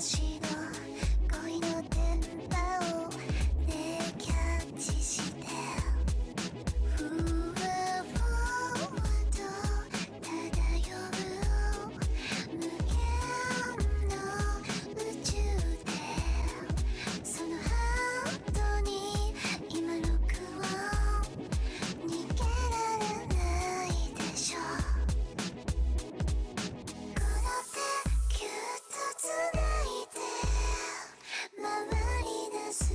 私の恋の電波をねキャッチしてふわふわと漂う無限の宇宙でそのハートに今録音逃げられないでしょこの手ぎゅっとつないで回り出すメ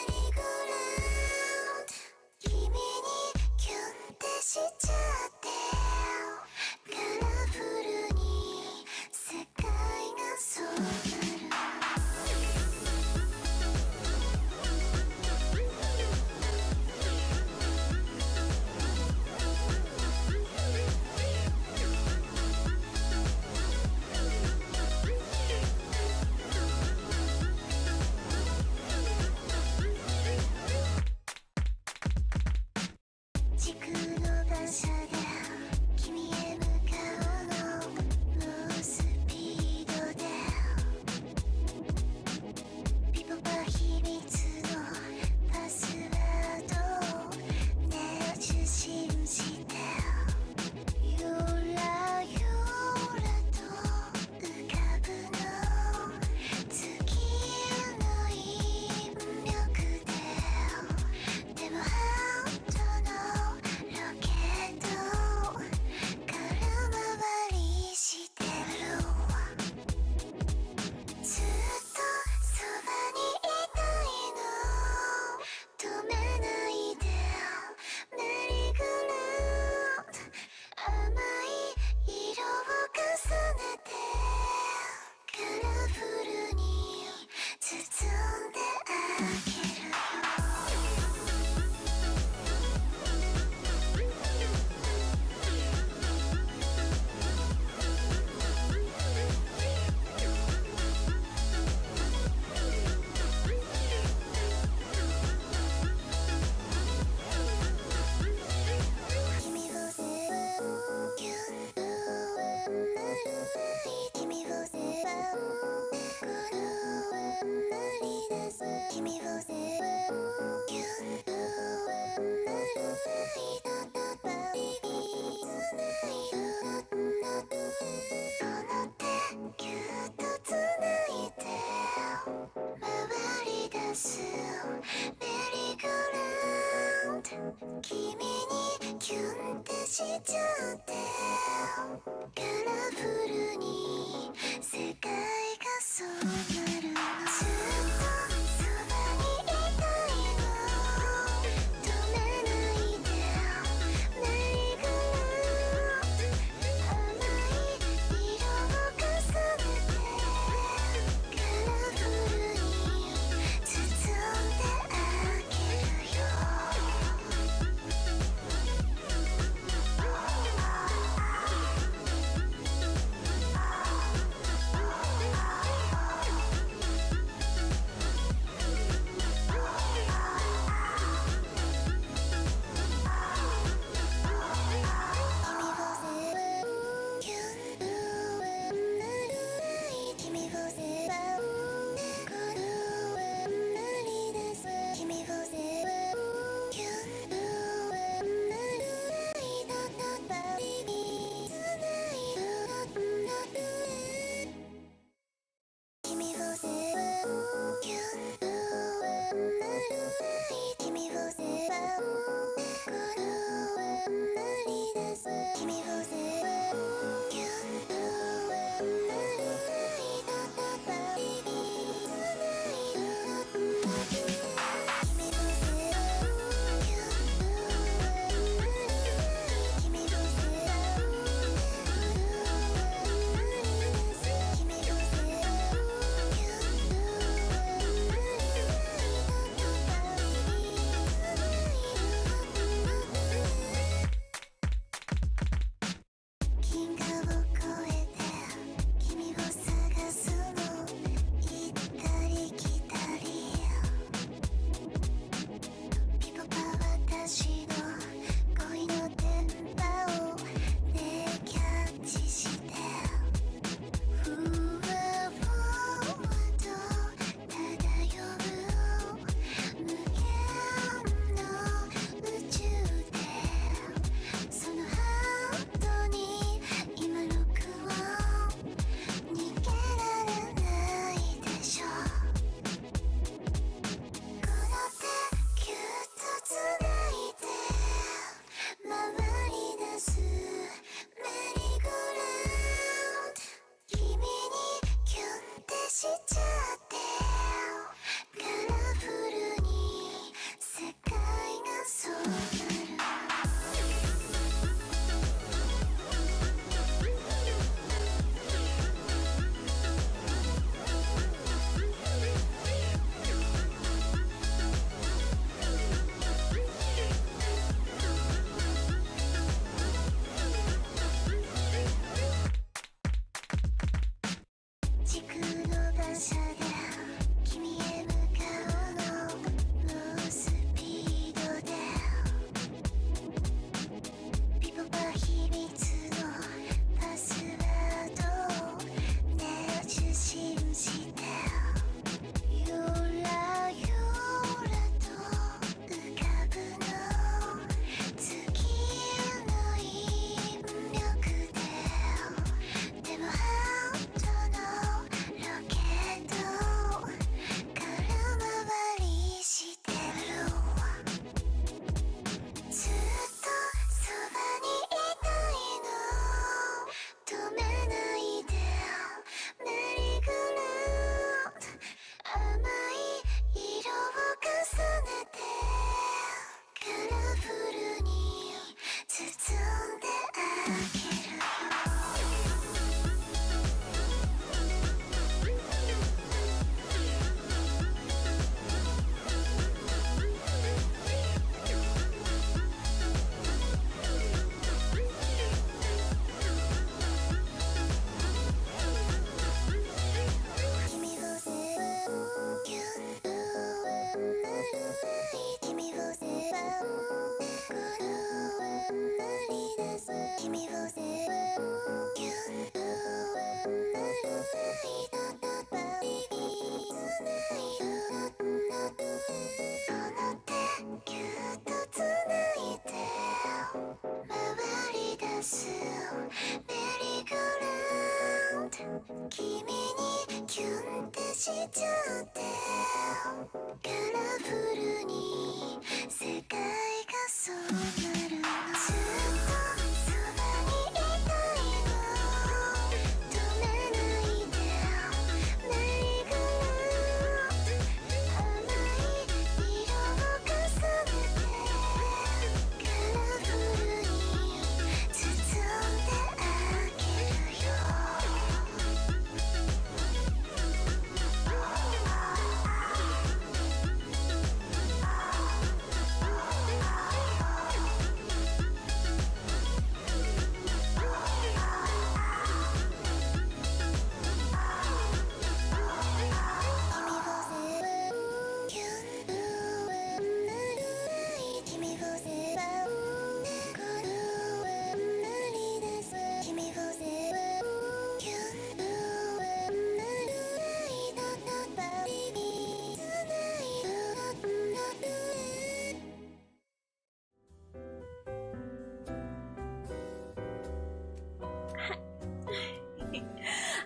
リーゴーラウンド君にキュンってしちゃってカラフルに世界がそうなる時空の馬車で君へ向かうの猛スピードでピポパ秘密のパスワードをね受信してゆらゆらと浮かぶの月の引力ででもハートのロケット空回りしてるずっとそばにいたいの止めないでメリーゴーラウンド甘い色を重ねてカラフルに包んであげるよ君を背負うキュンとはなる君を背負う心は鳴り出す君を背負うキュンとはなる人とバリに繋いだこの手ぎゅっとつないで回り出すメリーゴーラウンド君にキュンってしちゃってカラフルに世界がそうなるのずっとそばにいたいの止めないでメリーゴーラウンド甘い色を重ねてカラフルに包んであげるよ軸の馬車で君へ向かうの猛スピードでピポパ秘密のパスワードをね受信してゆらゆらと浮かぶの月の引力ででもハートのロケット空回りしてるずっとそばにいたいの止めないでメリーゴラウンド甘い色を重ねてカラフルに包んであげるよ君を背負うキュンとはなる君を背負うこのはなり出す君を背負うキュンとはなるパリピつないだこの手ぎゅっとつないで回り出すメリーゴーラウンド君にキュンってしちゃってカラフルに世界がそうなるのずっとそばにいたいの止めないでメリーゴーラウンド甘い色を重ねてカラフルに包んであげるよ君を背負うキュンとはなる君を背負うこのはなり出す君を背負うキュンとはなるパリピつないだ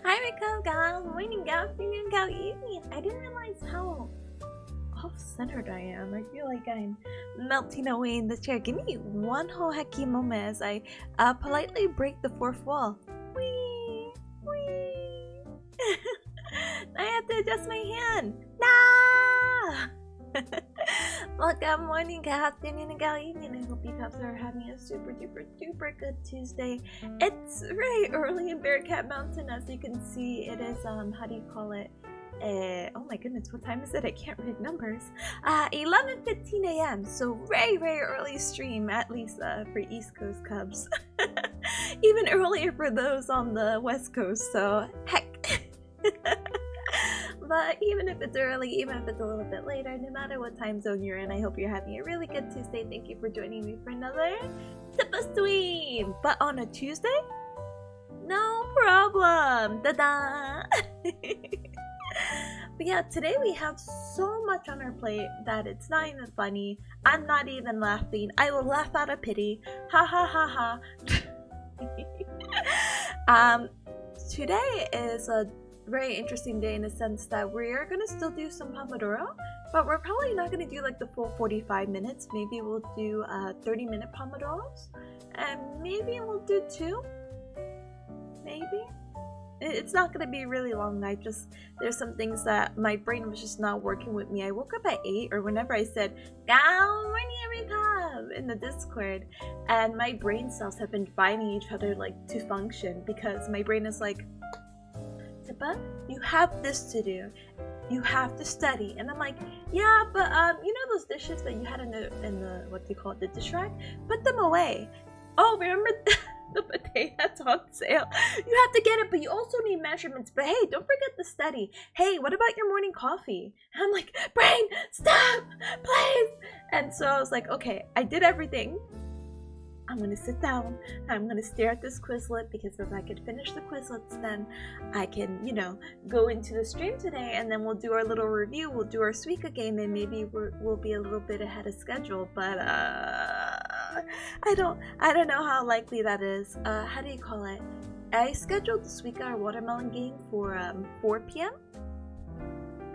Hi, Rico, gal. Morning, gal. Afternoon, gal. Evening. I didn't realize how off-centered I am. I feel like I'm melting away in the chair. Give me one whole hecky moment as I politely break the fourth wall. Whee! Whee! I have to adjust my hand. Nah! Well, good morning, good afternoon, and good evening. I hope you guys are having a super duper duper good Tuesday. It's very early in Bearcat Mountain, as you can see. It is how do you call it? Oh my goodness, what time is it? I can't read numbers. 11:15 a.m. So very early stream, at least for East Coast Cubs. Even earlier for those on the West Coast. So heck. But even if it's early, even if it's a little bit later, no matter what time zone you're in, I hope you're having a really good Tuesday. Thank you for joining me for another Tippa stream. But on a Tuesday? No problem. Da-da! But yeah, today we have so much on our plate that it's not even funny. I'm not even laughing. I will laugh out of pity. Ha ha ha ha. Today is a very interesting day in the sense that we're gonna still do some Pomodoro, but we're probably not gonna do like the full 45 minutes. Maybe we'll do 30-minute Pomodoros, and maybe we'll do 2. Maybe. It's not gonna be a really long night, just there's some things that my brain was just not working with me. I woke up at 8, or whenever I said, "Good morning, everyone," in the Discord, and my brain cells have been fighting each other like to function, because my brain is like, Tippa, you have this to do. You have to study. And I'm like, yeah, but you know those dishes that you had in the what do you call it, the dish rack? Put them away. Oh, remember The bidet that's on sale. You have to get it, but you also need measurements. But hey, don't forget the study. Hey, what about your morning coffee? And I'm like, Brain, stop, please. And so I was like, okay, I did everything. I'm gonna sit down, I'm gonna stare at this Quizlet, because if I could finish the Quizlets, then I can, you know, go into the stream today, and then we'll do our little review, we'll do our Suica game, and maybe we'll be a little bit ahead of schedule, but I don't know how likely that is. How do you call it? I scheduled the Suica or watermelon game for 4 p.m.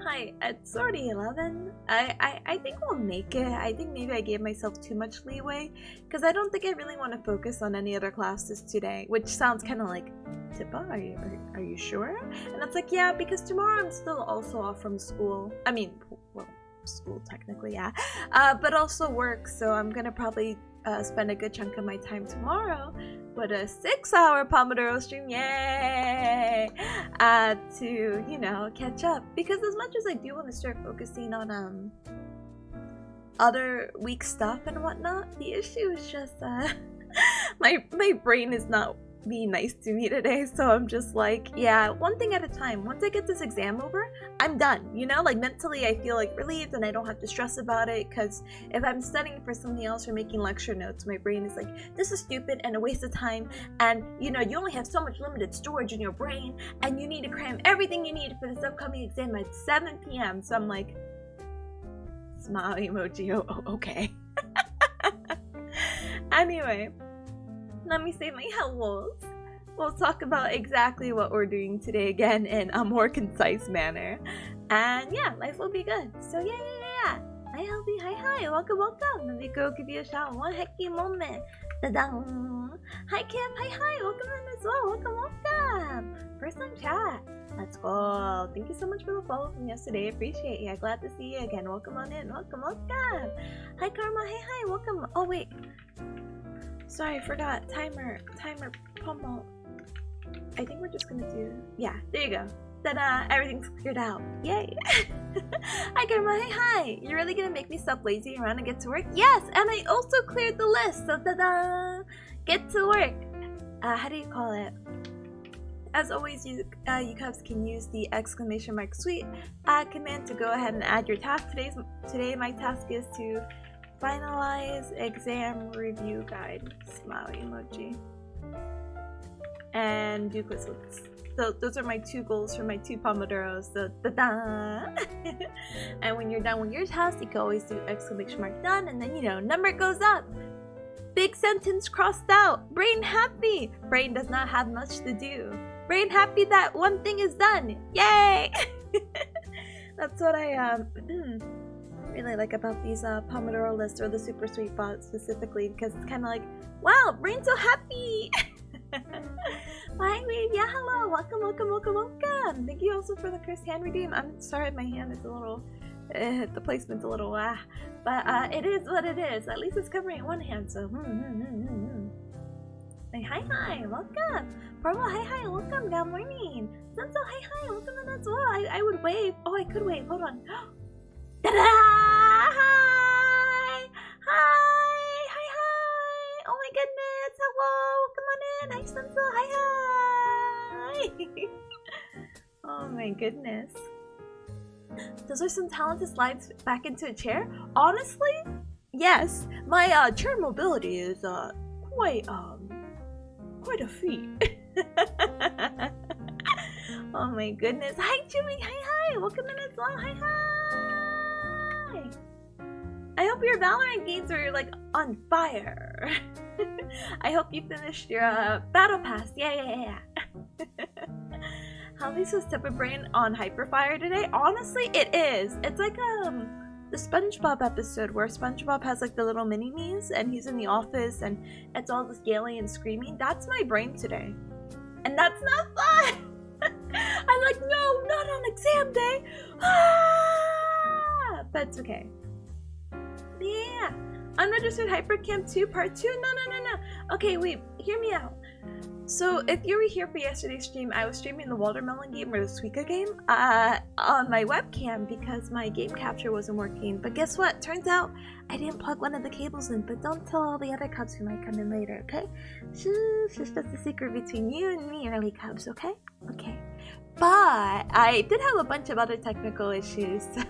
Hi, it's already 11. I think we'll make it. I think maybe I gave myself too much leeway, because I don't think I really want to focus on any other classes today, which sounds kind of like, Tippa, are you sure? And it's like, yeah, because tomorrow I'm still also off from school. I mean, well, school technically, yeah, but also work, so I'm gonna probably spend a good chunk of my time tomorrow with a 6-hour Pomodoro stream, yay! To, you know, catch up. Because as much as I do want to start focusing on other week stuff and whatnot, the issue is just my brain is not being nice to me today, so I'm just like, yeah, one thing at a time. Once I get this exam over, I'm done, you know? Like, mentally I feel like relieved and I don't have to stress about it, because if I'm studying for something else or making lecture notes, my brain is like, this is stupid and a waste of time, and you know, you only have so much limited storage in your brain, and you need to cram everything you need for this upcoming exam at 7 p.m. So I'm like, smile emoji, oh okay. Anyway, let me say my hellos. We'll talk about exactly what we're doing today again in a more concise manner. And yeah, life will be good. So yeah. Hi Helby, hi, welcome. Let me go give you a shout. One hecky moment. Da-dang. Hi Kim, hi, welcome in as well. Welcome. First time chat. Let's go. Thank you so much for the follow from yesterday. Appreciate you. Glad to see you again. Welcome on in. Welcome. Hi Karma, hi, welcome. Oh wait. Sorry, I forgot. Timer, Pomo. I think we're just gonna do... Yeah, there you go. Ta-da! Everything's cleared out. Yay! Hi, Karma. Hi! You're really gonna make me stop lazy around and get to work? Yes! And I also cleared the list, so ta-da! Get to work! How do you call it? As always, you cubs can use the !suite command to go ahead and add your task. Today my task is to finalize exam review guide, smile emoji, and do Quizlets. So those are my 2 goals for my 2 Pomodoros. So da-da! And when you're done with your task, you can always do !done, and then, you know, number goes up. Big sentence crossed out. Brain happy. Brain does not have much to do. Brain happy that one thing is done. Yay! That's what I really like about these Pomodoro lists, or the super sweet bot specifically, because it's kind of like, wow, brain's so happy. Hi Wave, yeah, hello, welcome. Thank you also for the cursed hand redeem. I'm sorry my hand is a little the placement's a little but it is what it is. At least it's covering one hand, so Hi, welcome. Purple, hi, welcome. Good morning. Senso, hi, welcome in as well. I would wave. Oh, I could wave. Hold on. Ta-da! Hi! Oh my goodness! Hello! Come on in! Hi, Senso! Hi! Oh my goodness. Those are some talented slides back into a chair? Honestly? Yes. My chair mobility is quite a feat. Oh my goodness. Hi, Jimmy! Hi! Welcome in as well! Hi! I hope your Valorant games are like on fire. I hope you finished your battle pass. Yeah. Halby's was Tipper Brain on Hyperfire today. Honestly, it is. It's like the SpongeBob episode where SpongeBob has like the little mini-me's and he's in the office and it's all this yelling and screaming. That's my brain today. And that's not fun! I'm like, no, not on exam day! But it's okay. Yeah, Unregistered Hypercamp 2 Part 2? No. Okay, wait, hear me out. So if you were here for yesterday's stream, I was streaming the watermelon game or the Suica game on my webcam because my game capture wasn't working. But guess what? Turns out I didn't plug one of the cables in. But don't tell all the other cubs who might come in later, okay? Shush, it's just a secret between you and me, early cubs, okay? Okay. But I did have a bunch of other technical issues. So,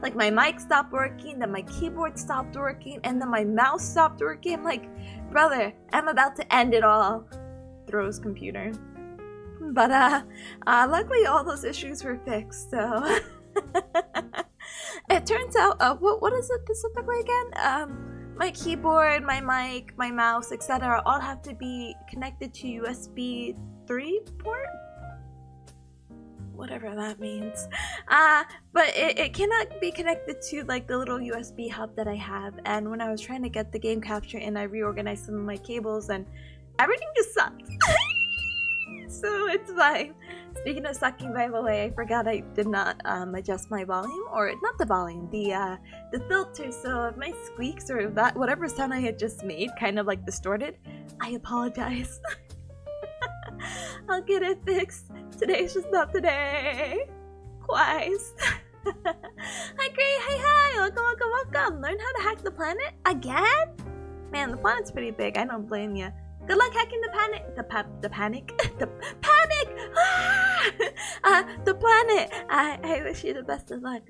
like my mic stopped working, then my keyboard stopped working, and then my mouse stopped working. I'm like, brother, I'm about to end it all. Throws computer. But luckily all those issues were fixed, so it turns out what is it specifically again? My keyboard, my mic, my mouse, etc. all have to be connected to USB 3 port? Whatever that means. But it cannot be connected to like the little USB hub that I have, and when I was trying to get the game capture in, I reorganized some of my cables and everything just sucked. So it's fine. Speaking of sucking, by the way, I forgot I did not adjust my volume, or not the volume, the filter. So if my squeaks or that whatever sound I had just made kind of like distorted, I apologize. I'll get it fixed. Today's just not today. Twice. Hi Gray, hi, welcome. Learn how to hack the planet again? Man, the planet's pretty big. I don't blame you. Good luck hacking the panic. The panic. The panic. The planet. I wish you the best of luck.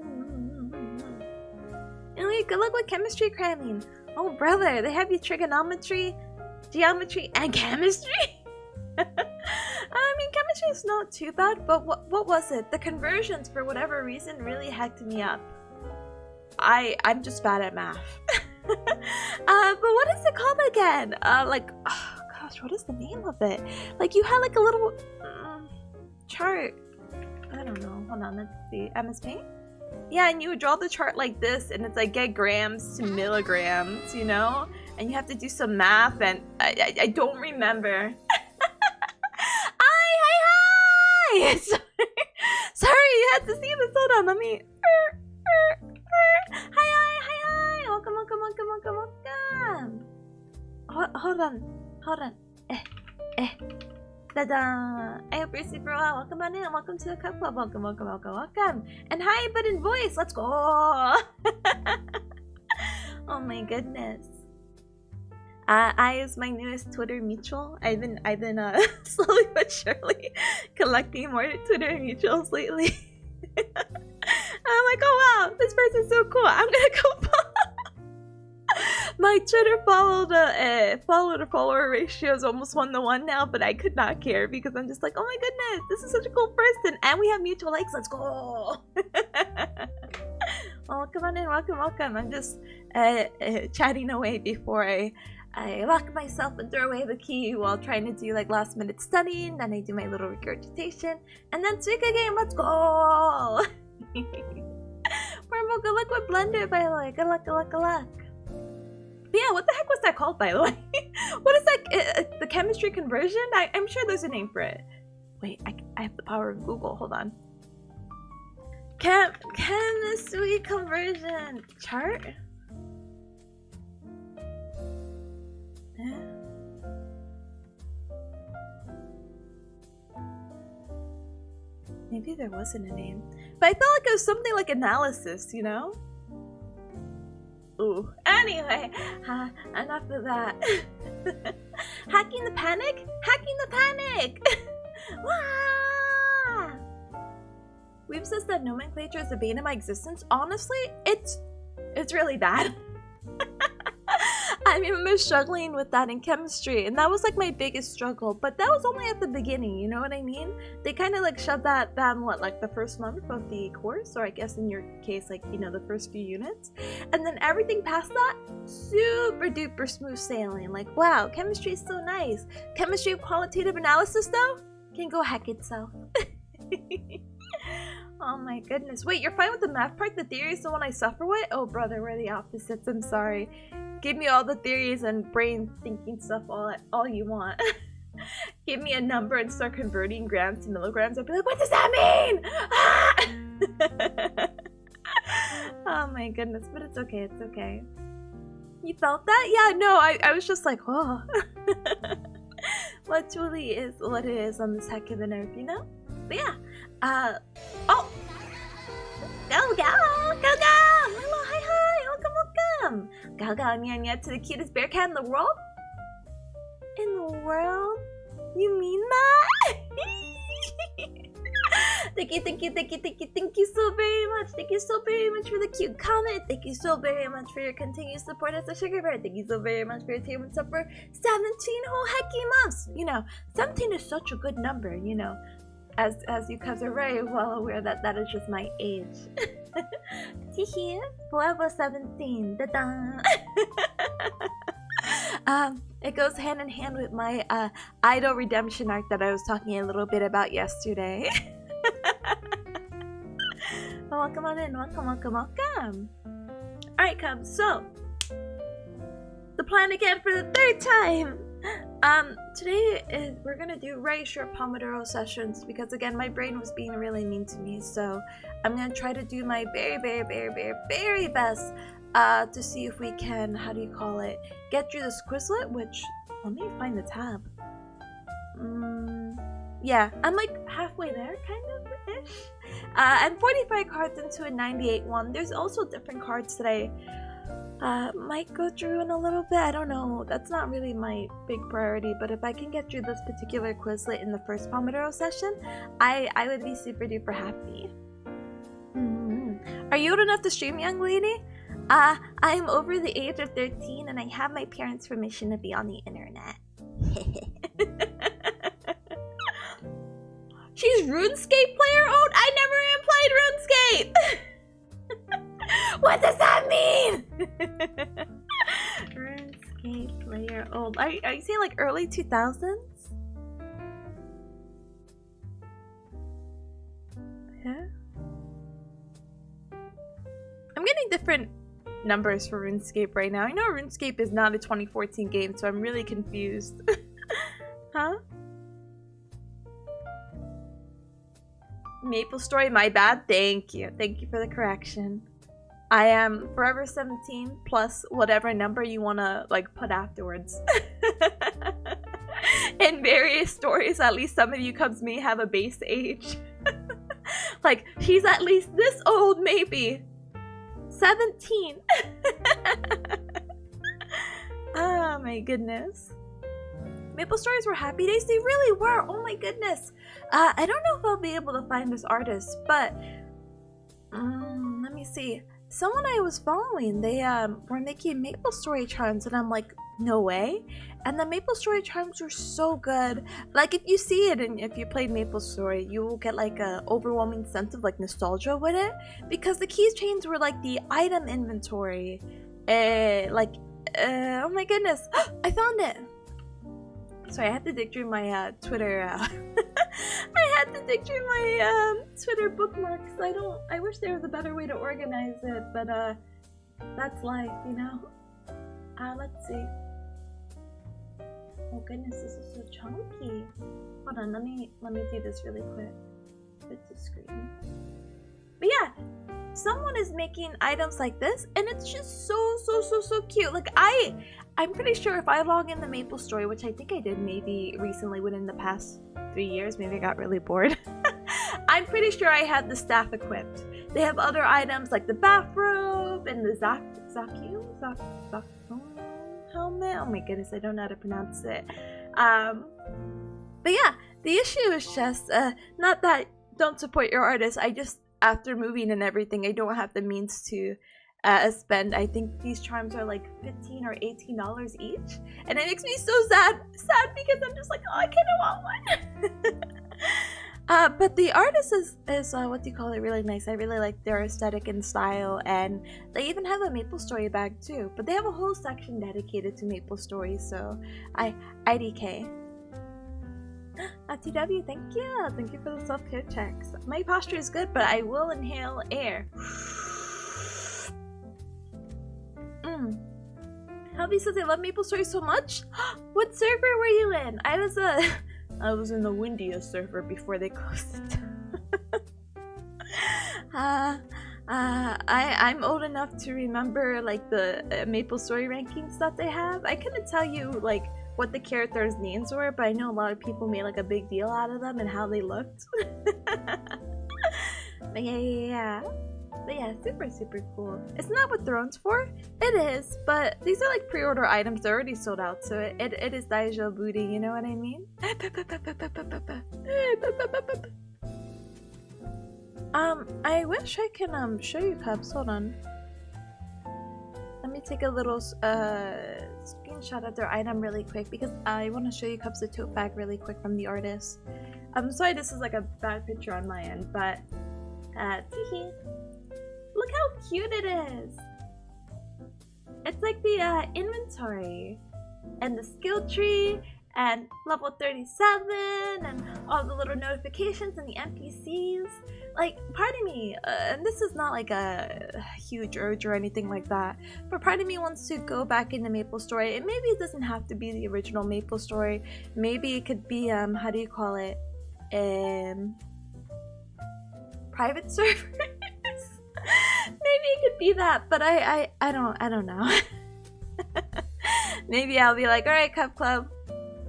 Anyway, good luck with chemistry cramming. Oh brother, they have you trigonometry, geometry, and chemistry. I mean, chemistry is not too bad, but what was it? The conversions, for whatever reason, really hacked me up. I'm just bad at math. But what is it called again? Like, oh gosh, what is the name of it? Like, you had like a little chart. I don't know. Hold on, let's see. MS Paint? Yeah, and you would draw the chart like this, and it's like get grams to milligrams, you know? And you have to do some math, and I don't remember. Hi! Sorry, you had to see this. Hold on, let me... Hi! Welcome. Hold on. Da-da! I hope you're super well. Welcome on in. Welcome to the Cup Club. Welcome. And hi, Button Voice. Let's go! Oh my goodness. I is my newest Twitter mutual. I've been slowly but surely collecting more Twitter mutuals lately. I'm like, oh wow, this person's so cool. I'm gonna go follow. My Twitter follower ratio is almost 1-to-1 now, but I could not care because I'm just like, oh my goodness, this is such a cool person, and we have mutual likes. Let's go. Well, come on in, welcome. I'm just chatting away before I lock myself and throw away the key while trying to do like last minute studying. Then I do my little regurgitation, and then Suica Game. Let's go. Purple, good luck with Blender, by the way. Good luck. But yeah, what the heck was that called, by the way? What is that? The chemistry conversion? I'm sure there's a name for it. Wait, I have the power of Google. Hold on. Chemistry conversion chart? Maybe there wasn't a name. But I felt like it was something like analysis, you know? Ooh. Anyway, enough of that. Hacking the panic? Wah! We've said that nomenclature is the bane of my existence. Honestly, it's really bad. I remember struggling with that in chemistry, and that was like my biggest struggle, but that was only at the beginning, you know what I mean? They kind of like shoved that in what, like the first month of the course, or I guess in your case, like, you know, the first few units, and then everything past that, super duper smooth sailing. Like, wow, chemistry is so nice. Chemistry of qualitative analysis, though, can go heck itself. Oh my goodness. Wait, you're fine with the math part? The theory is the one I suffer with? Oh brother, we're the opposites. I'm sorry. Give me all the theories and brain thinking stuff all you want. Give me a number and start converting grams to milligrams. I'll be like, what does that mean? Ah! Oh my goodness, but it's okay, it's okay. You felt that? Yeah, no, I was just like, oh. what truly is what it is on this heck of an earth, you know? But yeah, oh! Go, go! Go, go! Hello, hi, welcome, welcome! Go, go, nya, to the cutest bearcat in the world? In the world? You mean that? Thank you so very much. Thank you so very much for the cute comment. Thank you so very much for your continued support as a sugar bear. Thank you so very much for your attainment up for 17 whole hecky months. You know, 17 is such a good number, you know. As you guys are very well aware that that is just my age. Teehee, forever 17. Da-da. It goes hand in hand with my idol redemption arc that I was talking a little bit about yesterday. Welcome on in, welcome. Alright, Cubs, so the plan again for the third time. Today we're gonna do very short Pomodoro sessions because again my brain was being really mean to me, so I'm gonna try to do my very best to see if we can, how do you call it, get through this Quizlet, which, let me find the tab. Yeah, I'm like halfway there, kind of-ish. I'm 45 cards into a 98 one. There's also different cards that I might go through in a little bit. I don't know, that's not really my big priority, but if I can get through this particular Quizlet in the first Pomodoro session, I would be super duper happy. Are you old enough to stream, young lady? I'm over the age of 13 and I have my parents' permission to be on the internet. She's RuneScape player old? I never even played RuneScape! What does that mean? RuneScape player old. Are you saying like early 2000s? Yeah. I'm getting different numbers for RuneScape right now. I know RuneScape is not a 2014 game, so I'm really confused. Huh? Maple Story, my bad. Thank you. Thank you for the correction. I am forever 17 plus whatever number you want to like put afterwards. In various stories, at least some of you cubs may have a base age. Like, she's at least this old, maybe. 17. Oh my goodness. Maple Stories were happy days. They really were. Oh my goodness. I don't know if I'll be able to find this artist, but let me see. Someone I was following, they were making Maple Story charms, and I'm like, no way. And the Maple Story charms were so good. Like, if you see it and if you played Maple Story, you will get like a overwhelming sense of like nostalgia with it, because the keychains were like the item inventory. Oh my goodness, I found it. Sorry, I had to dig through my Twitter. I had to dig through my Twitter bookmarks. I wish there was a better way to organize it, but that's life, you know. Let's see. Oh goodness, this is so chunky. Hold on, let me do this really quick. Fit to screen. But yeah, someone is making items like this, and it's just so cute. Like I'm pretty sure if I log in the Maple Story, which I think I did maybe recently within the past 3 years, maybe I got really bored. I'm pretty sure I had the staff equipped. They have other items like the bathrobe and the Zakio helmet. Oh my goodness, I don't know how to pronounce it. But yeah, the issue is just not that don't support your artist. I just, after moving and everything, I don't have the means to spend. I think these charms are like $15 or $18 each, and it makes me so sad because I'm just like, oh, I kind of want one. But the artist is what do you call it, really nice. I really like their aesthetic and style, and they even have a Maple Story bag too, but they have a whole section dedicated to Maple Story, so IDK. TW, thank you for the self-care checks. My posture is good, but I will inhale air. Hubby says I love Maple Story so much. What server were you in? I was in the windiest server before they closed it down. I'm old enough to remember like the Maple Story rankings that they have. I couldn't tell you like what the characters' names were, but I know a lot of people made like a big deal out of them and how they looked. But yeah. But yeah, super cool. It's not what Throne's for. It is, but these are like pre-order items. They're already sold out, so it is Daijou booty, you know what I mean? I wish I can show you Cubs. Hold on. Let me take a little screenshot of their item really quick because I want to show you Cubs the tote bag really quick from the artist. I'm sorry this is like a bad picture on my end, but teehee. Look how cute it is! It's like the inventory and the skill tree and level 37 and all the little notifications and the NPCs. Like, part of me, and this is not like a huge urge or anything like that, but part of me wants to go back into MapleStory, and maybe it doesn't have to be the original MapleStory. Maybe it could be, how do you call it? Private servers? Maybe it could be that, but I don't know. Maybe I'll be like, alright, Cub Club,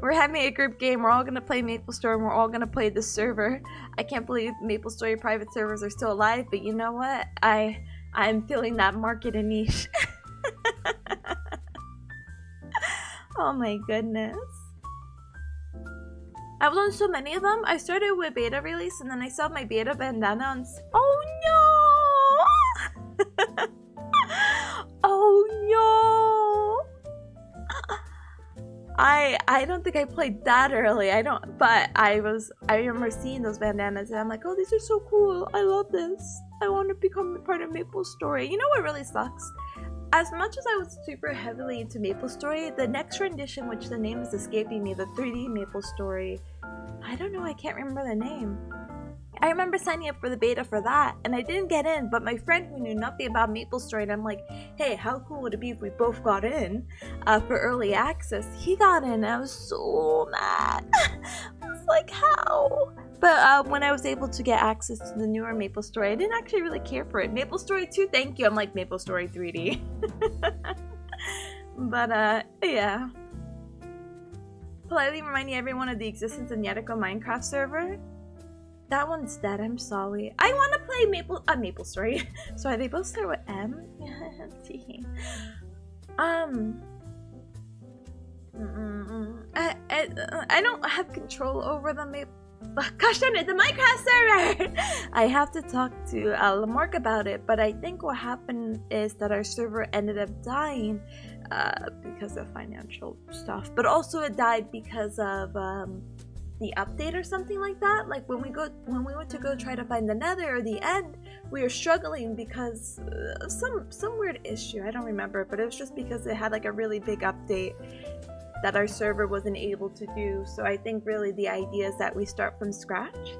we're having a group game, we're all gonna play MapleStory, and we're all gonna play this server. I can't believe MapleStory private servers are still alive, but you know what? I'm feeling that market and niche. Oh my goodness. I was on so many of them. I started with beta release and then I saw my beta bandana and oh no! Oh no! I don't think I played that early. But I remember seeing those bandanas and I'm like, oh, these are so cool. I love this. I want to become a part of MapleStory. You know what really sucks? As much as I was super heavily into MapleStory, the next rendition, which the name is escaping me, the 3D MapleStory, I don't know, I can't remember the name. I remember signing up for the beta for that, and I didn't get in, but my friend who knew nothing about MapleStory, and I'm like, hey, how cool would it be if we both got in for early access? He got in, and I was so mad. I was like, how? But when I was able to get access to the newer MapleStory, I didn't actually really care for it. MapleStory 2, thank you. I'm like, MapleStory 3D. But, yeah. Politely reminding everyone of the existence of Nyetiko Minecraft server. That one's dead, I'm sorry. I want to play MapleStory. Sorry, they both start with M? I don't have control over the gosh darn it, the Minecraft server! I have to talk to Lamarck about it, but I think what happened is that our server ended up dying because of financial stuff, but also it died because of the update or something like that. Like when we went to go try to find the Nether or the End, we were struggling because of some weird issue. I don't remember, but it was just because it had like a really big update that our server wasn't able to do. So I think really the idea is that we start from scratch,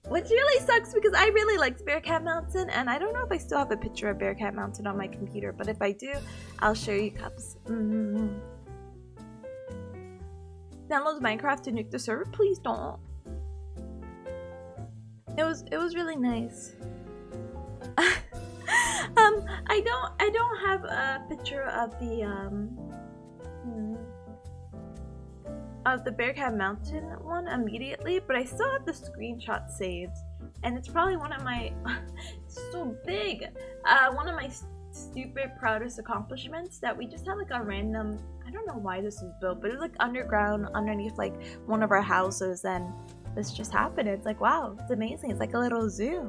which really sucks because I really liked Bearcat Mountain, and I don't know if I still have a picture of Bearcat Mountain on my computer, but if I do, I'll show you Cups. Download Minecraft to nuke the server? Please don't. It was really nice. I don't have a picture of the Bearcat Mountain one immediately, but I still have the screenshot saved, and it's probably one of my so big one of my stupid proudest accomplishments that we just had like a random, I don't know why this was built, but it was like underground underneath like one of our houses, and this just happened. It's like, wow, it's amazing. It's like a little zoo.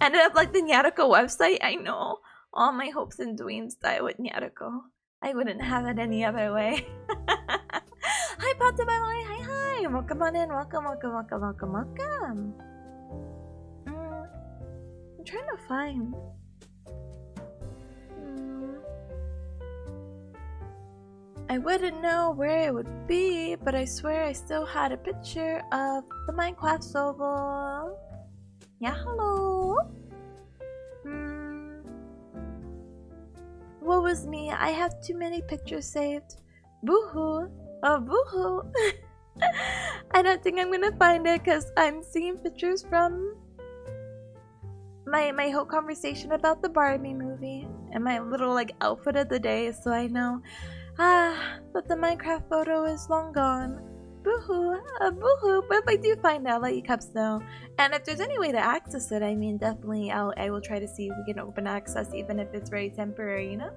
Ended up like the Nyetiko website. I know, all my hopes and dreams die with Nyetiko. I wouldn't have it any other way. Hi, Pata, by the way. Hi. Welcome on in. Welcome. I'm trying to find. I wouldn't know where it would be, but I swear I still had a picture of the Minecraft server. Yeah, hello. What was me? I have too many pictures saved. Boo-hoo. Oh, boo-hoo. I don't think I'm gonna find it because I'm seeing pictures from my whole conversation about the Barbie movie and my little like outfit of the day, so I know. But the Minecraft photo is long gone. Boo-hoo, boo-hoo. But if I do find out, I'll let you cubs know. And if there's any way to access it, I mean, definitely I will try to see if we can open access, even if it's very temporary, you know?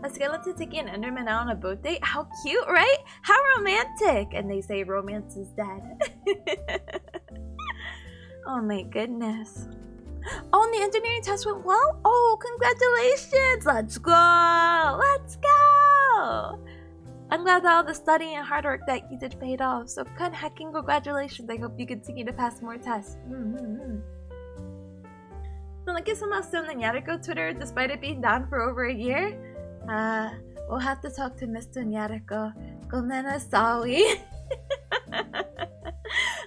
A skeleton taking an Enderman out on a boat date? How cute, right? How romantic! And they say romance is dead. Oh my goodness. Oh, and the engineering test went well? Oh, congratulations! Let's go! Let's go! I'm glad that all the studying and hard work that you did paid off. So, kind of hecking congratulations. I hope you continue to pass more tests. So, like, if somehow still on the Nyariko Twitter, despite it being down for over a year, we'll have to talk to Mr. Nyariko. Gomena Sawi.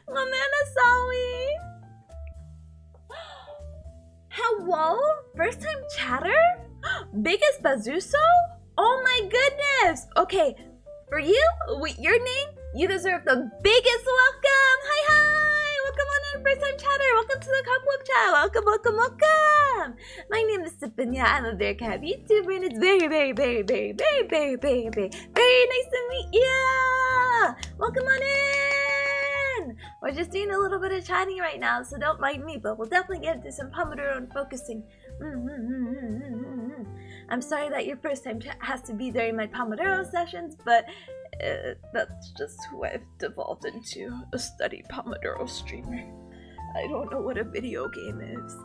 Gomena Sawi. Hello? First time chatter? Biggest Bazuso? Oh my goodness! Okay, for you, with your name, you deserve the biggest welcome! Hi! Welcome on in, first time chatter! Welcome to the Cockbook chat! Welcome, welcome, welcome! My name is Tipanya. I'm a bearcat YouTuber, and it's very nice to meet you! Welcome on in! We're just doing a little bit of chatting right now, so don't mind me, but we'll definitely get into some Pomodoro and focusing. I'm sorry that your first time has to be during my Pomodoro sessions, but that's just who I've devolved into, a steady Pomodoro streamer. I don't know what a video game is.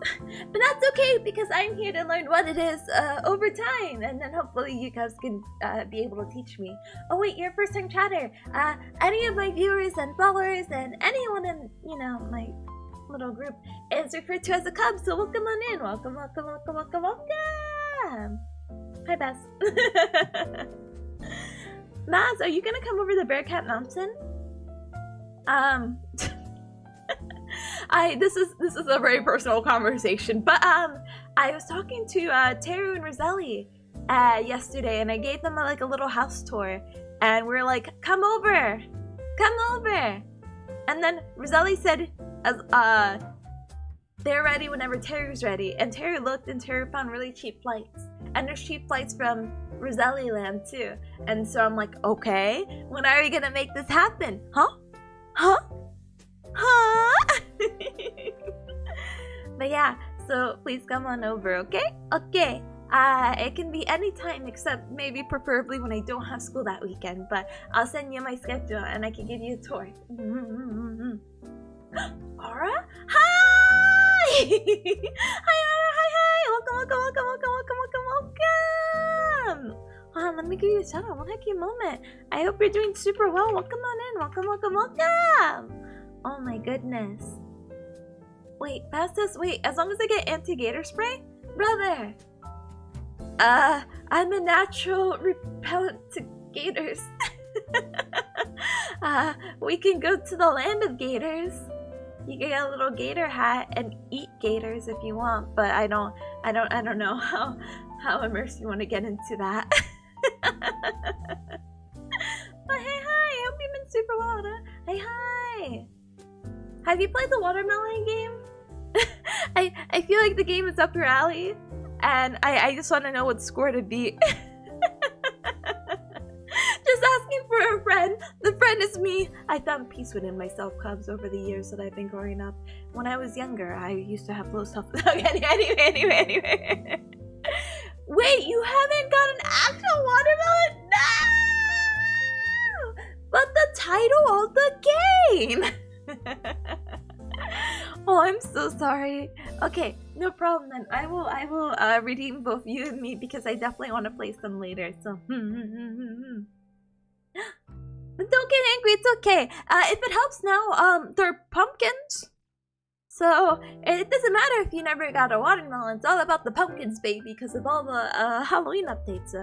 But that's okay, because I'm here to learn what it is over time, and then hopefully you guys can be able to teach me. Oh wait, you're a first time chatter. Any of my viewers and followers and anyone in, you know, my little group is referred to as a cub, so welcome on in. Welcome, welcome, welcome, welcome, welcome. Hi, Bess. Maz, are you gonna come over the Bearcat Mountain? This is a very personal conversation, but I was talking to Teru and Roselli yesterday, and I gave them like a little house tour, and we're like, come over, and then Roselli said, they're ready whenever Teru's ready, and Teru looked, and Teru found really cheap flights, and there's cheap flights from Roselli land too, and so I'm like, okay, when are we gonna make this happen? Huh? But yeah, so please come on over, okay? Okay. It can be any time except maybe preferably when I don't have school that weekend, but I'll send you my schedule and I can give you a tour. Aura? Hi! Hi, Aura! Hi! Welcome! Let me give you a shout out. One hecky moment. I hope you're doing super well. Welcome on in. Welcome! Oh my goodness. Wait, fastest. Wait, as long as I get anti-gator spray? Brother! I'm a natural repellent to gators. We can go to the land of gators. You can get a little gator hat and eat gators if you want, but I don't know how immersed you want to get into that. But hey, hi! I hope you've been super well. Hey, hi! Have you played the watermelon game? I feel like the game is up your alley, and I just want to know what score to beat. Just asking for a friend. The friend is me. I found peace within myself, cubs, over the years that I've been growing up. When I was younger, I used to have low self. Anyway. Wait, you haven't got an actual watermelon? No! But the title of the game! Oh, I'm so sorry. Okay, no problem then. I will redeem both you and me because I definitely want to play some later. So, But don't get angry. It's okay. If it helps now, they're pumpkins. So it doesn't matter if you never got a watermelon. It's all about the pumpkins, baby, because of all the Halloween updates.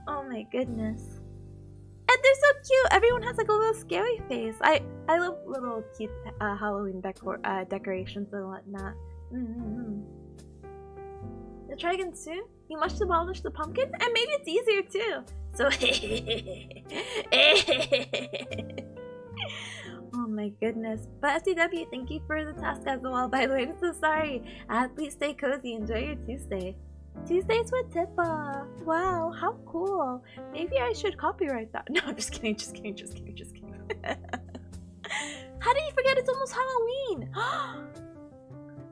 Oh my goodness. And they're so cute. Everyone has like a little scary face. I love little cute Halloween decorations and whatnot. You'll try again soon? You must demolish the pumpkin? And maybe it's easier too. So my goodness. But FTW, thank you for the task as well, by the way. I'm so sorry. Please stay cozy. Enjoy your Tuesday. Tuesdays with Tippa. Wow, how cool. Maybe I should copyright that. No, I'm just kidding, just kidding. How did you forget it's almost Halloween?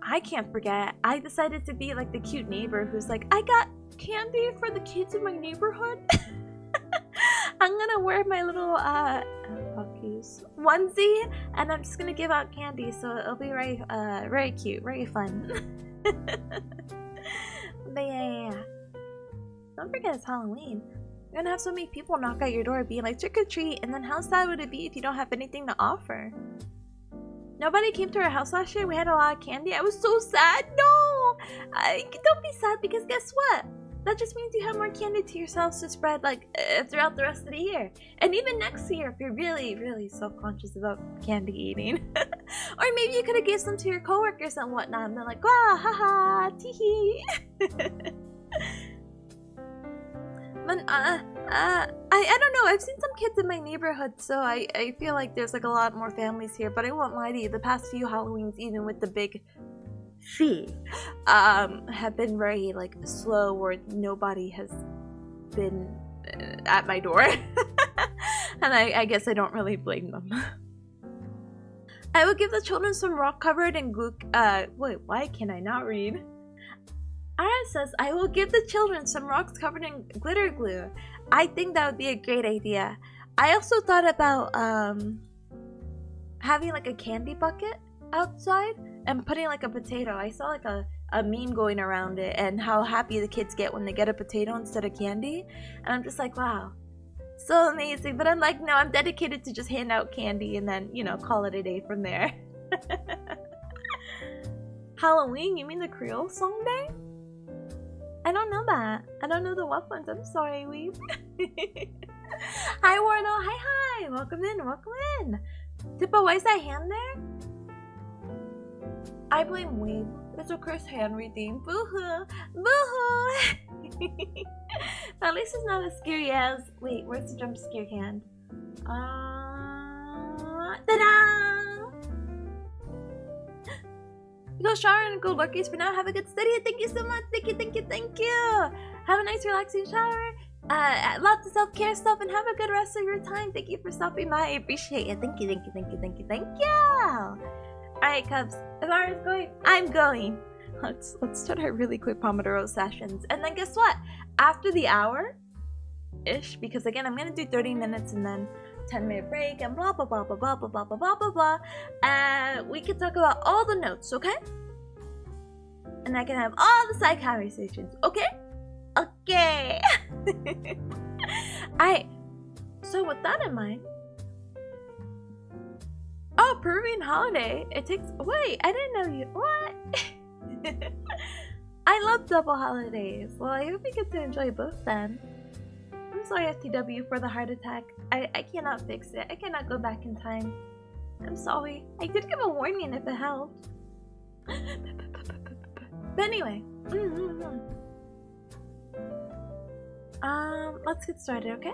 I can't forget. I decided to be like the cute neighbor who's like, I got candy for the kids in my neighborhood. I'm gonna wear my little puppies onesie and I'm just gonna give out candy, so it'll be very cute, very fun. But yeah. Don't forget it's Halloween. You're gonna have so many people knock at your door being like trick or treat, and then how sad would it be if you don't have anything to offer? Nobody came to our house last year. We had a lot of candy. I was so sad. No! Don't be sad, because guess what? That just means you have more candy to yourselves to spread like throughout the rest of the year. And even next year, if you're really, really self-conscious about candy eating. Or maybe you could have gave some to your coworkers and whatnot, and they're like, wow, haha, teehee. But I don't know, I've seen some kids in my neighborhood, so I feel like there's like a lot more families here, but I won't lie to you, the past few Halloweens, even with the big have been very like slow, or nobody has been at my door. And I guess I don't really blame them. I will give the children some rock covered in glue. Wait, why can I not read? Ara says, I will give the children some rocks covered in glitter glue. I think that would be a great idea. I also thought about having like a candy bucket outside and putting like a potato. I saw like a meme going around it and how happy the kids get when they get a potato instead of candy. And I'm just like, wow, so amazing. But I'm like, no, I'm dedicated to just hand out candy and then, you know, call it a day from there. Halloween? You mean the Creole song day? I don't know that. I don't know the what ones. I'm sorry, Weeb. Hi, Wardo. Hi. Welcome in. Tippa, why is that hand there? I blame Weeb. It's a cursed hand redeem. Boo-hoo. Boo-hoo. At least it's not as scary as... Wait, where's the jump scare hand? Ta-da! Go shower and go lurkies for now. Have a good study. Thank you so much. Thank you. Have a nice relaxing shower. Lots of self-care stuff, and have a good rest of your time. Thank you for stopping by. I appreciate it. Thank you. Alright, Cubs. As far as going, I'm going. Let's start our really quick Pomodoro sessions. And then guess what? After the hour-ish, because again, I'm gonna do 30 minutes and then 10-minute break and blah blah blah blah blah blah blah blah blah blah blah, and we can talk about all the notes, okay? And I can have all the side conversations, okay? Alright, so with that in mind, oh, Peruvian holiday, it takes, wait, I didn't know you, what? I love double holidays. Well, I hope you get to enjoy both then. I'm sorry, FTW, for the heart attack. I cannot fix it. I cannot go back in time. I'm sorry. I did give a warning if it helped. But anyway. Let's get started, okay?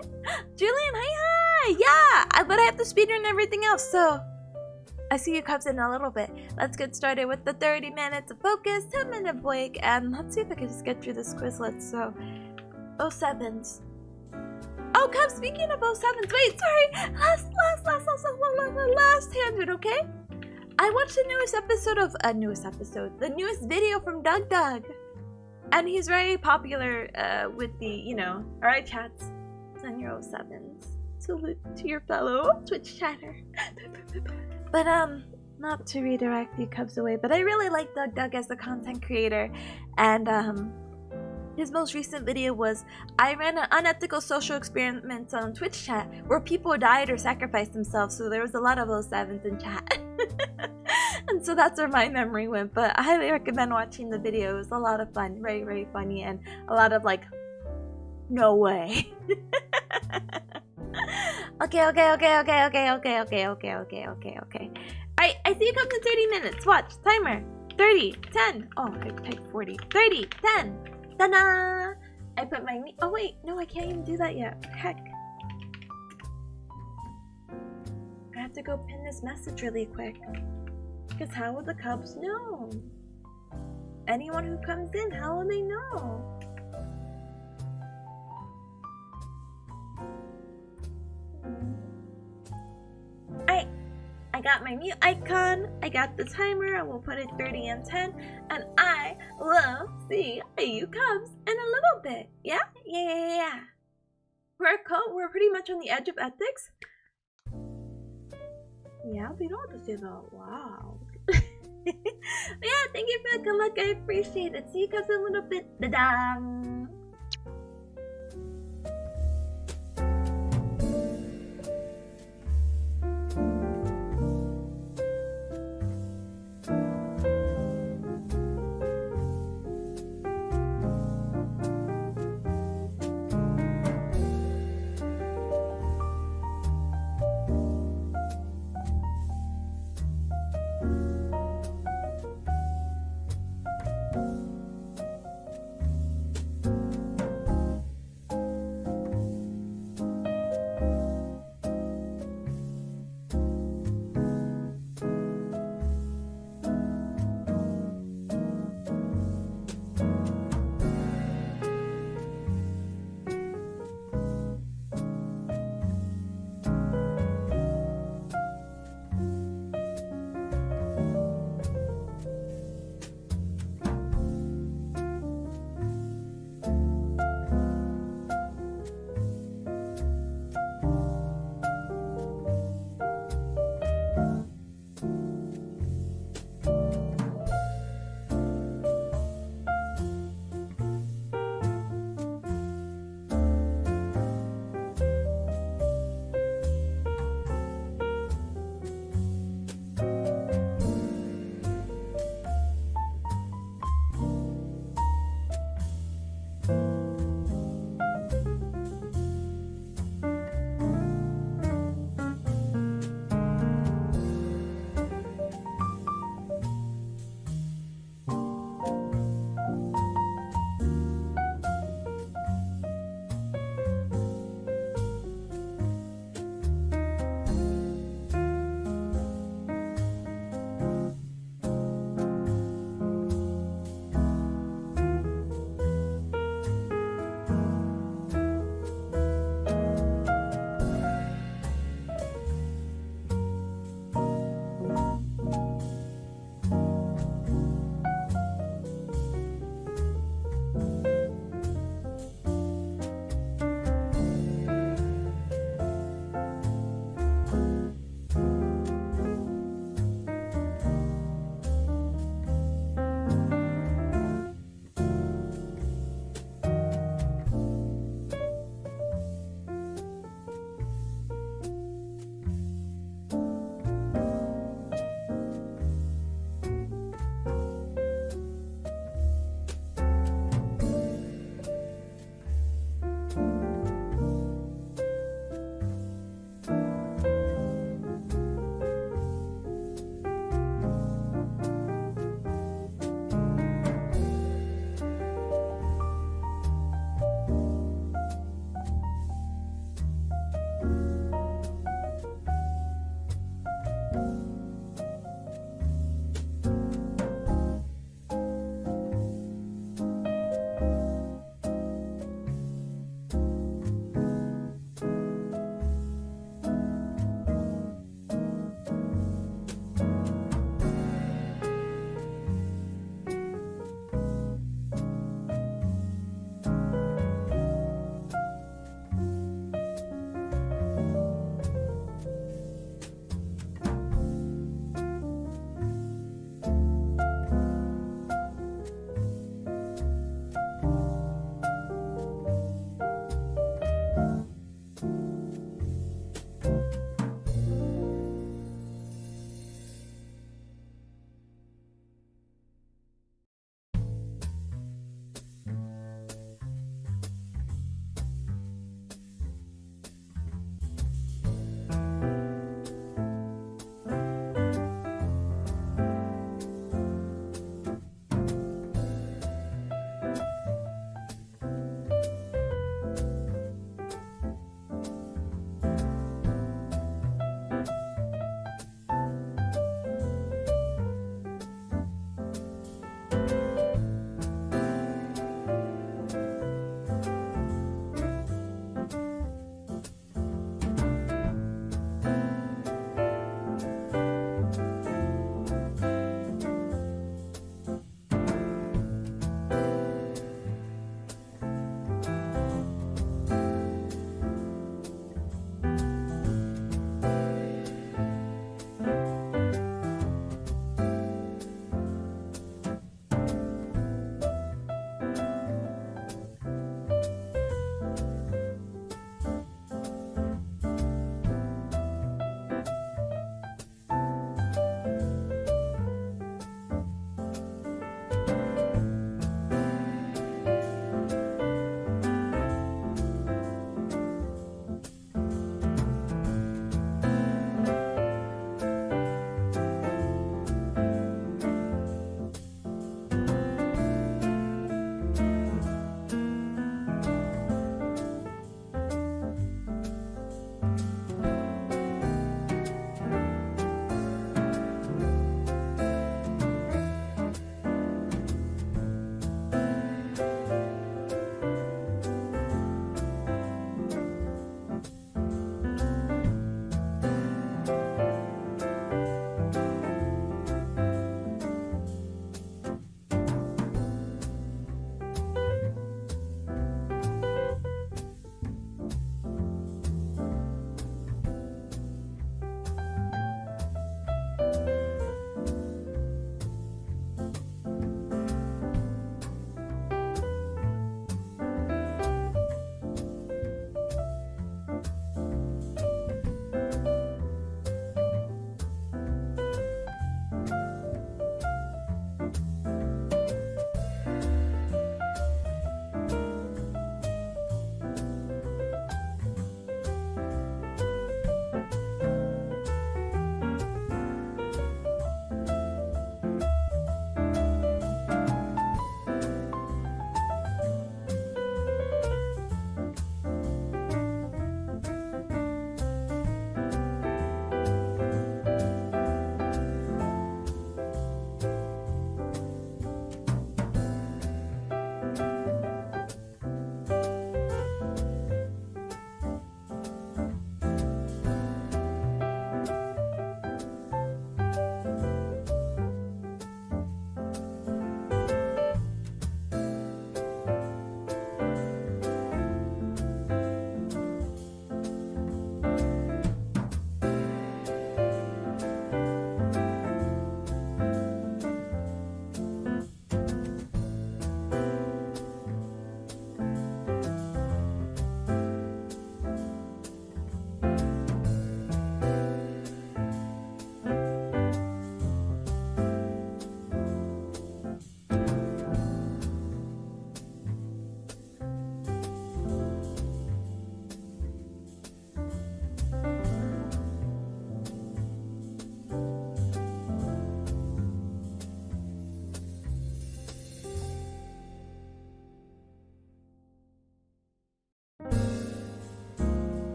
Julian, hi! Yeah! But I have to speedrun everything else, so... I see you Cubs in a little bit. Let's get started with the 30 minutes of focus, 10-minute break, and let's see if I can just get through this Quizlet. So, 07s. Oh, Cubs, speaking of 07s, wait, sorry, last tangent, okay? I watched the newest video from Doug, and he's very popular with the, you know, alright chats, send your 07s. Salute to your fellow Twitch chatter. But not to redirect you Cubs away, but I really like Doug as a content creator, and his most recent video was, I ran an unethical social experiment on Twitch chat where people died or sacrificed themselves, so there was a lot of 07s in chat. And so that's where my memory went, but I highly recommend watching the video. It was a lot of fun, very, very funny, and a lot of like, no way. Okay. I see you come to 30 minutes. Watch, timer. 30, 10. Oh, I typed 40. 30, 10. Ta-da! I put my knee. Oh wait, no, I can't even do that yet. Heck. I have to go pin this message really quick. Because how will the Cubs know? Anyone who comes in, how will they know? I got my mute icon, I got the timer, I will put it 30 and 10, and I will see you Cubs in a little bit. Yeah? Yeah. We're pretty much on the edge of ethics. Yeah, we don't have to say that. Wow. Yeah, thank you for the good luck. I appreciate it. See you guys in a little bit. Da-da.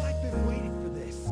I've been waiting for this.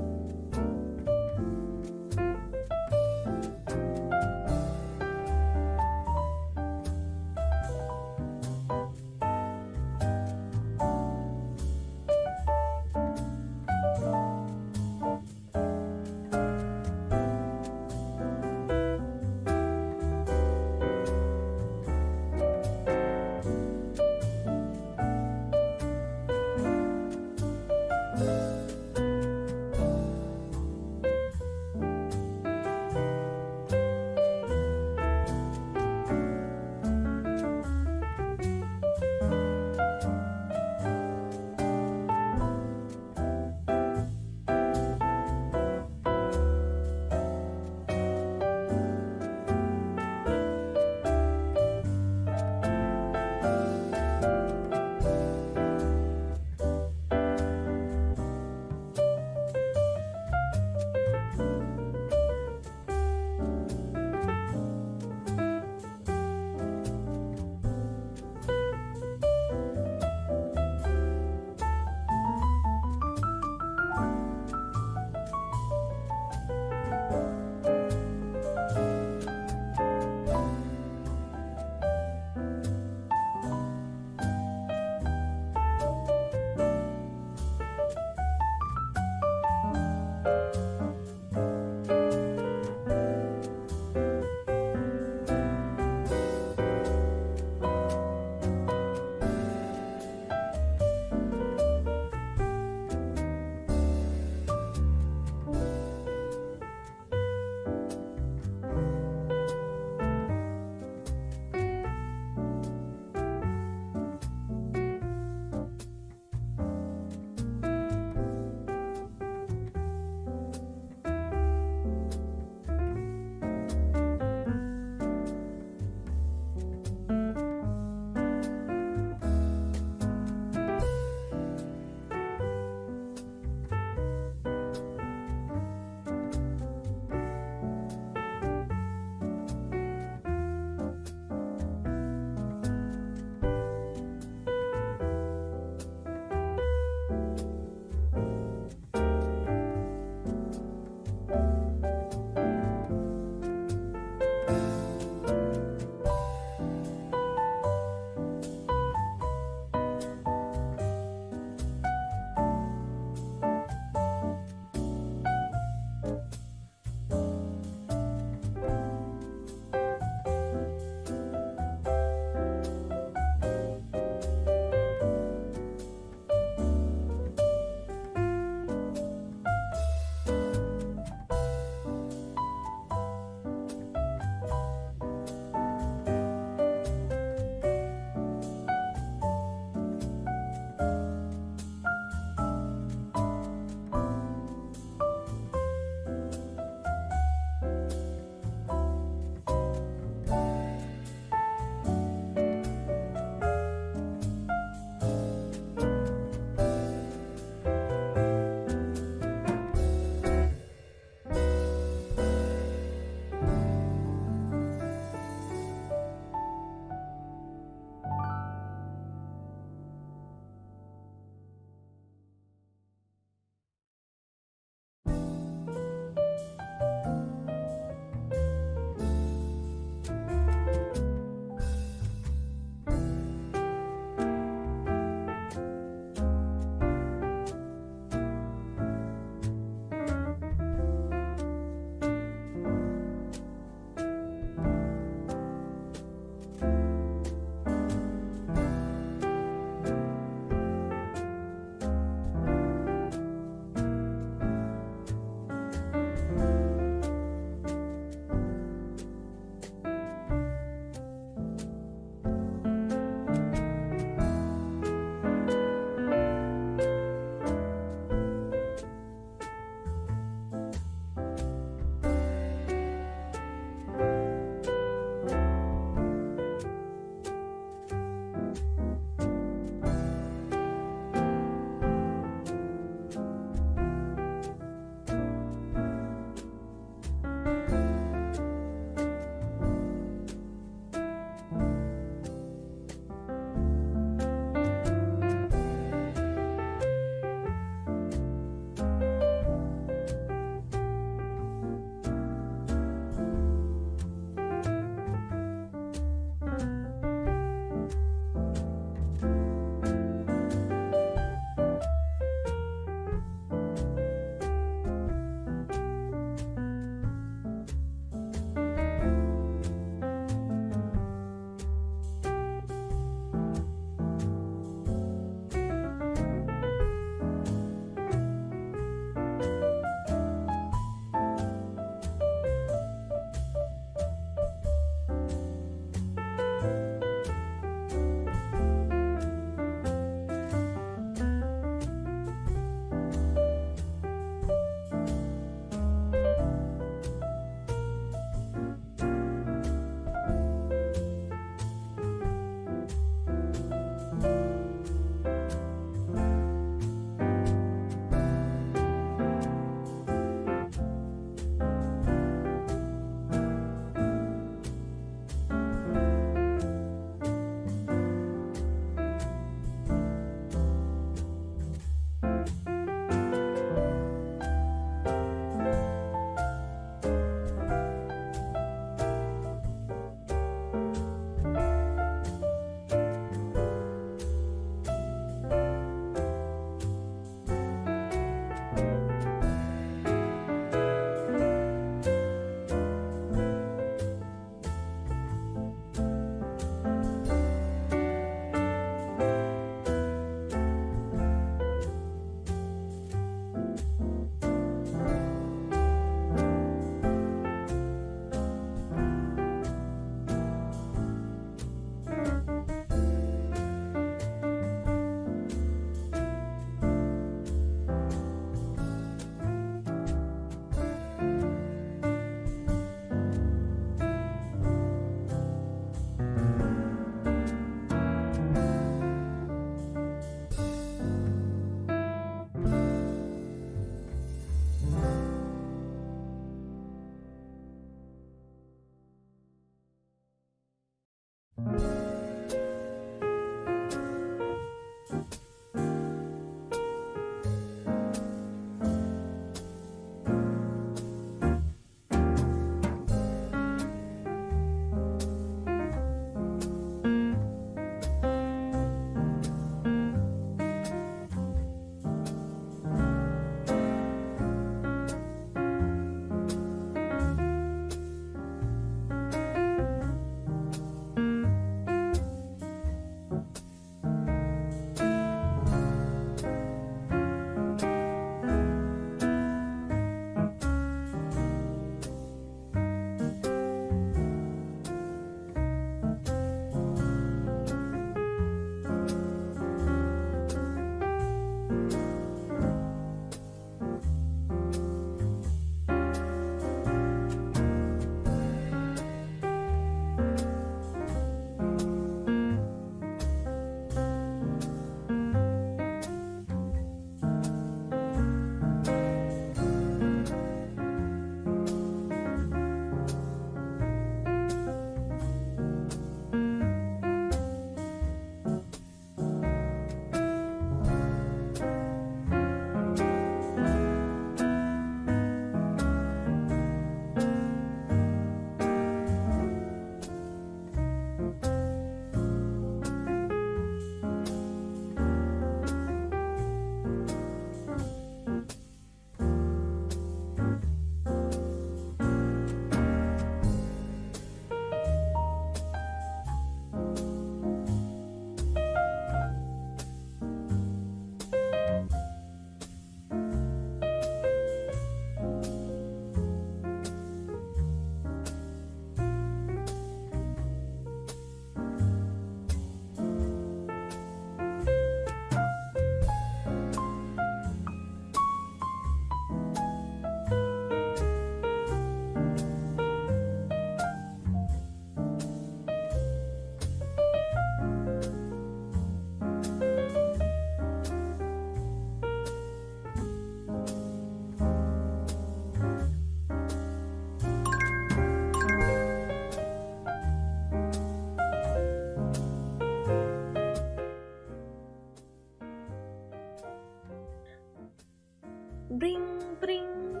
Bring, bring.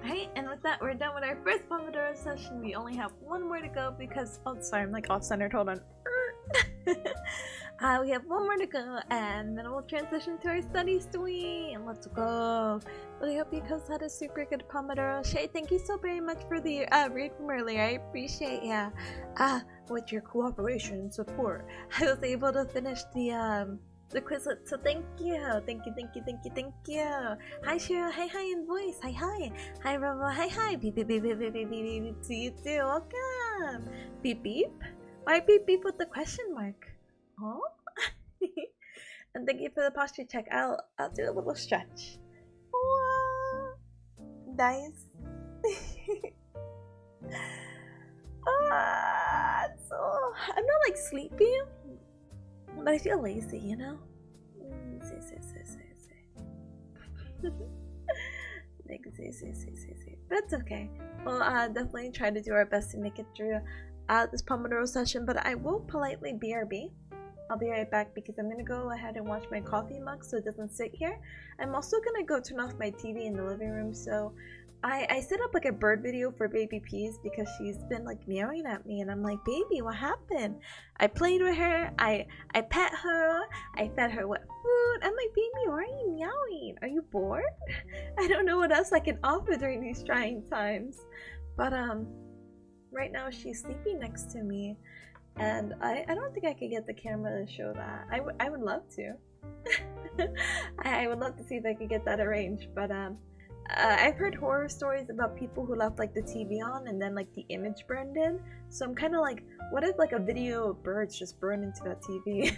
Alright, and with that, we're done with our first Pomodoro session. We only have one more to go because, oh, sorry, I'm like off-centered. Hold on. We have one more to go, and then we'll transition to our study suite. Let's go. Really hope you guys had a super good Pomodoro. Shay, thank you so very much for the read from earlier. I appreciate ya. With your cooperation and support, I was able to finish the Quizlet, so thank you. Thank you. Hi Shiro, hi in voice, hi. Hi Robo, hi. Beep beep beep beep beep beep beep beep to you too, welcome. Beep beep? Why beep beep with the question mark? Huh? And thank you for the posture check. I'll do a little stretch. Nice. I'm not like sleepy, but I feel lazy, you know? But it's okay. We'll definitely try to do our best to make it through this Pomodoro session, but I will politely BRB. I'll be right back because I'm gonna go ahead and wash my coffee mug so it doesn't sit here. I'm also gonna go turn off my TV in the living room, so I set up like a bird video for baby Peas because she's been like meowing at me and I'm like, baby, what happened? I played with her, I pet her, I fed her wet food. I'm like, baby, why are you meowing? Are you bored? I don't know what else I can offer during these trying times. But right now she's sleeping next to me and I don't think I could get the camera to show that. I would love to. I would love to see if I could get that arranged, but I've heard horror stories about people who left like the TV on and then like the image burned in. So I'm kind of like, what if like a video of birds just burned into that TV?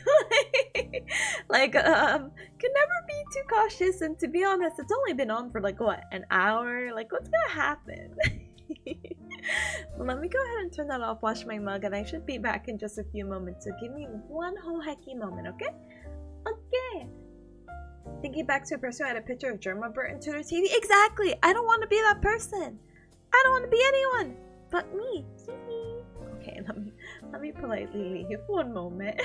Could never be too cautious. And to be honest, it's only been on for like what, an hour? Like what's gonna happen? Well, let me go ahead and turn that off, wash my mug, and I should be back in just a few moments. So give me one whole hecky moment, okay? Okay. Thinking back to a person who had a picture of Germa burnt into their TV. Exactly! I don't want to be that person. I don't want to be anyone but me. Okay, let me politely leave. One moment.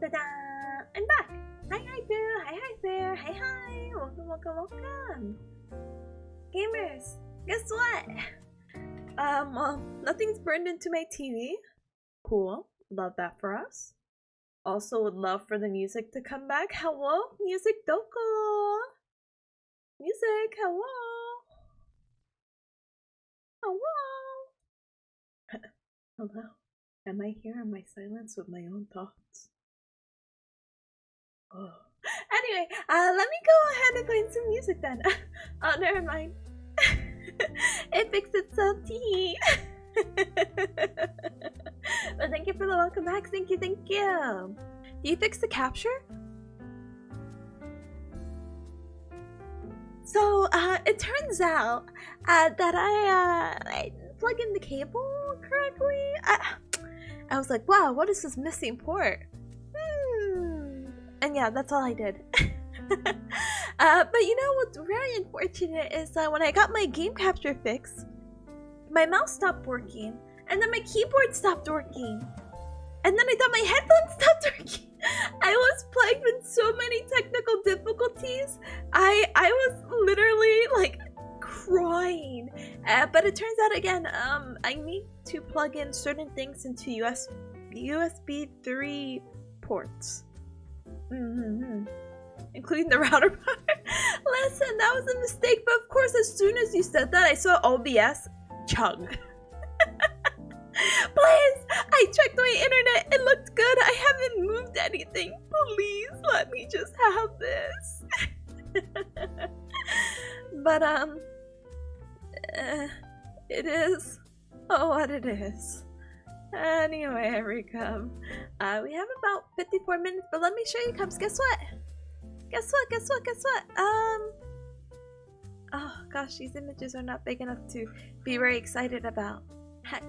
Ta-da! I'm back! Hi, hi, Boo! Hi, hi, Bear! Hi, hi! Welcome, welcome, welcome! Gamers, guess what? Well, nothing's burned into my TV. Cool. Love that for us. Also would love for the music to come back. Hello? Music Doko! Music, hello! Hello! Hello? Am I here in my silence with my own thoughts? Oh. Anyway, let me go ahead and find some music then. Oh, never mind. It fixed itself, tee. But thank you for the welcome back. Thank you, thank you. Do you fix the capture? So, it turns out that I plug in the cable correctly. I was like, wow, what is this missing port? And yeah, that's all I did. But you know what's very unfortunate is that when I got my game capture fixed, my mouse stopped working, and then my keyboard stopped working, and then I thought my headphones stopped working. I was plagued with so many technical difficulties. I was literally like crying. But it turns out again, I need to plug in certain things into USB 3 ports. Including the router part. Listen, that was a mistake, but of course as soon as you said that, I saw OBS chug. Please! I checked my internet, it looked good, I haven't moved anything. Please let me just have this. But it is what it is. Anyway, Rika, we have about 54 minutes, but let me show you, Cubs. Guess what? Guess what? Oh gosh, these images are not big enough to be very excited about. Heck.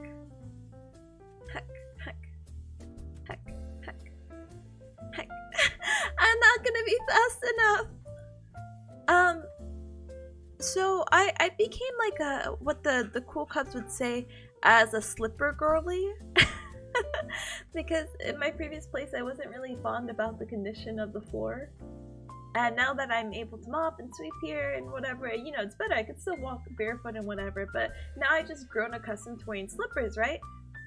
I'm not gonna be fast enough. So I became like what the cool Cubs would say as a slipper girly. Because in my previous place I wasn't really fond about the condition of the floor. And now that I'm able to mop and sweep here and whatever, you know, it's better. I could still walk barefoot and whatever, but now I've just grown accustomed to wearing slippers, right?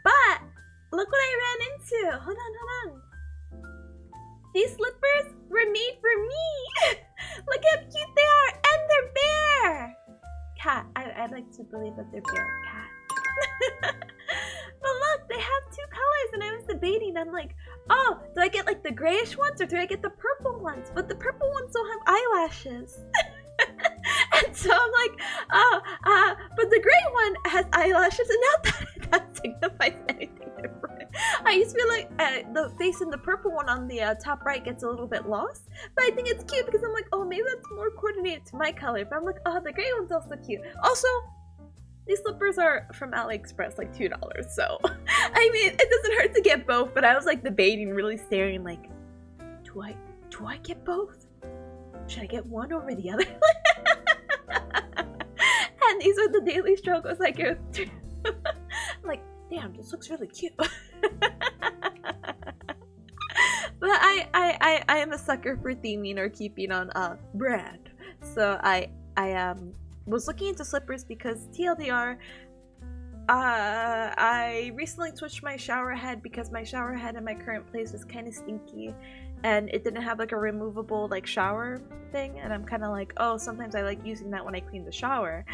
But look what I ran into. Hold on. These slippers were made for me. Look how cute they are, and they're bear. Cat. I'd like to believe that they're bear cat. But look, they have two colors, and I was debating. I'm like, oh, do I get like the grayish ones or do I get the purple ones? But the purple ones don't have eyelashes. And so I'm like, but the gray one has eyelashes, and not that signifies anything different. I used to feel like the face in the purple one on the top right gets a little bit lost, but I think it's cute because I'm like, oh, maybe that's more coordinated to my color. But I'm like, oh, the gray one's also cute. Also, these slippers are from AliExpress, like $2, so I mean, it doesn't hurt to get both, but I was like debating, really staring like, do I get both? Should I get one over the other? And these are the daily struggles I go through. I'm like, damn, this looks really cute. But I am a sucker for theming or keeping on brand. So I was looking into slippers because TLDR, I recently switched my shower head because my shower head in my current place was kind of stinky and it didn't have like a removable like shower thing, and I'm kind of like, oh, sometimes I like using that when I clean the shower.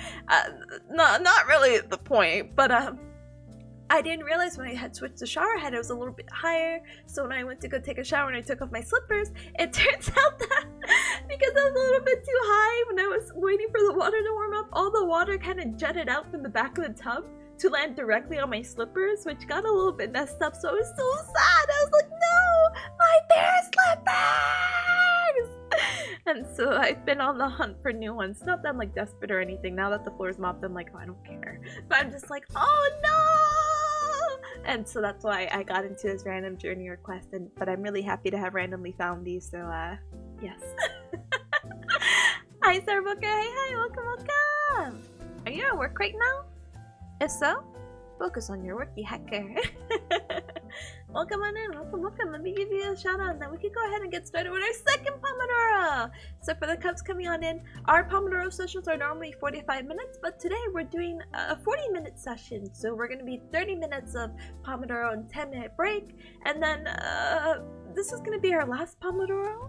Not really the point, but I didn't realize when I had switched the shower head it was a little bit higher, so when I went to go take a shower and I took off my slippers, it turns out that because I was a little bit too high when I was waiting for the water to warm up, all the water kind of jutted out from the back of the tub to land directly on my slippers, which got a little bit messed up, so I was so sad. I was like, no, my bare slippers! And so I've been on the hunt for new ones. Not that I'm like desperate or anything. Now that the floor's mopped, I'm like, oh, I don't care. But I'm just like, oh no! And so that's why I got into this random journey request, but I'm really happy to have randomly found these, so yes. Hi Starbucker, hi, welcome. Are you at work right now? If so, focus on your work, you hacker. Welcome on in, welcome. Let me give you a shout out and then we can go ahead and get started with our second Pomodoro. So for the Cubs coming on in, our Pomodoro sessions are normally 45 minutes, but today we're doing a 40-minute session. So we're going to be 30 minutes of Pomodoro and 10-minute break. And then this is going to be our last Pomodoro.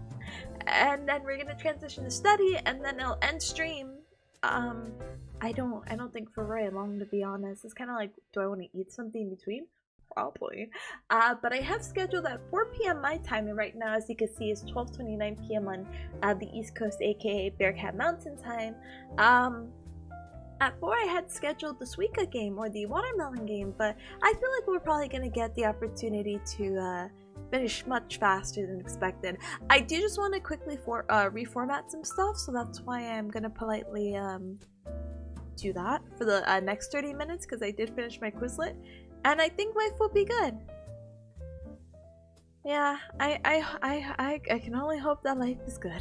And then we're going to transition to study and then it'll end stream. I don't think for very long, to be honest. It's kind of like, do I want to eat something in between? Probably. But I have scheduled at 4 p.m. my time, and right now, as you can see, is 12:29 p.m. on the East Coast, aka Bearcat Mountain time. At 4, I had scheduled the Suica game, or the watermelon game, but I feel like we're probably gonna get the opportunity to finish much faster than expected. I do just want to quickly reformat some stuff, so that's why I'm gonna politely do that for the next 30 minutes, because I did finish my Quizlet, and I think life will be good. Yeah, I can only hope that life is good.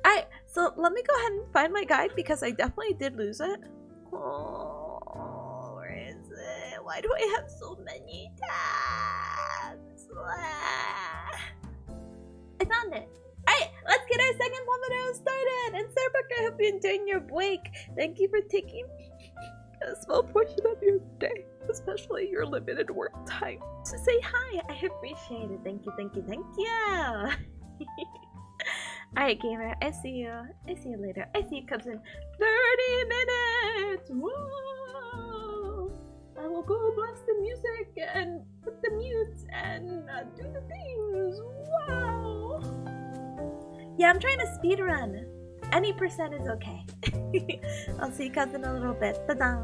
Alright, so let me go ahead and find my guide, because I definitely did lose it. Oh, where is it? Why do I have so many tabs? I found it. Alright, let's get our second Pomodoro started! And Starbuck, I hope you enjoyed your break. Thank you for taking a small portion of your day, especially your limited work time, to say hi. I appreciate it. Thank you, thank you, thank you. Alright, gamer, I see you. I see you later. I see you comes in 30 minutes. Whoa! I will go blast the music and put the mute and do the things. Wow! Yeah, I'm trying to speed run. Any percent is okay. I'll see you guys in a little bit. Ta-da!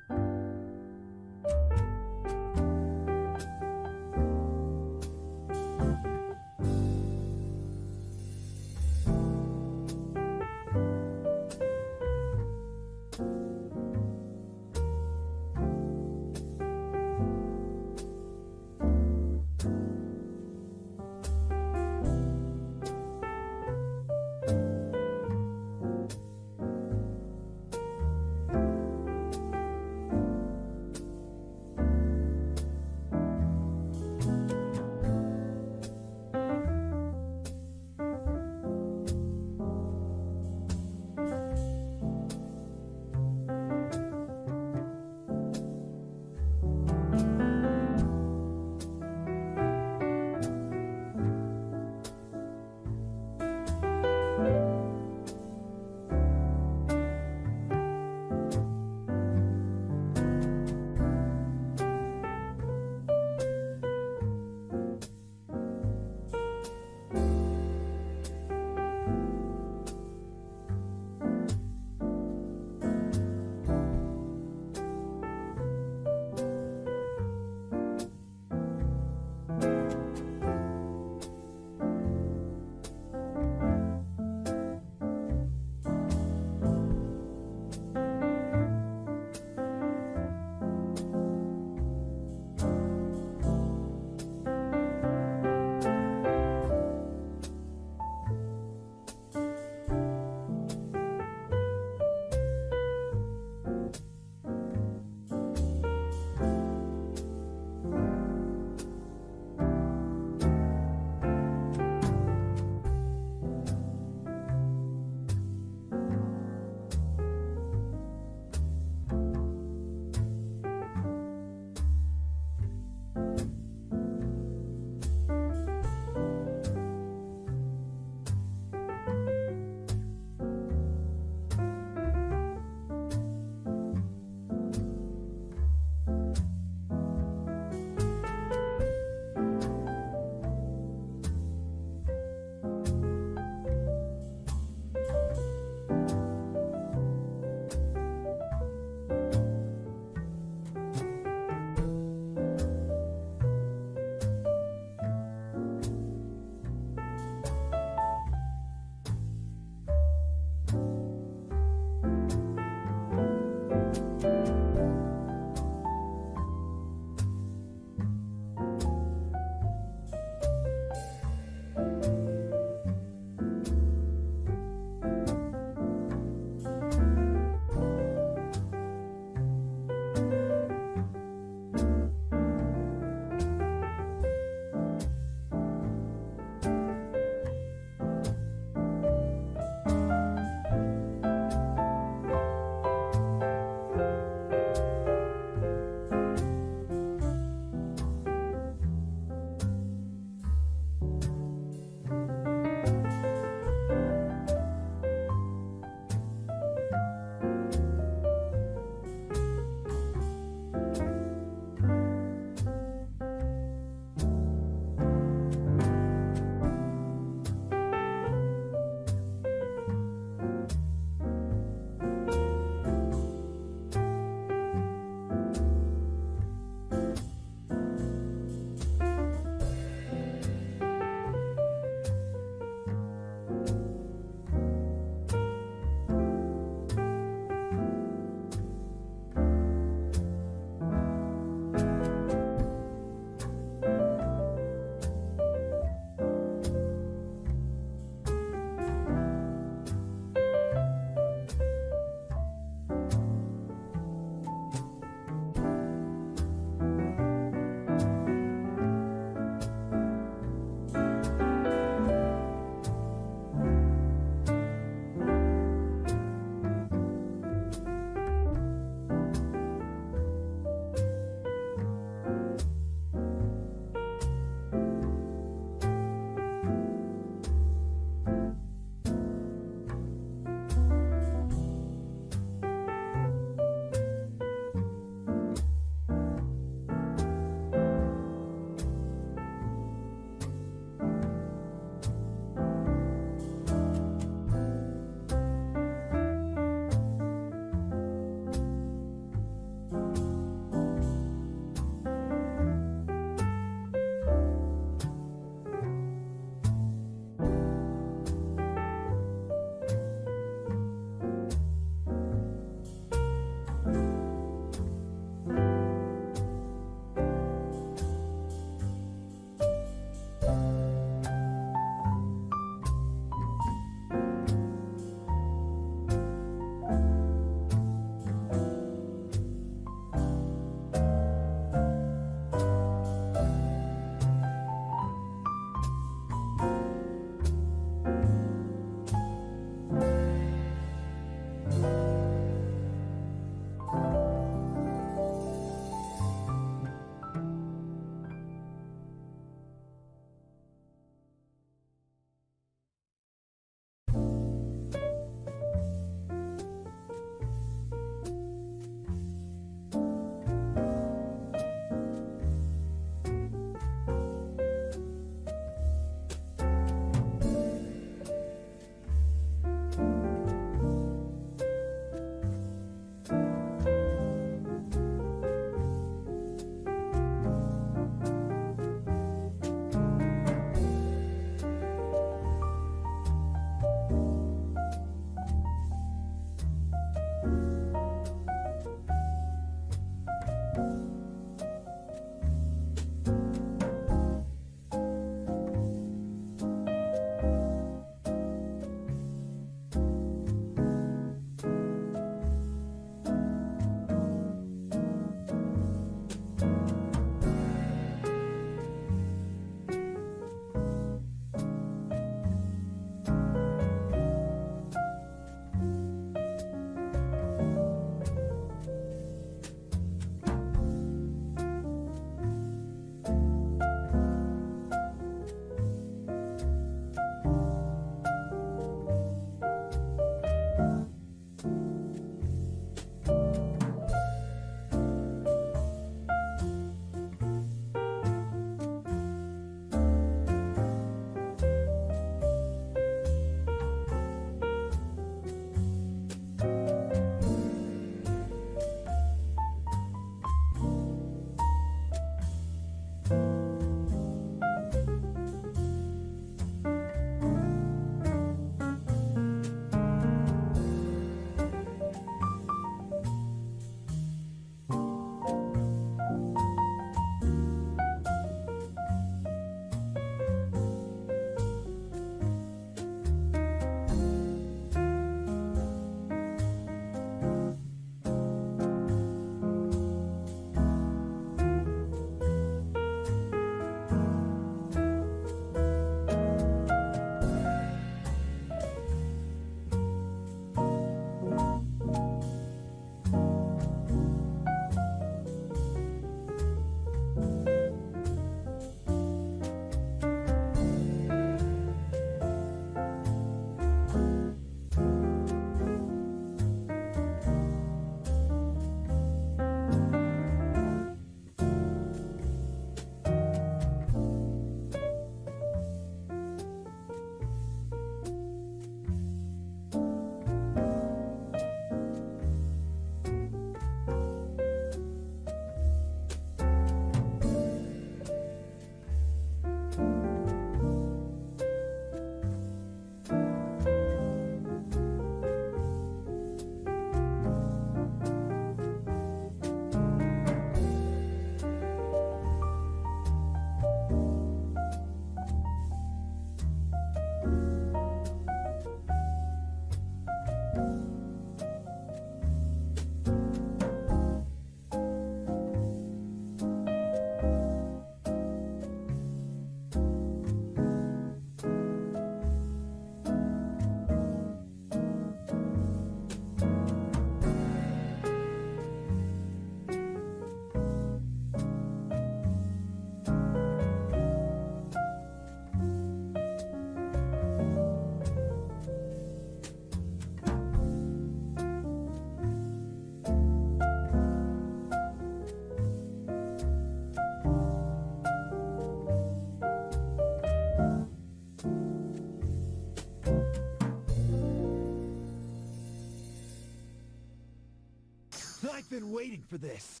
I've been waiting for this.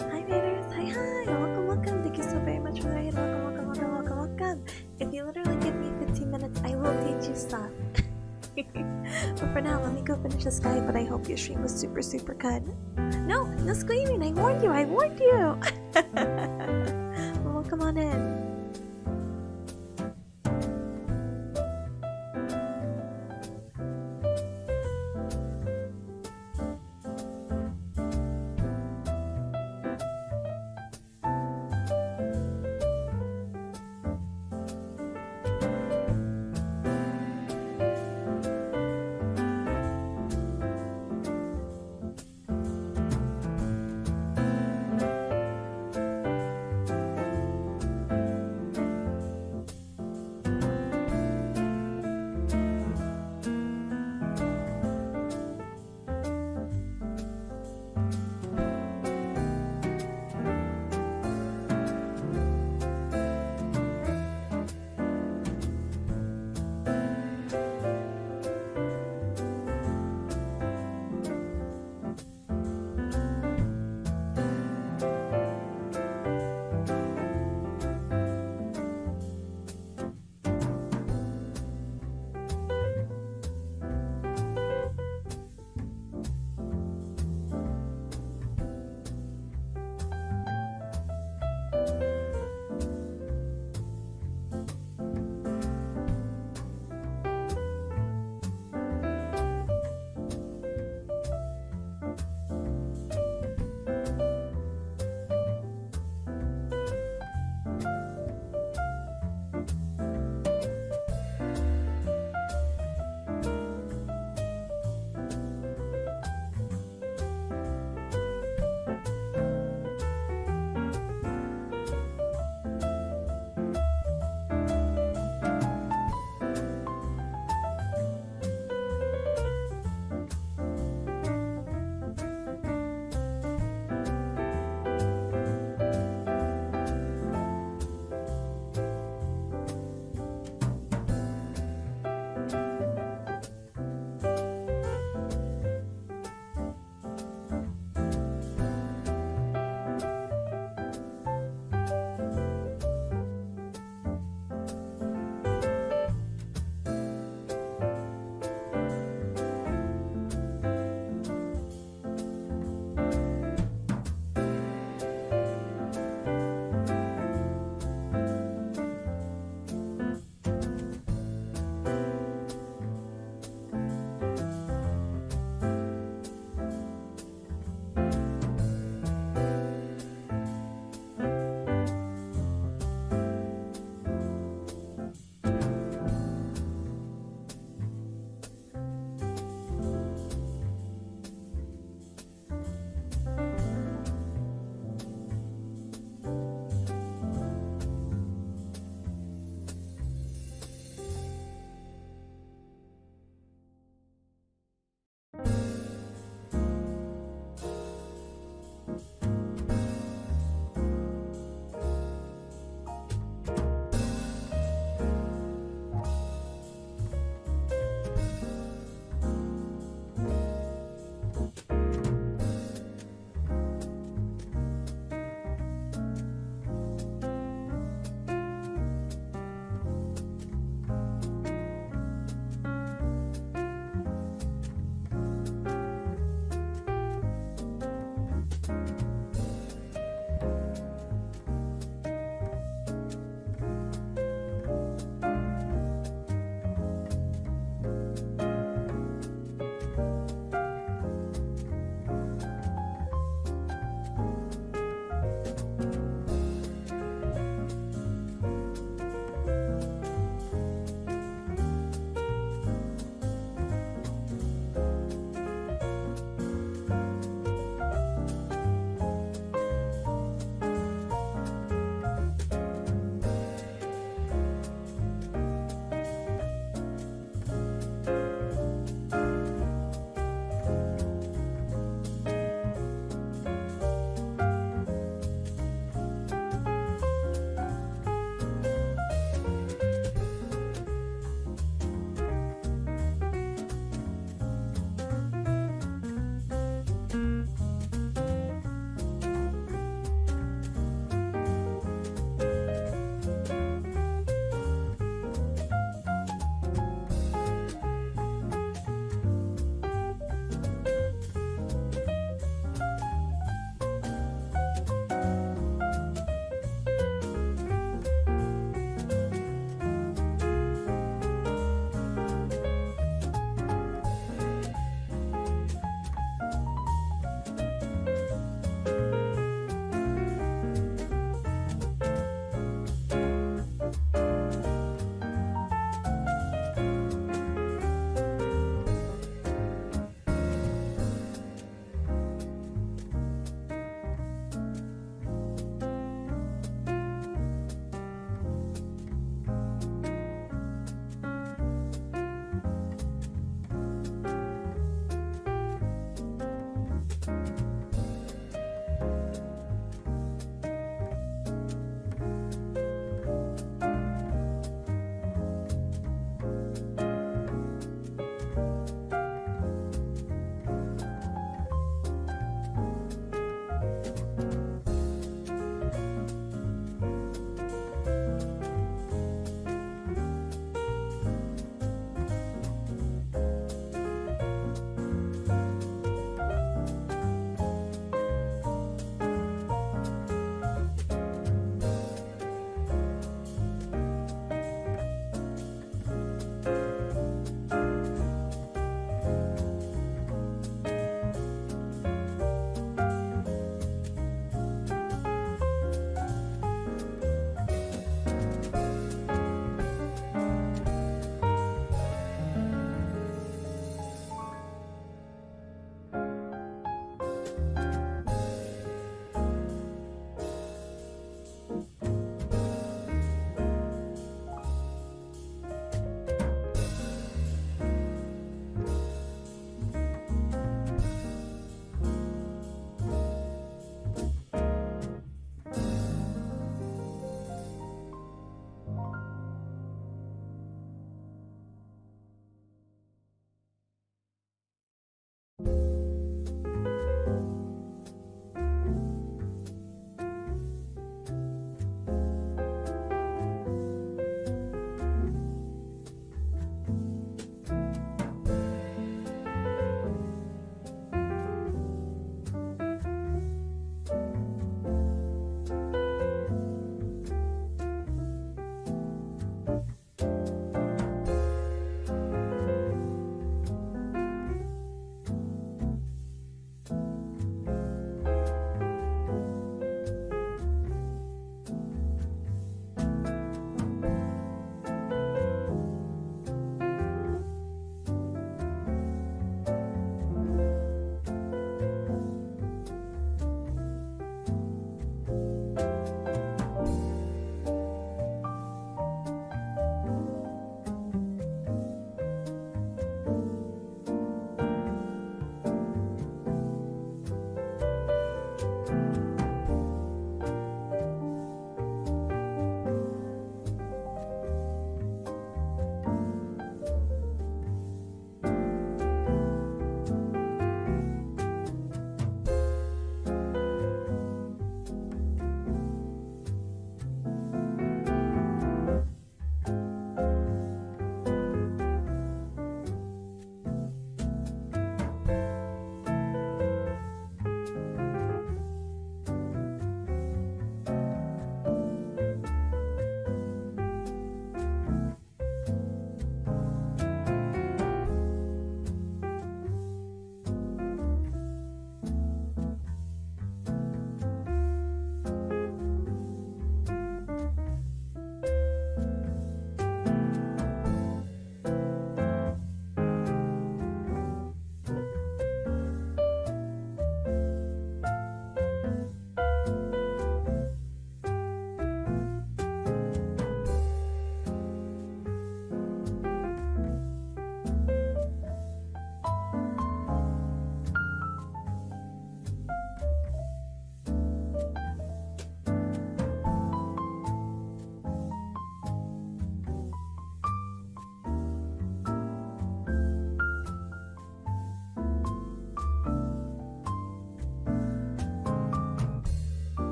Hi Raiders, hi, welcome, thank you so very much for the raid, welcome. If you literally give me 15 minutes, I will teach you stuff. But for now, let me go finish this guy, but I hope your stream was super good. No screaming, I warned you! Well, come on in.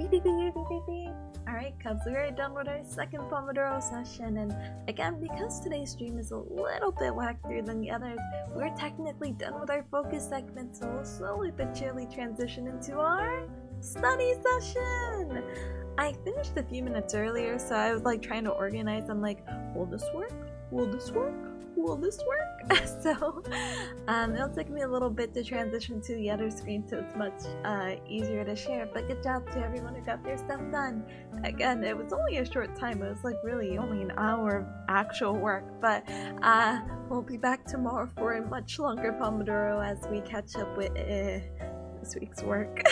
Alright, cubs, we are done with our second Pomodoro session, and again, because today's stream is a little bit wackier than the others, we're technically done with our focus segment, so we'll slowly but surely transition into our study session! I finished a few minutes earlier, so I was like trying to organize. I'm like, will this work? Will this work? Will this work? So it'll take me a little bit to transition to the other screen, so it's much easier to share. But good job to everyone who got their stuff done. Again, it was only a short time. It was like really only an hour of actual work. But we'll be back tomorrow for a much longer Pomodoro as we catch up with this week's work.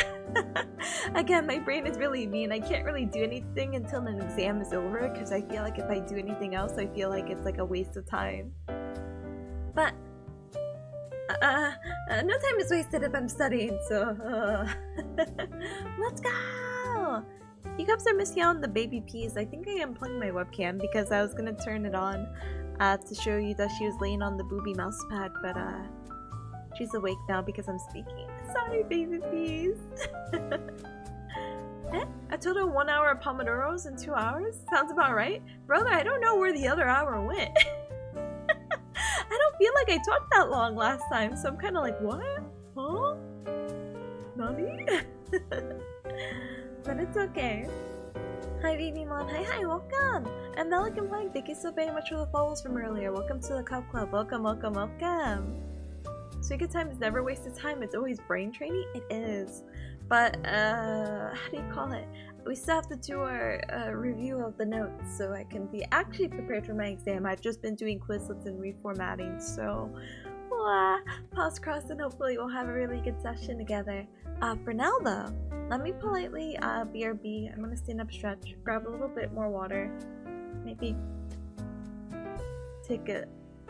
Again, my brain is really mean. I can't really do anything until an exam is over because I feel like if I do anything else, I feel like it's like a waste of time. But no time is wasted if I'm studying, so let's go! You guys are missing out on the baby peas. I think I unplugged my webcam because I was gonna turn it on to show you that she was laying on the booby mouse pad, but she's awake now because I'm speaking. Sorry, baby peas. A total of 1 hour of Pomodoros in 2 hours? Sounds about right. Brother, I don't know where the other hour went. I don't feel like I talked that long last time, so I'm kind of like, what? Huh? Nani? But it's okay. Hi, baby mom. Hi, welcome. And Melican Plank, thank you so very much for the follows from earlier. Welcome to the Cup Club. Welcome. Suica time is never wasted time. It's always brain training. It is. But, how do you call it? We still have to do our review of the notes so I can be actually prepared for my exam. I've just been doing Quizlets and reformatting, so pause cross and hopefully we'll have a really good session together. For now though, let me politely BRB. I'm gonna stand up, stretch, grab a little bit more water, maybe take a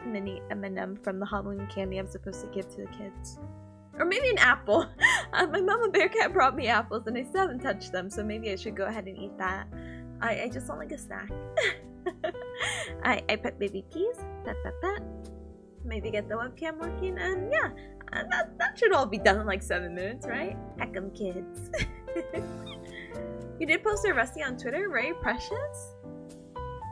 mini M&M from the Halloween candy I'm supposed to give to the kids. Or maybe an apple. My mama bearcat brought me apples and I still haven't touched them, so maybe I should go ahead and eat that. I just want like a snack. I put baby peas, that. Maybe get the webcam working, and yeah, that should all be done in like 7 minutes, right? Heck 'em kids. You did post a Rusty on Twitter, right? Precious?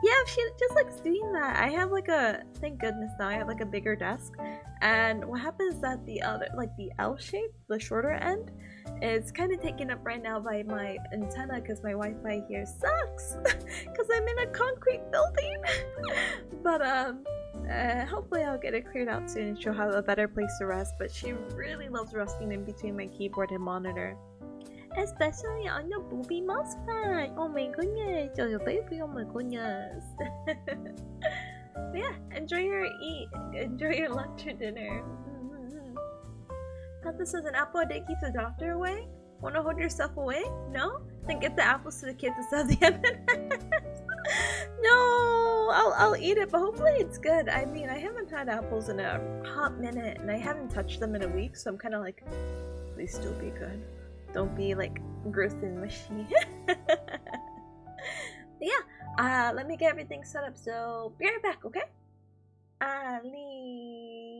Yeah, she just likes doing that. I have like a, thank goodness now I have like a bigger desk, and what happens is that the other, like the L shape, the shorter end, is kind of taken up right now by my antenna because my Wi-Fi here sucks because I'm in a concrete building. But hopefully I'll get it cleared out soon and she'll have a better place to rest. But she really loves resting in between my keyboard and monitor. Especially on your booby mouse pad. Oh my goodness, oh your baby, oh my goodness. Yeah, enjoy your lunch or dinner. Thought this was an apple a day keeps the doctor away? Wanna hold yourself away? No? Then get the apples to the kids instead of the M&Ms. No, I'll eat it, but hopefully it's good. I mean, I haven't had apples in a hot minute, and I haven't touched them in a week, so I'm kind of like, please still be good. Don't be like gross and mushy. Yeah, let me get everything set up, so be right back, okay? Ali.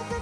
「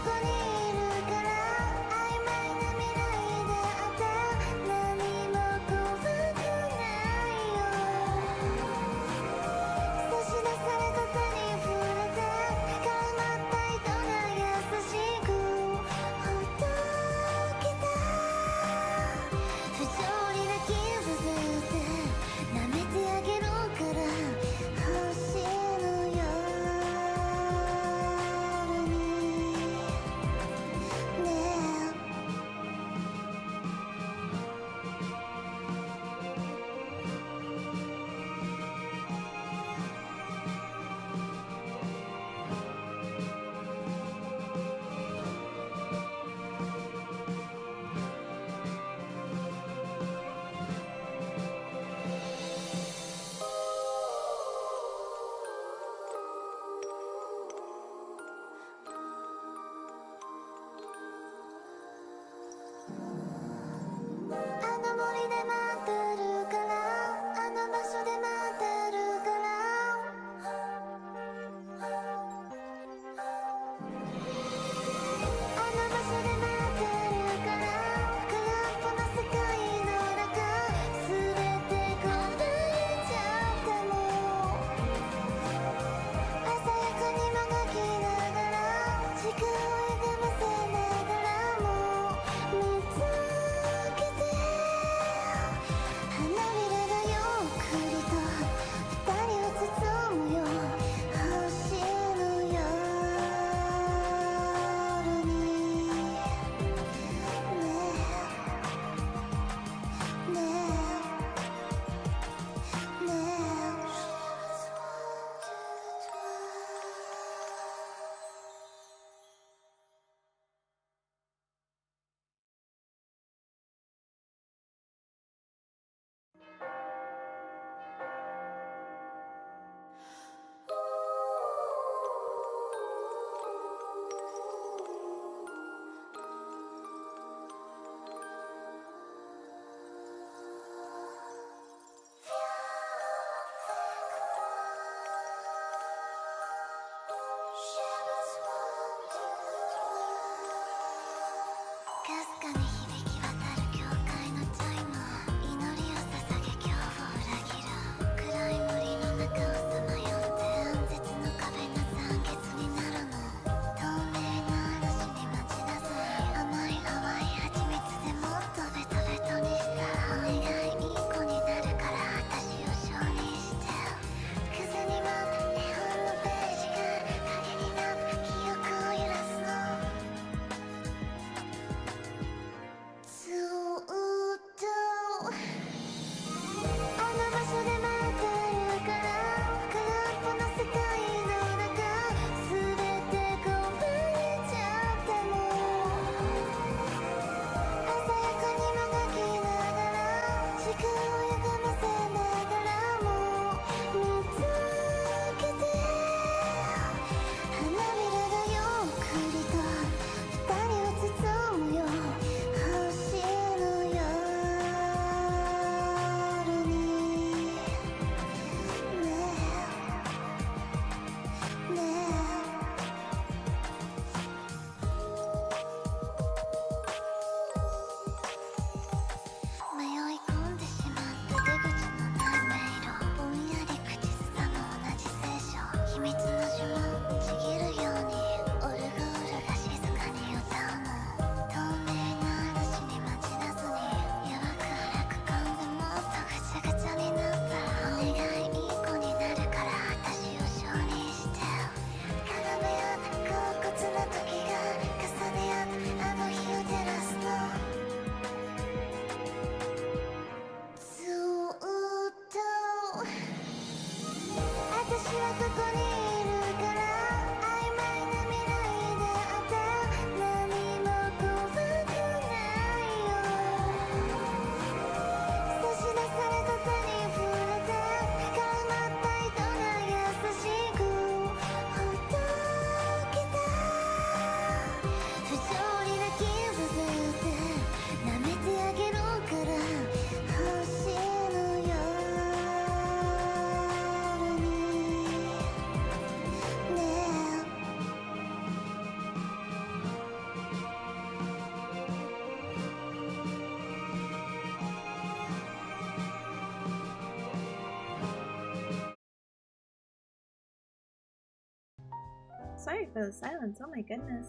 sorry for the silence. Oh my goodness.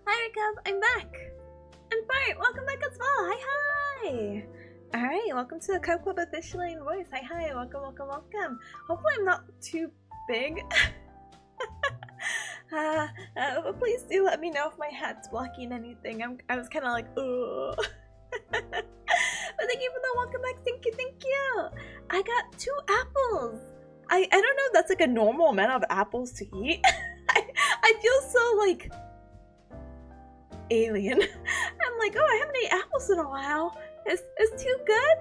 Hi, Cub. I'm back. And Bart, welcome back as well. Hi, hi. All right, welcome to the Cub Club officially in voice. Hi, hi. Welcome, welcome, welcome. Hopefully, I'm not too big. But please do let me know if my hat's blocking anything. I was kind of like, ugh. But thank you for the welcome back. Thank you, thank you. I got 2 apples. I don't know if that's like a normal amount of apples to eat. I feel so like alien. I'm like, oh, I haven't ate apples in a while. Is 2 good?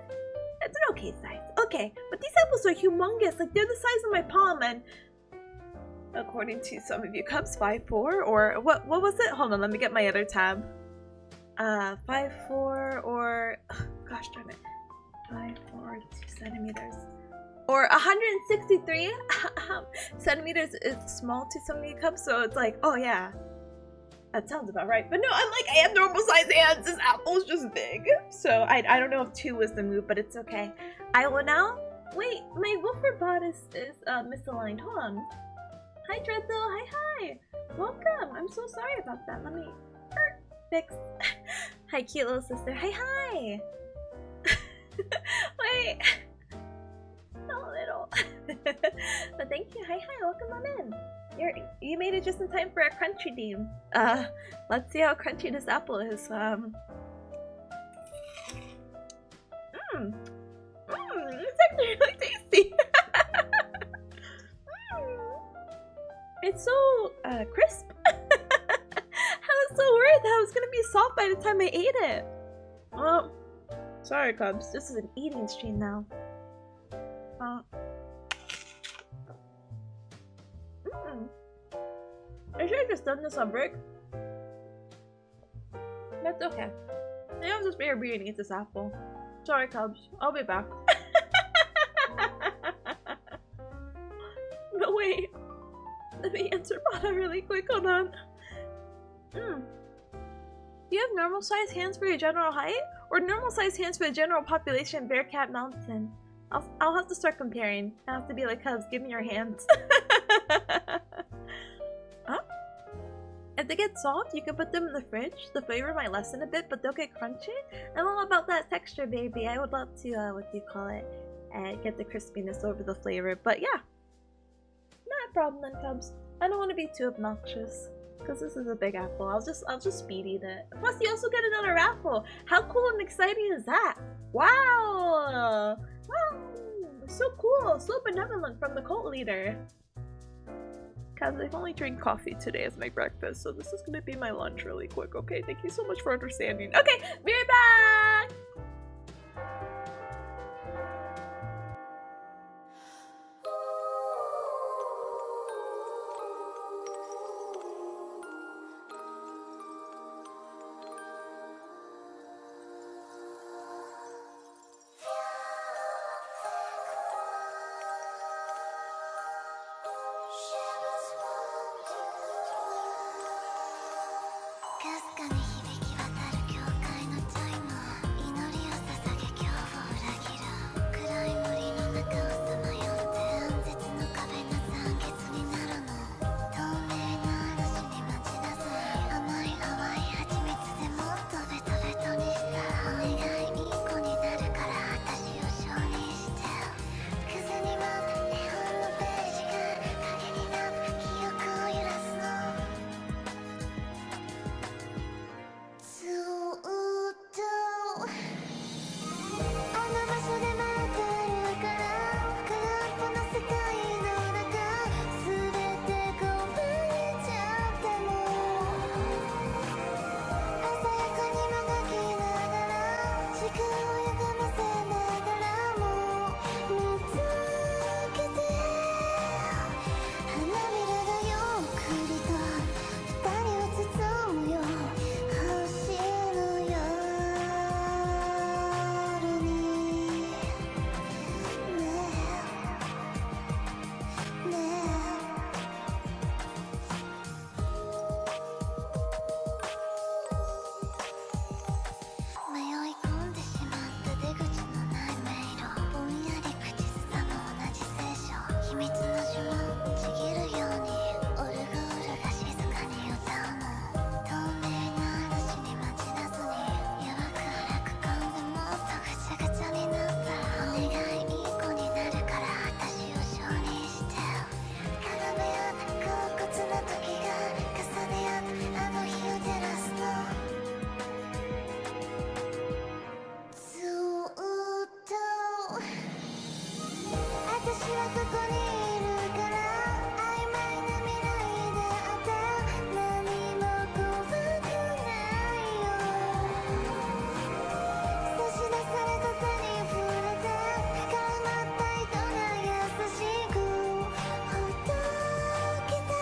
It's an okay size. Okay, but these apples are humongous. Like they're the size of my palm, and according to some of you cubs, 5'4", or what was it? Hold on, let me get my other tab. 5'4", or gosh darn it, 5'4", 2 centimeters, or 163 centimeters is small to some of you cubs. So it's like, oh yeah, that sounds about right. But no, I'm like, I have normal size hands. This apple is just big. So I don't know if 2 was the move, but it's okay. I will now wait. My woofer bot is misaligned. Hold on. Hi Dreadle. Hi. Welcome. I'm so sorry about that. Let me fix. Hi cute little sister. Hi. Wait. A little. But thank you. Hi. Welcome on in. You made it just in time for a crunchy deem. Let's see how crunchy this apple is. It's actually really tasty. It's so crisp. I was so worried that it was gonna be soft by the time I ate it. Well, sorry cubs, this is an eating stream now. I should have just done this on break. That's okay. I'll just be here and eat this apple. Sorry cubs, I'll be back. No wait. Let me answer Bada really quick, hold on. Do you have normal size hands for your general height? Or normal size hands for the general population Bearcat Mountain? I'll have to start comparing. I have to be like, cubs, give me your hands. Huh? If they get soft, you can put them in the fridge. The flavor might lessen a bit, but they'll get crunchy. I'm all about that texture, baby. I would love to, what do you call it? Get the crispiness over the flavor. But yeah. Not a problem then, cubs. I don't want to be too obnoxious. Because this is a big apple. I'll just speed eat it. Plus, you also get another apple. How cool and exciting is that? Wow! Wow! So cool! So benevolent from the cult leader. Cause I've only drank coffee today as my breakfast, so this is gonna be my lunch really quick, okay? Thank you so much for understanding. Okay, be right back! ここにいるから曖昧な未来であって何も怖くないよ差し出された手に触れて絡まった糸が優しくほどけた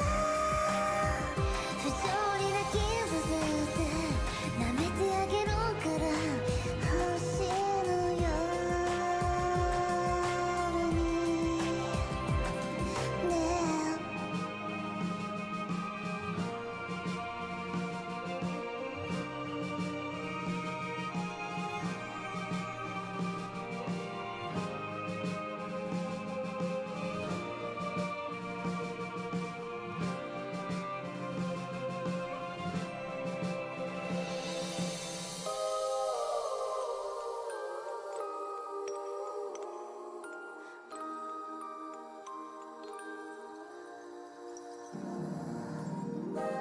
不条理な傷つって舐めてあげるから星の夜にね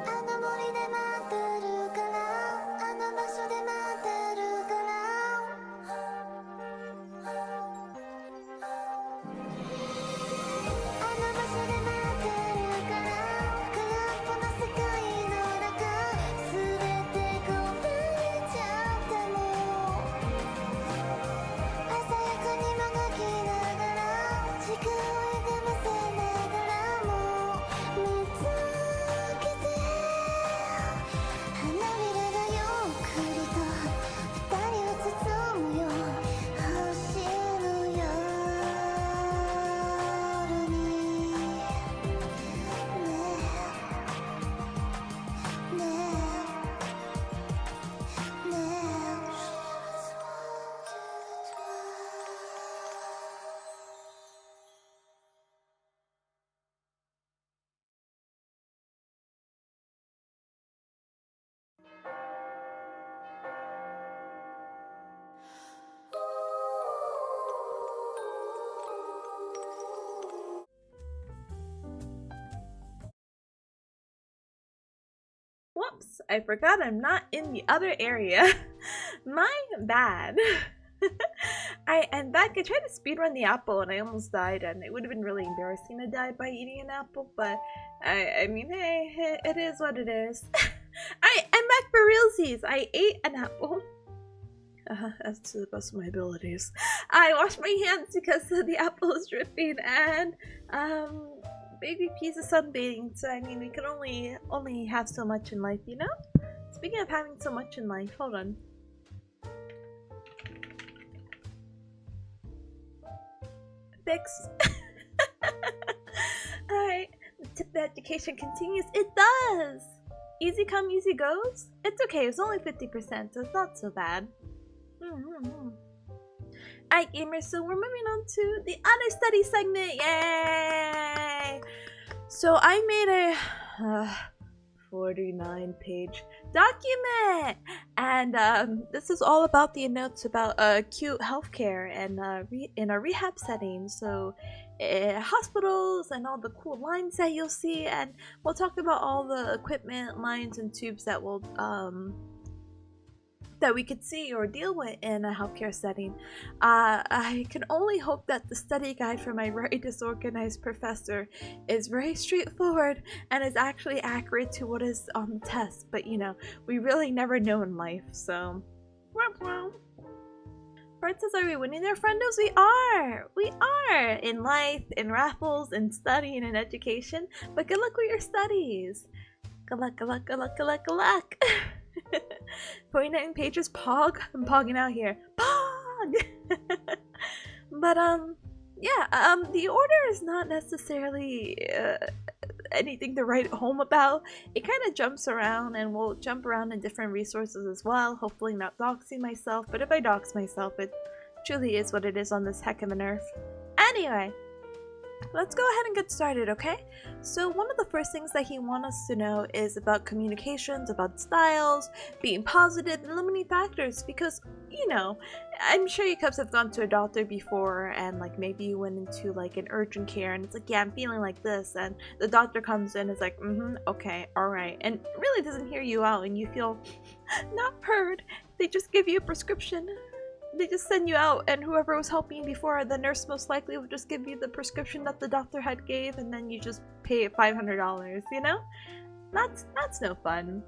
あの森で待ってるからあの場所で待ってるからあの場所で待ってるから空っぽの世界の中全て壊れちゃっても鮮やかにもがきながら時間を歪ませながらも見つけて花びらがゆっくりと二人を包むよ星の夜にねえねえねえWhoops, I forgot I'm not in the other area. My bad. I'm back. I tried to speedrun the apple and I almost died, and it would have been really embarrassing to die by eating an apple, but I mean, hey, it is what it is. I'm back for realsies. I ate an apple. As to the best of my abilities. I washed my hands because the apple is dripping, and baby peas is sunbathing, so I mean we can only have so much in life, you know? Speaking of having so much in life, hold on. Fixed. Alright, the tip of education continues. It does! Easy come, easy goes? It's okay, it's only 50%, so it's not so bad. Alright gamers, so we're moving on to the other study segment. Yay! So I made a 49-page document, and this is all about the notes about acute healthcare and in a rehab setting. So hospitals and all the cool lines that you'll see, and we'll talk about all the equipment, lines, and tubes that will that we could see or deal with in a healthcare setting. I can only hope that the study guide for my very disorganized professor is very straightforward and is actually accurate to what is on the test, but you know, we really never know in life, so... Fred says, are we winning there, friendos? We are! We are! In life, in raffles, in studying, in education, but good luck with your studies! Good luck, good luck, good luck, good luck, good luck! 49 pages, pog? I'm pogging out here. Pog! But, yeah, the order is not necessarily anything to write home about. It kind of jumps around, and we'll jump around in different resources as well, hopefully not doxing myself, but if I dox myself, it truly is what it is on this heck of an earth. Anyway, let's go ahead and get started, okay? So one of the first things that he wants us to know is about communications, about styles, being positive, and limiting factors, because, you know, I'm sure you cubs have gone to a doctor before, and like maybe you went into like an urgent care and it's like, yeah, I'm feeling like this, and the doctor comes in and is like, okay, alright, and really doesn't hear you out and you feel not heard. They just give you a prescription. they just send you out, and whoever was helping you before, the nurse most likely would just give you the prescription that the doctor had gave, and then you just pay $500, you know? That's no fun.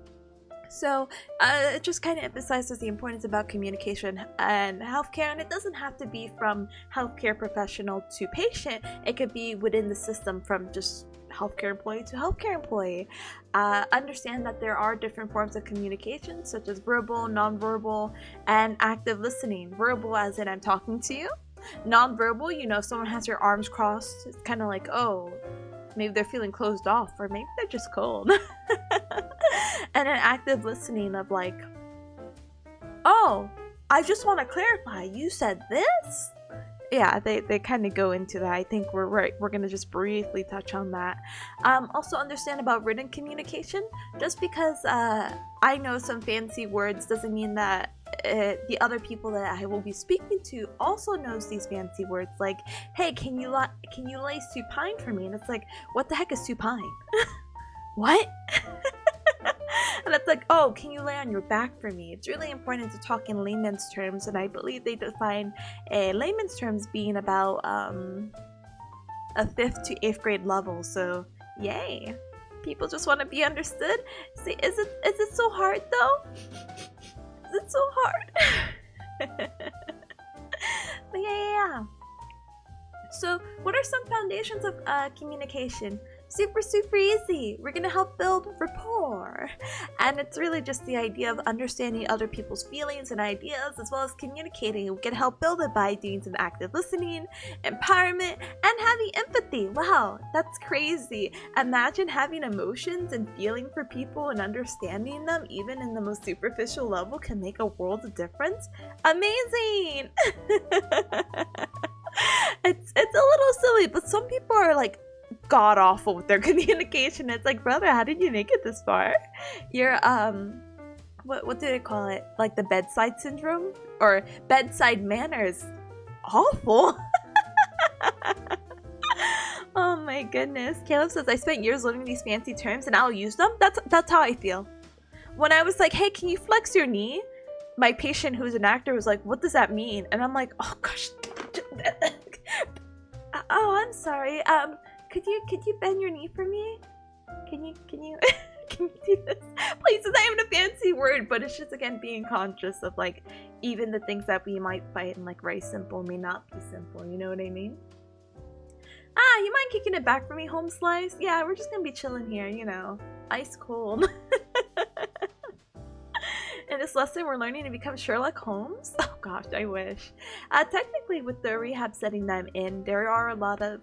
So it just kind of emphasizes the importance about communication and healthcare, and it doesn't have to be from healthcare professional to patient. It could be within the system from just healthcare employee to healthcare employee. Understand that there are different forms of communication, such as verbal, nonverbal, and active listening. Verbal as in I'm talking to you. Nonverbal, you know, if someone has your arms crossed, it's kind of like, oh, maybe they're feeling closed off, or maybe they're just cold. And an active listening of like, oh, I just want to clarify, you said this? Yeah, they kind of go into that. I think we're gonna just briefly touch on that. Also understand about written communication. Just because I know some fancy words doesn't mean that the other people that I will be speaking to also knows these fancy words. Like, hey, can you lay supine for me? And it's like, what the heck is supine? What? And it's like, oh, can you lay on your back for me? It's really important to talk in layman's terms, and I believe they define layman's terms being about a 5th to 8th grade level. So yay, people just want to be understood. See, is it so hard though? Is it so hard? But yeah. So what are some foundations of communication? Super easy. We're gonna help build rapport, and it's really just the idea of understanding other people's feelings and ideas, as well as communicating. We can help build it by doing some active listening, empowerment, and having empathy. Wow, that's crazy. Imagine having emotions and feeling for people and understanding them, even in the most superficial level, can make a world of difference. Amazing. It's a little silly, but some people are like god awful with their communication. It's like, brother, how did you make it this far? You're what do they call it, like the bedside syndrome or bedside manners? Awful. Oh my goodness. Caleb says, I spent years learning these fancy terms and I'll use them. That's how I feel. When I was like, hey, can you flex your knee? My patient who's an actor was like, what does that mean? And I'm like, oh gosh. Oh, I'm sorry. Could you bend your knee for me? Can you can you do this? Please, it's not even a fancy word, but it's just, again, being conscious of like even the things that we might find like very simple may not be simple, you know what I mean? You mind kicking it back for me, home slice? Yeah, we're just gonna be chilling here, you know. Ice cold. In this lesson, we're learning to become Sherlock Holmes. Oh gosh, I wish. Technically, with the rehab setting that I'm in, there are a lot of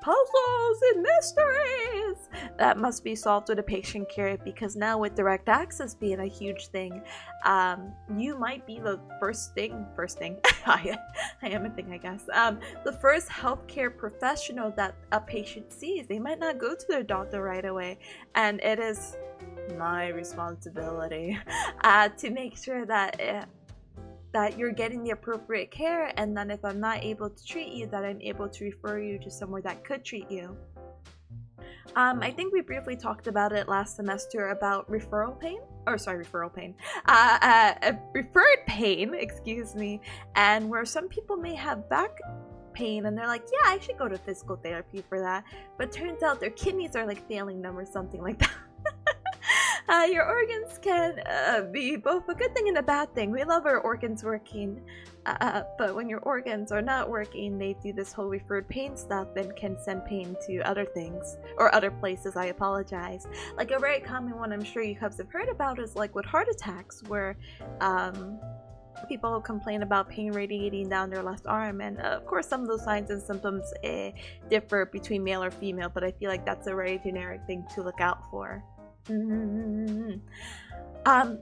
puzzles and mysteries that must be solved with a patient care, because now with direct access being a huge thing, you might be the first thing I am a thing, I guess, the first healthcare professional that a patient sees. They might not go to their doctor right away, and it is my responsibility to make sure that that you're getting the appropriate care, and then if I'm not able to treat you, that I'm able to refer you to somewhere that could treat you. I think we briefly talked about it last semester about referred pain, excuse me, and where some people may have back pain and they're like, yeah, I should go to physical therapy for that, but turns out their kidneys are like failing them or something like that. Your organs can be both a good thing and a bad thing. We love our organs working, but when your organs are not working, they do this whole referred pain stuff and can send pain to other things, or other places, I apologize. Like a very common one I'm sure you guys have heard about is like with heart attacks, where people complain about pain radiating down their left arm, and of course some of those signs and symptoms differ between male or female, but I feel like that's a very generic thing to look out for.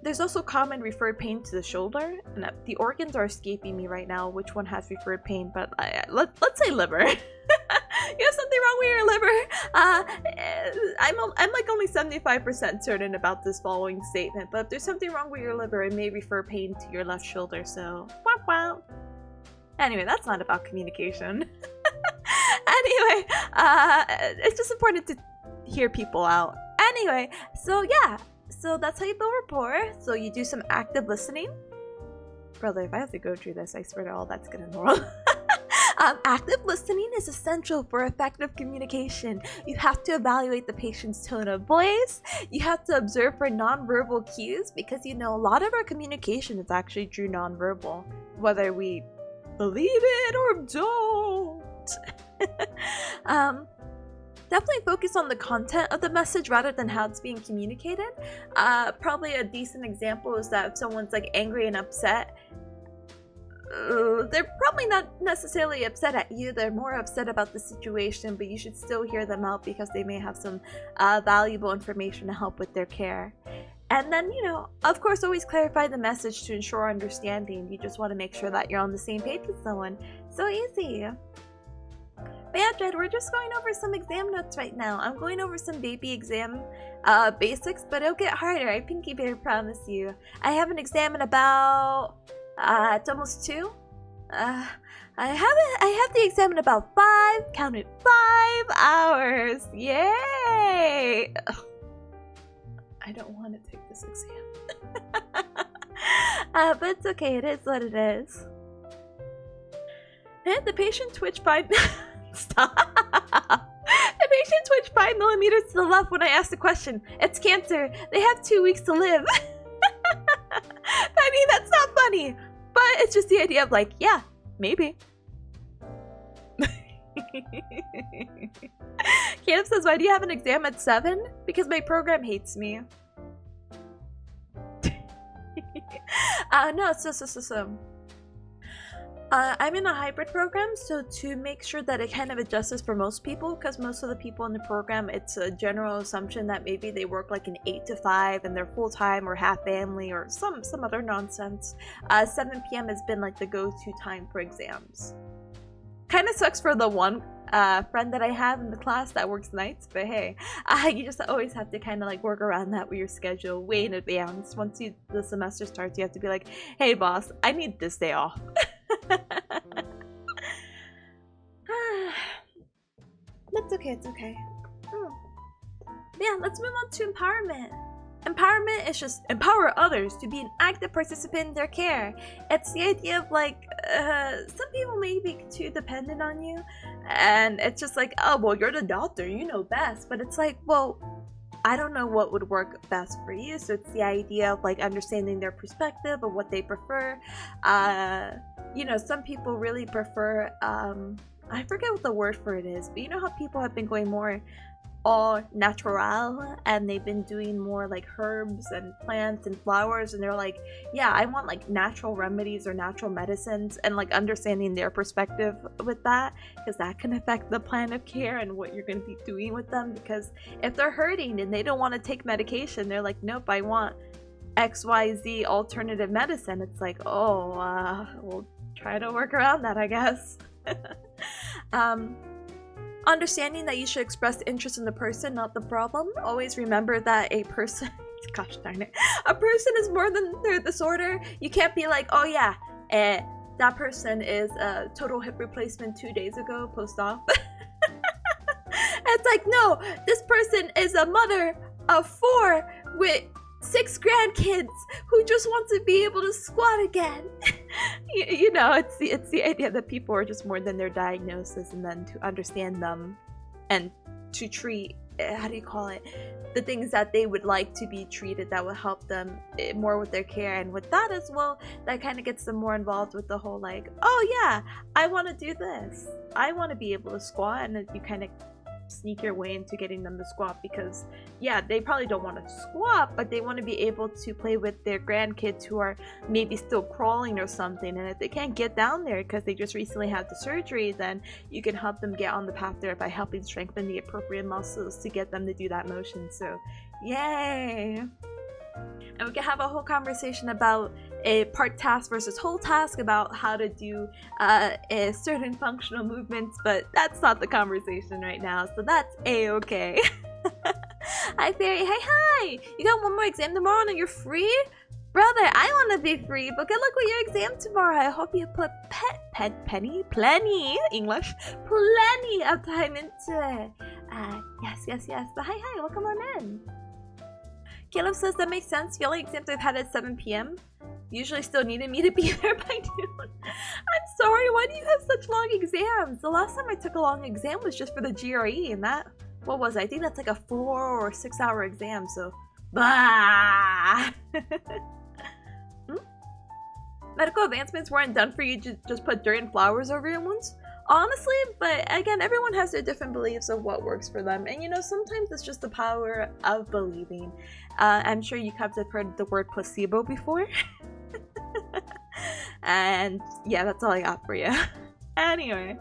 There's also common referred pain to the shoulder, and the organs are escaping me right now which one has referred pain, but let's say liver. You have something wrong with your liver. I'm like only 75% certain about this following statement, but if there's something wrong with your liver, it may refer pain to your left shoulder, so wow. Anyway, that's not about communication. Anyway, it's just important to hear people out. Anyway, so yeah, so that's how you build rapport. So you do some active listening, Brother, if I have to go through this, I swear to all that's gonna normal. Active listening is essential for effective communication. You have to evaluate the patient's tone of voice. You have to observe for nonverbal cues because a lot of our communication is actually through nonverbal, whether we believe it or don't. Definitely focus on the content of the message rather than how it's being communicated. Probably a decent example is that if someone's like angry and upset, they're probably not necessarily upset at you, they're more upset about the situation, but you should still hear them out because they may have some valuable information to help with their care. And then, of course, always clarify the message to ensure understanding. You just want to make sure that you're on the same page with someone. So easy. But yeah, Jed, we're just going over some exam notes right now. I'm going over some baby exam basics, but it'll get harder. I pinky bear promise you. I have an exam in about it's almost 2. I have the exam in about 5. Count it, 5 hours. Yay! Ugh. I don't want to take this exam. But it's okay. It is what it is. And the patient twitched 5. Stop. The patient twitched 5 millimeters to the left when I asked the question. It's cancer. They have 2 weeks to live. I mean, that's not funny. But it's just the idea of like, yeah, maybe. Caleb says, why do you have an exam at 7? Because my program hates me. No, so. I'm in a hybrid program, so to make sure that it kind of adjusts for most people, because most of the people in the program, it's a general assumption that maybe they work like an 8 to 5 and they're full-time or half family or some other nonsense. 7 p.m. has been like the go-to time for exams. Kind of sucks for the one friend that I have in the class that works nights, but hey, you just always have to kind of like work around that with your schedule way in advance. Once the semester starts, you have to be like, hey boss, I need this day off. That's okay, it's okay. Yeah, let's move on to empowerment. Empowerment is just empower others to be an active participant in their care. It's the idea of like, some people may be too dependent on you, and it's just like, oh, well, you're the doctor, you know best. But it's like, well, I don't know what would work best for you, so it's the idea of like understanding their perspective of what they prefer. Some people really prefer, I forget what the word for it is, but you know how people have been going more all natural and they've been doing more like herbs and plants and flowers, and they're like, yeah, I want like natural remedies or natural medicines, and like understanding their perspective with that, because that can affect the plan of care and what you're going to be doing with them. Because if they're hurting and they don't want to take medication, they're like, nope, I want XYZ alternative medicine. It's like, oh, we'll try to work around that, I guess. Understanding that you should express interest in the person, not the problem. Always remember that a person, gosh darn it, a person is more than their disorder. You can't be like, oh yeah, that person is a total hip replacement 2 days ago, post-op. It's like, no, this person is a mother of 4 with 6 grandkids who just want to be able to squat again. It's the idea that people are just more than their diagnosis, and then to understand them and to treat, the things that they would like to be treated that will help them more with their care. And with that as well, that kind of gets them more involved with the whole like, oh yeah, I want to do this, I want to be able to squat, and you kind of sneak your way into getting them to squat, because yeah, they probably don't want to squat, but they want to be able to play with their grandkids who are maybe still crawling or something, and if they can't get down there because they just recently had the surgery, then you can help them get on the path there by helping strengthen the appropriate muscles to get them to do that motion. So yay. And we can have a whole conversation about a part task versus whole task, about how to do a certain functional movements, but that's not the conversation right now, so that's a-okay. Hi Fairy, hi! You got one more exam tomorrow and you're free? Brother, I want to be free, but good luck with your exam tomorrow. I hope you put plenty English, plenty of time into it. Yes. But hi, welcome on in. Caleb says that makes sense. The only exams I've had at 7 p.m. usually still needed me to be there by noon. I'm sorry, why do you have such long exams? The last time I took a long exam was just for the GRE, and that, what was it? I think that's like a 4 or 6 hour exam, so bah! Medical advancements weren't done for you to just put dirt and flowers over your wounds? Honestly, but again, everyone has their different beliefs of what works for them, and you know, sometimes it's just the power of believing. I'm sure you have heard the word placebo before. And yeah, that's all I got for you. Anyway.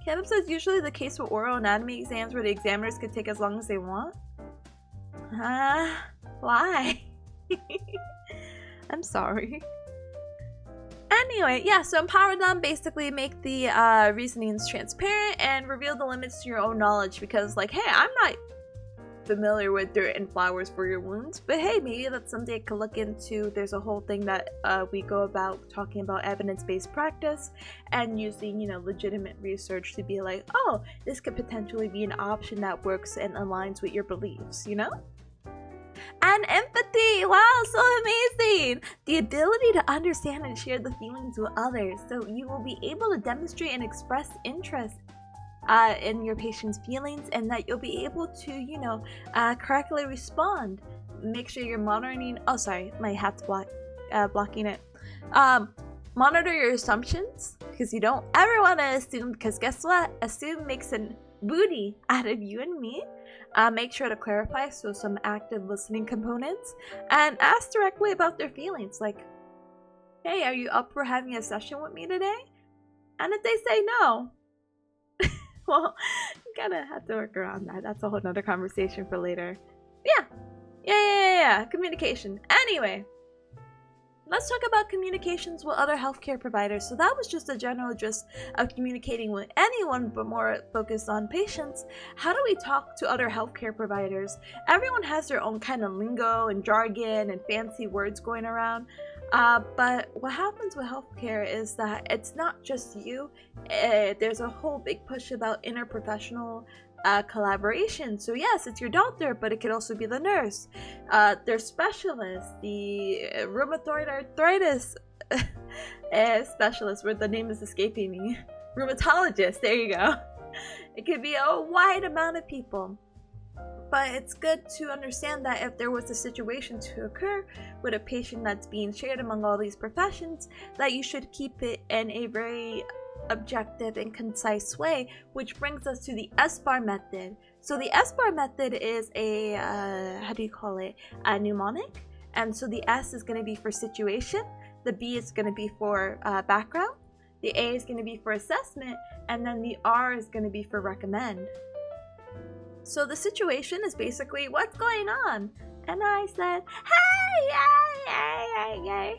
Caleb says usually the case with oral anatomy exams where the examiners can take as long as they want. Why? I'm sorry. Anyway, yeah, so empower them, basically make the reasonings transparent and reveal the limits to your own knowledge, because like, hey, I'm not familiar with dirt and flowers for your wounds, but hey, maybe that's something I could look into. There's a whole thing that we go about talking about evidence-based practice and using, you know, legitimate research to be like, oh, this could potentially be an option that works and aligns with your beliefs, you know? And empathy! Wow, so amazing! The ability to understand and share the feelings with others, so you will be able to demonstrate and express interest in your patient's feelings, and that you'll be able to, you know, correctly respond. Make sure you're monitoring. Oh, sorry, my hat's blocking it. Monitor your assumptions, because you don't ever want to assume, because guess what? Assume makes a booty out of you and me. Make sure to clarify, so some active listening components, and ask directly about their feelings, like, hey, are you up for having a session with me today? And if they say no, well, you gotta have to work around that. That's a whole nother conversation for later. Yeah. Communication. Anyway, let's talk about communications with other healthcare providers. So that was just a general gist of communicating with anyone, but more focused on patients. How do we talk to other healthcare providers? Everyone has their own kind of lingo and jargon and fancy words going around. But what happens with healthcare is that it's not just you. There's a whole big push about interprofessional collaboration. So yes, it's your doctor, but it could also be the nurse. There's specialists, the rheumatoid arthritis specialist, where the name is escaping me. Rheumatologist, there you go. It could be a wide amount of people. But it's good to understand that if there was a situation to occur with a patient that's being shared among all these professions, that you should keep it in a very objective and concise way, which brings us to the SBAR method. So the SBAR method is a, how do you call it, a mnemonic. And so the S is going to be for situation, the B is going to be for background, the A is going to be for assessment, and then the R is going to be for recommend. So the situation is basically, what's going on? And I said, hey. I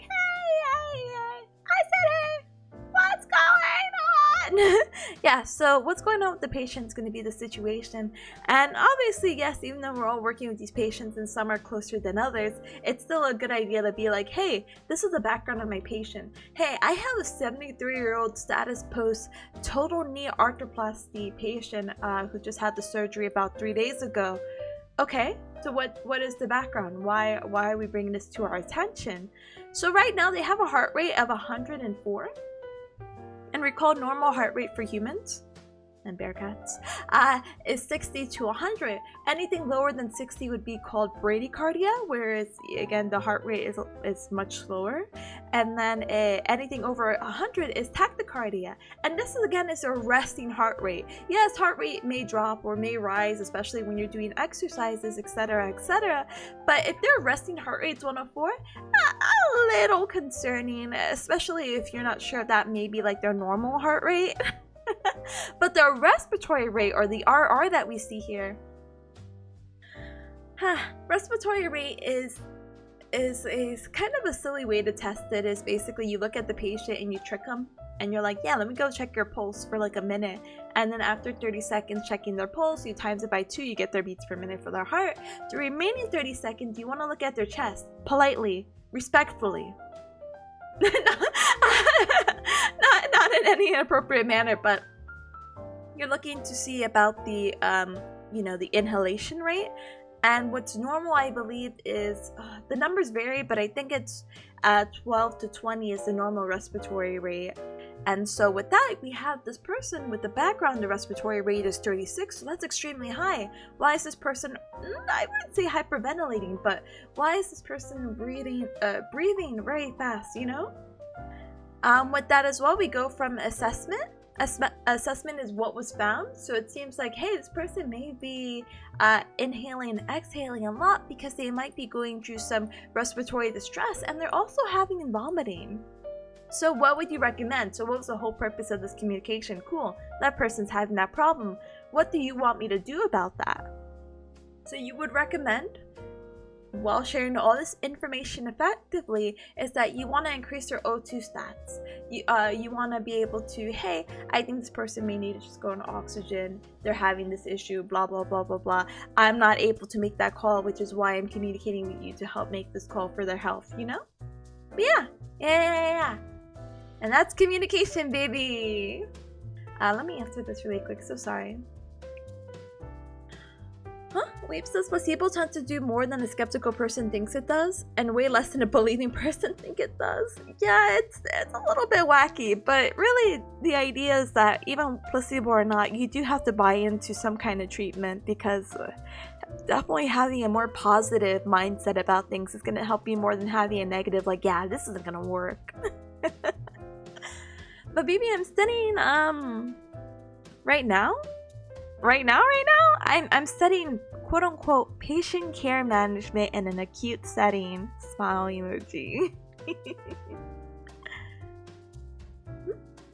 said, hey, what's going on? Yeah, so what's going on with the patient is going to be the situation. And obviously, yes, even though we're all working with these patients and some are closer than others, it's still a good idea to be like, hey, this is the background of my patient. Hey, I have a 73-year-old status post total knee arthroplasty patient who just had the surgery about 3 days ago. Okay, so what is the background? Why are we bringing this to our attention? So right now they have a heart rate of 104. And recall normal heart rate for humans and bearcats is 60 to 100. Anything lower than 60 would be called bradycardia, whereas again the heart rate is much slower. And then anything over 100 is tachycardia, and this is again is a resting heart rate. Yes, heart rate may drop or may rise, especially when you're doing exercises, etc., etc. But if their resting heart rate's 104, a little concerning, especially if you're not sure if that may be like their normal heart rate. But the respiratory rate, or the RR that we see here, respiratory rate is kind of a silly way to test it. Is basically you look at the patient and you trick them and you're like, yeah, let me go check your pulse for like a minute, and then after 30 seconds checking their pulse, you times it by 2, you get their beats per minute for their heart. The remaining 30 seconds you want to look at their chest politely, respectfully. not in any inappropriate manner, but you're looking to see about the the inhalation rate, And what's normal, I believe, is the numbers vary, but I think it's 12 to 20 is the normal respiratory rate. And so with that, we have this person with the background, the respiratory rate is 36, so that's extremely high. Why is this person, I wouldn't say hyperventilating, but why is this person breathing very fast, you know? With that as well, we go from assessment. Assessment is what was found, so it seems like, hey, this person may be inhaling and exhaling a lot because they might be going through some respiratory distress, and they're also having vomiting. So what would you recommend? So what was the whole purpose of this communication? Cool, that person's having that problem. What do you want me to do about that? So you would recommend, while sharing all this information effectively, is that you want to increase their O2 stats. You want to be able to, hey, I think this person may need to just go on oxygen. They're having this issue, blah, blah, blah, blah, blah. I'm not able to make that call, which is why I'm communicating with you to help make this call for their health, you know? But yeah. And that's communication, baby. Let me answer this really quick, so sorry. Huh? Weep says placebo tends to do more than a skeptical person thinks it does, and way less than a believing person think it does. Yeah, it's a little bit wacky, but really the idea is that even placebo or not, you do have to buy into some kind of treatment, because definitely having a more positive mindset about things is going to help you more than having a negative, like, yeah, this isn't going to work. But baby, I'm studying right now I'm studying quote-unquote patient care management in an acute setting. Smile emoji.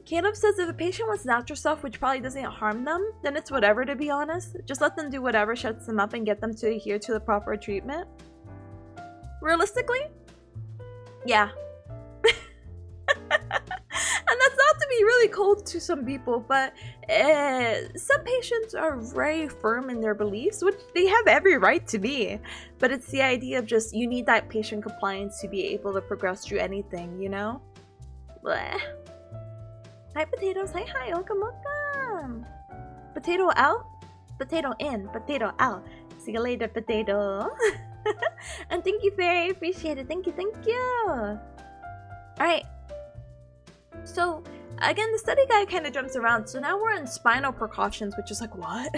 Caleb says if a patient wants natural stuff which probably doesn't harm them, then it's whatever, to be honest. Just let them do whatever shuts them up and get them to adhere to the proper treatment. Realistically, yeah. And that's not to be really cold to some people, but some patients are very firm in their beliefs, which they have every right to be. But it's the idea of just, you need that patient compliance to be able to progress through anything, you know? Bleh. Hi potatoes, hi, welcome. Potato out, potato in, potato out. See you later, potato. And thank you, Fairy, appreciate it, thank you. Alright. So, again, the study guide kind of jumps around. So now we're in spinal precautions, which is like, what?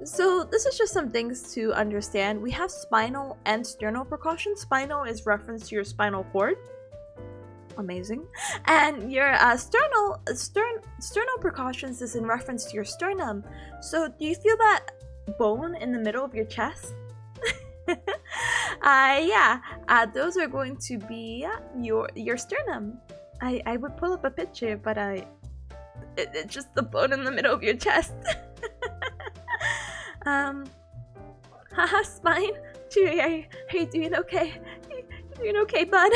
So this is just some things to understand. We have spinal and sternal precautions. Spinal is reference to your spinal cord. Amazing. And your sternal precautions is in reference to your sternum. So do you feel that bone in the middle of your chest? Yeah. Those are going to be your sternum. I would pull up a picture, but it's just the bone in the middle of your chest. Haha, spine. Chewie, are you doing okay? You doing okay, bud?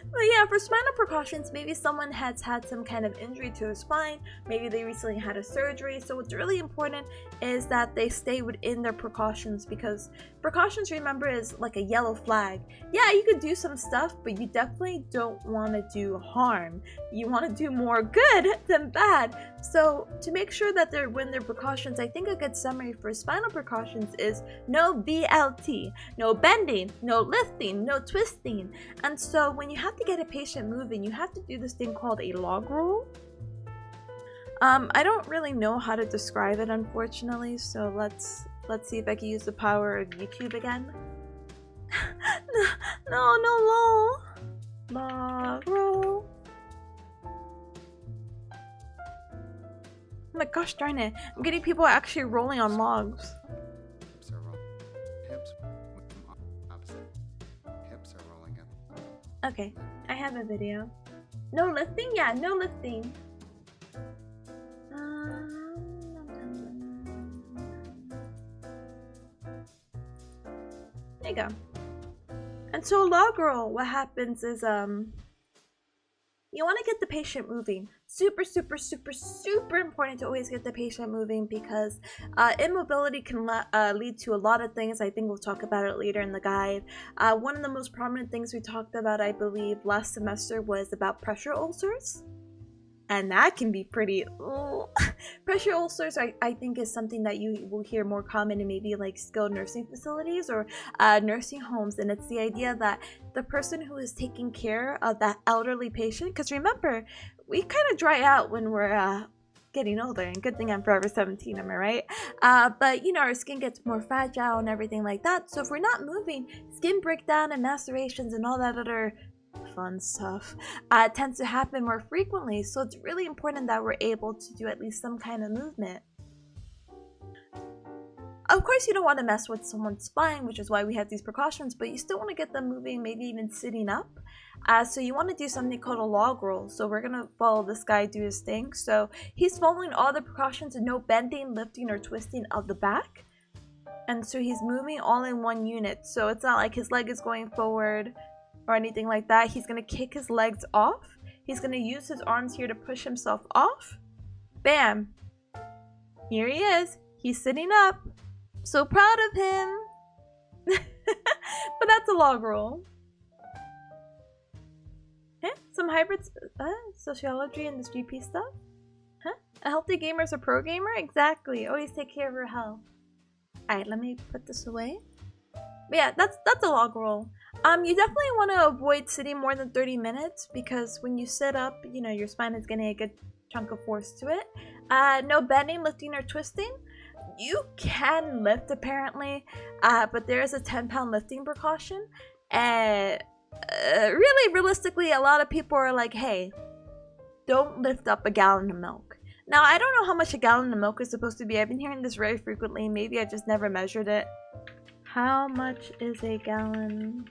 But yeah, for spinal precautions, maybe someone has had some kind of injury to their spine, maybe they recently had a surgery, so what's really important is that they stay within their precautions, because precautions, remember, is like a yellow flag. Yeah, you could do some stuff, but you definitely don't want to do harm. You want to do more good than bad. So to make sure that they're within their precautions, I think a good summary for spinal precautions is no BLT, no bending, no lifting, no twisting. And so when you have to get a patient moving, you have to do this thing called a log roll. I don't really know how to describe it, unfortunately, so let's see if I can use the power of YouTube again. No, lol. Log roll. Oh my gosh darn it, I'm getting people actually rolling on logs. Hips are rolling. Hips opposite. Hips are rolling up. Okay, I have a video. No lifting? Yeah, no lifting. There you go. And so log roll, what happens is you want to get the patient moving. Super important to always get the patient moving, because immobility can lead to a lot of things. I think we'll talk about it later in the guide. One of the most prominent things we talked about, I believe, last semester was about pressure ulcers. and that can be pretty pressure ulcers. I think is something that you will hear more common in maybe like skilled nursing facilities or nursing homes, and it's the idea that the person who is taking care of that elderly patient, because remember, we kind of dry out when we're getting older, and good thing I'm forever 17, am I right? But you know, our skin gets more fragile and everything like that, so if we're not moving, skin breakdown and macerations and all that other fun stuff tends to happen more frequently. So it's really important that we're able to do at least some kind of movement. Of course, you don't want to mess with someone's spine, which is why we have these precautions, but you still want to get them moving, maybe even sitting up. So you want to do something called a log roll. So we're going to follow this guy do his thing. So he's following all the precautions and no bending, lifting, or twisting of the back. And so he's moving all in one unit. So it's not like his leg is going forward or anything like that. He's going to kick his legs off. He's going to use his arms here to push himself off. Bam. Here he is. He's sitting up. So proud of him. But that's a log roll. Huh? Some hybrid sociology and this GP stuff? Huh? A healthy gamer is a pro gamer? Exactly. Always take care of your health. Alright, let me put this away. But yeah, that's a log roll. You definitely want to avoid sitting more than 30 minutes because when you sit up, you know, your spine is getting a good chunk of force to it. No bending, lifting, or twisting. You can lift apparently, but there is a 10-pound lifting precaution. And really, realistically, a lot of people are like, hey, don't lift up a gallon of milk. Now, I don't know how much a gallon of milk is supposed to be. I've been hearing this very frequently. Maybe I just never measured it. How much is a gallon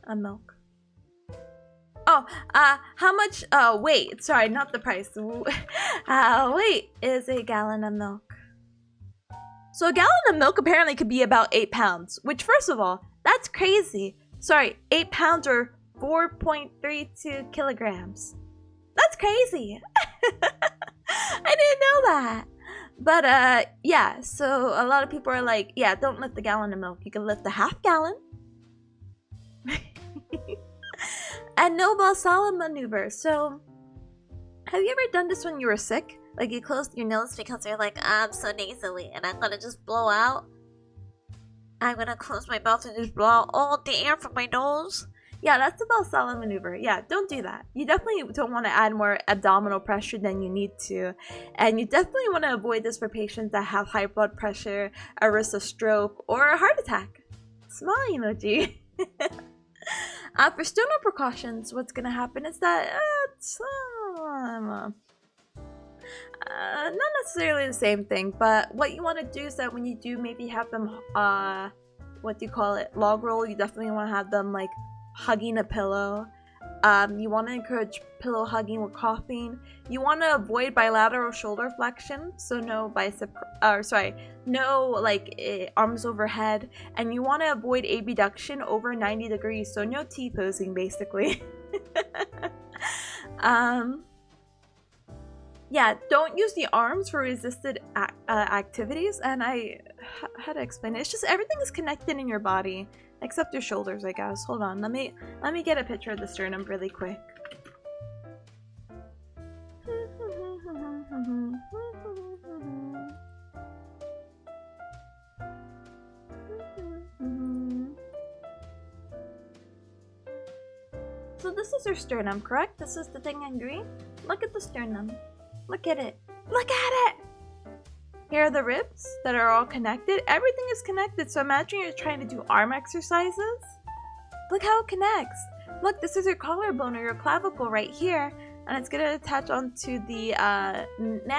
of milk? Oh, how much, weight, sorry, not the price. Weight is a gallon of milk. So a gallon of milk apparently could be about 8 pounds, which first of all, that's crazy. Sorry, 8 pounds or 4.32 kilograms. That's crazy. I didn't know that. But yeah, so a lot of people are like, yeah, don't lift a gallon of milk. You can lift a half gallon. And no Valsalva maneuver. So have you ever done this when you were sick? Like you closed your nose because you're like, I'm so nasally and I'm gonna just blow out. I'm gonna close my mouth and just blow out all the air from my nose. Yeah, that's the Valsalva maneuver. Yeah, don't do that. You definitely don't want to add more abdominal pressure than you need to. And you definitely want to avoid this for patients that have high blood pressure, a risk of stroke, or a heart attack. Smile emoji. For sternal precautions, what's going to happen is that not necessarily the same thing, but what you want to do is that when you do maybe have them, what do you call it, log roll, you definitely want to have them like hugging a pillow. You want to encourage pillow hugging with coughing. You want to avoid bilateral shoulder flexion, so no bicep, no like arms overhead, and you want to avoid abduction over 90 degrees, so no T-posing basically. Yeah, don't use the arms for resisted activities, and how to explain it? It's just everything is connected in your body. Except your shoulders, I guess. Hold on, let me get a picture of the sternum really quick. So this is your sternum, correct? This is the thing in green? Look at the sternum. Look at it. Look at it! Here are the ribs that are all connected. Everything is connected. So imagine you're trying to do arm exercises. Look how it connects. Look, this is your collarbone or your clavicle right here. And it's going to attach onto the manubrium.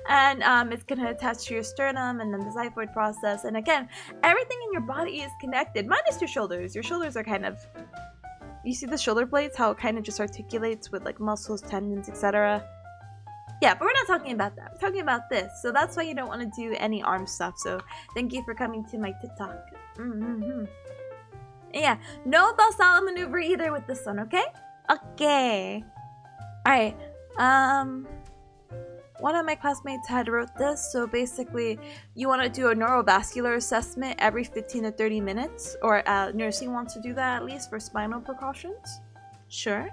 And it's going to attach to your sternum and then the xiphoid process. And again, everything in your body is connected. Minus your shoulders. Your shoulders are kind of... You see the shoulder blades, how it kind of just articulates with like muscles, tendons, etc. Yeah, but we're not talking about that. We're talking about this. So that's why you don't want to do any arm stuff. So thank you for coming to my TikTok. Yeah, no Valsalva maneuver either with this one, okay? Okay. Alright. one of my classmates had wrote this. So basically, you want to do a neurovascular assessment every 15 to 30 minutes, or nursing wants to do that at least for spinal precautions. Sure.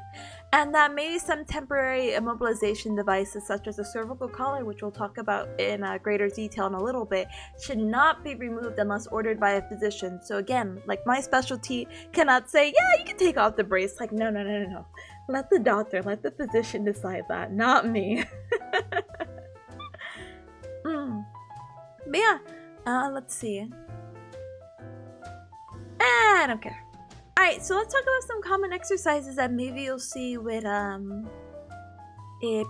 And that maybe some temporary immobilization devices such as a cervical collar, which we'll talk about in greater detail in a little bit, should not be removed unless ordered by a physician. So again, like my specialty cannot say, yeah, you can take off the brace. Like, no. Let the doctor, let the physician decide that, not me. But yeah, let's see. I don't care. Alright, so let's talk about some common exercises that maybe you'll see with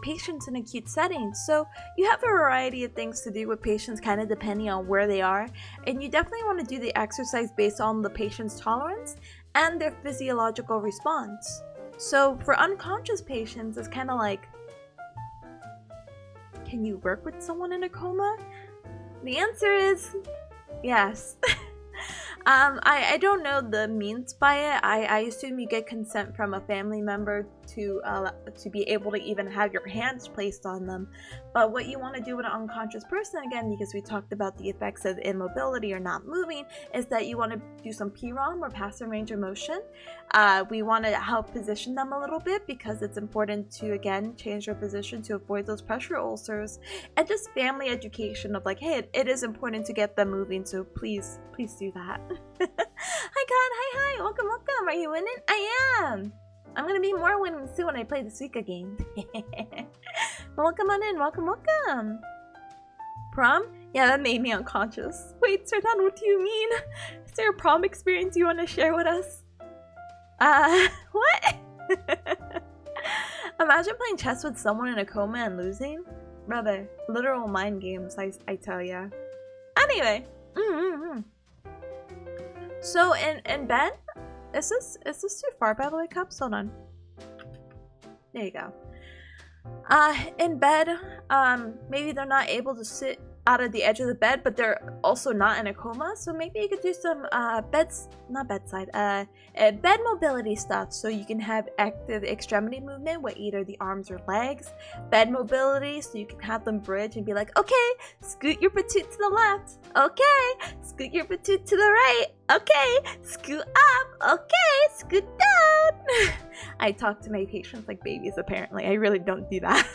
patients in acute settings. So you have a variety of things to do with patients kind of depending on where they are, and you definitely want to do the exercise based on the patient's tolerance and their physiological response. So for unconscious patients, it's kind of like, can you work with someone in a coma? The answer is yes. I don't know the means by it. I assume you get consent from a family member to be able to even have your hands placed on them. But what you want to do with an unconscious person, again, because we talked about the effects of immobility or not moving, is that you want to do some PROM or passive range of motion. We want to help position them a little bit because it's important to, again, change their position to avoid those pressure ulcers, and just family education of like, hey, it is important to get them moving, so please do that. Hi God, hi, welcome. Are you winning? I am. I'm gonna be more winning soon when I play the Suica Game. Welcome on in, welcome. Prom? Yeah, that made me unconscious. Wait, Sertan, what do you mean? Is there a prom experience you want to share with us? What? Imagine playing chess with someone in a coma and losing? Brother, literal mind games, I tell ya. Anyway. So in bed, is this too far, by the way, Cups? Hold on. There you go. In bed, maybe they're not able to sit out of the edge of the bed, but they're also not in a coma, so maybe you could do some bed mobility stuff, so you can have active extremity movement with either the arms or legs. Bed mobility, so you can have them bridge and be like, okay, scoot your patoot to the left, okay, scoot your patoot to the right, okay, scoot up, okay, scoot down. I talk to my patients like babies, apparently. I really don't do that.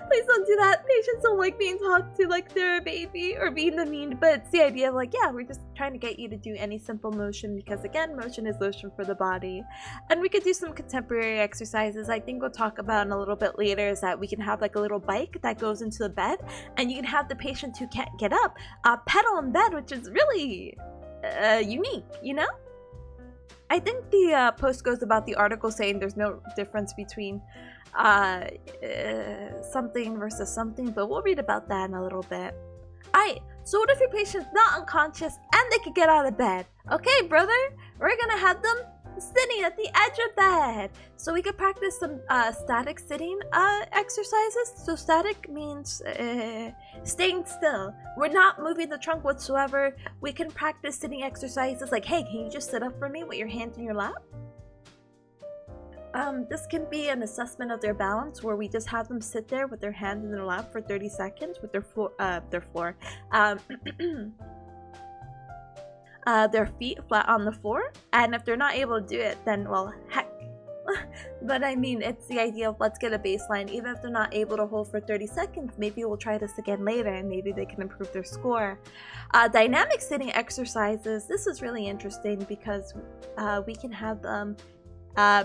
Please don't do that. Patients don't like being talked to like they're a baby or being demeaned, but it's the idea of like, yeah, we're just trying to get you to do any simple motion because again, motion is lotion for the body. And we could do some contemporary exercises. I think we'll talk about in a little bit later is that we can have like a little bike that goes into the bed, and you can have the patient who can't get up pedal in bed, which is really unique, you know? I think the post goes about the article saying there's no difference between something versus something, but we'll read about that in a little bit. Alright, so what if your patient's not unconscious and they could get out of bed? Okay, brother, we're gonna have them sitting at the edge of bed. So we could practice some static sitting exercises. So static means staying still. We're not moving the trunk whatsoever. We can practice sitting exercises like, hey, can you just sit up for me with your hands in your lap? This can be an assessment of their balance where we just have them sit there with their hands in their lap for 30 seconds with their feet flat on the floor, and if they're not able to do it, then well, heck. But I mean, it's the idea of let's get a baseline. Even if they're not able to hold for 30 seconds, maybe we'll try this again later and maybe they can improve their score. Dynamic sitting exercises, this is really interesting because we can have them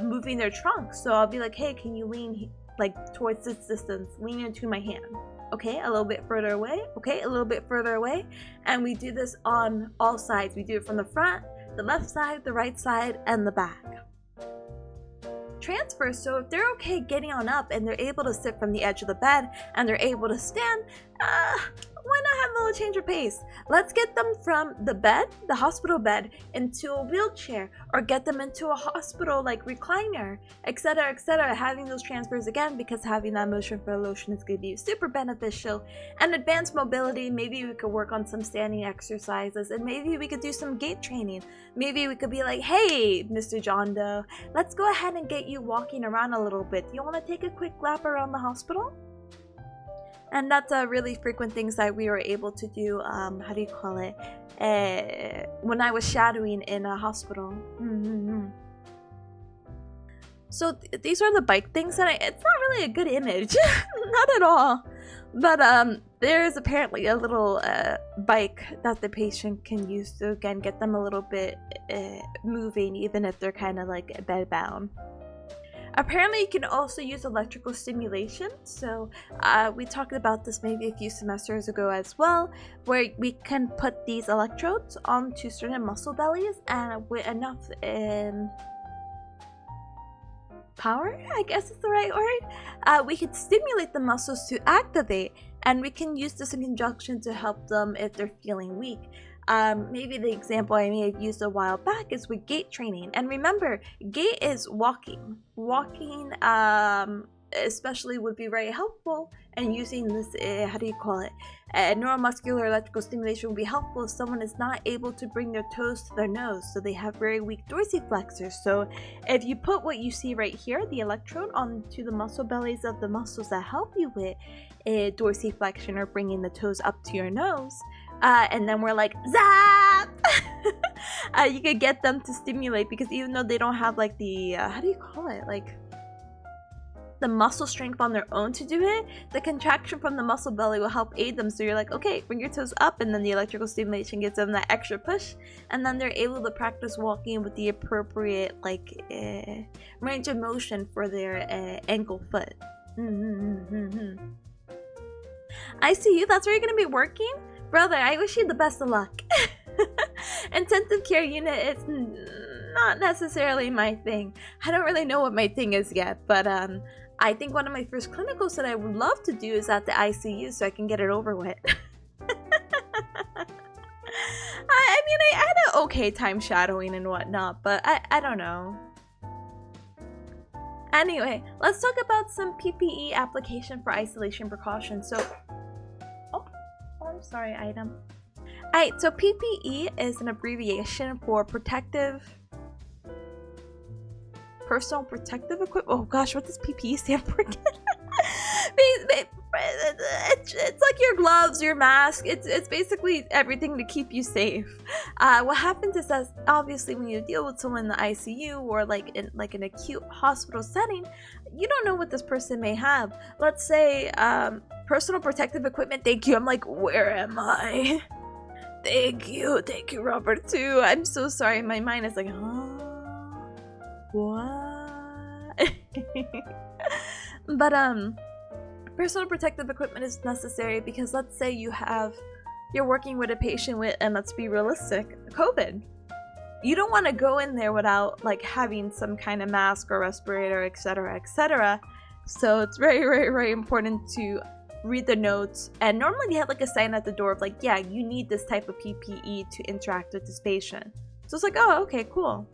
moving their trunk. So I'll be like, hey, can you lean like towards this distance, lean into my hand. Okay, a little bit further away. Okay, a little bit further away. And we do this on all sides. We do it from the front, the left side, the right side, and the back. Transfer, so if they're okay getting on up and they're able to sit from the edge of the bed and they're able to stand, why why not have a little change of pace? Let's get them from the bed, the hospital bed, into a wheelchair, or get them into a hospital like recliner, etc., etc. Having those transfers again, because having that motion for lotion is going to be super beneficial. And advanced mobility, maybe we could work on some standing exercises, and maybe we could do some gait training. Maybe we could be like, hey, Mr. John Doe, let's go ahead and get you walking around a little bit. Do you want to take a quick lap around the hospital? And that's really frequent things that we were able to do, how do you call it, when I was shadowing in a hospital. So these are the bike things, and it's not really a good image, not at all. But there's apparently a little bike that the patient can use to, again, get them a little bit moving, even if they're kind of like bedbound. Apparently, you can also use electrical stimulation. So we talked about this maybe a few semesters ago as well, where we can put these electrodes onto certain muscle bellies, and with enough power, I guess is the right word, we can stimulate the muscles to activate, and we can use this in conjunction to help them if they're feeling weak. Maybe the example I may have used a while back is with gait training. And remember, gait is walking. Walking, especially, would be very helpful. And using this, how do you call it? Neuromuscular electrical stimulation would be helpful if someone is not able to bring their toes to their nose. So they have very weak dorsiflexors. So if you put what you see right here, the electrode, onto the muscle bellies of the muscles that help you with dorsiflexion or bringing the toes up to your nose, and then we're like, zap! You could get them to stimulate, because even though they don't have like the, how do you call it? Like the muscle strength on their own to do it, the contraction from the muscle belly will help aid them. So you're like, okay, bring your toes up, and then the electrical stimulation gives them that extra push, and then they're able to practice walking with the appropriate like range of motion for their ankle foot. I see you, that's where you're gonna be working? Brother, I wish you the best of luck. Intensive care unit is not necessarily my thing. I don't really know what my thing is yet, but I think one of my first clinicals that I would love to do is at the ICU, so I can get it over with. I mean, I had an okay time shadowing and whatnot, but I don't know. Anyway, let's talk about some PPE application for isolation precautions. So, I'm sorry, item. Alright, so PPE is an abbreviation for personal protective equipment. Oh gosh, what does PPE stand for again? It's like your gloves, your mask. It's basically everything to keep you safe. What happens is that obviously when you deal with someone in the ICU or like in an acute hospital setting, you don't know what this person may have. Let's say personal protective equipment. Thank you. I'm like, where am I? Thank you, Robert too. I'm so sorry. My mind is like, huh? What? But personal protective equipment is necessary because let's say you're working with a patient with, and let's be realistic, COVID. You don't want to go in there without like having some kind of mask or respirator, etc., etc. So it's very, very, very important to read the notes, and normally they have like a sign at the door of like, yeah, you need this type of PPE to interact with this patient. So it's like, oh, okay, cool.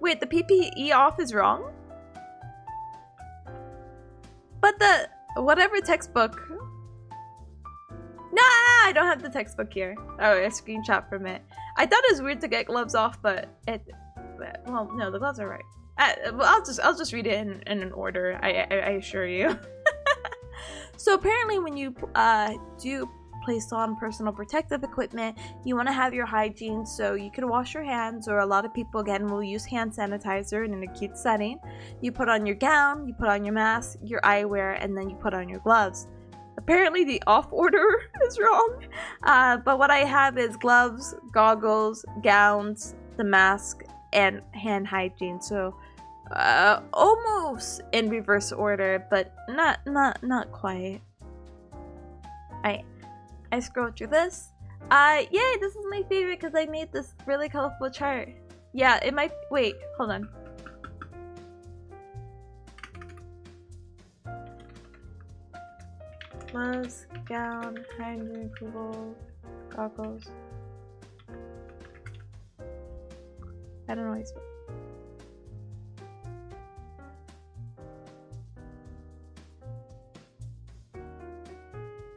Wait, the PPE off is wrong? But the whatever textbook. No, I don't have the textbook here. Oh, a screenshot from it. I thought it was weird to get gloves off, but well, no, the gloves are right. I'll just read it in an order. I assure you. So apparently, when you do place on personal protective equipment, you want to have your hygiene, so you can wash your hands, or a lot of people again will use hand sanitizer in an acute setting. You put on your gown, you put on your mask, your eyewear, and then you put on your gloves. Apparently the off order is wrong, but what I have is gloves, goggles, gowns, the mask, and hand hygiene. So almost in reverse order, but not quite. I scrolled through this. Yay, this is my favorite because I made this really colorful chart. Yeah, it might. Wait, hold on. gloves, gown, hygiene approval, goggles. I don't know what he's supposed.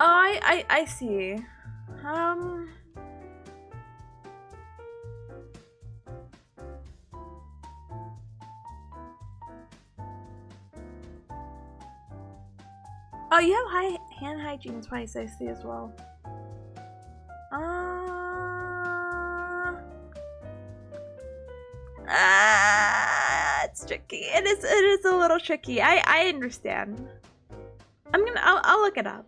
Oh, I see. Oh, you have hand hygiene twice, I see as well. It's tricky. It is a little tricky. I understand. I'll look it up.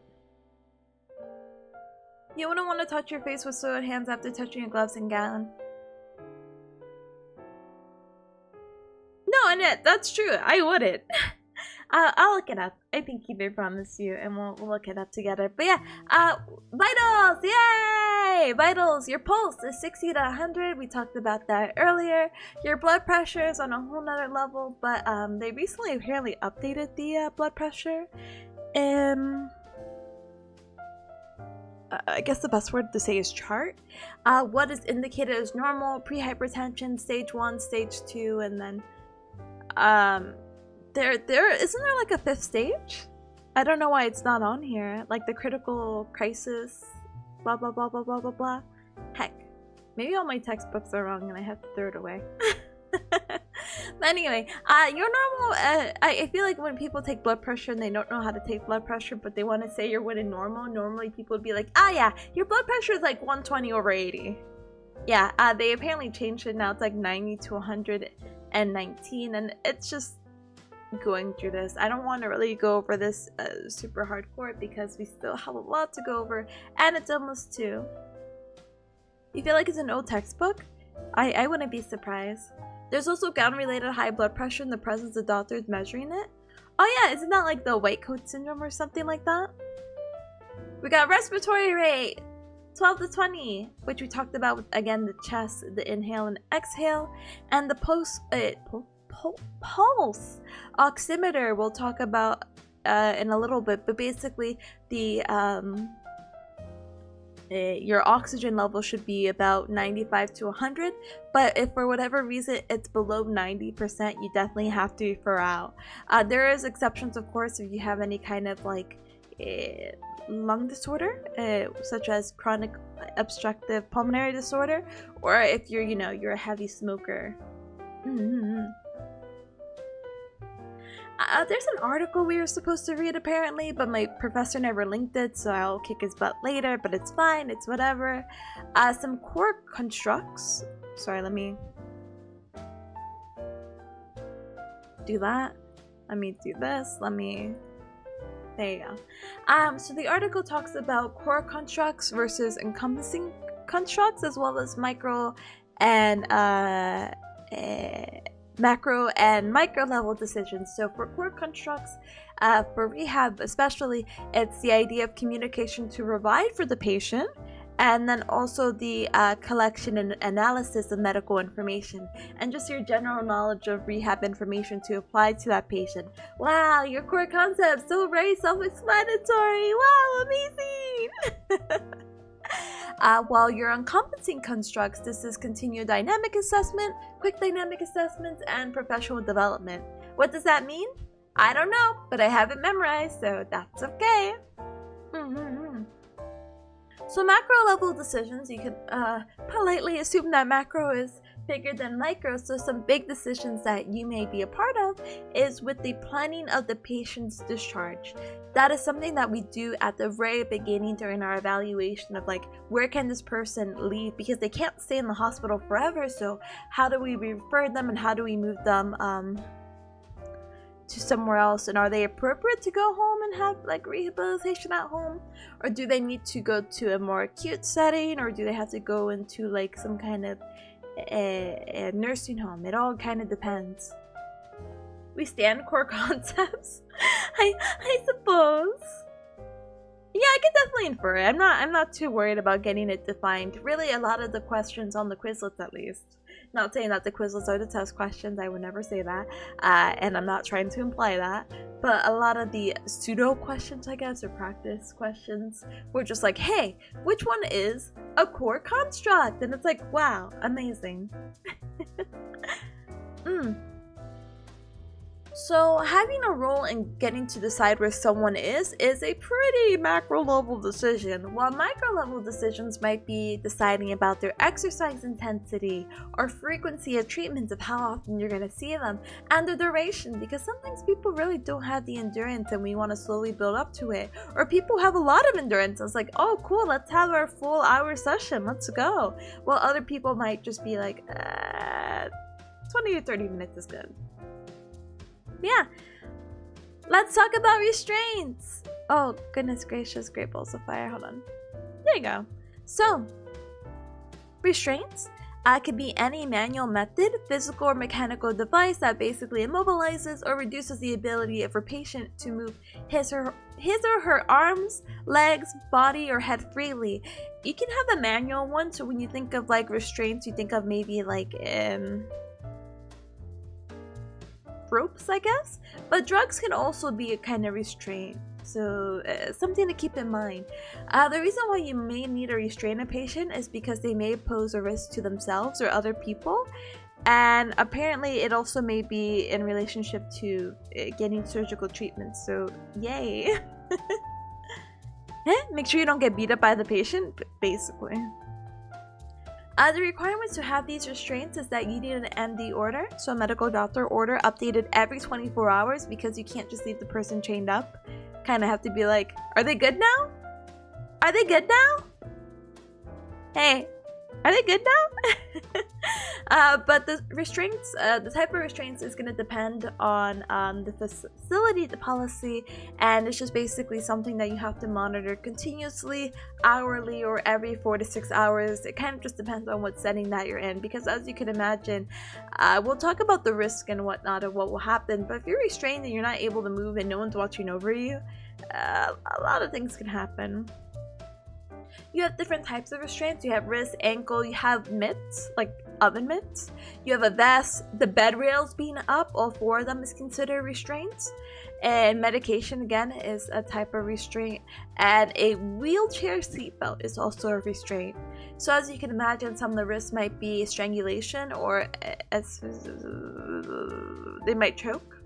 You wouldn't want to touch your face with soiled hands after touching your gloves and gown. No, Annette, that's true. I wouldn't. I'll look it up. I think he did promise you, and we'll look it up together. But yeah, vitals! Yay! Vitals, your pulse is 60 to 100. We talked about that earlier. Your blood pressure is on a whole nother level, but they recently apparently updated the blood pressure. I guess the best word to say is chart. What is indicated as normal, pre-hypertension, stage 1, stage 2, and then there isn't there like a 5th stage? I don't know why it's not on here. Like the critical crisis, blah blah blah blah blah blah blah. Heck, maybe all my textbooks are wrong and I have to throw it away. But anyway, your normal, I feel like when people take blood pressure and they don't know how to take blood pressure, but they want to say you're winning normal, normally people would be like, ah yeah, your blood pressure is like 120 over 80. Yeah, they apparently changed it now. It's like 90 to 119, and it's just going through this. I don't want to really go over this super hardcore because we still have a lot to go over, and it's almost 2. You feel like it's an old textbook? I wouldn't be surprised. There's also gown-related high blood pressure in the presence of doctors measuring it. Oh yeah, isn't that like the white coat syndrome or something like that? We got respiratory rate, 12 to 20, which we talked about with, again, the chest, the inhale and exhale, and the pulse oximeter we'll talk about in a little bit, but basically the your oxygen level should be about 95 to 100, but if for whatever reason it's below 90%, you definitely have to refer out. There is exceptions, of course, if you have any kind of like lung disorder, such as chronic obstructive pulmonary disorder, or if you're, you know, you're a heavy smoker. There's an article we were supposed to read apparently, but my professor never linked it, so I'll kick his butt later, but it's fine, it's whatever. Some core constructs. Sorry, let me do that. Let me do this. Let me... There you go. So the article talks about core constructs versus encompassing constructs, as well as micro and macro and micro level decisions. So for core constructs, for rehab especially, it's the idea of communication to provide for the patient, and then also the collection and analysis of medical information, and just your general knowledge of rehab information to apply to that patient. Wow, your core concepts, so very self-explanatory. Wow, amazing. While your encompassing constructs, this is continued dynamic assessment, quick dynamic assessments, and professional development. What does that mean? I don't know, but I have it memorized, so that's okay. So macro level decisions, you could politely assume that macro is bigger than micro, so some big decisions that you may be a part of is with the planning of the patient's discharge. That is something that we do at the very beginning during our evaluation of like, where can this person leave, because they can't stay in the hospital forever, so how do we refer them and how do we move them to somewhere else, and are they appropriate to go home and have like rehabilitation at home, or do they need to go to a more acute setting, or do they have to go into like some kind of a nursing home? It all kind of depends. We stand core concepts. I suppose. Yeah, I can definitely infer it. I'm not too worried about getting it defined. Really, a lot of the questions on the Quizlets, at least. Not saying that the Quizlets are the test questions. I would never say that, and I'm not trying to imply that. but a lot of the pseudo questions, I guess, or practice questions were just like, hey, which one is a core construct? And it's like, wow, amazing. So having a role in getting to decide where someone is a pretty macro level decision, while micro level decisions might be deciding about their exercise intensity or frequency of treatments, of how often you're going to see them, and the duration, because sometimes people really don't have the endurance and we want to slowly build up to it, or people have a lot of endurance and it's like, oh cool, let's have our full hour session, let's go, while other people might just be like 20 to 30 minutes is good. Yeah, let's talk about restraints. Oh, goodness gracious, great balls of fire. Hold on. There you go. So, restraints could be any manual method, physical or mechanical device that basically immobilizes or reduces the ability of a patient to move his or her arms, legs, body, or head freely. You can have a manual one, so when you think of like restraints, you think of maybe like ropes, I guess, but drugs can also be a kind of restraint, so something to keep in mind. The reason why you may need to restrain a patient is because they may pose a risk to themselves or other people, and apparently it also may be in relationship to getting surgical treatment, so yay. Make sure you don't get beat up by the patient, basically. The requirements to have these restraints is that you need an MD order, so a medical doctor order, updated every 24 hours, because you can't just leave the person chained up. Kind of have to be like, are they good now? Are they good now? Hey, are they good now? But the restraints, the type of restraints is going to depend on the facility, the policy, and it's just basically something that you have to monitor continuously, hourly, or every 4 to 6 hours. It kind of just depends on what setting that you're in, because as you can imagine, we'll talk about the risk and whatnot of what will happen, but if you're restrained and you're not able to move and no one's watching over you, a lot of things can happen. You have different types of restraints. You have wrist, ankle, you have mitts, like oven mitts. You have a vest, the bed rails being up, all 4 of them is considered restraints. And medication, again, is a type of restraint. And a wheelchair seatbelt is also a restraint. So as you can imagine, some of the risks might be strangulation, or they might choke.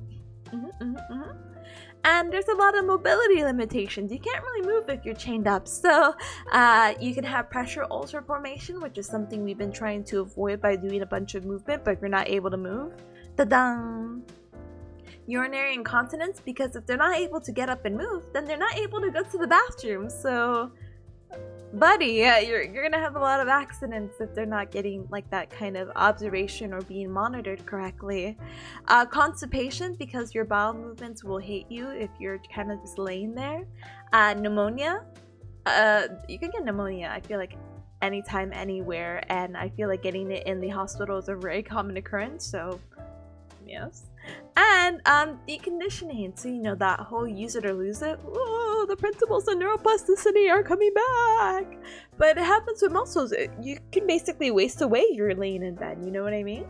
And there's a lot of mobility limitations. You can't really move if you're chained up. So you can have pressure ulcer formation, which is something we've been trying to avoid by doing a bunch of movement, but you're not able to move. Ta-da! Urinary incontinence, because if they're not able to get up and move, then they're not able to go to the bathroom. So, buddy, you're gonna have a lot of accidents if they're not getting like that kind of observation or being monitored correctly. Constipation, because your bowel movements will hate you if you're kind of just laying there. Pneumonia, you can get pneumonia, I feel like, anytime, anywhere, and I feel like getting it in the hospital is a very common occurrence, so yes. And deconditioning, so you know that whole use it or lose it. Oh, the principles of neuroplasticity are coming back. But it happens with muscles. You can basically waste away if you're laying in bed, you know what I mean?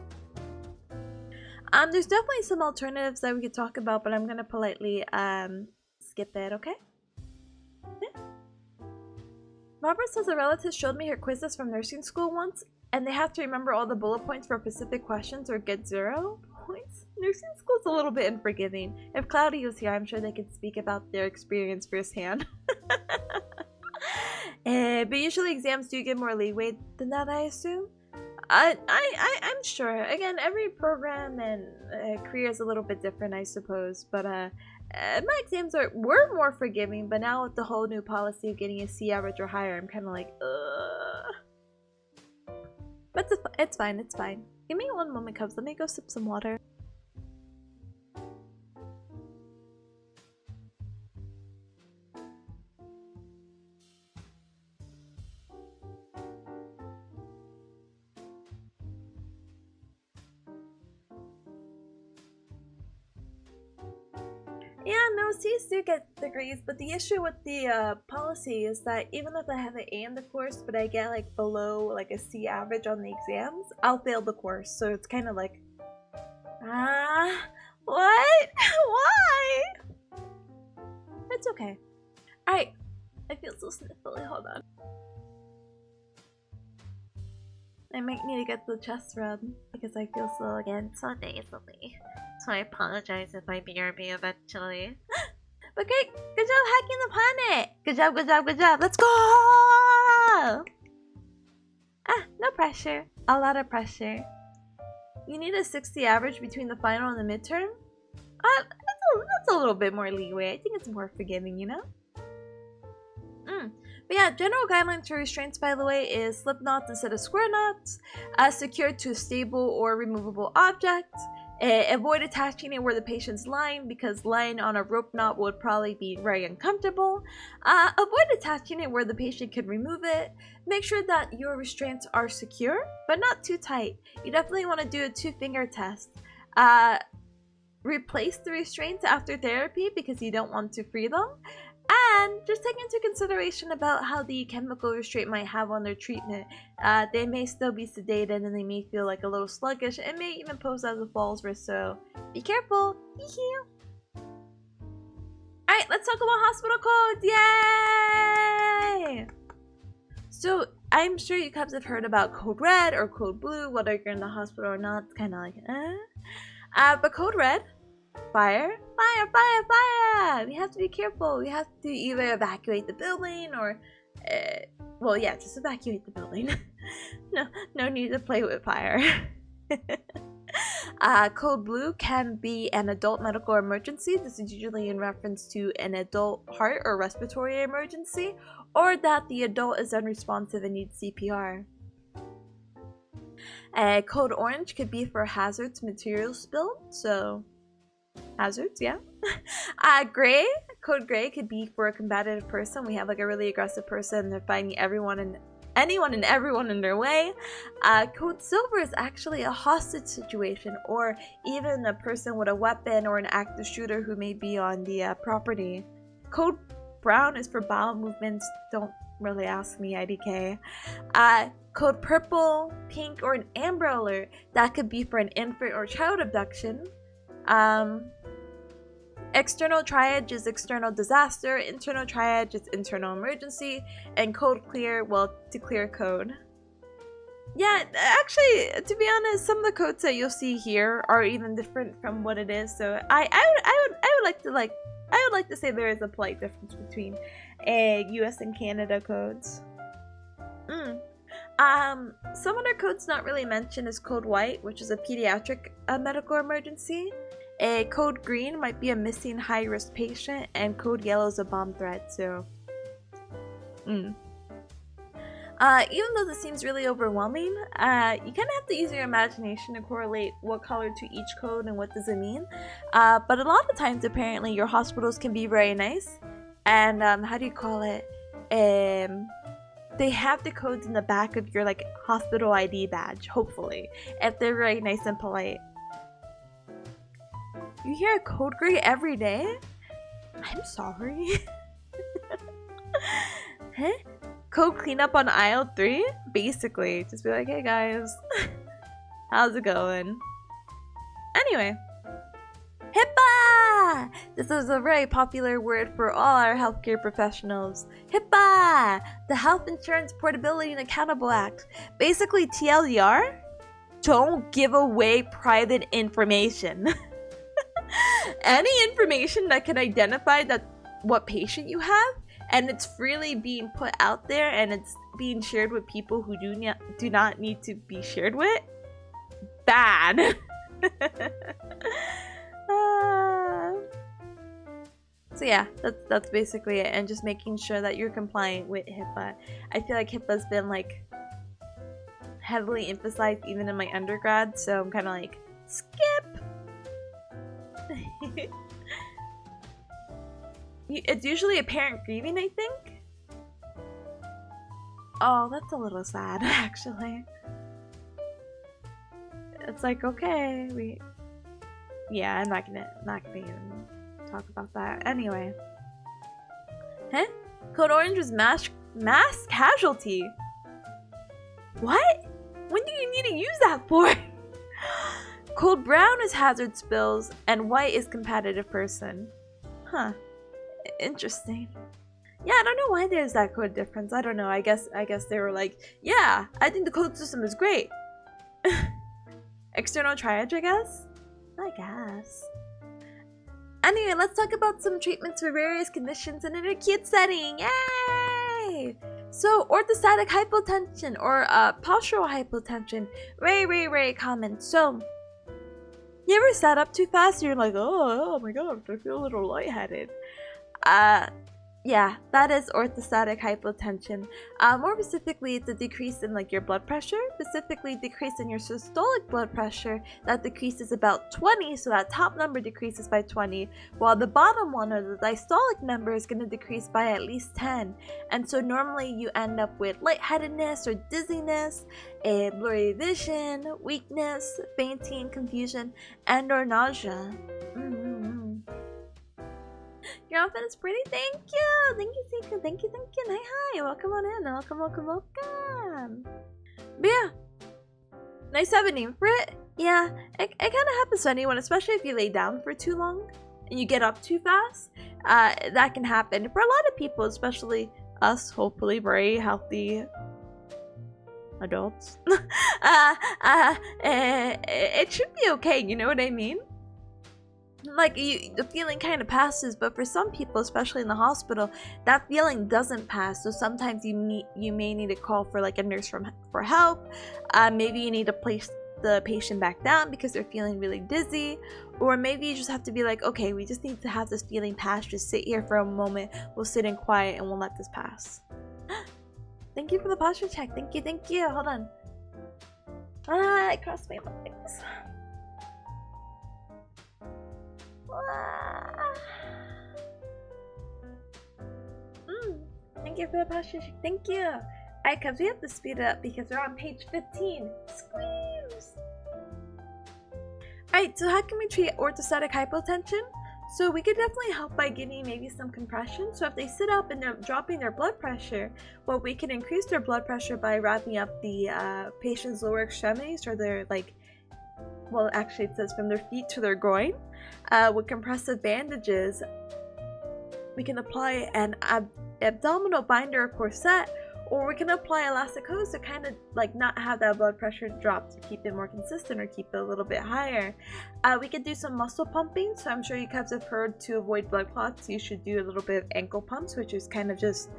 There's definitely some alternatives that we could talk about, but I'm gonna politely skip it, okay? Yeah. Barbara says a relative showed me her quizzes from nursing school once, and they have to remember all the bullet points for specific questions or get 0 points. Nursing school's a little bit unforgiving. If Cloudy was here, I'm sure they could speak about their experience firsthand. But usually exams do give more leeway than that, I assume. I'm sure. Again, every program and career is a little bit different, I suppose. But my exams were more forgiving, but now with the whole new policy of getting a C average or higher, I'm kind of like, ugh. But it's fine, it's fine. Give me one moment, Cubs. Let me go sip some water. Yeah, no, C's do get degrees, but the issue with the policy is that even if I have an A in the course, but I get like below like a C average on the exams, I'll fail the course. So it's kind of like, what? Why? It's okay. Alright. I feel so sniffly. Hold on. I might need to get the chest rub because I feel so again so nasally. So I apologize if I BRB eventually. But great! Good job hacking the planet! Good job, good job, good job! Let's go! Ah, no pressure. A lot of pressure. You need a 60 average between the final and the midterm? That's a little bit more leeway. I think it's more forgiving, you know? But yeah, general guidelines for restraints, by the way, is slip knots instead of square knots, secured to a stable or removable object, avoid attaching it where the patient's lying because lying on a rope knot would probably be very uncomfortable, avoid attaching it where the patient can remove it, make sure that your restraints are secure, but not too tight. You definitely want to do a 2-finger test. Replace the restraints after therapy because you don't want to free them. And just take into consideration about how the chemical restraint might have on their treatment. They may still be sedated and they may feel like a little sluggish and may even pose as a falls risk, so be careful. Alright, let's talk about hospital codes! Yay! So, I'm sure you guys have heard about code red or code blue, whether you're in the hospital or not. It's kind of like, but code red, fire, fire, fire, fire! We have to be careful. We have to either evacuate the building or, well, yeah, just evacuate the building. no need to play with fire. Code blue can be an adult medical emergency. This is usually in reference to an adult heart or respiratory emergency, or that the adult is unresponsive and needs CPR. Code orange could be for hazards materials spilled, so hazards, yeah. Gray, code gray could be for a combative person. We have like a really aggressive person. They're finding anyone and everyone in their way. Code silver is actually a hostage situation, or even a person with a weapon or an active shooter who may be on the property. Code brown is for bowel movements. Don't really ask me, IDK. Code purple, pink, or an amber alert. That could be for an infant or child abduction. External triage is external disaster, internal triage is internal emergency, and code clear, well, to clear code. Yeah, actually, to be honest, some of the codes that you'll see here are even different from what it is. So I would like to say there is a polite difference between US and Canada codes. Some other codes not really mentioned is code white, which is a pediatric medical emergency. Code green might be a missing high-risk patient, and code yellow is a bomb threat, so even though this seems really overwhelming, you kind of have to use your imagination to correlate what color to each code and what does it mean. But a lot of times, apparently, your hospitals can be very nice, and how do you call it? They have the codes in the back of your like hospital ID badge, hopefully, if they're very nice and polite. You hear a code gray every day? I'm sorry. Huh? Code cleanup on aisle 3? Basically, just be like, hey guys, how's it going? Anyway, HIPAA! This is a very popular word for all our healthcare professionals. HIPAA! The Health Insurance Portability and Accountable Act. Basically, TLDR, don't give away private information. Any information that can identify what patient you have, and it's freely being put out there and it's being shared with people who do not need to be shared with, bad. So yeah, that's basically it, and just making sure that you're compliant with HIPAA. I feel like HIPAA's been like heavily emphasized even in my undergrad, so I'm kind of like, skip. It's usually a parent grieving, I think. Oh, that's a little sad, actually. It's like, okay, yeah, I'm not gonna even talk about that. Anyway. Huh? Code orange was mass casualty. What? When do you need to use that for? Code brown is hazard spills, and white is competitive person. Huh. Interesting. Yeah, I don't know why there's that code difference. I don't know. I guess they were like, yeah, I think the code system is great. External triage, I guess? I guess. Anyway, let's talk about some treatments for various conditions in an acute setting. Yay! So, orthostatic hypotension or postural hypotension. Very common. So, you ever sat up too fast and you're like, oh my god, I feel a little lightheaded. Yeah, that is orthostatic hypotension. More specifically, it's a decrease in like your blood pressure, specifically decrease in your systolic blood pressure. That decreases about 20, so that top number decreases by 20, while the bottom one or the diastolic number is going to decrease by at least 10. And so normally you end up with lightheadedness or dizziness, a blurry vision, weakness, fainting, confusion, and or nausea. Your outfit is pretty. Thank you. Thank you. Hi. Welcome on in. Welcome. But yeah, nice to have a name for it. Yeah, it kind of happens to anyone, especially if you lay down for too long and you get up too fast. That can happen for a lot of people, especially us, hopefully very healthy adults. It should be okay. You know what I mean? Like, the feeling kind of passes, but for some people, especially in the hospital, that feeling doesn't pass. So sometimes you may need to call for like a nurse for help. Maybe you need to place the patient back down because they're feeling really dizzy, or maybe you just have to be like, okay, we just need to have this feeling pass. Just sit here for a moment. We'll sit in quiet and we'll let this pass. Thank you for the posture check. Thank you. Hold on. I crossed my legs. Thank you for the posture check. Thank you. Alright, cuz we have to speed it up because we're on page 15. Screams. Alright, so how can we treat orthostatic hypotension? So we could definitely help by giving maybe some compression. So if they sit up and they're dropping their blood pressure, well, we can increase their blood pressure by wrapping up the patient's lower extremities, or their well, actually it says from their feet to their groin. With compressive bandages, we can apply an abdominal binder or corset, or we can apply elastic hose to kind of like not have that blood pressure drop, to keep it more consistent or keep it a little bit higher. We can do some muscle pumping. So I'm sure you guys have heard, to avoid blood clots, you should do a little bit of ankle pumps, which is kind of just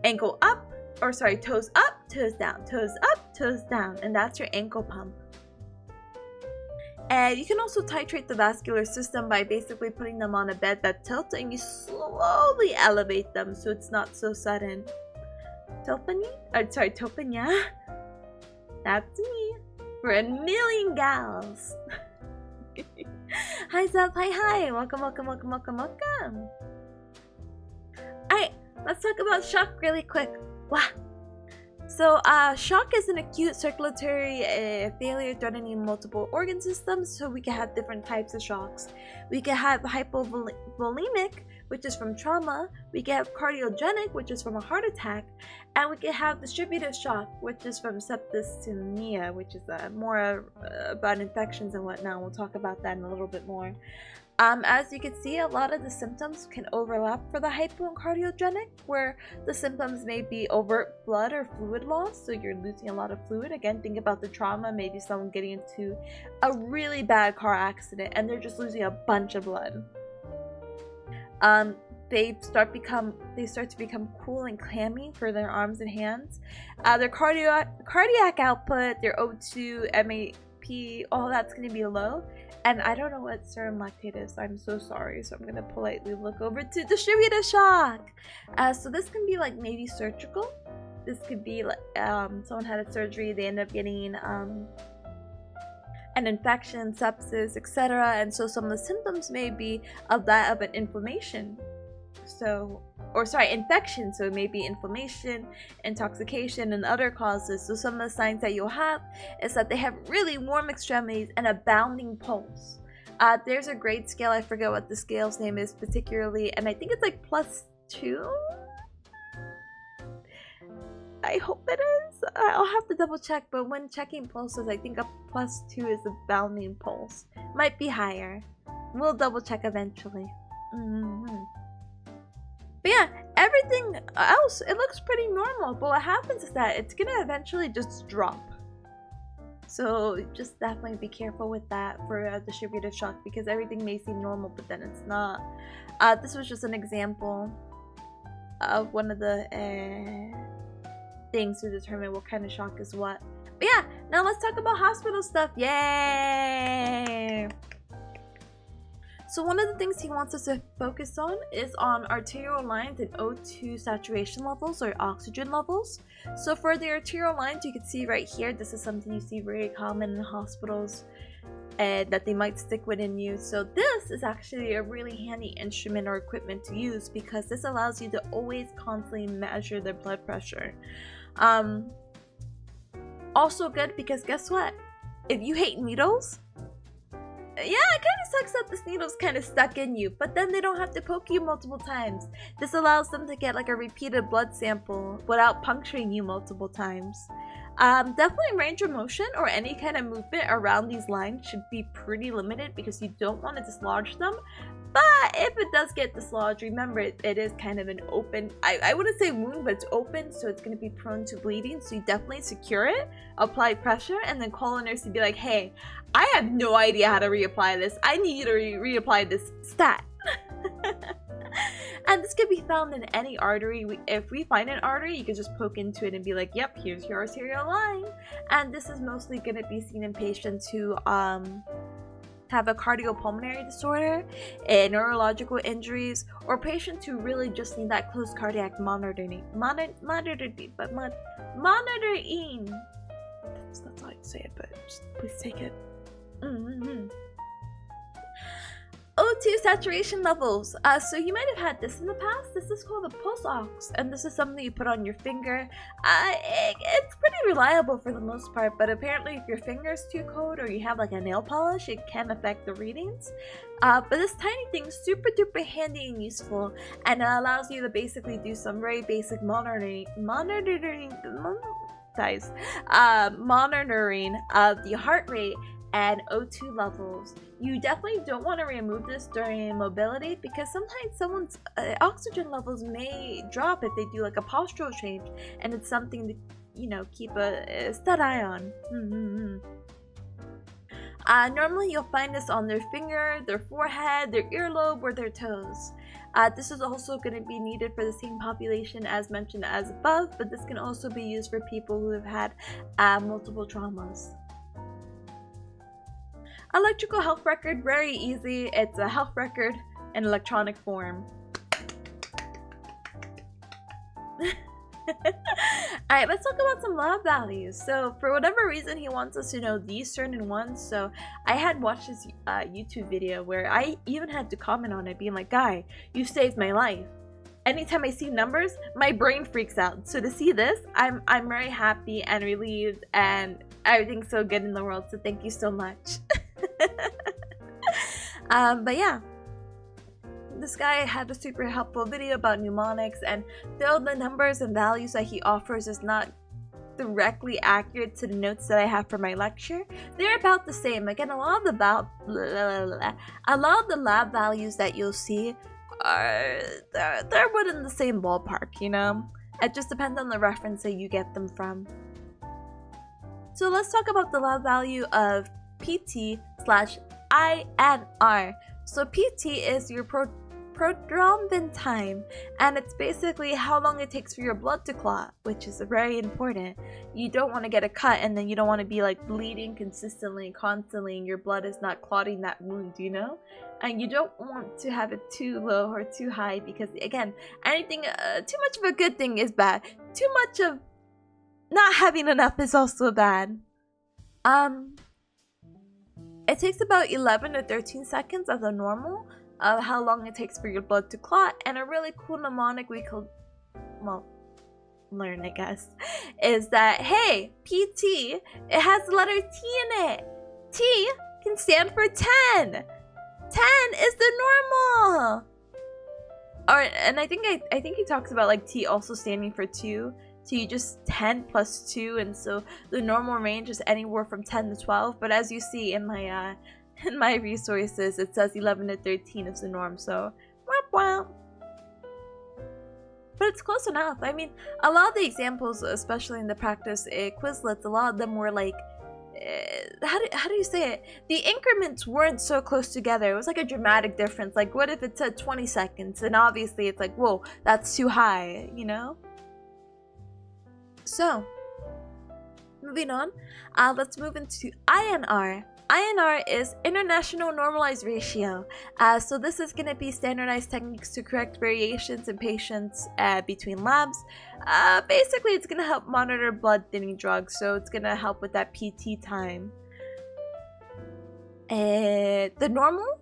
ankle up, or sorry, toes up, toes down, toes up, toes down, and that's your ankle pump. And you can also titrate the vascular system by basically putting them on a bed that tilts, and you slowly elevate them so it's not so sudden. Tipanya? That's me. For a million gals. Hi Zep, hi. Welcome. Alright, let's talk about shock really quick. Wow. So, shock is an acute circulatory failure threatening multiple organ systems. So we can have different types of shocks. We can have hypovolemic, which is from trauma. We can have cardiogenic, which is from a heart attack. And we can have distributive shock, which is from septicemia, which is more about infections and whatnot. We'll talk about that in a little bit more. As you can see, a lot of the symptoms can overlap for the hypo and cardiogenic, where the symptoms may be overt blood or fluid loss, so you're losing a lot of fluid. Again, think about the trauma, maybe someone getting into a really bad car accident and they're just losing a bunch of blood. They start to become cool and clammy for their arms and hands. Their cardiac output, their O2, MAP, all that's going to be low. And I don't know what serum lactate is, so I'm so sorry. So I'm going to politely look over to distributive shock. So this can be like maybe surgical. This could be like someone had a surgery, they end up getting an infection, sepsis, etc. And so some of the symptoms may be of an inflammation. Infection. So maybe inflammation, intoxication, and other causes. So some of the signs that you'll have is that they have really warm extremities and a bounding pulse. There's a grade scale, I forget what the scale's name is particularly, and I think it's like +2. I hope it is. I'll have to double check, but when checking pulses, I think a +2 is a bounding pulse. Might be higher. We'll double check eventually. But yeah, everything else, it looks pretty normal. But what happens is that it's gonna eventually just drop. So just definitely be careful with that for distributed shock, because everything may seem normal, but then it's not. This was just an example of one of the things to determine what kind of shock is what. But yeah, now let's talk about hospital stuff. Yay! So one of the things he wants us to focus on is on arterial lines and O2 saturation levels, or oxygen levels. So for the arterial lines, you can see right here, this is something you see very common in hospitals that they might stick within you. So this is actually a really handy instrument or equipment to use, because this allows you to always constantly measure the blood pressure. Also good because guess what? If you hate needles, yeah, it kind of sucks that this needle's kind of stuck in you, but then they don't have to poke you multiple times. This allows them to get like a repeated blood sample without puncturing you multiple times. Definitely range of motion or any kind of movement around these lines should be pretty limited, because you don't want to dislodge them. But if it does get dislodged, remember it is kind of an open, I wouldn't say wound, but it's open, so it's going to be prone to bleeding. So you definitely secure it, apply pressure, and then call a nurse to be like, hey, I have no idea how to reapply this. I need you to reapply this stat. And this can be found in any artery. If we find an artery, you can just poke into it and be like, yep, here's your arterial line. And this is mostly going to be seen in patients who have a cardiopulmonary disorder, neurological injuries, or patients who really just need that close cardiac monitoring. Monitoring. That's how you say it, but just please take it. O2 saturation levels. So you might have had this in the past. This is called a pulse ox, and this is something you put on your finger. It's pretty reliable for the most part, but apparently if your finger is too cold or you have like a nail polish, it can affect the readings. But this tiny thing is super duper handy and useful, and it allows you to basically do some very basic monitoring of the heart rate and O2 levels. You definitely don't want to remove this during mobility, because sometimes someone's oxygen levels may drop if they do like a postural change, and it's something to, you know, keep a stud eye on. Normally you'll find this on their finger, their forehead, their earlobe, or their toes. This is also going to be needed for the same population as mentioned as above, but this can also be used for people who have had multiple traumas. Electrical health record, very easy. It's a health record in electronic form. Alright, let's talk about some lab values. So for whatever reason, he wants us to know these certain ones. So I had watched this YouTube video where I even had to comment on it, being like, guy, you saved my life. Anytime I see numbers, my brain freaks out. So to see this, I'm very happy and relieved, and everything's so good in the world. So thank you so much. But yeah, this guy had a super helpful video about mnemonics, and though the numbers and values that he offers is not directly accurate to the notes that I have for my lecture, they're about the same. Again, a lot of the lab values that you'll see are they're within the same ballpark, you know? It just depends on the reference that you get them from. So let's talk about the lab value of PT/INR. So PT is your prothrombin time, and it's basically how long it takes for your blood to clot, which is very important. You don't want to get a cut and then you don't want to be like bleeding consistently and constantly and your blood is not clotting that wound, you know? And you don't want to have it too low or too high, because again, anything too much of a good thing is bad. Too much of not having enough is also bad. It takes about 11 to 13 seconds as a normal of how long it takes for your blood to clot, and a really cool mnemonic we could, well, learn, I guess, is that, hey, PT, it has the letter T in it. T can stand for 10. 10 is the normal. And I think he talks about like T also standing for 2. So you just 10 plus 2, and so the normal range is anywhere from 10 to 12. But as you see in my resources, it says 11 to 13 is the norm. So womp womp. but it's close enough. I mean, a lot of the examples, especially in the practice Quizlets, a lot of them were like, how do you say it? The increments weren't so close together. It was like a dramatic difference. Like, what if it said 20 seconds? And obviously it's like, whoa, that's too high, you know? So, moving on, let's move into INR. INR is International Normalized Ratio. So this is going to be standardized techniques to correct variations in patients between labs. Basically, it's going to help monitor blood thinning drugs, so it's going to help with that PT time. The normal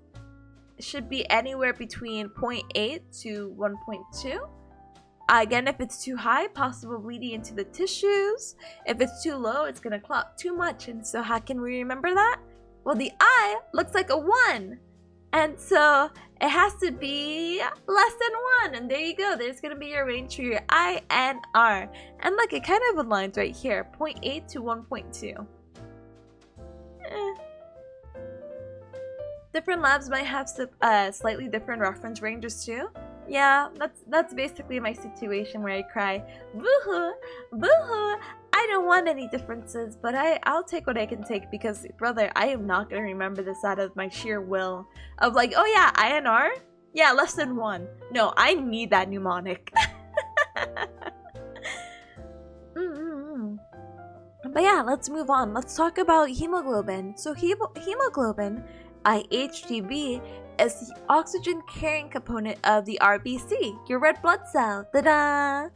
should be anywhere between 0.8 to 1.2. Again, if it's too high, possible bleeding into the tissues. If it's too low, it's going to clot too much. And so how can we remember that? Well, the I looks like a 1. And so it has to be less than 1. And there you go. There's going to be your range for your I and R. And look, it kind of aligns right here. 0.8 to 1.2. Different labs might have slightly different reference ranges too. Yeah, that's basically my situation where I cry, boo-hoo, boo-hoo. I don't want any differences, but I'll take what I can take because, brother, I am not going to remember this out of my sheer will. Of like, oh yeah, INR? Yeah, less than 1. No, I need that mnemonic. But yeah, let's move on. Let's talk about hemoglobin. So hemoglobin, IHGB, is the oxygen carrying component of the RBC, your red blood cell. Ta-da!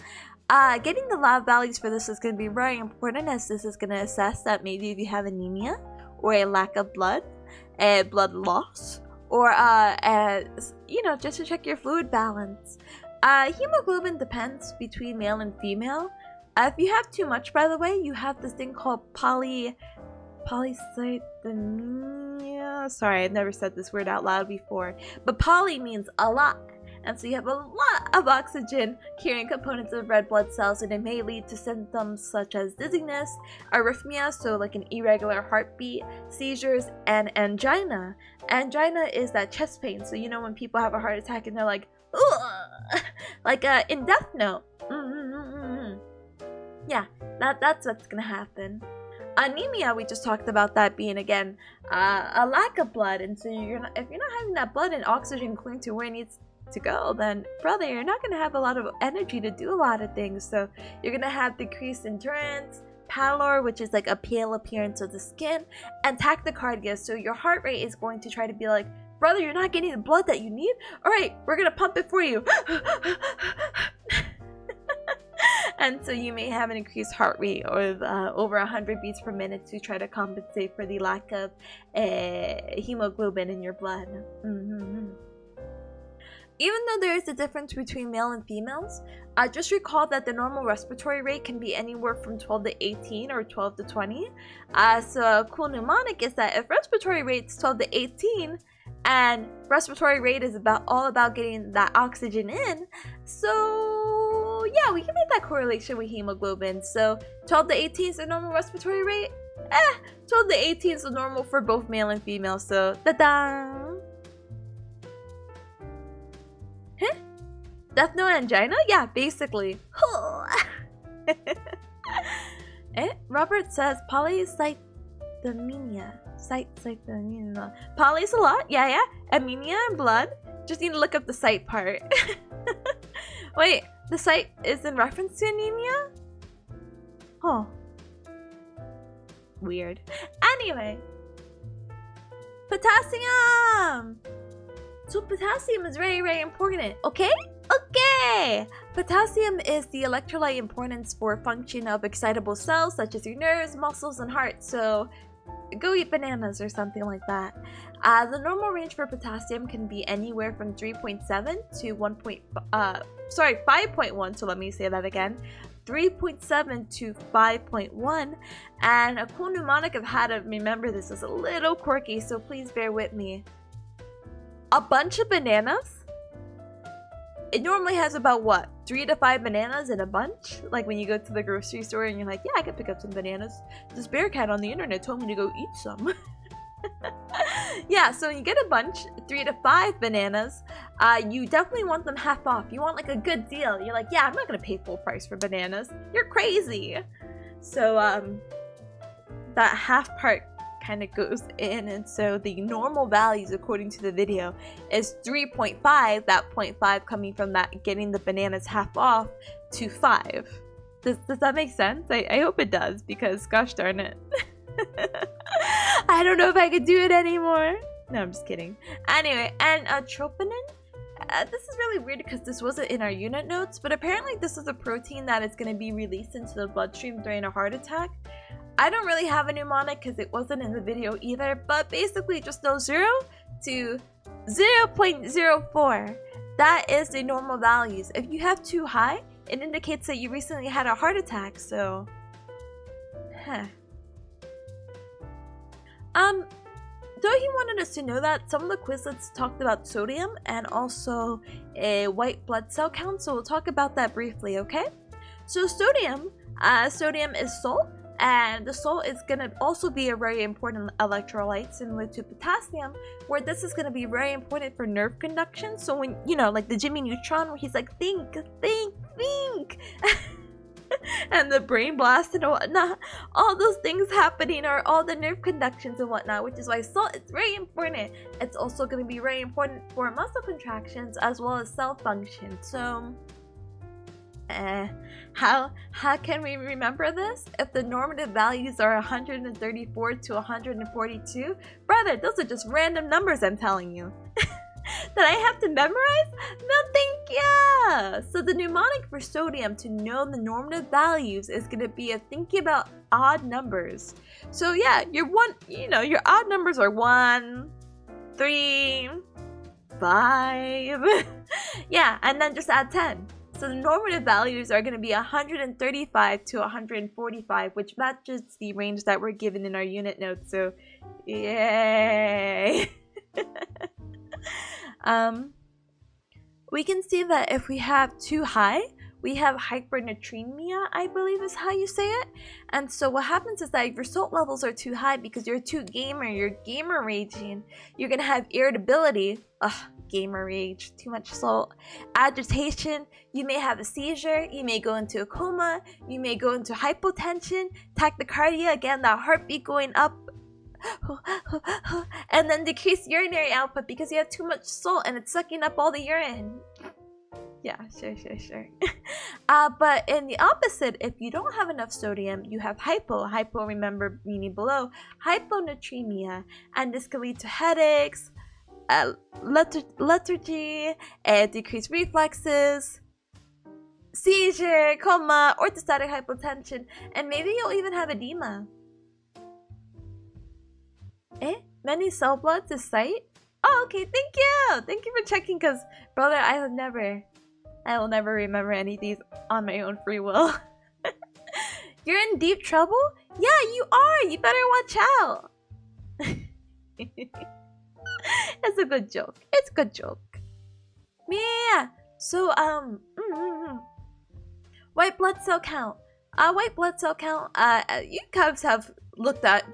Getting the lab values for this is going to be very important, as this is going to assess that maybe if you have anemia or a lack of blood, blood loss, or you know, just to check your fluid balance. Hemoglobin depends between male and female. If you have too much, by the way, you have this thing called polycythemia. Sorry, I've never said this word out loud before. But poly means a lot. And so you have a lot of oxygen carrying components of red blood cells, and it may lead to symptoms such as dizziness, arrhythmia, so like an irregular heartbeat, seizures, and angina. Angina is that chest pain. So you know when people have a heart attack and they're like, ugh! Like in Death Note. Yeah, that's what's gonna happen. Anemia, we just talked about that being, again, a lack of blood. And so if you're not having that blood and oxygen going to where it needs to go, then brother, you're not going to have a lot of energy to do a lot of things. So you're going to have decreased endurance, pallor, which is like a pale appearance of the skin, and tachycardia. So your heart rate is going to try to be like, brother, you're not getting the blood that you need? All right, we're going to pump it for you. And so you may have an increased heart rate of over 100 beats per minute to try to compensate for the lack of hemoglobin in your blood. Even though there is a difference between male and females, just recall that the normal respiratory rate can be anywhere from 12 to 18 or 12 to 20. So a cool mnemonic is that if respiratory rate is 12 to 18, and respiratory rate is all about getting that oxygen in, so yeah, we can make that correlation with hemoglobin. So 12 to 18 is the normal respiratory rate. 12 to 18 is the normal for both male and female. So ta-da! Huh? Death Note angina? Yeah, basically. Robert says polycythemia. Cythemia. Poly is a lot. Yeah. Anemia and blood. Just need to look up the site part. Wait, the site is in reference to anemia? Huh. Weird. Anyway. Potassium! So potassium is very, very important. Okay? Okay! Potassium is the electrolyte importance for function of excitable cells such as your nerves, muscles, and heart. So go eat bananas or something like that. The normal range for potassium can be anywhere from 3.7 to 5.1. So let me say that again. 3.7 to 5.1. And a cool mnemonic of how to remember this is a little quirky, so please bear with me. A bunch of bananas? It normally has about what? 3 to 5 bananas in a bunch? Like when you go to the grocery store and you're like, yeah, I can pick up some bananas. This bearcat on the internet told me to go eat some. Yeah, so when you get a bunch, 3 to 5 bananas, you definitely want them half off. You want like a good deal. You're like, yeah, I'm not gonna pay full price for bananas. You're crazy. So that half part kind of goes in, and so the normal values according to the video is 3.5, that 0.5 coming from that getting the bananas half off, to 5. Does that make sense? I hope it does, because gosh darn it. I don't know if I could do it anymore. No, I'm just kidding. Anyway, and troponin, this is really weird because this wasn't in our unit notes, but apparently this is a protein that is going to be released into the bloodstream during a heart attack. I don't really have a mnemonic because it wasn't in the video either, but basically just know 0 to 0.04. That is the normal values. If you have too high, it indicates that you recently had a heart attack, so... Though he wanted us to know that, some of the Quizlets talked about sodium and also a white blood cell count, so we'll talk about that briefly, okay? So sodium is salt, and the salt is going to also be a very important electrolyte similar to potassium, where this is going to be very important for nerve conduction. So when, you know, like the Jimmy Neutron, where he's like, think, think, think. And the brain blast and whatnot, all those things happening are all the nerve conductions and whatnot, which is why salt is very important. It's also going to be very important for muscle contractions as well as cell function. So how can we remember this? If the normative values are 134 to 142, brother, those are just random numbers, I'm telling you. That I have to memorize? No, thank ya! So the mnemonic for sodium to know the normative values is going to be thinking about odd numbers. So yeah, your odd numbers are 1, 3, 5. Yeah, and then just add 10. So the normative values are going to be 135 to 145, which matches the range that we're given in our unit notes. So, yay! We can see that if we have too high, we have hypernatremia, I believe is how you say it. And so what happens is that if your salt levels are too high because you're too gamer, you're gamer raging, you're gonna have irritability. Ugh, gamer rage, too much salt. Agitation, you may have a seizure, you may go into a coma, you may go into hypotension, tachycardia, again, that heartbeat going up, and then decreased urinary output because you have too much salt and it's sucking up all the urine. Yeah, sure. But in the opposite, if you don't have enough sodium, you have hypo, remember, meaning below, hyponatremia, and this can lead to headaches, lethargy, decreased reflexes, seizure, coma, orthostatic hypotension, and maybe you'll even have edema. Many cell bloods is sight? Oh, okay, thank you! Thank you for checking, because, brother, I will never remember any of these on my own free will. You're in deep trouble? Yeah, you are! You better watch out! It's a good joke. It's a good joke. Yeah! So, white blood cell count. White blood cell count, you guys have looked at,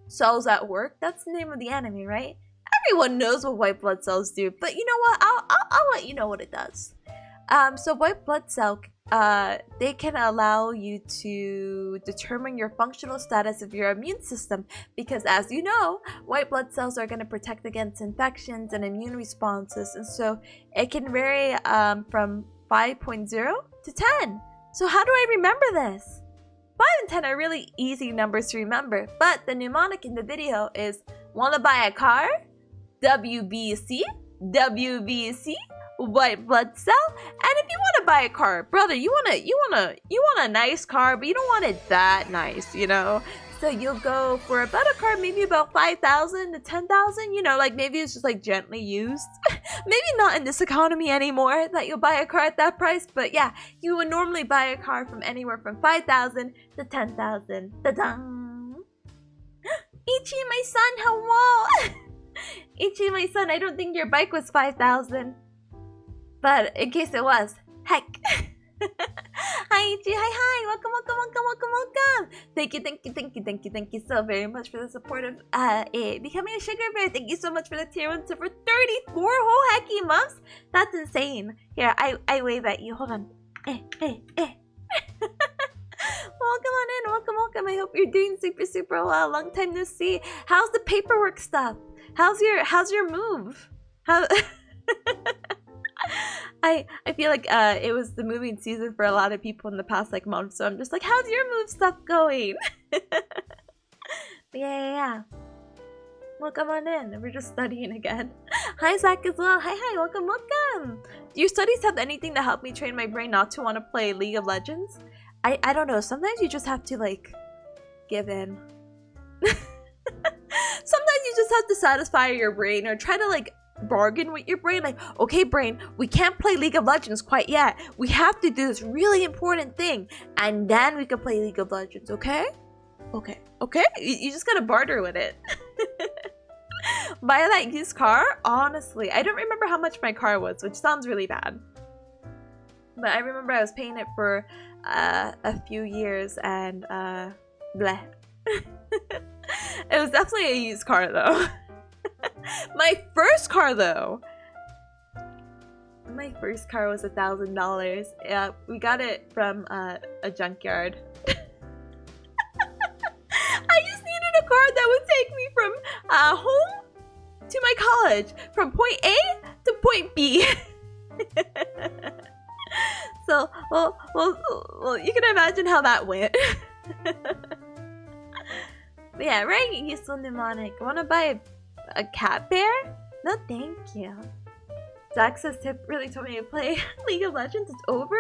cells at work. That's the name of the anime, right? Everyone knows what white blood cells do, but you know what? I'll let you know what it does. So white blood cell, they can allow you to determine your functional status of your immune system, because as you know, white blood cells are going to protect against infections and immune responses, and so it can vary from 5.0 to 10. So how do I remember this? 5 and 10 are really easy numbers to remember, but the mnemonic in the video is wanna buy a car? WBC, white blood cell. And if you want to buy a car, brother, you want a nice car, but you don't want it that nice, So you'll go for a better car, maybe about 5,000 to 10,000, like maybe it's just like gently used. Maybe not in this economy anymore that you'll buy a car at that price, but yeah, you would normally buy a car from anywhere from 5,000 to 10,000. Ta-dang! Ichi, my son, hello! Ichi, my son, I don't think your bike was 5,000. But in case it was, heck. Hi, Ichi. Hi. Welcome. Thank you so very much for the support of becoming a sugar bear. Thank you so much for the tier 1 tip for 34 whole hecky months. That's insane. Here, I wave at you. Hold on. Welcome. I hope you're doing super well. Long time no see. How's the paperwork stuff? How's your move? How I feel like it was the moving season for a lot of people in the past like month, so I'm just like, how's your move stuff going? Yeah. Welcome on in. We're just studying again. Hi Zach as well. Hi. Welcome. Do your studies have anything to help me train my brain not to want to play League of Legends? I don't know. Sometimes you just have to like give in. Sometimes you just have to satisfy your brain or try to like bargain with your brain, like, okay brain, we can't play League of Legends quite yet, we have to do this really important thing and then we can play League of Legends. Okay, you just gotta barter with it. Buy that used car? Honestly, I don't remember how much my car was, which sounds really bad, but I remember I was paying it for a few years and bleh. It was definitely a used car though. My first car though, my first car was $1,000. Yeah, we got it from a junkyard. I just needed a car that would take me from home to my college, from point A to point B. So, well, you can imagine how that went. But yeah, right? He's so mnemonic. Wanna buy a cat bear? No, thank you. Zach says Tip really told me to play League of Legends. It's over?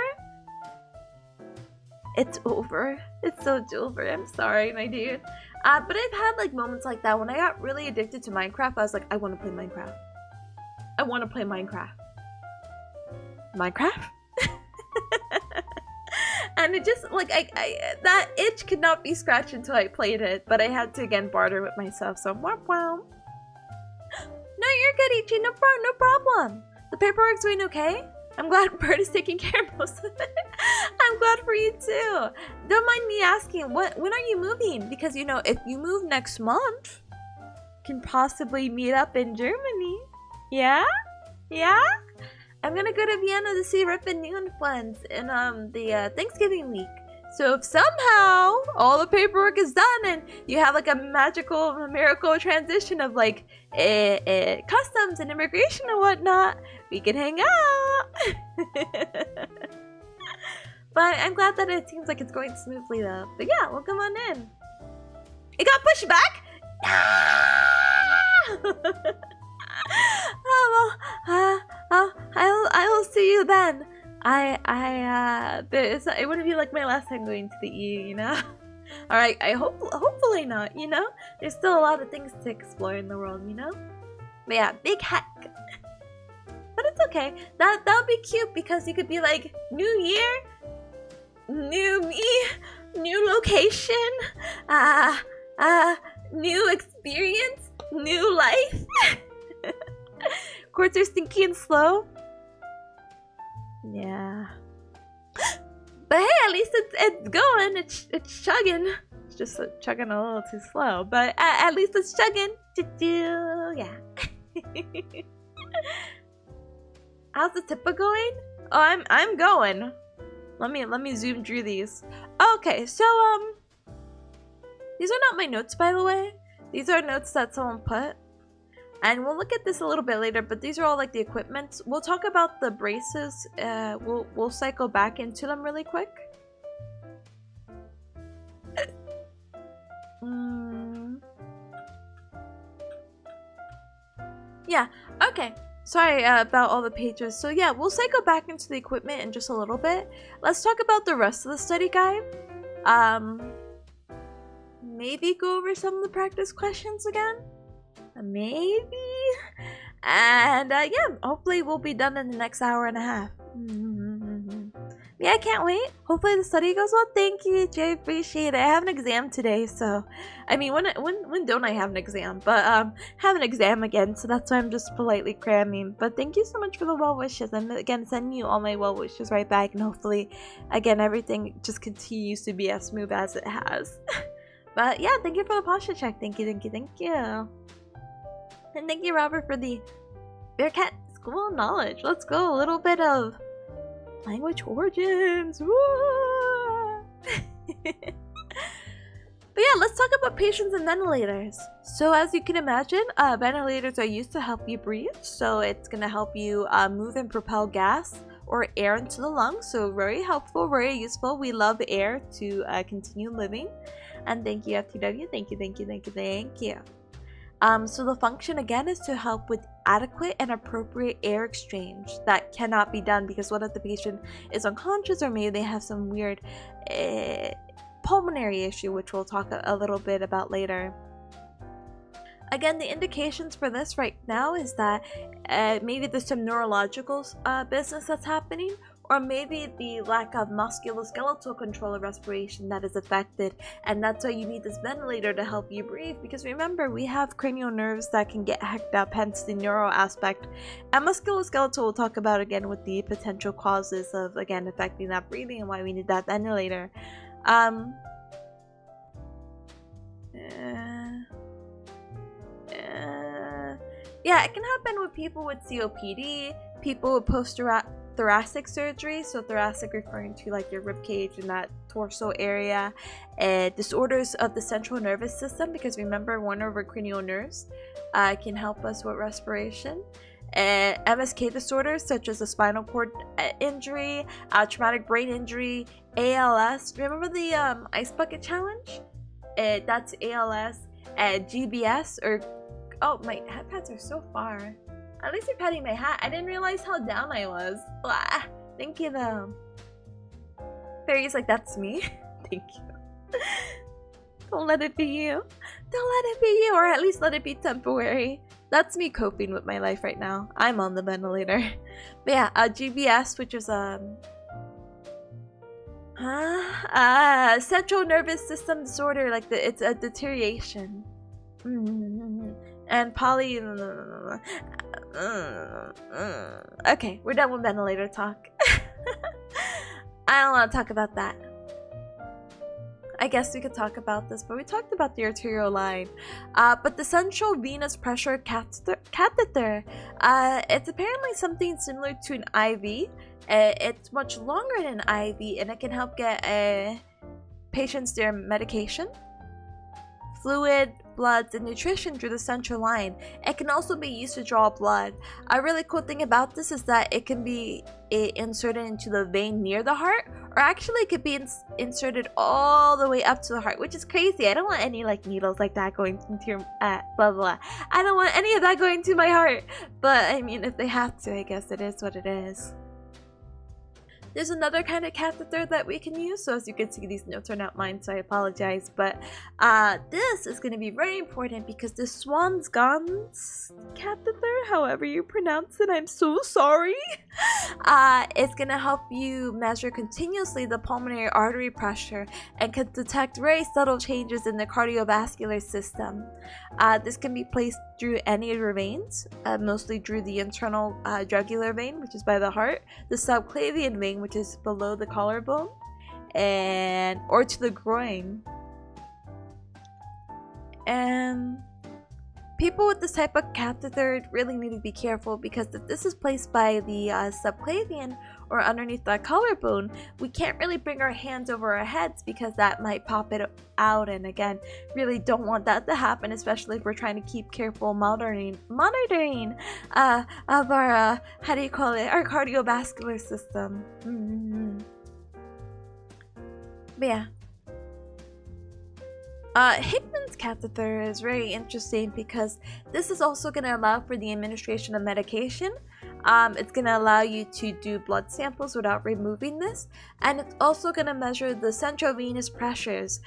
It's over. It's so over. I'm sorry, my dude. But I've had like moments like that when I got really addicted to Minecraft. I was like, I want to play Minecraft. I want to play Minecraft. Minecraft? And it just like I that itch could not be scratched until I played it, but I had to again barter with myself. So wow. No, you're good, Ichi. No problem. The paperwork's doing okay. I'm glad Bird is taking care of most of it. I'm glad for you too. Don't mind me asking, when are you moving? Because you know, if you move next month, can possibly meet up in Germany. Yeah? I'm gonna go to Vienna to see Rip and New Friends in the Thanksgiving week. So if somehow all the paperwork is done and you have like a miracle transition of like customs and immigration and whatnot, we can hang out. But I'm glad that it seems like it's going smoothly though. But yeah, well, come on in. It got pushed back? I will see you then. It wouldn't be like my last time going to the EU, you know? Alright, hopefully not, you know? There's still a lot of things to explore in the world, you know? But yeah, big heck. But it's okay. That'll be cute because you could be like, new year, new me, new location, new experience, new life. Quarters stinky and slow. Yeah. But hey, at least it's going. It's chugging. It's just chugging a little too slow, but at least it's chugging. Yeah. How's the Tippa going? Oh, I'm going. Let me zoom through these. Okay, so these are not my notes, by the way. These are notes that someone put. And we'll look at this a little bit later, but these are all like the equipment. We'll talk about the braces. We'll cycle back into them really quick. Yeah, okay. Sorry about all the pages. So yeah, we'll cycle back into the equipment in just a little bit. Let's talk about the rest of the study guide. Maybe go over some of the practice questions again. Maybe. And yeah, hopefully we'll be done in the next hour and a half. Yeah, I can't wait. Hopefully the study goes well. Thank you, Jay. Appreciate it. I have an exam today, so I mean, when don't I have an exam? But have an exam again, so that's why I'm just politely cramming. But thank you so much for the well wishes. I'm again sending you all my well wishes right back, and hopefully, again, everything just continues to be as smooth as it has. But yeah, thank you for the posture check. Thank you, thank you, thank you. And thank you, Robert, for the Bearcat School of Knowledge. Let's go. A little bit of language origins. But yeah, let's talk about patients and ventilators. So as you can imagine, ventilators are used to help you breathe. So it's going to help you move and propel gas or air into the lungs. So very helpful, very useful. We love air to continue living. And thank you, FTW. Thank you, thank you, thank you, thank you. So the function again is to help with adequate and appropriate air exchange that cannot be done because what if the patient is unconscious or maybe they have some weird pulmonary issue, which we'll talk a little bit about later. Again, the indications for this right now is that maybe there's some neurological business that's happening, or maybe the lack of musculoskeletal control of respiration that is affected, and that's why you need this ventilator to help you breathe, because remember, we have cranial nerves that can get hacked up, hence the neuro aspect, and musculoskeletal we'll talk about again with the potential causes of, again, affecting that breathing and why we need that ventilator. Yeah, it can happen with people with COPD, people with post-thoracic surgery, so thoracic referring to like your rib cage and that torso area, disorders of the central nervous system, because remember, one of our cranial nerves can help us with respiration. MSK disorders such as a spinal cord injury, traumatic brain injury, ALS. Remember the ice bucket challenge? That's ALS. GBS, or oh, my head pads are so far. At least you're patting my hat. I didn't realize how down I was. Blah. Thank you though. Fairy's like, that's me. Thank you. Don't let it be you. Don't let it be you, or at least let it be temporary. That's me coping with my life right now. I'm on the ventilator. But yeah, GBS, which is central nervous system disorder, like it's a deterioration. And poly. Okay, we're done with ventilator talk. I don't want to talk about that. I guess we could talk about this, but we talked about the arterial line. But the central venous pressure catheter, it's apparently something similar to an IV. It's much longer than an IV, and it can help get patients their medication, fluid, bloods, and nutrition through the central line. It can also be used to draw blood. A really cool thing about this is that it can be inserted into the vein near the heart, or actually it could be inserted all the way up to the heart, which is crazy. I don't want any like needles like that going into your blah blah. I don't want any of that going to my heart. But I mean, if they have to, I guess it is what it is. There's another kind of catheter that we can use, so as you can see, these notes are not mine, so I apologize, but this is going to be very important because the Swan-Ganz catheter, however you pronounce it, I'm so sorry, it's going to help you measure continuously the pulmonary artery pressure and can detect very subtle changes in the cardiovascular system. This can be placed through any of your veins, mostly through the internal jugular vein, which is by the heart, the subclavian vein, which is below the collarbone, and or to the groin. And people with this type of catheter really need to be careful, because if this is placed by the subclavian or underneath the collarbone, we can't really bring our hands over our heads because that might pop it out, and again, really don't want that to happen, especially if we're trying to keep careful monitoring of our how do you call it, our cardiovascular system. But yeah, Hickman's catheter is very interesting because this is also going to allow for the administration of medication. It's going to allow you to do blood samples without removing this, and it's also going to measure the central venous pressures.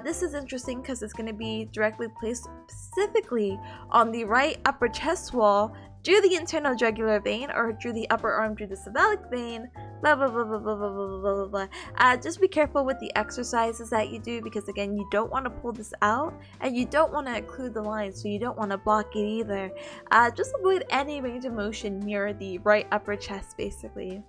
This is interesting because it's going to be directly placed specifically on the right upper chest wall through the internal jugular vein, or through the upper arm through the cephalic vein, blah blah blah blah blah blah blah blah blah. Just be careful with the exercises that you do, because again, you don't want to pull this out and you don't want to occlude the line, so you don't want to block it either. Just avoid any range of motion near the right upper chest, basically.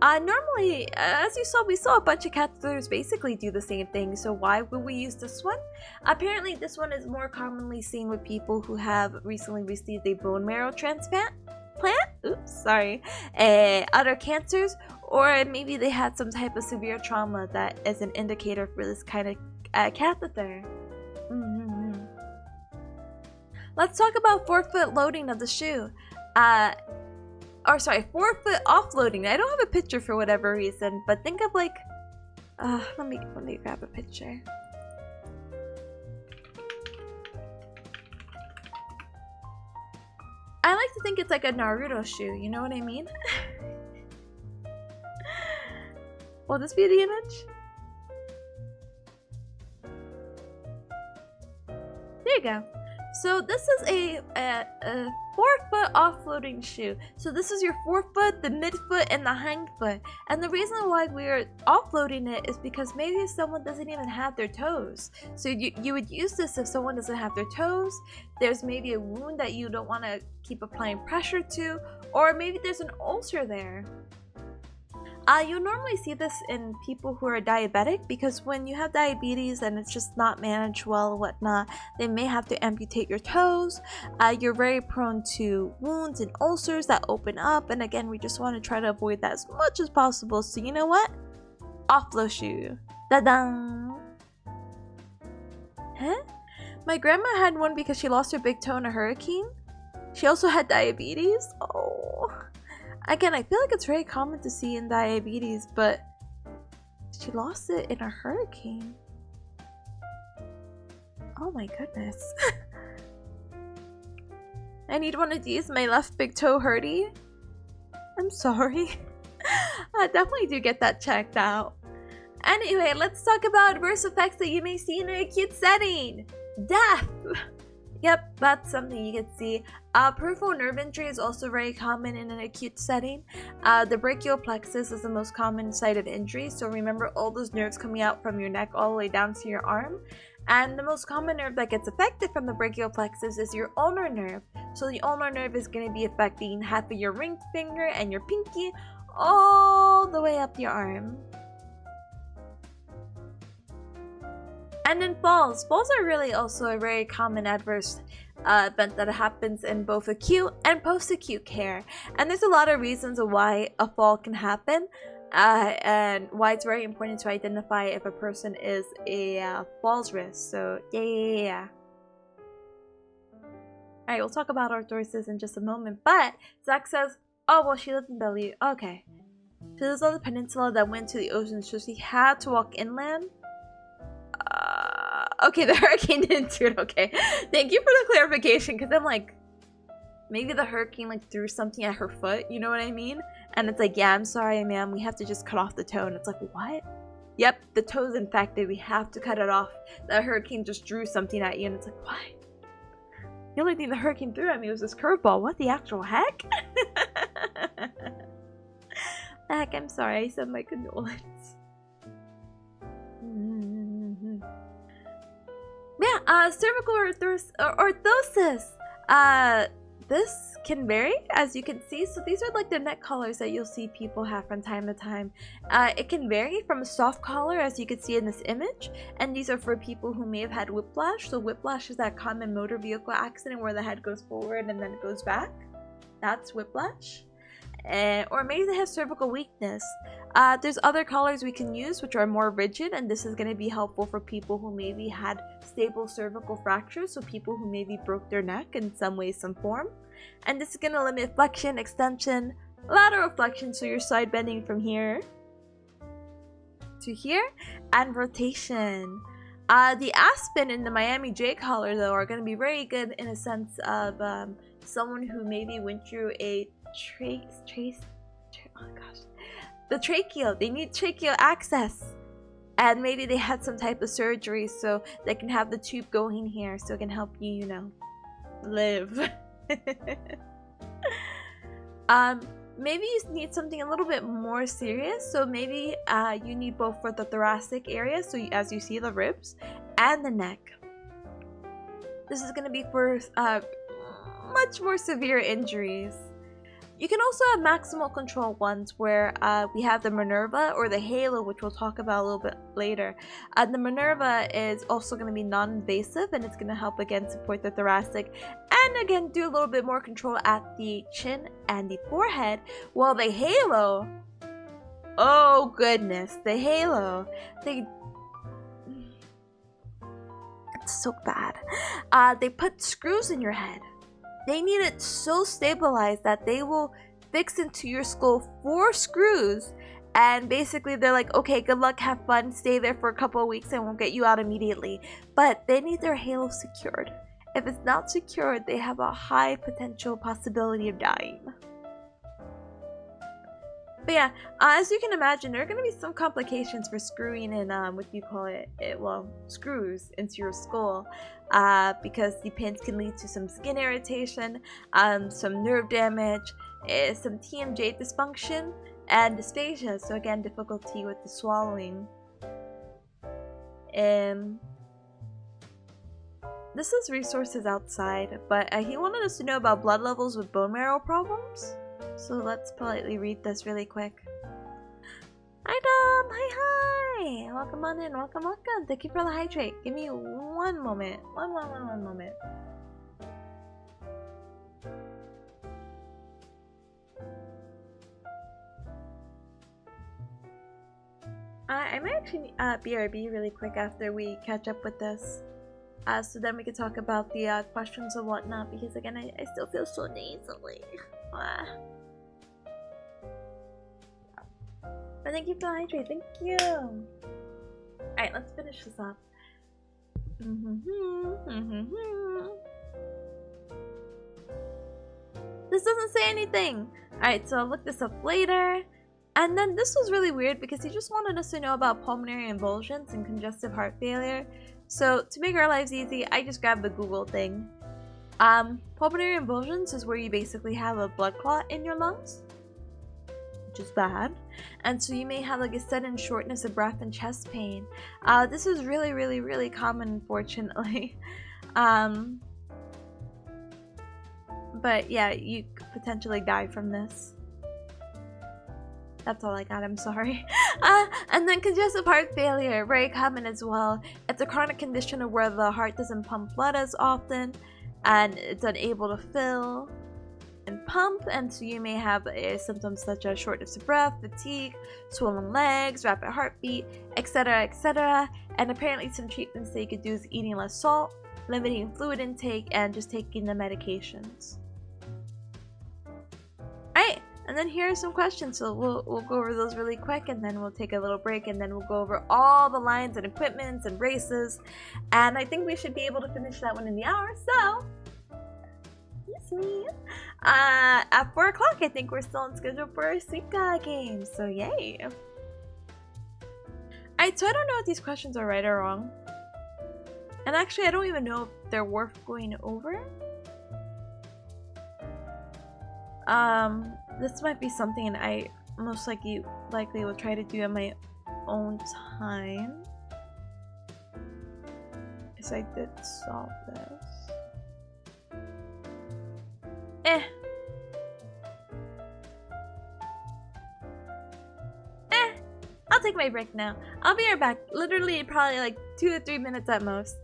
Normally, as you saw, we saw a bunch of catheters basically do the same thing, so why would we use this one? Apparently, this one is more commonly seen with people who have recently received a bone marrow transplant, other cancers, or maybe they had some type of severe trauma that is an indicator for this kind of catheter. Let's talk about forefoot loading of the shoe. 4-foot offloading. I don't have a picture for whatever reason, but think of like, let me grab a picture. I like to think it's like a Naruto shoe, you know what I mean? Will this be the image? There you go. So this is a 4-foot offloading shoe. So this is your forefoot, the midfoot, and the hindfoot. And the reason why we're offloading it is because maybe someone doesn't even have their toes. So you would use this if someone doesn't have their toes. There's maybe a wound that you don't want to keep applying pressure to, or maybe there's an ulcer there. You normally see this in people who are diabetic, because when you have diabetes and it's just not managed well and whatnot, they may have to amputate your toes. You're very prone to wounds and ulcers that open up, and again, we just want to try to avoid that as much as possible. So you know what? Offload shoe. Da-dang! Huh? My grandma had one because she lost her big toe in a hurricane. She also had diabetes. Oh. Again, I feel like it's very common to see in diabetes, but she lost it in a hurricane. Oh my goodness. I need one of these. My left big toe hurty. I'm sorry. I definitely do get that checked out. Anyway, let's talk about adverse effects that you may see in an acute setting. Death. Yep, that's something you can see. Peripheral nerve injury is also very common in an acute setting. The brachial plexus is the most common site of injury, so remember all those nerves coming out from your neck all the way down to your arm. And the most common nerve that gets affected from the brachial plexus is your ulnar nerve. So the ulnar nerve is going to be affecting half of your ring finger and your pinky all the way up your arm. And then falls. Falls are really also a very common adverse event that happens in both acute and post-acute care. And there's a lot of reasons of why a fall can happen, and why it's very important to identify if a person is a falls risk. So yeah. Alright, we'll talk about arthrosis in just a moment. But Zach says, oh, well, she lived in Bellevue. Okay. She lives on the peninsula that went to the ocean, so she had to walk inland. Okay, the hurricane didn't do it. Okay, thank you for the clarification, because I'm like, maybe the hurricane like threw something at her foot, you know what I mean? And it's like, yeah, I'm sorry, ma'am, we have to just cut off the toe. And it's like, what? Yep, the toe's infected, we have to cut it off. The hurricane just drew something at you, and it's like, what? The only thing the hurricane threw at me was this curveball. What the actual heck? Heck, I'm sorry, I send my condolence. Yeah, cervical orthosis. This can vary, as you can see. So these are like the neck collars that you'll see people have from time to time. It can vary from a soft collar, as you can see in this image, and these are for people who may have had whiplash. So whiplash is that common motor vehicle accident where the head goes forward and then it goes back. That's whiplash. Or maybe they have cervical weakness. There's other collars we can use which are more rigid, and this is going to be helpful for people who maybe had stable cervical fractures, so people who maybe broke their neck in some way, some form. And this is going to limit flexion, extension, lateral flexion, so you're side bending from here to here, and rotation. The Aspen and the Miami J collar, though, are going to be very good in a sense of someone who maybe went through a the tracheal. They need tracheal access, and maybe they had some type of surgery, so they can have the tube going here, so it can help you, you know, live. maybe you need something a little bit more serious. So maybe you need both for the thoracic area, so as you see the ribs, and the neck. This is going to be for much more severe injuries. You can also have maximal control ones where we have the Minerva or the Halo, which we'll talk about a little bit later. The Minerva is also going to be non-invasive, and it's going to help again support the thoracic and again do a little bit more control at the chin and the forehead. While the Halo, oh goodness, the Halo, it's so bad. They put screws in your head. They need it so stabilized that they will fix into your skull 4 screws, and basically they're like, okay, good luck, have fun, stay there for a couple of weeks and we'll get you out immediately. But they need their halo secured. If it's not secured, they have a high potential possibility of dying. But yeah, as you can imagine, there are going to be some complications for screwing in, what you call it, screws into your skull, because the pins can lead to some skin irritation, some nerve damage, some TMJ dysfunction, and dysphagia, so again, difficulty with the swallowing. This is resources outside, but he wanted us to know about blood levels with bone marrow problems. So let's politely read this really quick. Hi Dom! Hi! Welcome on in, welcome. Thank you for the hydrate. Give me one moment. One moment. I might actually BRB really quick after we catch up with this. So then we can talk about the questions and whatnot, because again, I still feel so nasally. But thank you for the hydrate, thank you! Alright, let's finish this up. This doesn't say anything! Alright, so I'll look this up later. And then this was really weird because he just wanted us to know about pulmonary embolsions and congestive heart failure. So to make our lives easy, I just grabbed the Google thing. Pulmonary embolsions is where you basically have a blood clot in your lungs, which is bad, and so you may have like a sudden shortness of breath and chest pain. This is really common, unfortunately. But yeah, you could potentially die from this. That's all I got, I'm sorry. And then congestive heart failure, very common as well. It's a chronic condition of where the heart doesn't pump blood as often, and it's unable to fill and pump, and so you may have symptoms such as shortness of breath, fatigue, swollen legs, rapid heartbeat, etc. And apparently some treatments that you could do is eating less salt, limiting fluid intake, and just taking the medications. Alright, and then here are some questions, so we'll go over those really quick, and then we'll take a little break, and then we'll go over all the lines and equipments and races, and I think we should be able to finish that one in the hour, so yes me. At 4 o'clock, I think we're still on schedule for our Suica Game, so yay. Alright, so I don't know if these questions are right or wrong, and actually I don't even know if they're worth going over. This might be something I most likely will try to do at my own time, because I did solve this. I'll take my break now. I'll be right back. Literally, probably like 2 to 3 minutes at most.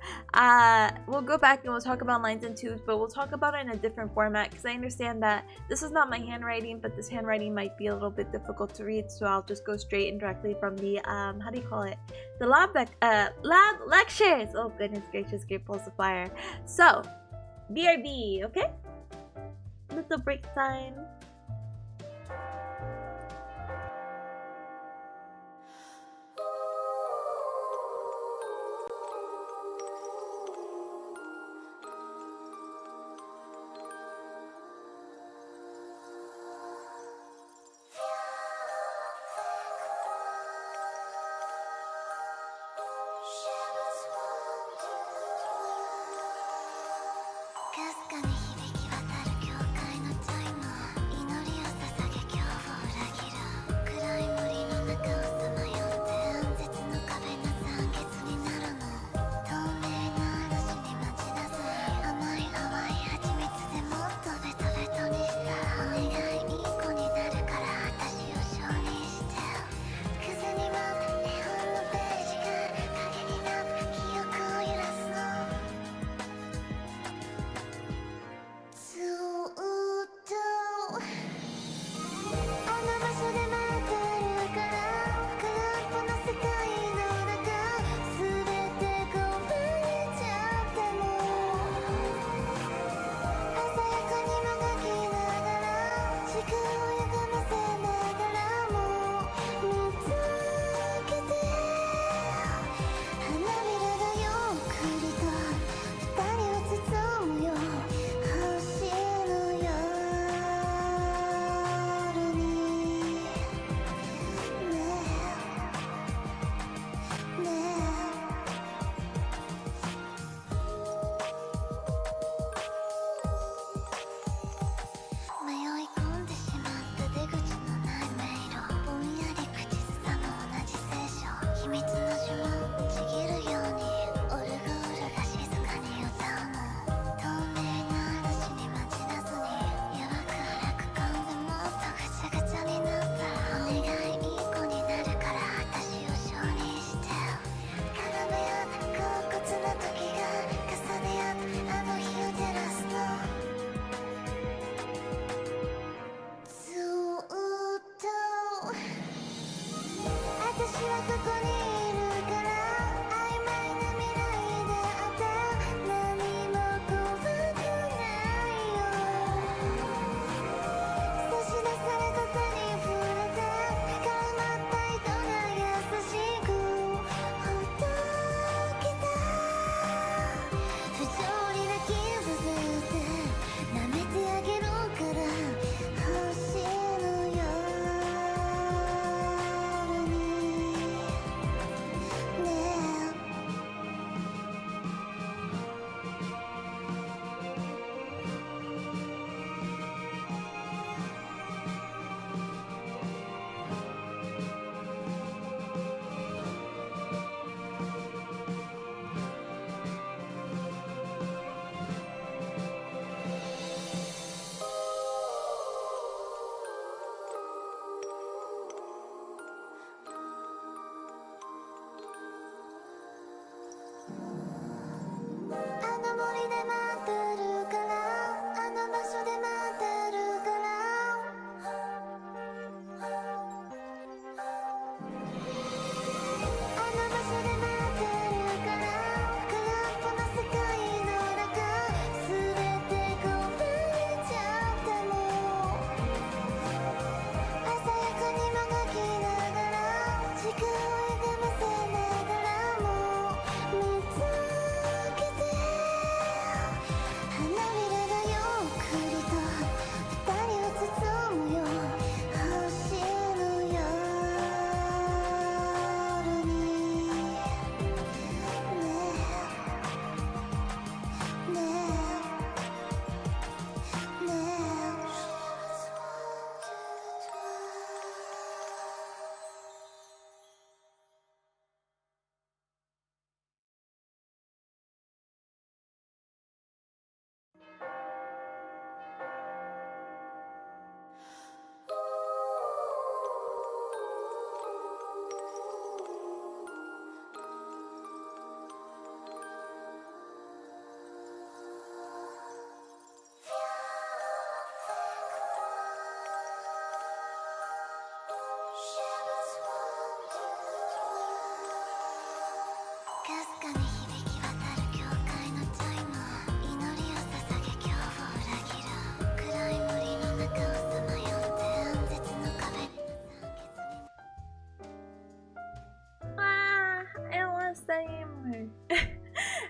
We'll go back and we'll talk about lines and tubes, but we'll talk about it in a different format because I understand that this is not my handwriting, but this handwriting might be a little bit difficult to read, so I'll just go straight and directly from the how do you call it? The lab lectures. Oh goodness gracious, great pulse of fire. So, BRB, okay? Little break time.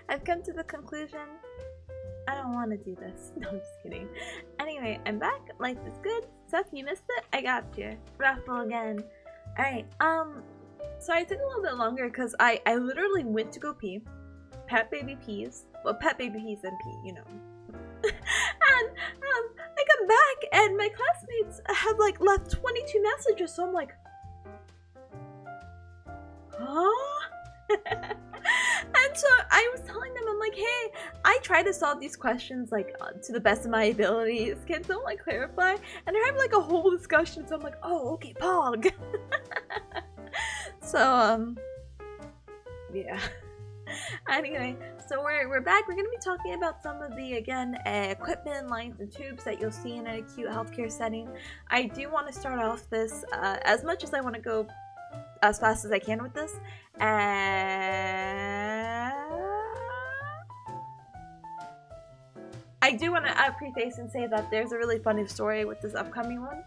I've come to the conclusion I don't want to do this. No, I'm just kidding. Anyway, I'm back. Life is good. So if you missed it, I got you. Raffle again. Alright, so I took a little bit longer because I literally went to go pee. Pet baby pees. Well, pet baby pees and pee, you know. And I come back and my classmates have like left 22 messages, so I'm like, huh? And so I was telling them, I'm like, hey, I try to solve these questions like to the best of my abilities. Can someone like clarify? And they're having like a whole discussion, so I'm like, oh, okay, Pog. So yeah. Anyway, so we're back. We're gonna be talking about some of the equipment, lines, and tubes that you'll see in an acute healthcare setting. I do want to start off this as much as I want to go as fast as I can with this. I do want to preface and say that there's a really funny story with this upcoming one.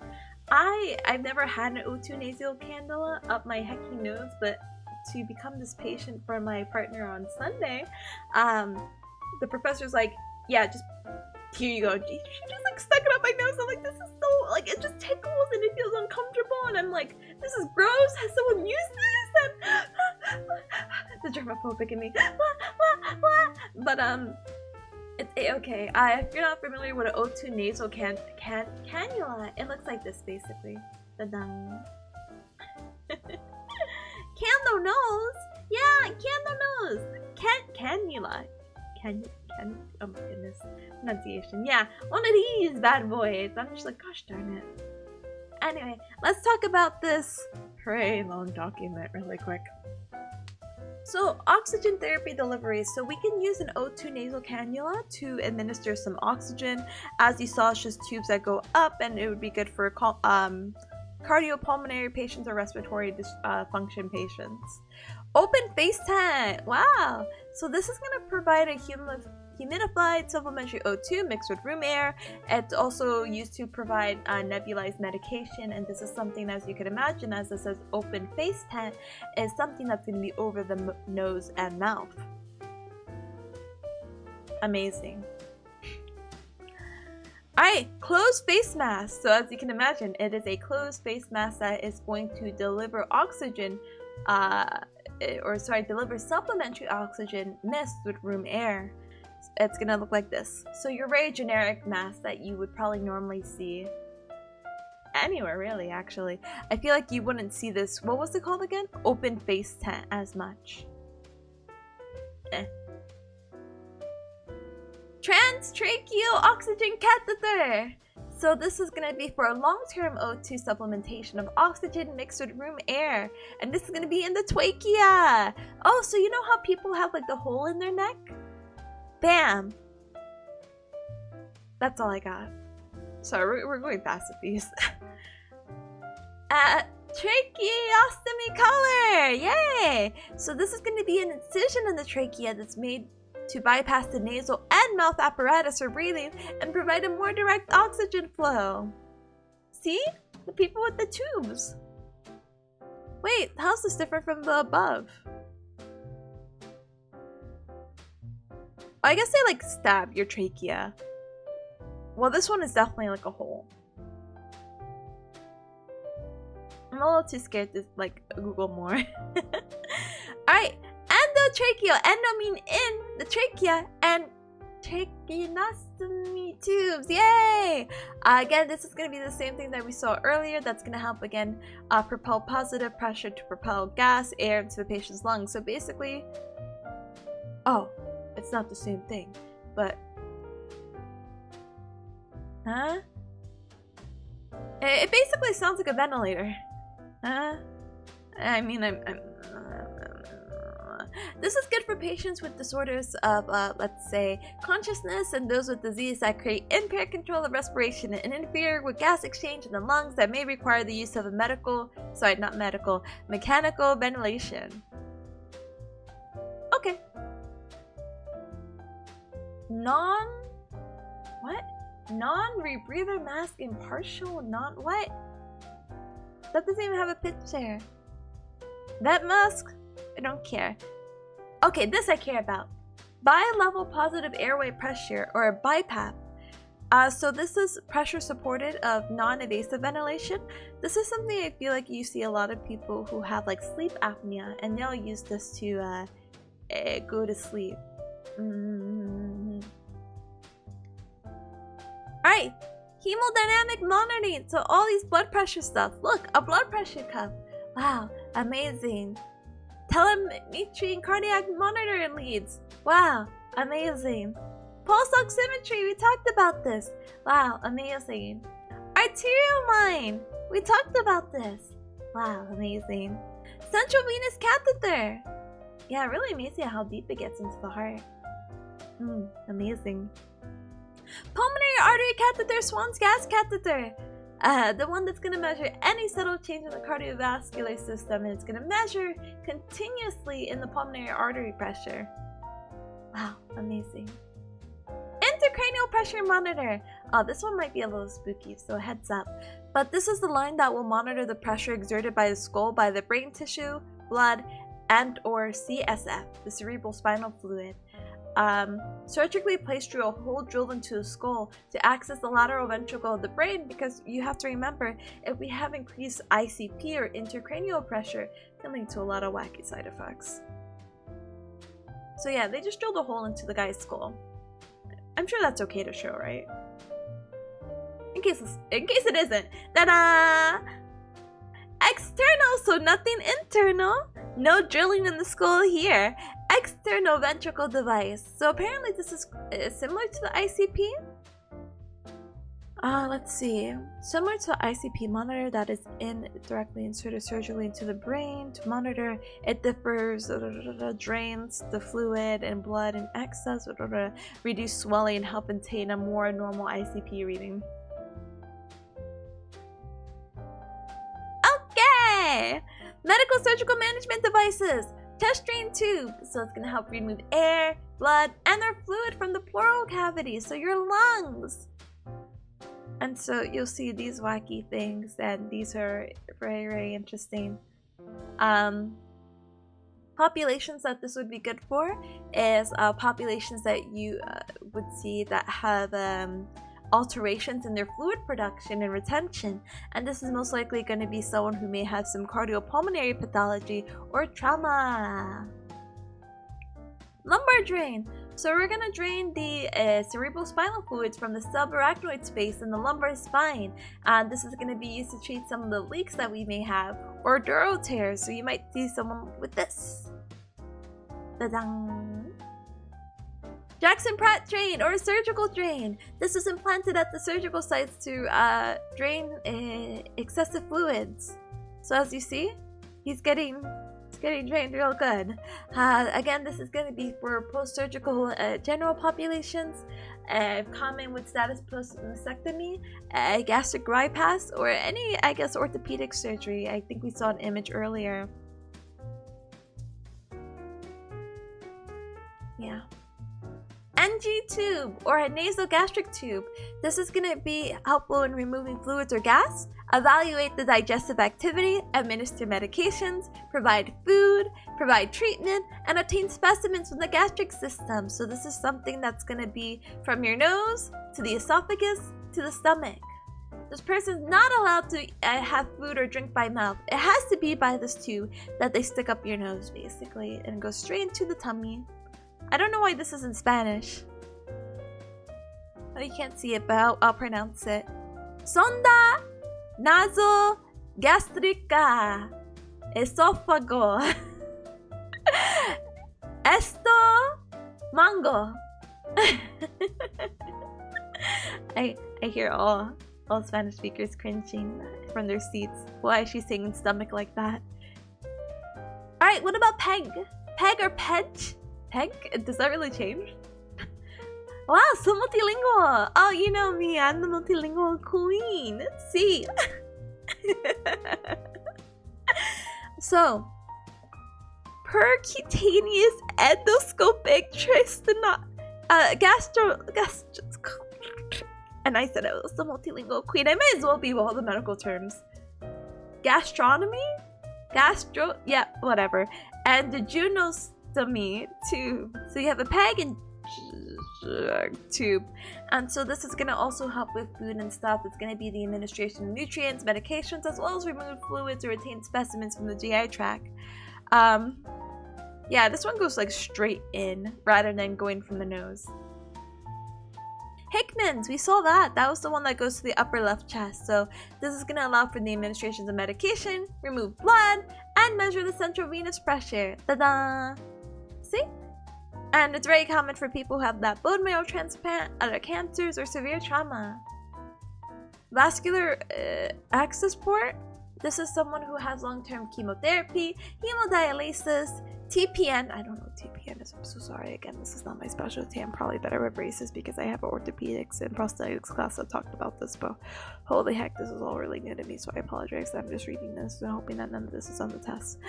I've never had an O2 nasal cannula up my hecky nose, but to become this patient for my partner on Sunday, the professor's like, yeah, just here you go. She just like stuck it up my nose. I'm like, this is so, like, it just tickles and it feels uncomfortable, and I'm like, this is gross. Has someone used this? And the germophobic in me. But it's okay. If you're not familiar with an O2 nasal cannula, it looks like this basically. Da-dang. Candle nose? Yeah, candle nose. Cannula. Oh my goodness. Pronunciation. Yeah, one of these bad boys. I'm just like, gosh darn it. Anyway, let's talk about this very long document really quick. So, oxygen therapy delivery. So we can use an O2 nasal cannula to administer some oxygen. As you saw, it's just tubes that go up, and it would be good for cardiopulmonary patients or respiratory dysfunction patients. Open face tent. Wow. So this is going to provide a humidified supplementary O2 mixed with room air. It's also used to provide nebulized medication, and this is something, as you can imagine, as it says open face tent, is something that's going to be over the nose and mouth. Amazing. Alright, closed face mask. So as you can imagine, it is a closed face mask that is going to deliver oxygen, deliver supplementary oxygen mixed with room air. It's gonna look like this. So your very generic mask that you would probably normally see anywhere, really, actually. I feel like you wouldn't see this, what was it called again? Open face tent as much. Transtracheal oxygen catheter. So this is going to be for a long-term O2 supplementation of oxygen mixed with room air. And this is going to be in the trachea. Oh, so you know how people have like the hole in their neck? Bam. That's all I got. Sorry, we're going fast with these. Tracheostomy collar. Yay. So this is going to be an incision in the trachea that's made to bypass the nasal and mouth apparatus for breathing and provide a more direct oxygen flow. See? The people with the tubes. Wait, how's this different from the above? I guess they like stab your trachea. Well, this one is definitely like a hole. I'm a little too scared to like Google more. Alright. Endotracheal. Endo mean in the trachea, and tracheostomy tubes. Yay! Again, this is going to be the same thing that we saw earlier. That's going to help again propel positive pressure to propel gas, air into the patient's lungs. So basically, oh, it's not the same thing, but huh? It basically sounds like a ventilator. Huh? I mean, this is good for patients with disorders of, let's say, consciousness, and those with disease that create impaired control of respiration and interfere with gas exchange in the lungs that may require the use of a mechanical ventilation. Okay. Non-rebreather mask impartial, what? That doesn't even have a picture. That mask? I don't care. Okay, this I care about. Bi-level positive airway pressure, or a BiPAP. So this is pressure supported of non-invasive ventilation. This is something I feel like you see a lot of people who have like sleep apnea, and they'll use this to go to sleep. Alright, hemodynamic monitoring. So all these blood pressure stuff. Look, a blood pressure cuff. Wow, amazing. Telemetry and cardiac monitoring leads. Wow, amazing. Pulse oximetry, we talked about this. Wow, amazing. Arterial line, we talked about this. Wow, amazing. Central venous catheter. Yeah, really amazing how deep it gets into the heart. Amazing. Pulmonary artery catheter, Swan's gas catheter. The one that's going to measure any subtle change in the cardiovascular system, and it's going to measure continuously in the pulmonary artery pressure. Wow, amazing. Intracranial pressure monitor. Oh, this one might be a little spooky, so heads up. But this is the line that will monitor the pressure exerted by the skull by the brain tissue, blood, and or CSF, the cerebral spinal fluid. Surgically placed through a hole drilled into the skull to access the lateral ventricle of the brain, because you have to remember, if we have increased ICP or intracranial pressure, it can lead to a lot of wacky side effects. So yeah, they just drilled a hole into the guy's skull. I'm sure that's okay to show, right? In case it isn't. Ta-da! External, so nothing internal. No drilling in the skull here. External ventricle device. So apparently this is similar to the ICP. Let's see. Similar to the ICP monitor that is directly inserted surgically into the brain to monitor. It differs, drains the fluid and blood in excess, reduce swelling and help maintain a more normal ICP reading. Okay! Medical surgical management devices. Chest drain tube. So it's going to help remove air, blood, and or fluid from the pleural cavity, so your lungs. And so you'll see these wacky things, and these are very, very interesting. Populations that this would be good for is populations that you would see that have alterations in their fluid production and retention, and this is most likely going to be someone who may have some cardiopulmonary pathology or trauma. Lumbar drain. So we're going to drain the cerebral spinal fluids from the subarachnoid space in the lumbar spine, and this is going to be used to treat some of the leaks that we may have or dural tears. So you might see someone with this. Ta-dang! Jackson-Pratt drain or surgical drain. This is implanted at the surgical sites to drain excessive fluids. So as you see, he's getting drained real good. Again, this is going to be for post-surgical general populations, common with status post-mastectomy, gastric bypass, or any, I guess, orthopedic surgery. I think we saw an image earlier. Yeah. NG tube or a nasogastric tube. This is going to be helpful in removing fluids or gas, evaluate the digestive activity, administer medications, provide food, provide treatment, and obtain specimens from the gastric system. So this is something that's going to be from your nose to the esophagus to the stomach. This person's not allowed to have food or drink by mouth. It has to be by this tube that they stick up your nose, basically, and go straight into the tummy. I don't know why this is in Spanish. Oh, you can't see it, but I'll pronounce it. Sonda naso gastrica esophago esto mango. I hear all Spanish speakers cringing from their seats. Why is she saying stomach like that? Alright, what about peg? Peg or pedge? Peg? Does that really change? Wow, so multilingual! Oh, you know me, I'm the multilingual queen! See? So, percutaneous endoscopic and I said I was the multilingual queen. I might as well be all the medical terms. Gastronomy? Yeah, whatever. And the junostomy tube. So you have a peg and tube, and so this is going to also help with food and stuff. It's going to be the administration of nutrients, medications, as well as remove fluids or retain specimens from the GI tract. Yeah, this one goes like straight in rather than going from the nose. Hickman's, we saw that. That was the one that goes to the upper left chest. So this is going to allow for the administration of medication, remove blood, and measure the central venous pressure. Ta-da! See? And it's very common for people who have that bone marrow transplant, other cancers, or severe trauma. Vascular access port. This is someone who has long-term chemotherapy, hemodialysis, TPN, I don't know what TPN is, I'm so sorry. Again, this is not my specialty. I'm probably better at braces because I have an orthopedics and prosthetics class that talked about this, but holy heck, this is all really new to me, so I apologize. I'm just reading this and hoping that none of this is on the test.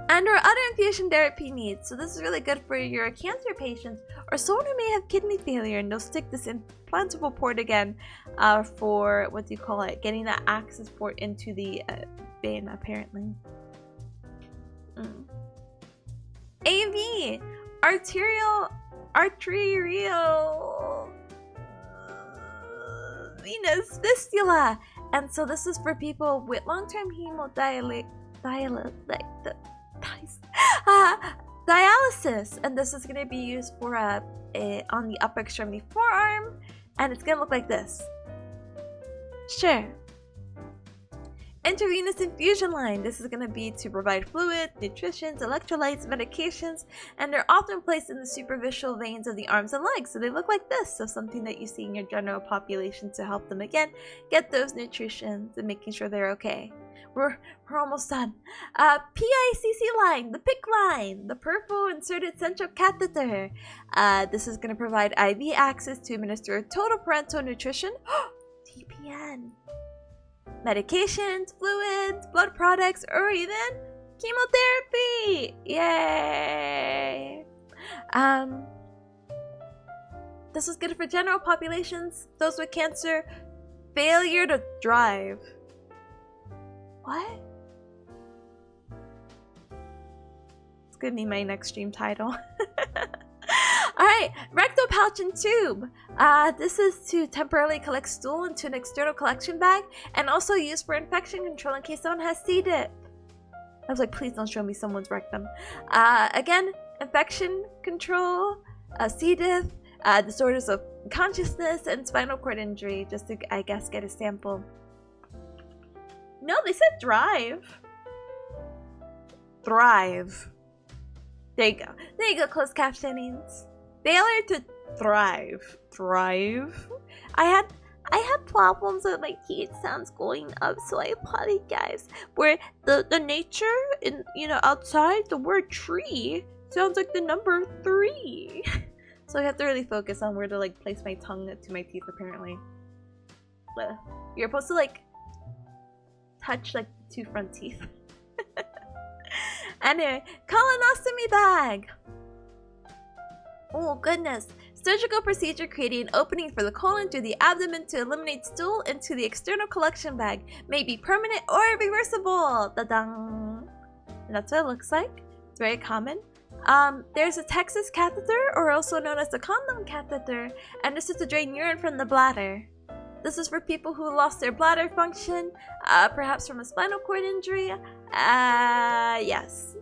And our other infusion therapy needs. So this is really good for your cancer patients or someone who may have kidney failure, and they'll stick this implantable port again for, what do you call it, getting that access port into the vein, apparently. AV, arterial venous fistula, and so this is for people with long-term dialysis, and this is going to be used for on the upper extremity forearm, and it's going to look like this. Sure. Intravenous infusion line. This is going to be to provide fluid, nutrition, electrolytes, medications, and they're often placed in the superficial veins of the arms and legs, so they look like this. So something that you see in your general population to help them again get those nutritions and making sure they're okay. We're almost done. PICC line, the PIC line, the peripheral inserted central catheter. This is going to provide IV access to administer total parenteral nutrition. TPN. Medications, fluids, blood products, or even chemotherapy. Yay! This is good for general populations, those with cancer, failure to drive. What? It's gonna be my next stream title. Alright, rectal pouch and tube. This is to temporarily collect stool into an external collection bag, and also used for infection control in case someone has C. diff. I was like, please don't show me someone's rectum. Again, infection control, C. diff, disorders of consciousness, and spinal cord injury, just to, I guess, get a sample. No, they said drive. Thrive. There you go. There you go, closed captionings. Failure to thrive. Thrive. I had problems with my teeth sounds going up, so I apologize. Where the nature in, you know, outside, the word tree sounds like the number 3. So I have to really focus on where to like place my tongue to my teeth, apparently. But you're supposed to like touch like the 2 front teeth. Anyway, colonostomy bag. Oh goodness. Surgical procedure creating an opening for the colon through the abdomen to eliminate stool into the external collection bag. May be permanent or reversible. Da-dang. And that's what it looks like. It's very common. There's a Texas catheter, or also known as the condom catheter, and this is to drain urine from the bladder. This is for people who lost their bladder function, perhaps from a spinal cord injury. Yes.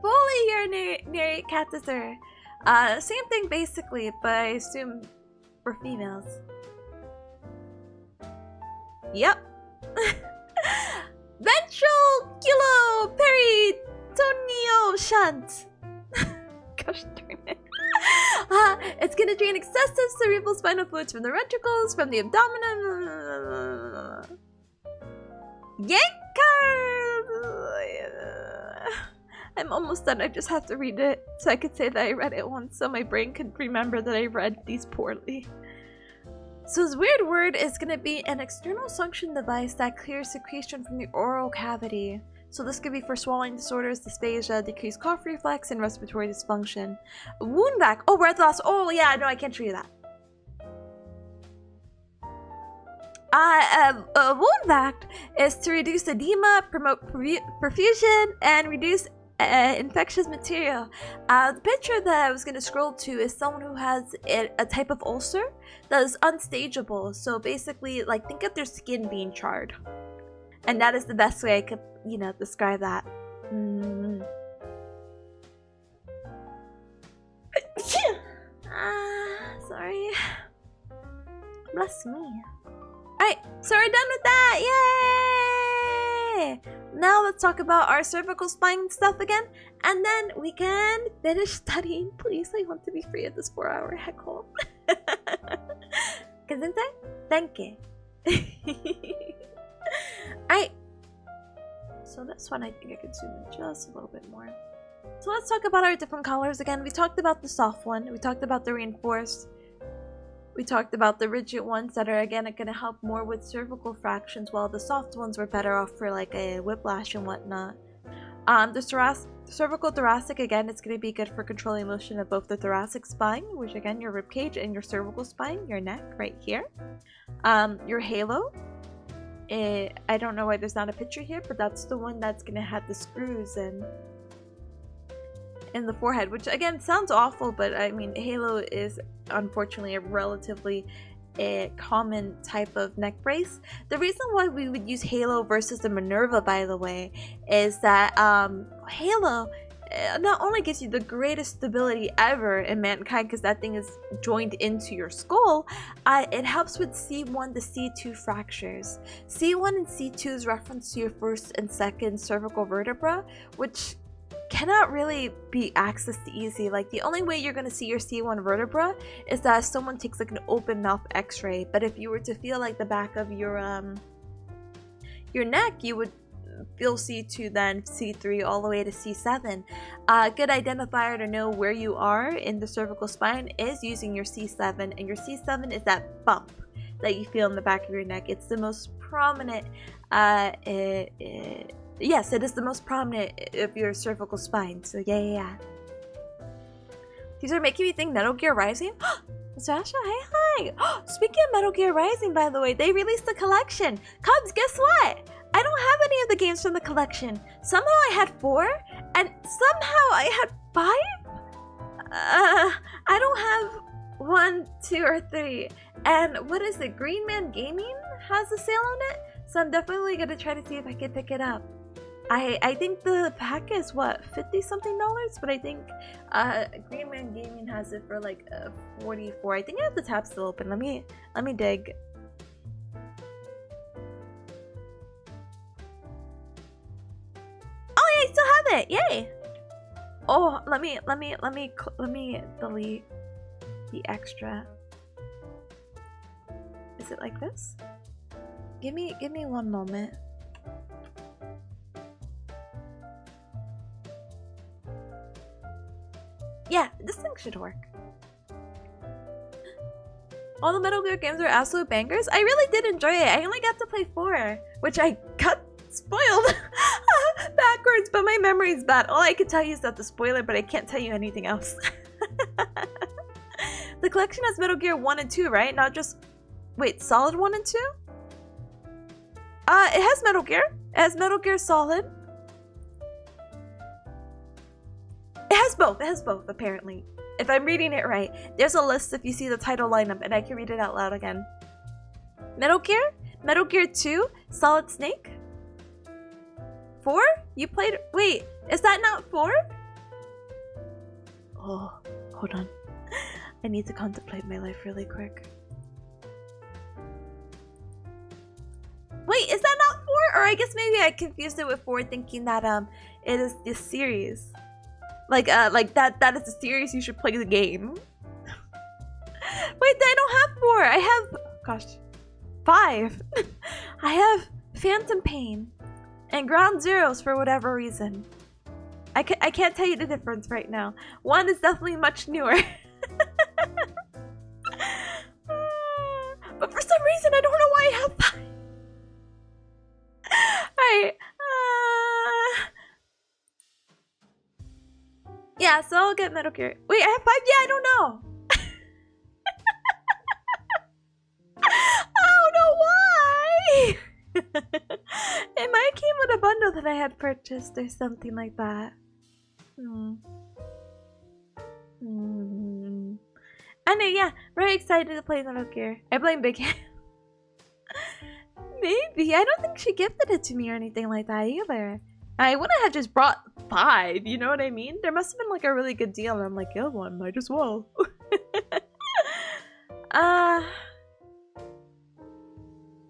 Foley urinary catheter. Same thing basically, but I assume for females. Yep. Ventriculoperitoneal shunt. Gosh darn it. It's gonna drain excessive cerebral spinal fluids from the ventricles, from the abdomen. I'm almost done. I just have to read it so I could say that I read it once, so my brain could remember that I read these poorly. So this weird word is gonna be an external suction device that clears secretion from the oral cavity. So this could be for swallowing disorders, dysphagia, decreased cough reflex, and respiratory dysfunction. Wound vac. Oh, breath loss. Oh yeah, no, I can't treat that. Wound vac is to reduce edema, promote perfusion, and reduce infectious material. The picture that I was going to scroll to is someone who has a type of ulcer that is unstageable. So basically, like, think of their skin being charred. And that is the best way I could, you know, describe that. Sorry. Bless me. Alright, so we're done with that! Yay! Now let's talk about our cervical spine stuff again, and then we can finish studying. Please, I want to be free of this 4-hour heck hole. Gesundheit? Danke. Alright. So this one I think I could zoom in just a little bit more. So let's talk about our different colors again. We talked about the soft one. We talked about the reinforced. We talked about the rigid ones that are again going to help more with cervical fractions, while the soft ones were better off for like a whiplash and whatnot. The cervical thoracic again, it's going to be good for controlling motion of both the thoracic spine, which again your rib cage, and your cervical spine, your neck right here. Your halo. I don't know why there's not a picture here, but that's the one that's going to have the screws in the forehead, which again sounds awful, but I mean halo is unfortunately a relatively common type of neck brace. The reason why we would use halo versus the Minerva, by the way, is that halo not only gives you the greatest stability ever in mankind, because that thing is joined into your skull, it helps with C1 to C2 fractures. C1 and C2 is reference to your first and second cervical vertebra, which cannot really be accessed easy. Like the only way you're going to see your C1 vertebra is that someone takes like an open mouth x-ray. But if you were to feel like the back of your neck, you would feel C2, then C3 all the way to C7. A good identifier to know where you are in the cervical spine is using your C7, and your C7 is that bump that you feel in the back of your neck. It's the most prominent yes, it is the most prominent of your cervical spine. So yeah. These are making me think Metal Gear Rising. Sasha, hi. Speaking of Metal Gear Rising, by the way, they released a collection. Cubs, guess what? I don't have any of the games from the collection. Somehow I had 4, and somehow I had 5? I don't have 1, 2, or 3. And what is it? Green Man Gaming has a sale on it? So I'm definitely going to try to see if I can pick it up. I think the pack is what, $50 something, but I think Green Man Gaming has it for like 44. I think I have the tab still open. Let me dig. Oh yeah, I still have it. Yay. Oh, let me delete the extra. Is it like this? Give me one moment. Yeah, this thing should work. All the Metal Gear games are absolute bangers. I really did enjoy it. I only got to play 4, which I got spoiled backwards, but my memory is bad. All I can tell you is that the spoiler, but I can't tell you anything else. The collection has Metal Gear 1 and 2, right? Not just... Wait, Solid 1 and 2? It has Metal Gear. It has Metal Gear Solid. It has both, apparently. If I'm reading it right. There's a list if you see the title lineup, and I can read it out loud again. Metal Gear? Metal Gear 2? Solid Snake? 4? You played... Wait, is that not 4? Oh, hold on. I need to contemplate my life really quick. Wait, is that not 4? Or I guess maybe I confused it with 4, thinking that it is this series. Like that is the series you should play the game. Wait, I don't have 4. I have, gosh, 5. I have Phantom Pain and Ground Zeroes for whatever reason. I can't tell you the difference right now. 1 is definitely much newer. But for some reason, I don't know why I have 5. Alright. Yeah, so I'll get Metal Gear. Wait, I have 5? Yeah, I don't know. I don't know why. It might came with a bundle that I had purchased or something like that. Anyway, yeah, very excited to play Metal Gear. I blame Big Hand. Maybe. I don't think she gifted it to me or anything like that either. I wouldn't have just brought 5, you know what I mean? There must have been like a really good deal and I'm like, yeah, one might as well.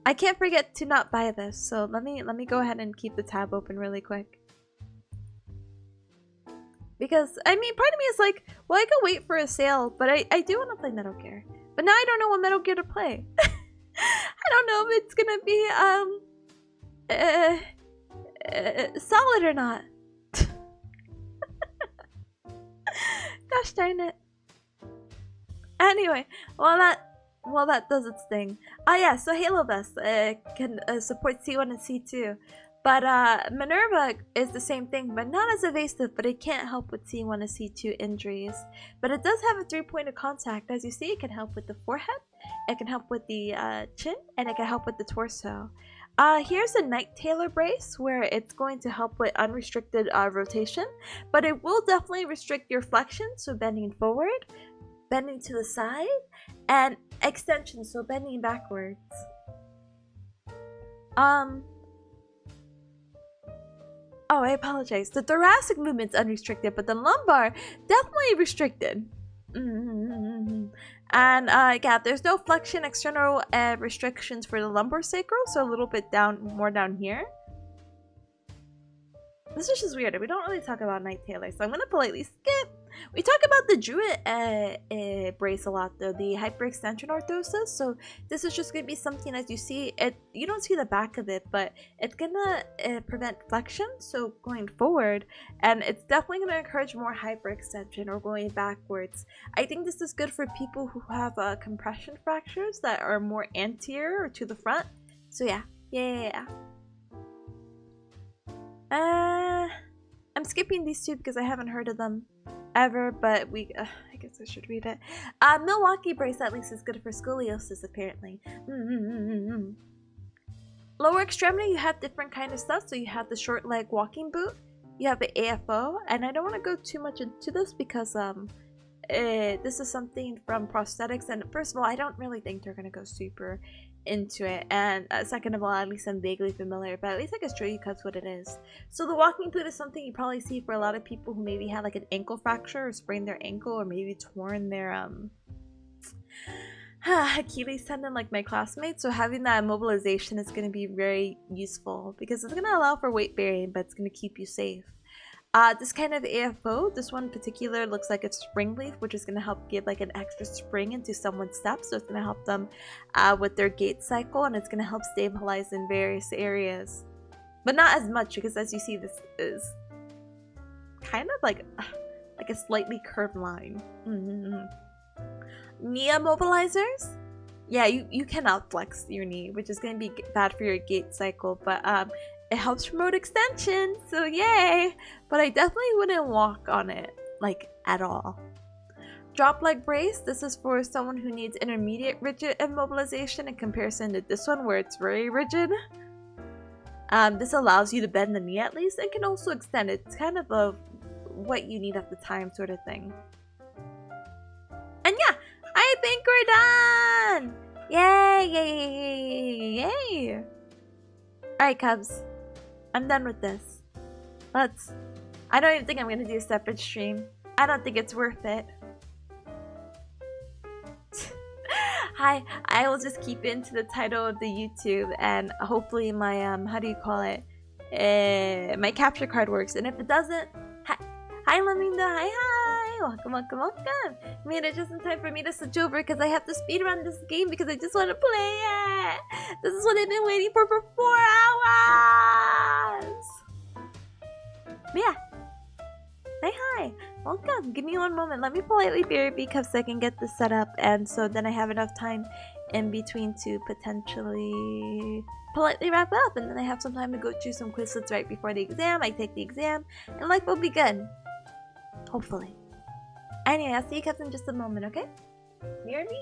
I can't forget to not buy this, so let me go ahead and keep the tab open really quick. Because, I mean, part of me is like, well, I could wait for a sale, but I do want to play Metal Gear. But now I don't know what Metal Gear to play. I don't know if it's gonna be, solid or not. Gosh darn it. Anyway, while that does its thing. Yeah, so Halo Vest can support C1 and C2. But Minerva is the same thing, but not as evasive, but it can't help with C1 and C2 injuries. But it does have a 3-point of contact. As you see, it can help with the forehead, it can help with the chin, and it can help with the torso. Here's a Night Tailor brace where it's going to help with unrestricted rotation, but it will definitely restrict your flexion, so bending forward, bending to the side, and extension, so bending backwards. Oh, I apologize. The thoracic movement's unrestricted, but the lumbar definitely restricted. And yeah, there's no flexion external restrictions for the lumbar sacral, so a little bit more down here. This is just weird. We don't really talk about Night Tailor, so I'm gonna politely skip. We talk about the Druid brace a lot though, the hyperextension orthosis. So this is just gonna be something, as you see it, you don't see the back of it, but it's gonna prevent flexion, so going forward, and it's definitely gonna encourage more hyperextension or going backwards. I think this is good for people who have compression fractures that are more anterior or to the front. So yeah. I'm skipping these two because I haven't heard of them ever, but I guess I should read it. Milwaukee brace at least is good for scoliosis apparently. Lower extremity, you have different kind of stuff. So you have the short leg walking boot, you have the AFO, and I don't want to go too much into this because this is something from prosthetics, and first of all, I don't really think they're gonna go super into it, and second of all, at least I'm vaguely familiar, but at least I can show you guys what it is. So the walking boot is something you probably see for a lot of people who maybe had like an ankle fracture or sprained their ankle, or maybe torn their Achilles tendon like my classmates. So having that immobilization is going to be very useful because it's going to allow for weight bearing, but it's going to keep you safe. This kind of AFO, this one in particular looks like it's spring leaf, which is going to help give like an extra spring into someone's steps. So it's going to help them with their gait cycle, and it's going to help stabilize in various areas. But not as much because, as you see, this is kind of like a slightly curved line. Knee immobilizers? Yeah, you cannot flex your knee, which is going to be bad for your gait cycle, but it helps promote extension, so yay! But I definitely wouldn't walk on it, like, at all. Drop leg brace, this is for someone who needs intermediate rigid immobilization in comparison to this one where it's very rigid. This allows you to bend the knee at least, and can also extend it. It's kind of a what you need at the time sort of thing. And yeah, I think we're done! Yay! Alright, Cubs. I'm done with this. I don't even think I'm gonna do a separate stream. I don't think it's worth it. Hi, I will just keep it into the title of the YouTube, and hopefully my how do you call it? My capture card works. And if it doesn't, hi Laminda, hi, welcome. Made it just in time for me to switch over because I have to speedrun this game because I just want to play it. This is what I've been waiting for 4 hours. But yeah. Hi, welcome. Give me one moment. Let me politely BRB cups so I can get this set up, and so then I have enough time in between to potentially politely wrap up, and then I have some time to go through some Quizlets right before the exam. I take the exam, and life will be good. Hopefully. Anyway, I'll see you guys in just a moment, okay? BRB.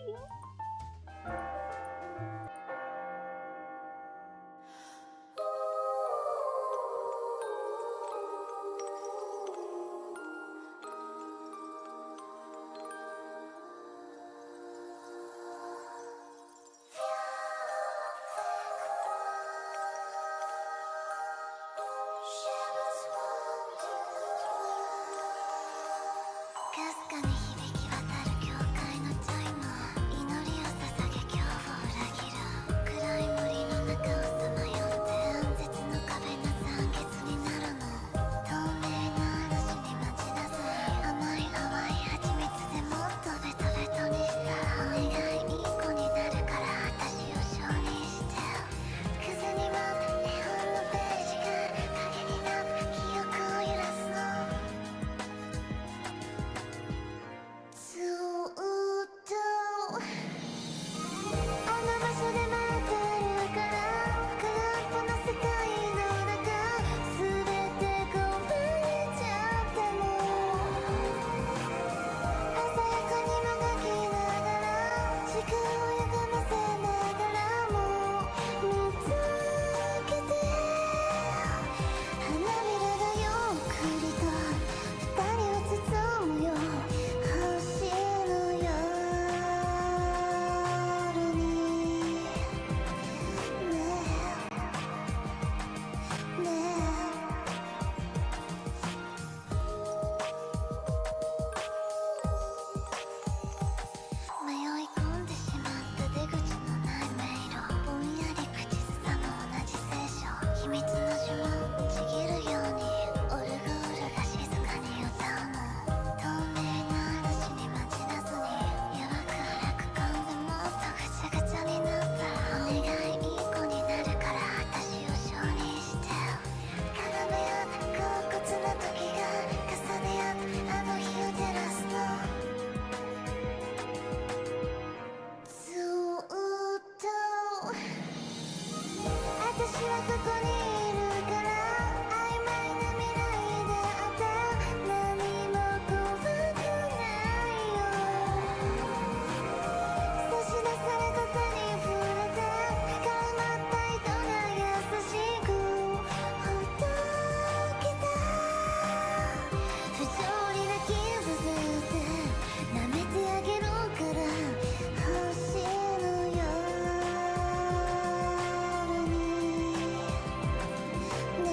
私はここにいるから曖昧な未来であって何も怖くないよ差し出された手に触れて絡まった糸が優しくほどけた不条理な傷で舐めてあげるから星の夜にね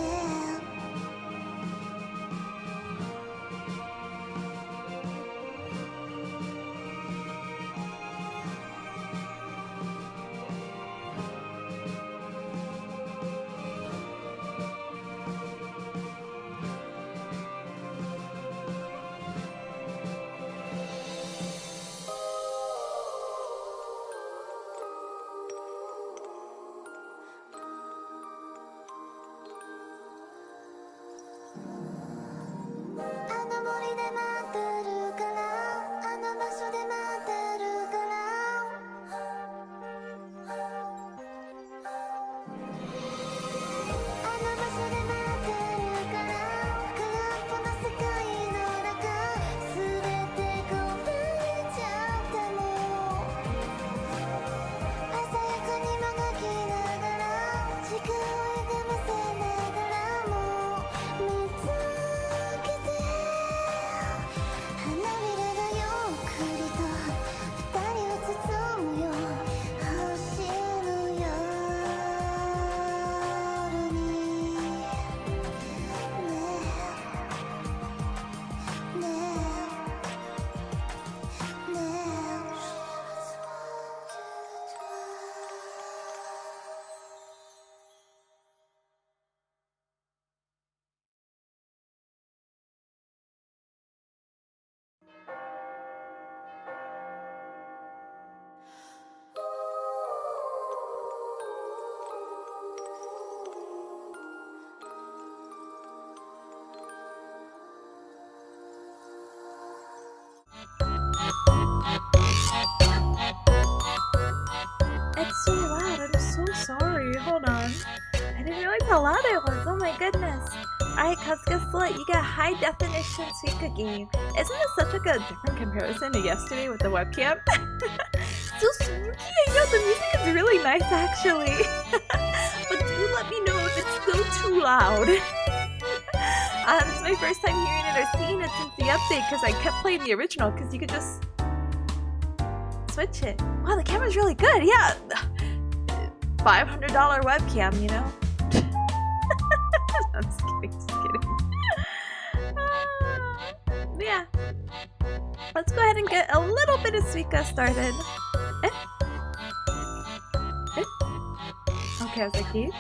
あの森で待ってるからあの場所で待ってるからあの場所で待ってるから空っぽな世界の中全て壊れちゃっても鮮やかにもがきながら時間を歪ませながらも見つけて花びらがゆっくりと二人を包むよ星の夜にねえねえ It's so loud. I'm so sorry. Hold on. I didn't realize how loud it was. Oh my goodness. Alright, cuz guess what? You get high definition Suica Game. Isn't this such like a different comparison to yesterday with the webcam? So spooky. I know the music is really nice actually. But do let me know if it's still too loud. It's my first time hearing it or seeing it since the update because I kept playing the original because you could just switch it. Wow, the camera's really good. Yeah. $500 webcam, you know? I'm just kidding, just kidding. Yeah. Let's go ahead and get a little bit of Suica started. Eh? Eh? Okay, I was like, Keith?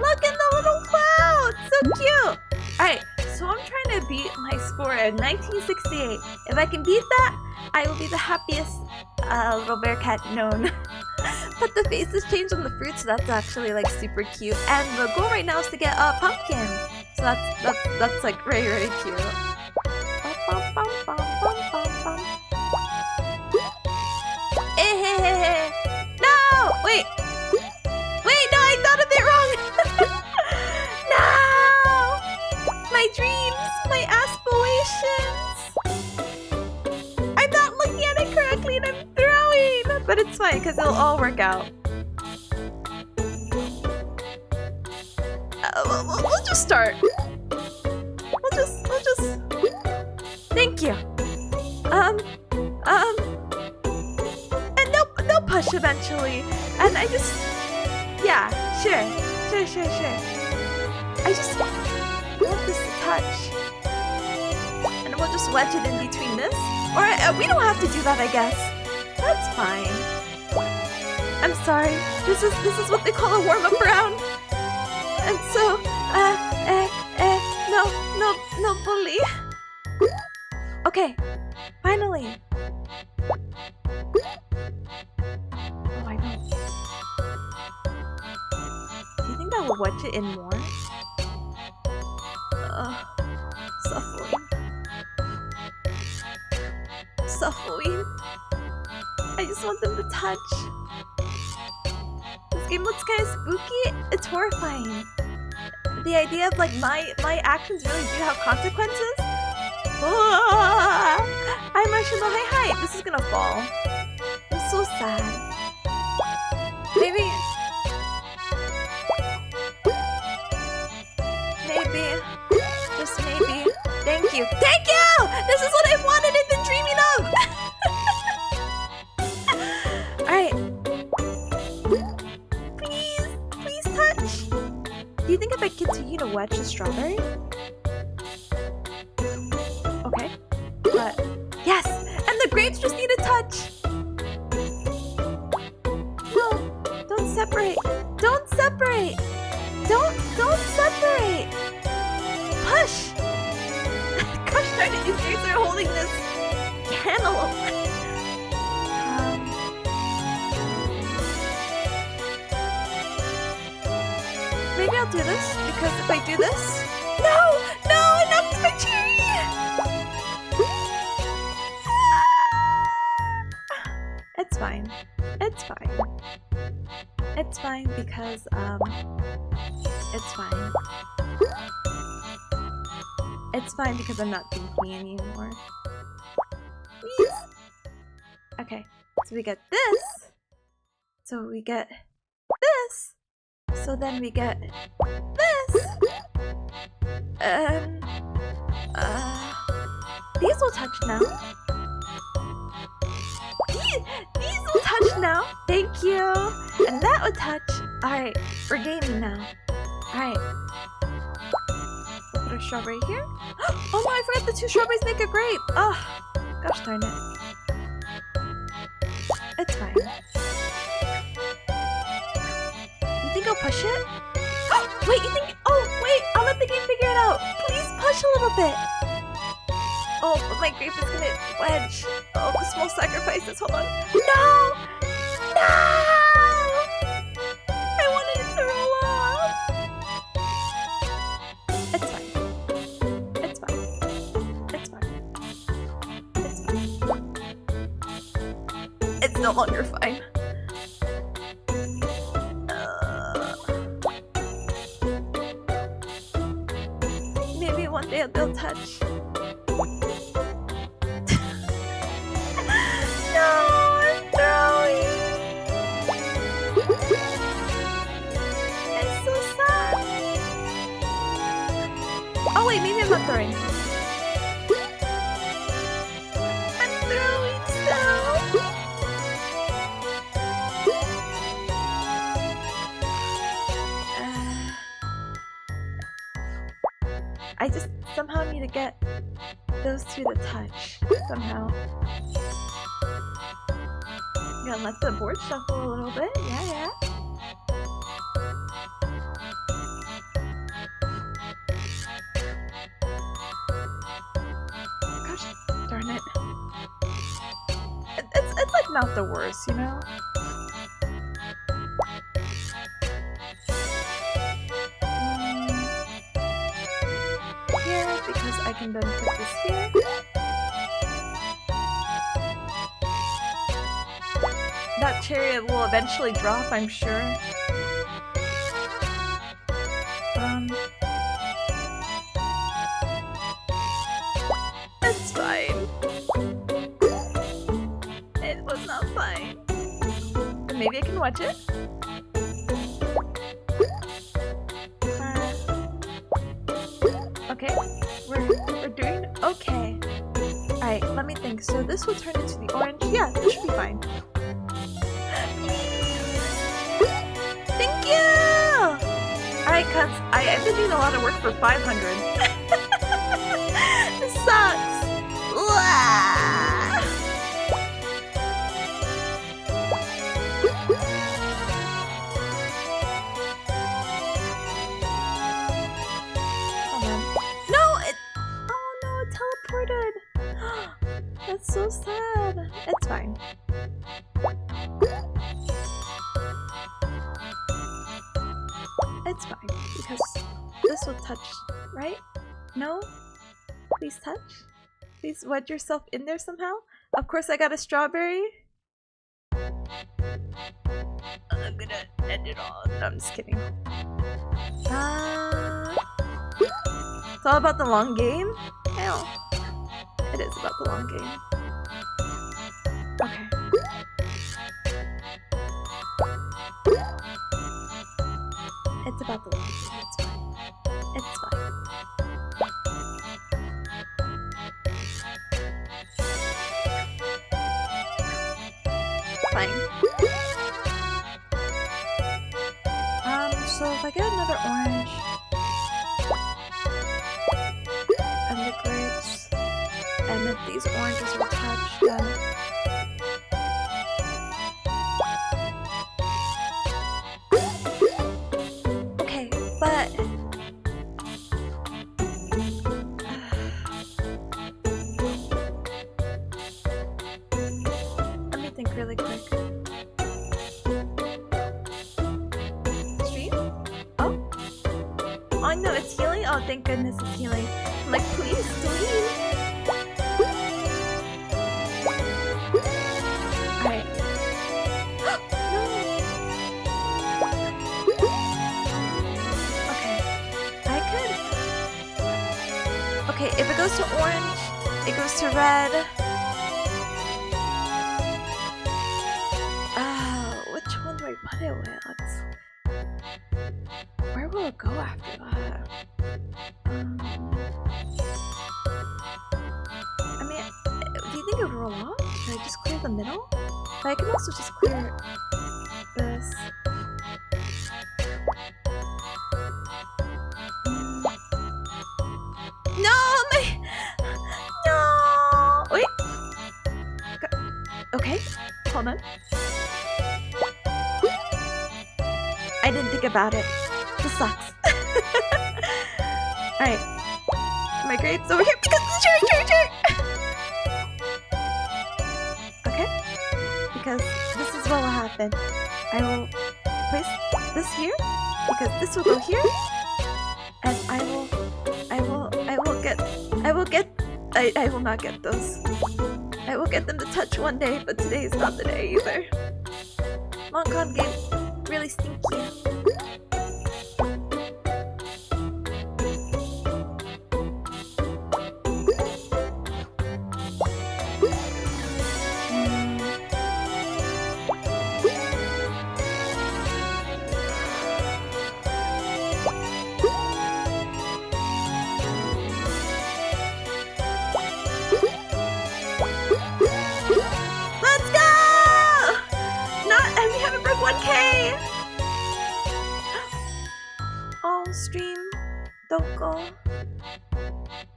Look at the little cloud! So cute! Alright, so I'm trying to beat my score in 1968. If I can beat that, I will be the happiest little bearcat known. But the faces change on the fruit, so that's actually like super cute. And the goal right now is to get a pumpkin. So that's like very, very cute. No! Wait! Wait, no, I thought of it wrong! No! My dreams, my aspirations! I'm not looking at it correctly and I'm throwing! But it's fine, because it'll all work out. We'll just start. We'll just... Thank you. And they'll push eventually. And I just... Yeah, sure. I just want this to touch. And we'll just wedge it in between this. Or we don't have to do that, I guess. That's fine. I'm sorry. This is what they call a warm-up round. And so, no bully. Okay, finally. Oh, I don't. Do you think that will wedge it in more? Suffering. I just want them to touch. game looks kind of spooky. It's horrifying. The idea of like my actions really do have consequences. Oh, hi Marshmallow, hi. This is gonna fall. I'm so sad. Maybe, just maybe. Thank you. Thank you! This is what I've wanted and been dreaming of! Alright. Please touch. Do you think if I continue to wedge the strawberry? Okay. But, yes! And the grapes just need a touch! No, don't separate. Don't separate! Don't separate! Push! Gosh darn it, these grapes are holding this cantaloupe. Maybe I'll do this, because if I do this... No! No! I knocked my cherry! It's fine. It's fine. It's fine because, it's fine. It's fine because I'm not thinking anymore. Please. Okay, so we get this. So we get this. So then we get this. These will touch now. These will touch now. Thank you. And that would touch. Alright, we're gaming now. Alright. We'll put a strawberry here. Oh no, I forgot the 2 strawberries make a grape. Oh, gosh darn it. It's fine. You think I'll push it? Wait, you think... Oh, wait, I'll let the game figure it out. Please push a little bit. Oh, but my grape is gonna wedge. Oh, the small sacrifices. Hold on. No! No! I wanted it to roll off. It's fine. It's fine. It's fine. It's fine. It's no longer fine. Maybe one day they'll touch. Oh wait, maybe I'm not throwing. I'm throwing still. I just somehow need to get those 2 to touch. Somehow. I'm gonna let the board shuffle a little bit. Yeah. Darn it. It's like not the worst, you know? Here, because I can then put this here. That cherry will eventually drop, I'm sure. It's fine. It was not fine. But maybe I can watch it. Okay, we're doing okay. Alright, let me think. So this will turn into the orange. Yeah, this should be fine. Thank you! Alright, cuz I've been doing a lot of work for 500. This sucks. Hold on. No, it... Oh no, it teleported. That's so sad. It's fine. It's fine, because this will touch, right? No? Please touch? Please wedge yourself in there somehow? Of course I got a strawberry. I'm gonna end it all. No, I'm just kidding. It's all about the long game? Hell. It is about the long game. Okay. It's about the long game. It's fine. It's fine. Fine. So if I get another orange and the grapes, and if these oranges will touch, then okay, but let me think really quick. Oh no, it's healing? Oh, thank goodness it's healing. I'm like, please, please. Alright. No. Okay. I could... Okay, if it goes to orange, it goes to red. Which one do I put it with? Where will it go after that? I mean, do you think it would roll off? Should I just clear the middle? But I can also just clear this. No! No! Wait! Okay, hold on. I didn't think about it. This sucks. Alright. My grapes over here because the cherry. Okay. Because this is what will happen. I will place this here because this will go here, and I will not get those. I will get them to touch one day, but today is not the day either. Long con game, really stinky.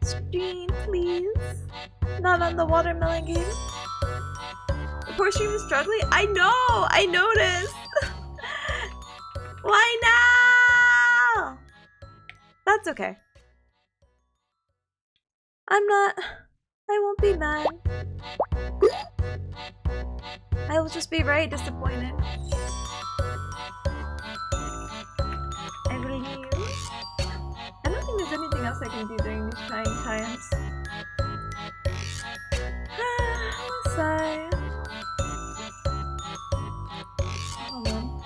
Stream, please. Not on the watermelon game. The poor stream is struggling. I know! I noticed! Why now? That's okay. I won't be mad. I will just be very disappointed. I believe. I don't think there's anything else I can do during these trying times. I'll sigh. Hold on.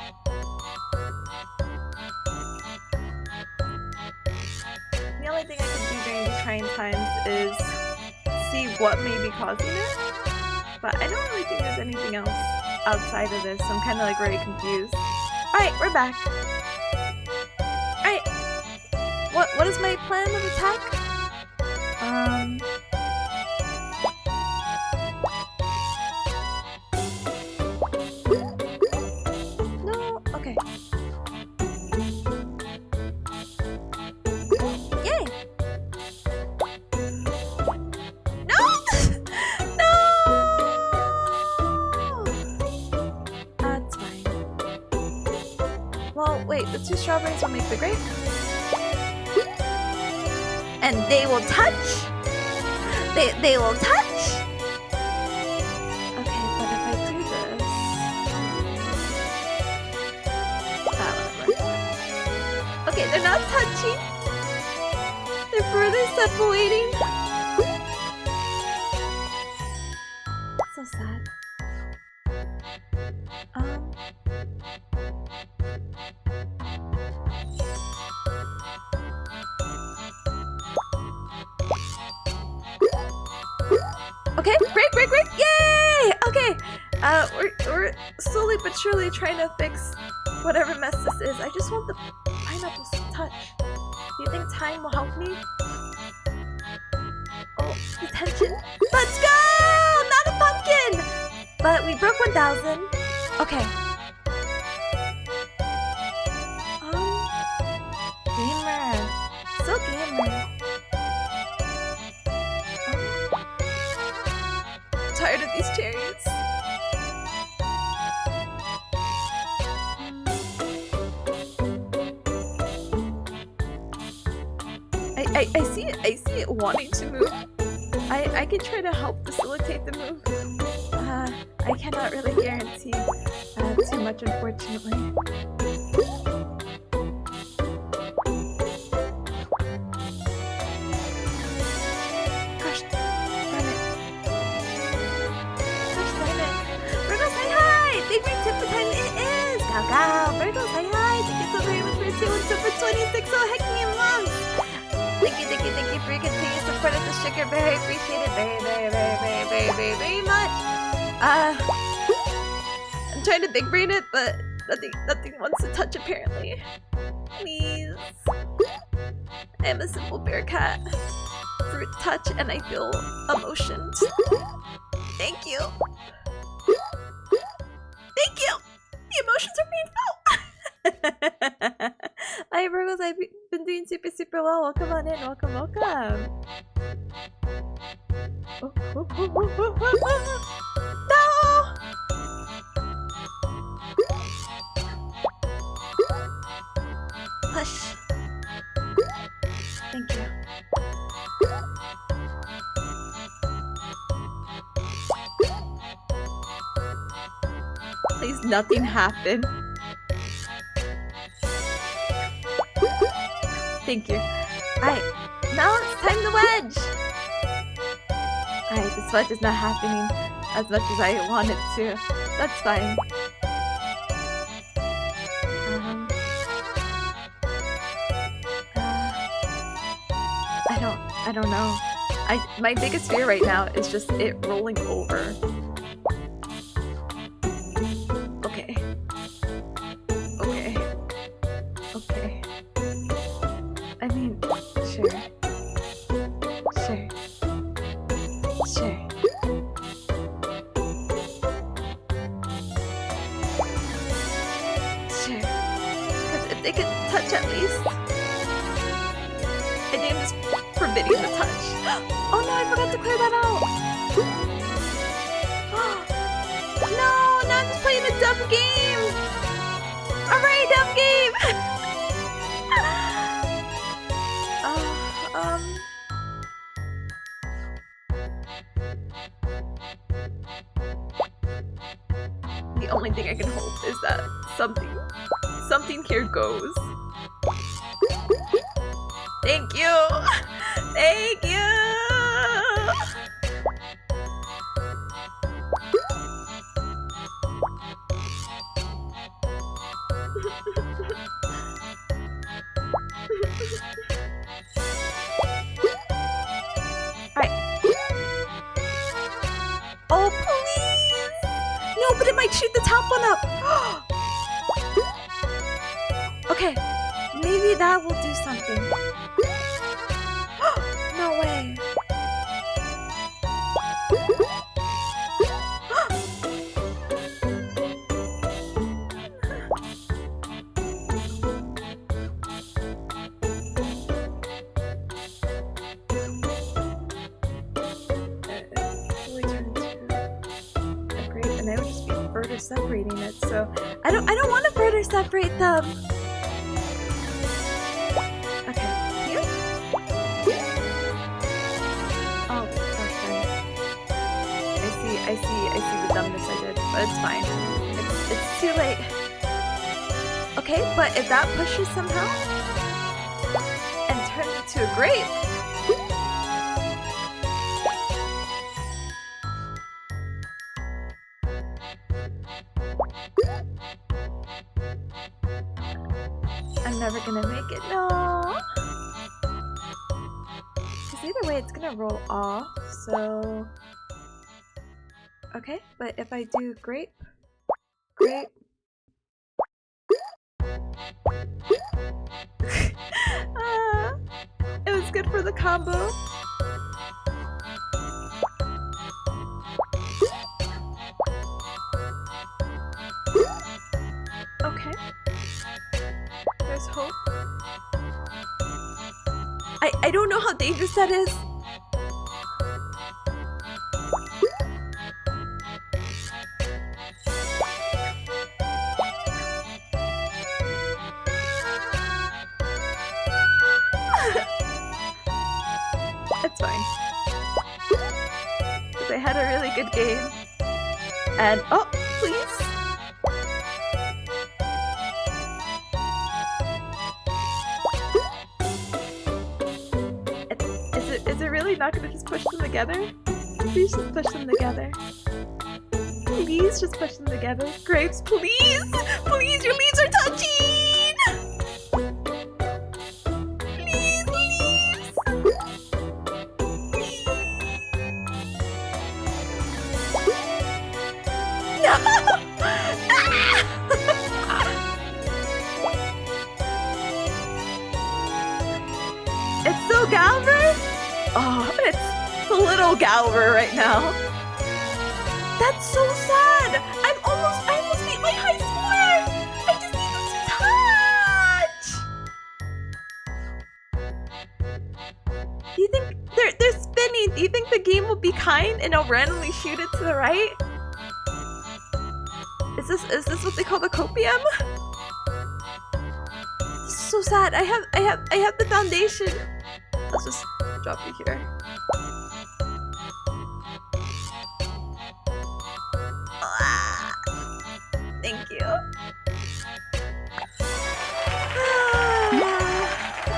The only thing I can do during these trying times is see what may be causing it. But I don't really think there's anything else outside of this. I'm kind of like very confused. Alright, we're back. Alright. What is my plan of attack? No, okay. Yay! No! No! That's fine. Well, wait, the 2 strawberries will make the grape. And they will touch? They will touch? Okay, but if I do this... whatever. Okay, they're not touching. They're further separating. So sad. We're slowly but surely trying to fix whatever mess this is. I just want the pineapples to touch. Do you think time will help me? Oh, the tension. Let's go! Not a pumpkin! But we broke 1,000. Okay. Gamer. So gamer. Tired of these cherries. I see it wanting to move. I can try to help facilitate the move. I cannot really guarantee too much, unfortunately. Gosh darn it. Gosh darn it. Virgo, say hi! Big ring tip for time it is! Gow gow! Virgo, say hi! Thank you so very much for your 2 and 2 for 26 so hecking long! Thank you for your continued support of the sugar. Very appreciate it. Very much. I'm trying to big brain it, but nothing wants to touch apparently. Please. I am a simple bearcat. Fruit touch and I feel emotions. Thank you. Thank you. The emotions are painful. Hi Virgos, I've been doing super well. Welcome on in. Welcome. Oh. No! Hush. Thank you. Please, nothing happen. Thank you. Alright, now it's time to wedge! Alright, this wedge is not happening as much as I want it to. That's fine. I don't know. My biggest fear right now is just it rolling over. Okay. I mean, sure. Because if they could touch at least. I think I'm just forbidding the touch. Oh no, I forgot to clear that out. No, now I'm just playing a dumb game. Alright, dumb game. The only thing I can hope is that something here goes. Thank you! Thank you! Alright. Oh, please! No, but it might shoot the top one up! Okay, maybe that will do something. No way. And I would just be further separating it, so I don't want to further separate them. Okay, here. Oh gosh, I see the dumbness I did, but it's fine. It's too late. Okay, but if that pushes somehow and turns into a grape. I'm never gonna make it, no! Because either way it's gonna roll off, so... Okay, but if I do grape. It was good for the combo. Okay. There's hope. I don't know how dangerous that is. It's fine. Because I had a really good game. And oh, please. Is it really not gonna just push them together? Please just push them together. Please just push them together. Grapes, please! Please, your leaves are touching! Please, leaves! No! It's so Galver? Oh, it's little Galver right now. That's so sad! I almost beat my high score! I just need them to touch! Do you think they're spinning? Do you think the game will be kind and I'll randomly shoot it to the right? Is this what they call the copium? This is so sad. I have the foundation. Let's just drop you here. Thank you.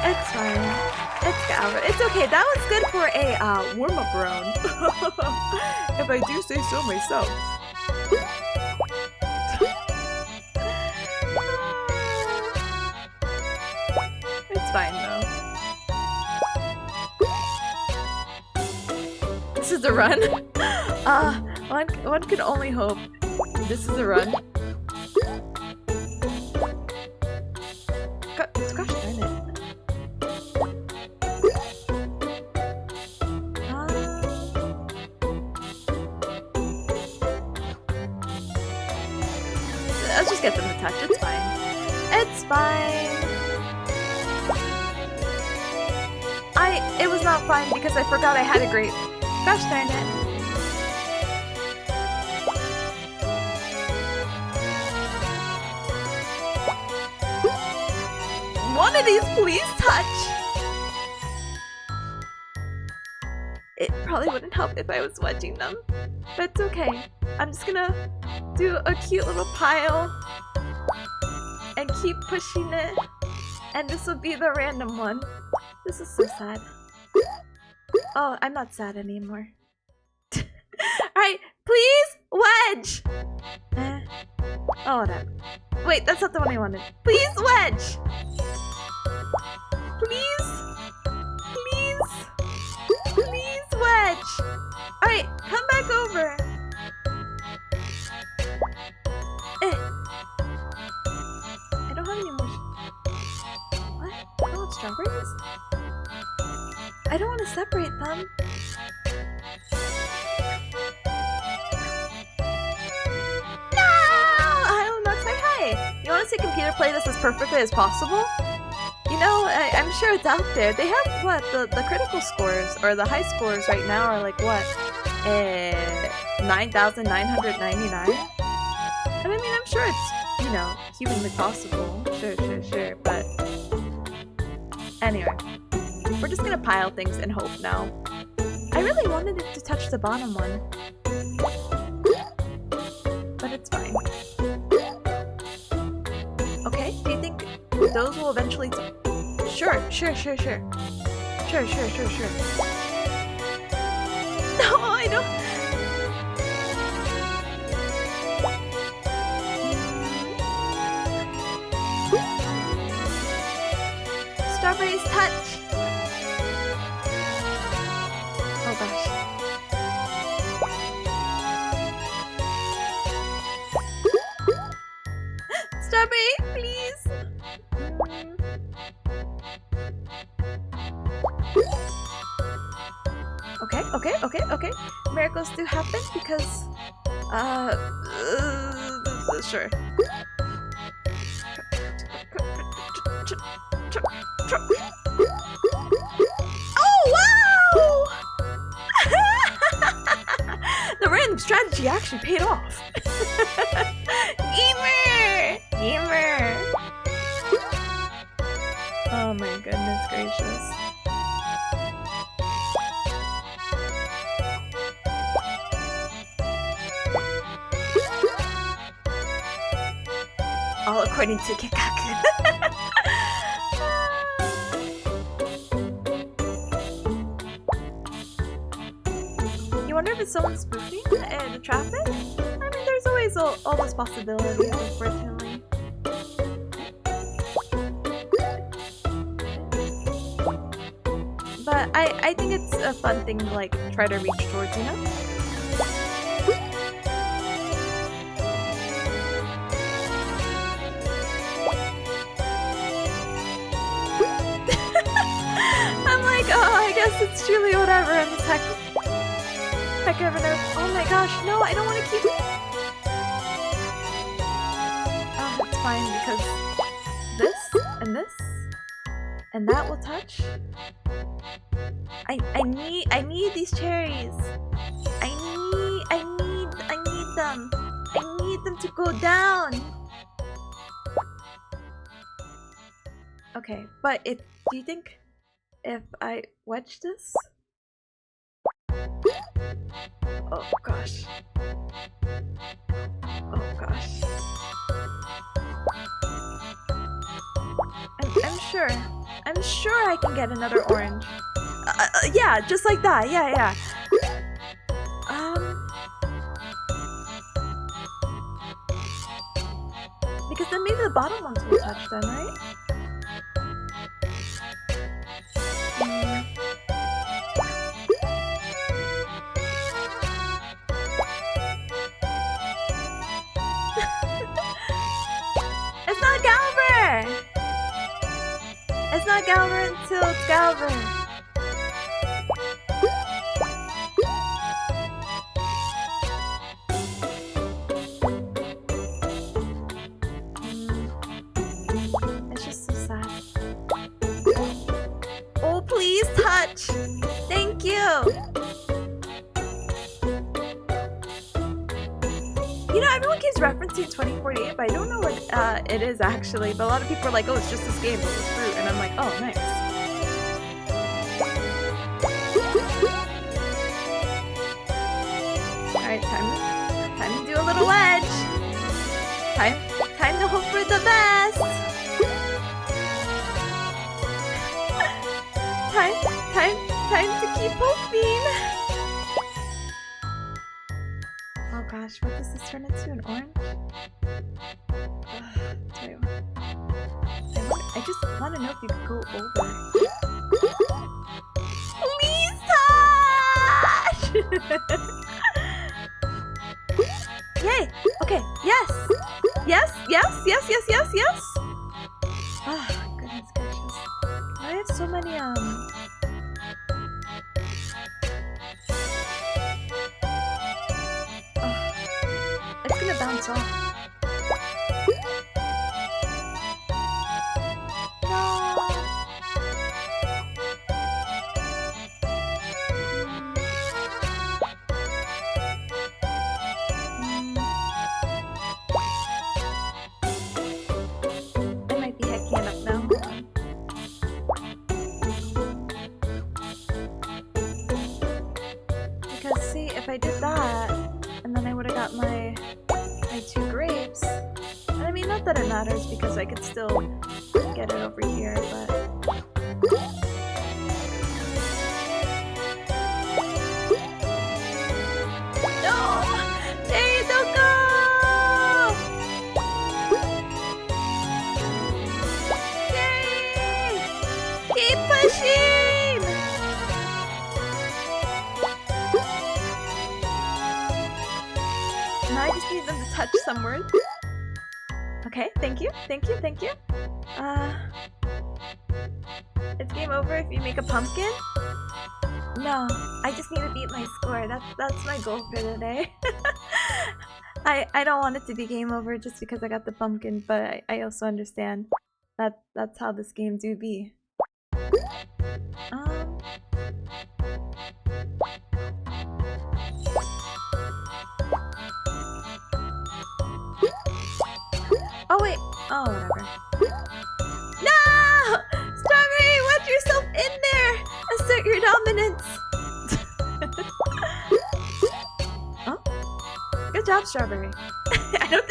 It's fine. It's Galva. It's okay. That was good for a warm-up round. If I do say so myself. It's fine though. This is a run. One can only hope. This is a run. Gosh darn it. Let's just get them to touch. It's fine. It's fine. It was not fine because I forgot I had a grape. Gosh darn it. One of these, please touch! It probably wouldn't help if I was wedging them, but it's okay. I'm just gonna do a cute little pile and keep pushing it, and this will be the random one. This is so sad. Oh, I'm not sad anymore. Alright, please wedge! Oh, whatever. Wait, that's not the one I wanted. Please wedge! Please? Please? Please wedge! Alright, come back over. I don't have any more. What? I don't have strawberries? I don't want to separate them. No! Hello, Nox, say hi! You want to see computer play this as perfectly as possible? You know, I'm sure it's out there. They have, what, the critical scores, or the high scores right now are like, what? 9,999? And I mean, I'm sure it's, you know, humanly possible. Sure, but... Anyway. We're just gonna pile things and hope now. I really wanted it to touch the bottom one. But it's fine. Okay, do you think those will eventually... Sure. No, I don't... Strawberries touch! Oh gosh. Collaborate, please. Okay. Miracles do happen because, sure. Oh, wow! The random strategy actually paid off. Gamer! Oh my goodness gracious. All according to Kikaku. You wonder if it's someone spoofing the traffic? I mean, there's always all those possibilities, unfortunately. But I think it's a fun thing to like try to reach towards, you know? I'm like, oh, I guess it's truly whatever. I'm just heck of a nerd. Oh my gosh, no, I don't want to keep it. Oh, it's fine because this and that will touch. I need these cherries. I need them. I need them to go down. Okay, but do you think if I wedge this? Oh gosh. Oh gosh. I'm sure I can get another orange. Yeah, just like that. Yeah. Because then maybe the bottom ones will touch then, right? It's not Galver! It's not Galver until it's Galver. It's just so sad. Oh, please touch! Thank you! You know, everyone keeps referencing 2048, but I don't know what it is actually. But a lot of people are like, oh, it's just this game, but with fruit. And I'm like, oh, nice. Alright, time to do a little wedge. Time to hope for the best. Time to keep hoping. Oh gosh, what does this turn into? An orange? I just want to know if you could go over. Please touch! Yay! Okay, yes! Yes! Oh, goodness gracious. I have so many, it's gonna bounce off. I might be hecking it up now. Hold on. Because see, if I did that, and then I would have got my 2 grapes. And I mean, not that it matters because I could still get it over here, but... No! Jerry, don't go! Jerry! Keep pushing! Now I just need them to touch somewhere. Okay, thank you, thank you, thank you. It's game over if you make a pumpkin? No, I just need to beat my score. That's my goal for the day. I don't want it to be game over just because I got the pumpkin, but I also understand that that's how this game do be. Oh wait, oh whatever. No! Strawberry, watch yourself in there! Assert your dominance! Oh? Good job, Strawberry. I don't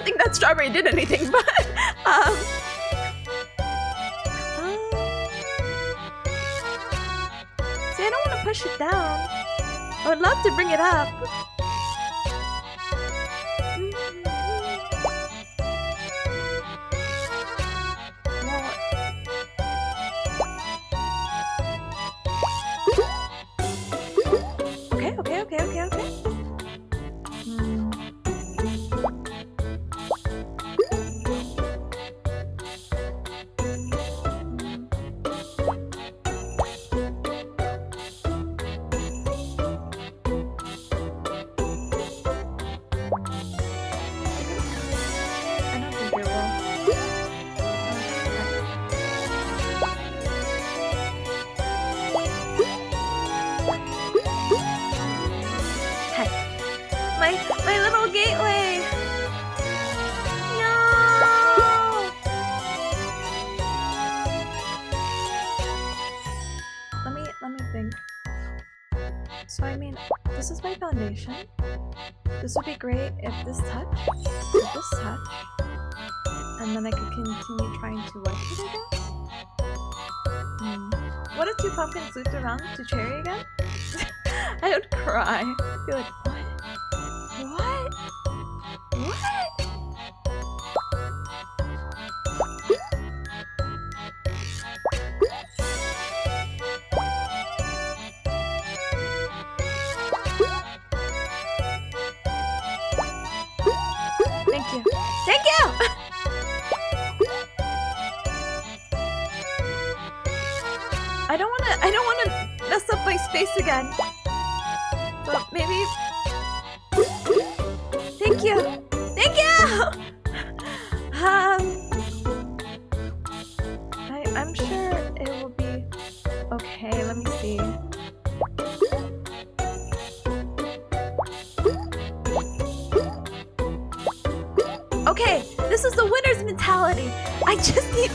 think that Strawberry did anything, but see, I don't want to push it down. I would love to bring it up. Okay. My little gateway! No! Let me think. So I mean, this is my foundation. This would be great if this touch, and then I could continue trying to wipe it, I guess? What if two pumpkins looped around to cherry again? I would cry. I'd be like, what? Thank you! I don't wanna mess up my space again. But maybe... Thank you! I'm sure it will be okay. Let me see. Okay, this is the winner's mentality. I just need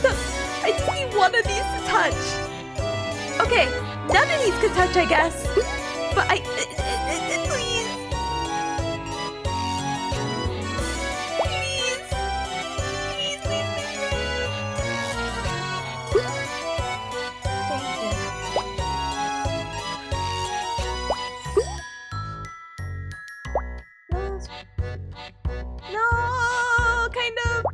one of these to touch. Okay, none of these could touch, I guess. But please. No, kind of.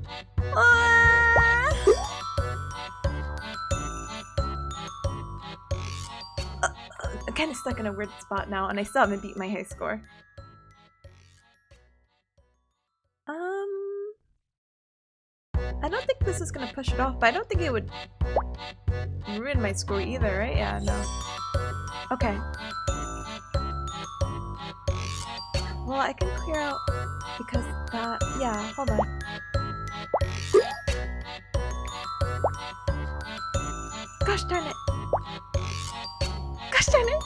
I'm kind of stuck in a weird spot now, and I still haven't beat my high score. I don't think this is gonna push it off, but I don't think it would ruin my score either, right? Yeah, no. Okay. Well, I can clear out because that... Yeah, hold on. Gosh darn it! Gosh darn it!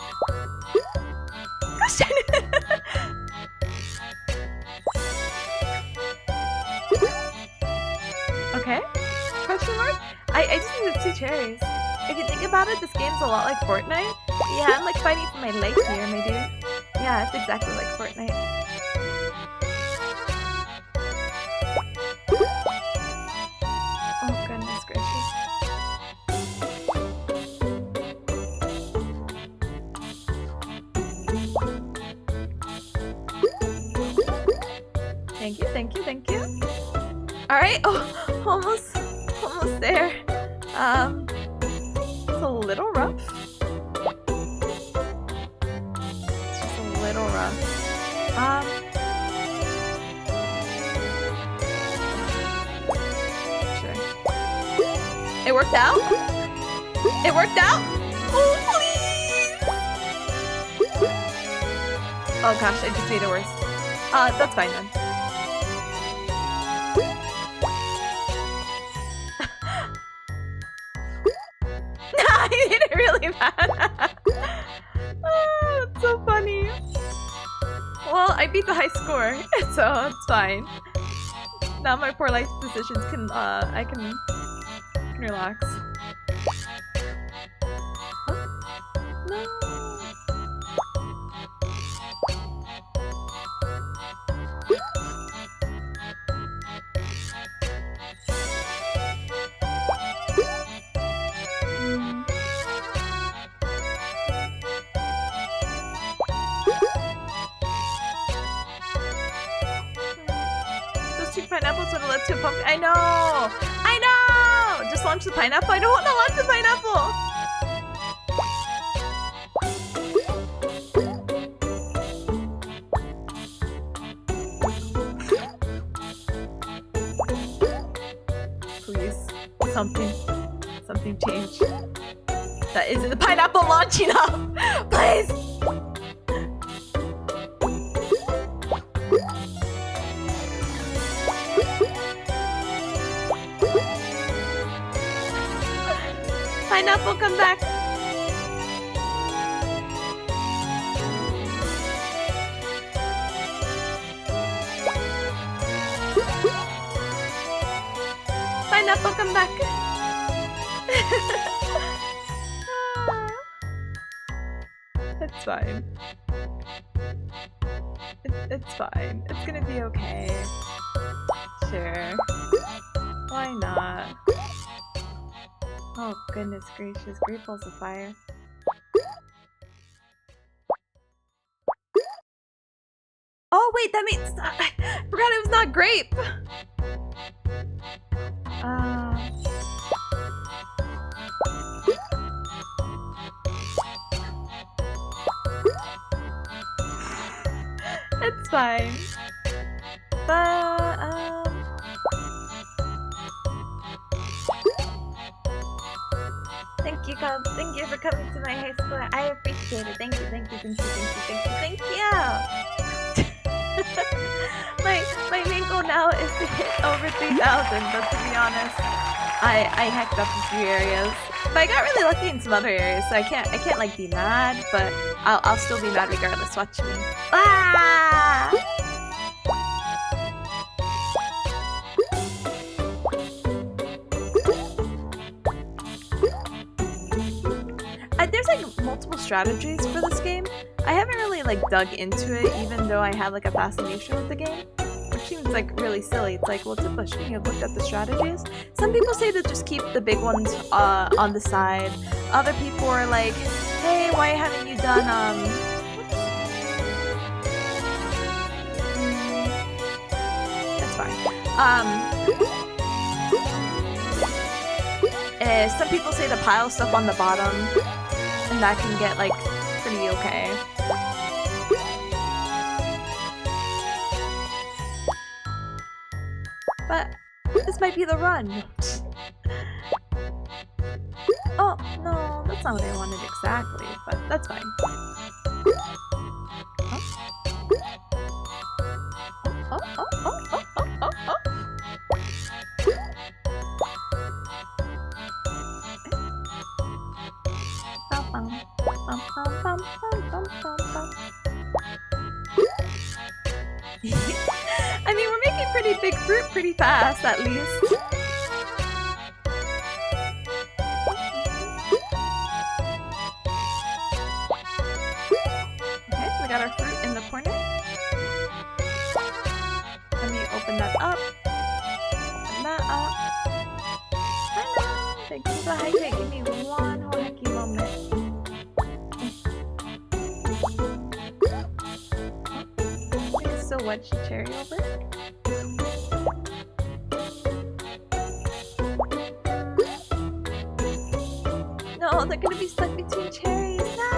Gosh darn it! Okay? Question mark? I just needed 2 cherries. If you think about it, this game's a lot like Fortnite. Yeah, I'm like fighting for my life here, my dude. Yeah, it's exactly like Fortnite. Oh, goodness gracious. Thank you. Alright, oh, almost there. It's a little rough. It's just a little rough. worked out? It worked out? Oh, please! Oh gosh, I just made it worse. That's fine then. I made it really bad. Oh, that's so funny. Well, I beat the high score, so it's fine. Now my poor life decisions can, I can relax. Huh? No. Those 2 pineapples would have led to a pumpkin. I know! I know! Just launch the pineapple. I don't want to launch the pineapple! Please. Something change. That isn't the pineapple launching up! Please! Pineapple, come back! Pineapple, come back! It's fine. It's fine. It's gonna be okay. Sure. Why not? Oh goodness gracious, great balls of fire. Oh wait, that means I forgot it was not grape. It's fine. But thank you, God. Thank you for coming to my high school. I appreciate it. Thank you, thank you, thank you, thank you, thank you, thank you. my main goal now is to hit over 3,000, but to be honest, I hacked up a few areas. But I got really lucky in some other areas, so I can't like be mad, but I'll still be mad regardless. Watch me. Ah! There's like multiple strategies for this game. I haven't really like dug into it, even though I have like a fascination with the game, which seems like really silly. It's like, well, Tippa, shouldn't you have looked at the strategies? Some people say to just keep the big ones on the side. Other people are like, hey, why haven't you done That's fine. Some people say to pile stuff on the bottom. And that can get, like, pretty okay. But this might be the run. Oh, no, that's not what I wanted exactly, but that's fine. I mean, we're making pretty big fruit pretty fast, at least. Okay, we got our fruit in the corner. Let me open that up. Open that up. Hello! Thank you for the hydrate. Give me one whole hecky moment. So what, she cherry over? No, they're gonna be stuck between cherries. No!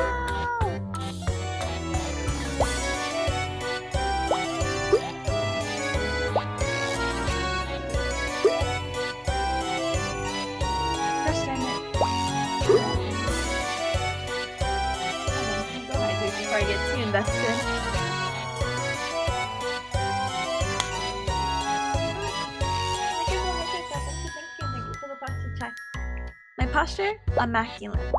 They're invested. Thank you for the posture check. My posture? Immaculate.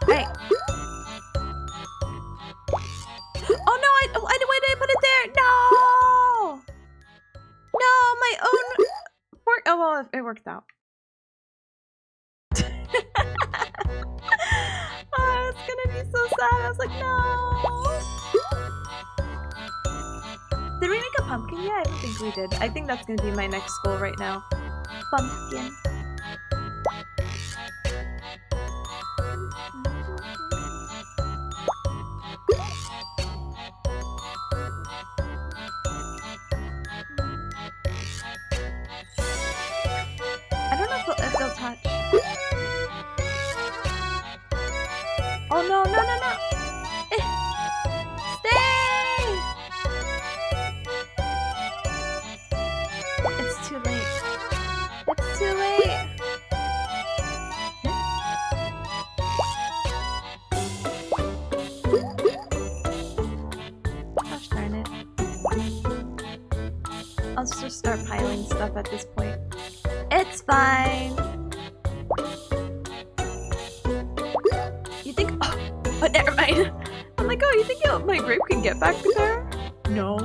Right. Oh no, why did I put it there? No! No, my own work. Oh well, it worked out. Oh, it's gonna be so sad. I was like, no. Did we make a pumpkin yet? I don't think we did. I think that's gonna be my next goal right now. Pumpkin. I don't know if they'll touch. Oh no, no, no, no! Stay! It's too late. It's too late. Gosh darn it. I'll just start piling stuff at this point. It's fine. You think? Oh, but never mind. I'm like, oh, you think my grape can get back there? No.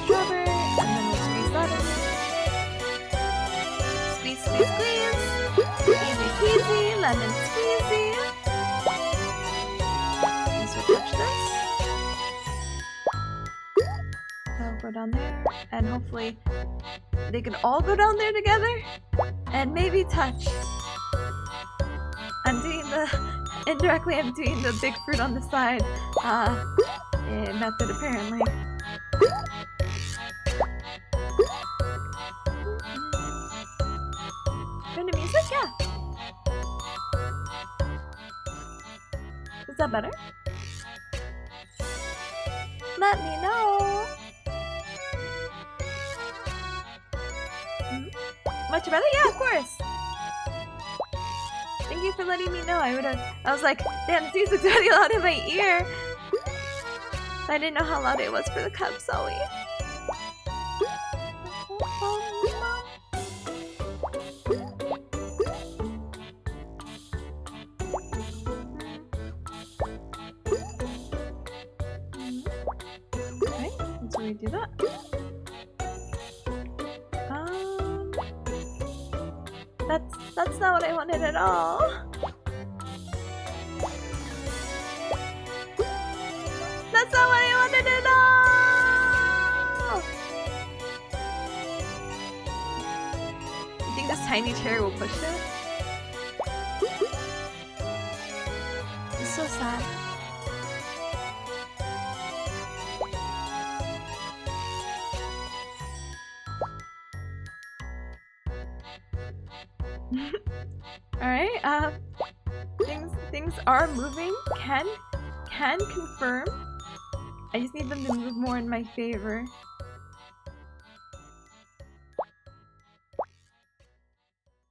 Strawberry, and then we'll squeeze that in. Squeeze, squeeze, squeeze. Easy peasy, lemon squeezy. Touch this. I'll go down there, and hopefully they can all go down there together, and maybe touch. I'm doing indirectly I'm doing the big fruit on the side method apparently. Turn the music? Yeah. Is that better? Let me know. Much better? Yeah, of course. Thank you for letting me know. I was like, damn, this music's really loud in my ear. I didn't know how loud it was for the cup, Zoe. We do that. That's not what I wanted at all. That's not what I wanted at all. You think this tiny cherry will push it? It's so sad. Alright, things are moving. Can confirm. I just need them to move more in my favor.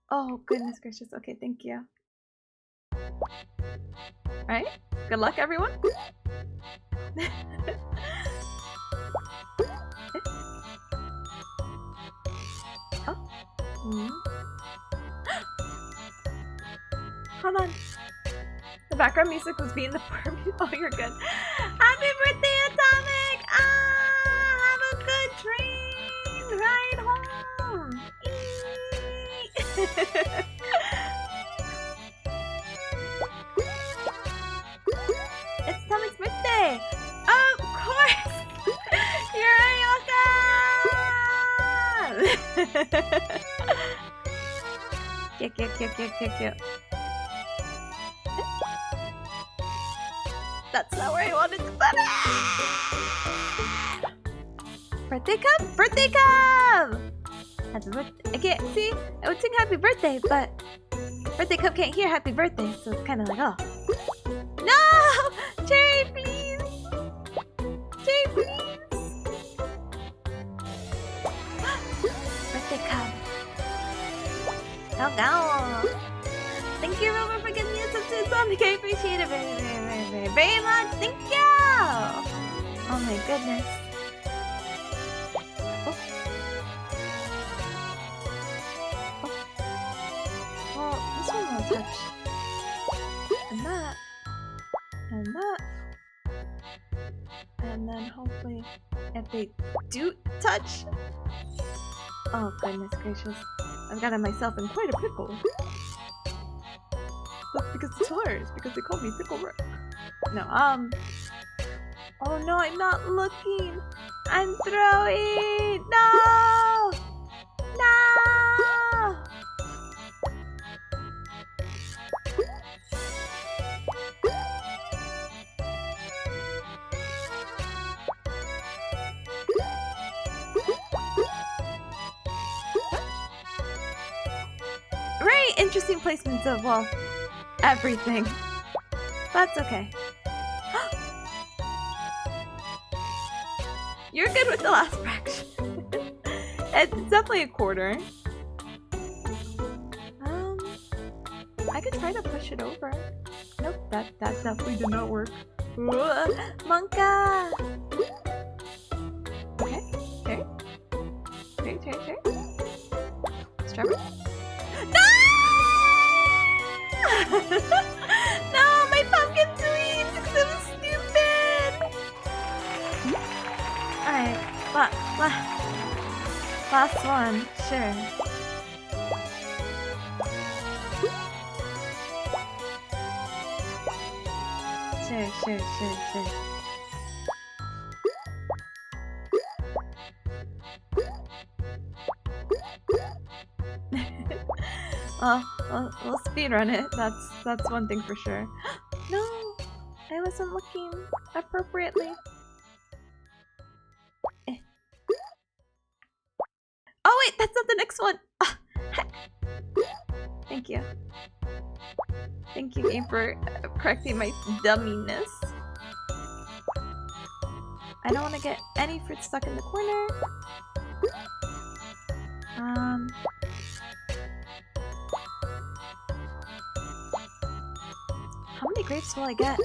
Oh goodness gracious. Okay, thank you. Alright, good luck everyone. Oh. Hold on. The background music was being the poor music. Oh, you're good. Happy birthday, Atomic! Have a good train ride home! It's Atomic's birthday! Of course! You're welcome! Cute. That's not where I wanted to put it! Birthday cup? Birthday cup! Happy birthday. I can't see. I would sing happy birthday, but birthday cup can't hear happy birthday, so it's kind of like, oh. No! Cherry, please! chair, please. Birthday card. Oh no. Thank you, Robert, for getting us up to Sonic. I appreciate it very, very, very, very, very much. Thank you. Oh my goodness. Oh. Oh. Well, this one will touch. And that. And that. And then hopefully, if they do touch. Oh goodness gracious. I've gotten myself in quite a pickle. That's because it's hilarious, because they call me Pickle Rick. No, oh no, I'm not looking! I'm throwing! No! No! Very interesting placements of, well, everything. That's okay. You're good with the last fraction. It's definitely a quarter. I could try to push it over. Nope, that definitely did not work. Monka! Okay, okay. Okay. Strawberry? No! No, my pumpkin sweets! Because it was stupid! Alright, last one, sure. Sure. We'll speedrun it. That's one thing for sure. No, I wasn't looking appropriately. Oh wait, that's not the next one. Ah, heck. Thank you. Thank you, game, for correcting my dumminess. I don't want to get any fruit stuck in the corner. How many grapes will I get?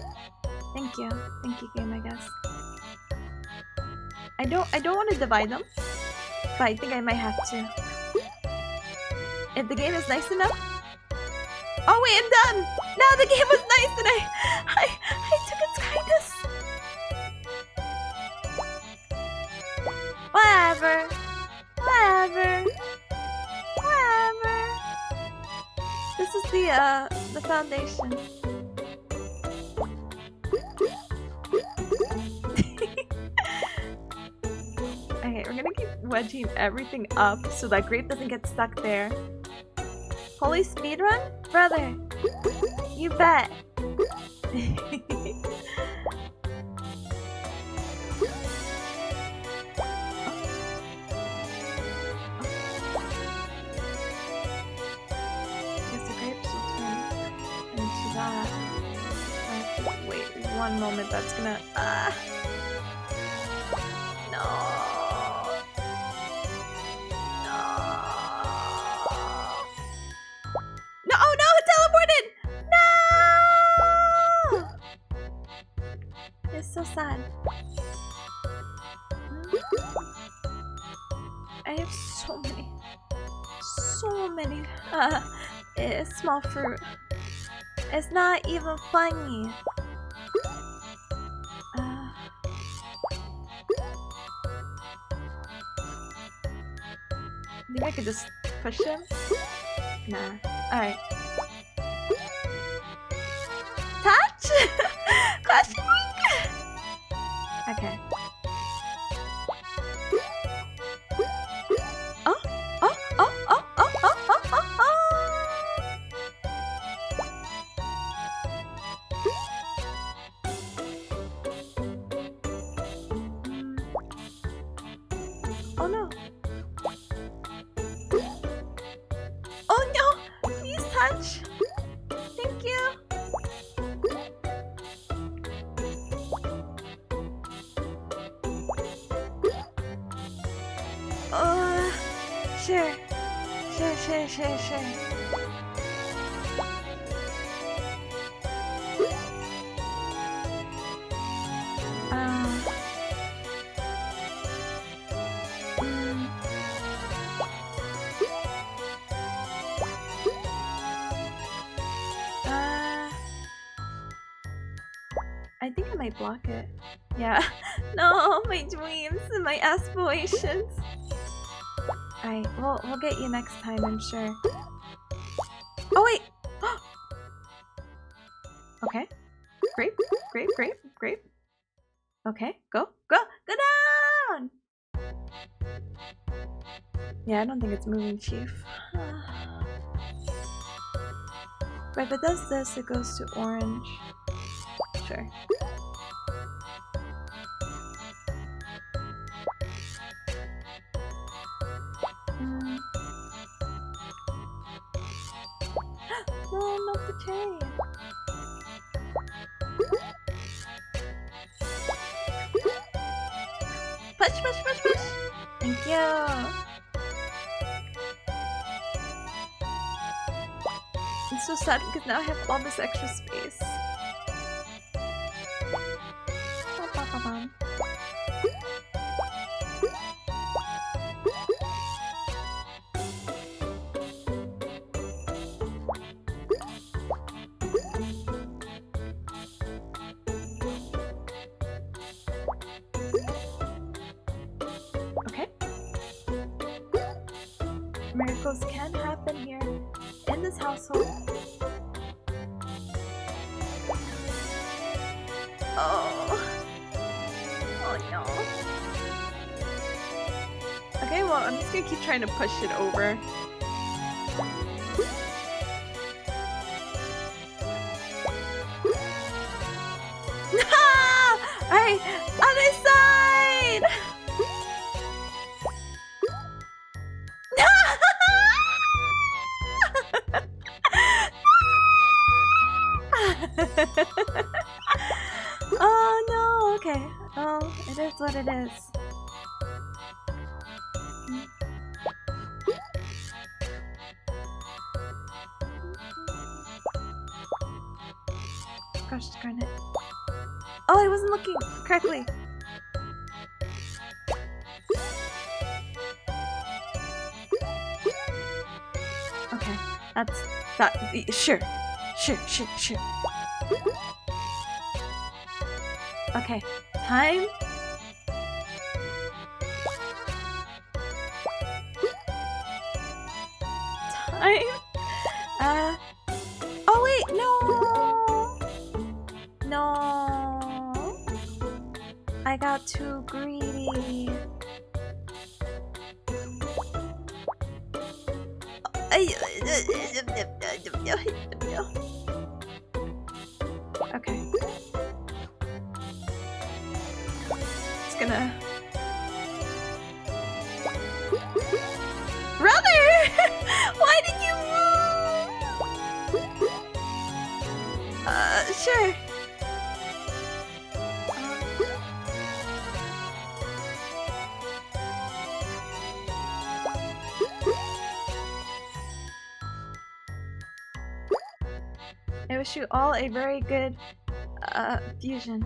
Thank you, game, I guess. I don't want to divide them, but I think I might have to. If the game is nice enough. Oh wait, I'm done. No, the game was nice, and I took its kindness. Whatever. This is the foundation. Okay, we're gonna keep wedging everything up so that grape doesn't get stuck there. Holy speedrun? Brother! You bet! Guess the grapes will turn into that. I have to wait 1 moment, that's gonna... No! No, oh no, it teleported! No! It's so sad. I have so many small fruit. It's not even funny. I think I could just push him? Nah. Alright. Touch? Question mark? Okay. Oh. Oh no. Oh no! Please touch! Thank you! Sure. I think I might block it. Yeah. No, my dreams and my aspirations. Alright, we'll get you next time, I'm sure. Oh wait! Okay. Grape. Okay, go down! Yeah, I don't think it's moving, Chief. But if it does this, it goes to orange. Sure. No, not the cherry. Push. Thank you. It's so sad because now I have all this extra space. Okay. Miracles can happen here in this household. Oh no. Okay, well, I'm just gonna keep trying to push it over. Alright, other side! Oh no, okay. Oh, it is what it is. Gosh darn it. Oh, I wasn't looking correctly. Okay, that's that. Sure. Okay, time. Oh wait, no. I got too greedy. Okay. It's gonna... Brother! Why did you move? Sure. I wish you all a very good fusion.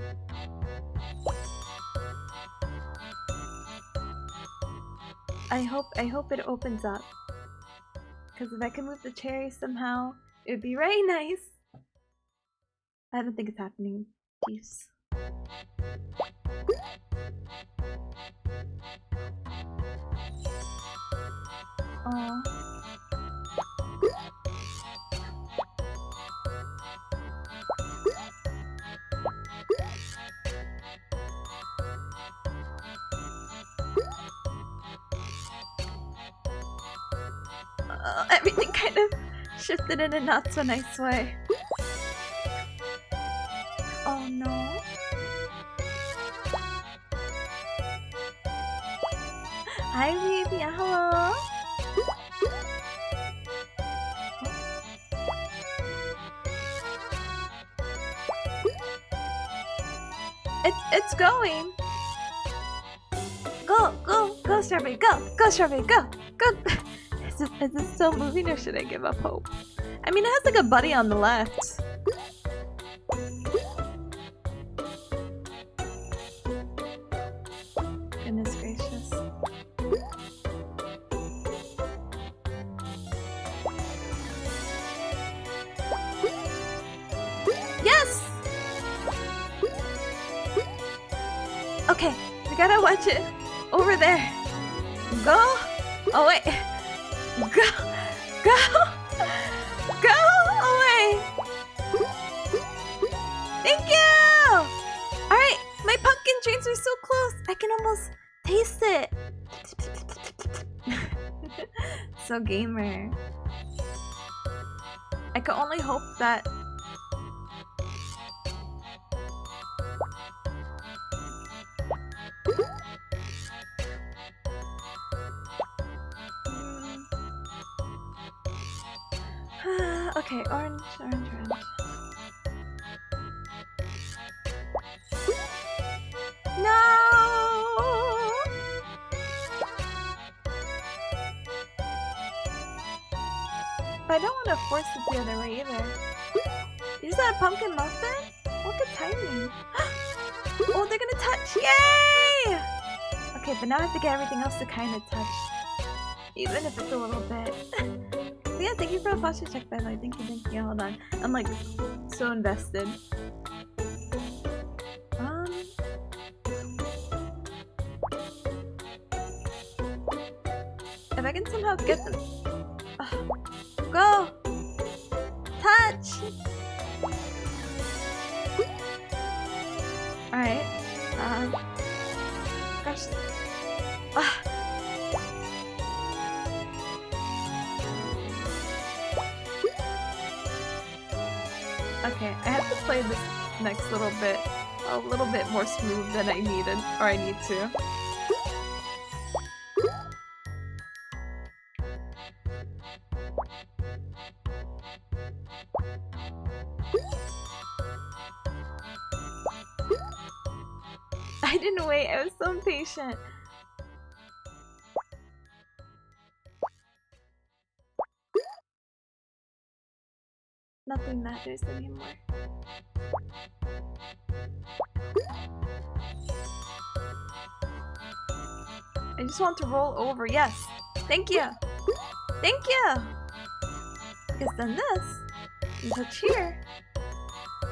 I hope it opens up. Because if I can move the cherry somehow, it would be very nice. I don't think it's happening. Jeez. Oh. Everything kind of shifted in a not so nice way. Oh no. Hi baby, hello. It's going. Go, strawberry, go, strawberry, go. Is it still moving or should I give up hope? I mean, it has like a buddy on the left. Goodness gracious. Yes! Okay, we gotta watch it. Over there. Go! Oh wait. Go! Go! Go away! Thank you! Alright, my pumpkin drinks are so close. I can almost taste it. So gamer. I can only hope that okay, orange. No! But I don't want to force it the other way either. Is that a pumpkin muffin? Oh, good timing. Oh, they're gonna touch! Yay! Okay, but now I have to get everything else to kind of touch. Even if it's a little bit. But yeah, thank you for the posture check, by the way. Thank you. Hold on. I'm like so invested. If I can somehow get them. Go! Touch! Alright. Gosh. Okay, I have to play this next little bit a little bit more smooth than I needed, or I need to. I didn't wait, I was so impatient. Nothing matters anymore. I just want to roll over. Yes! Thank you! Thank you! Because then this, you touch here.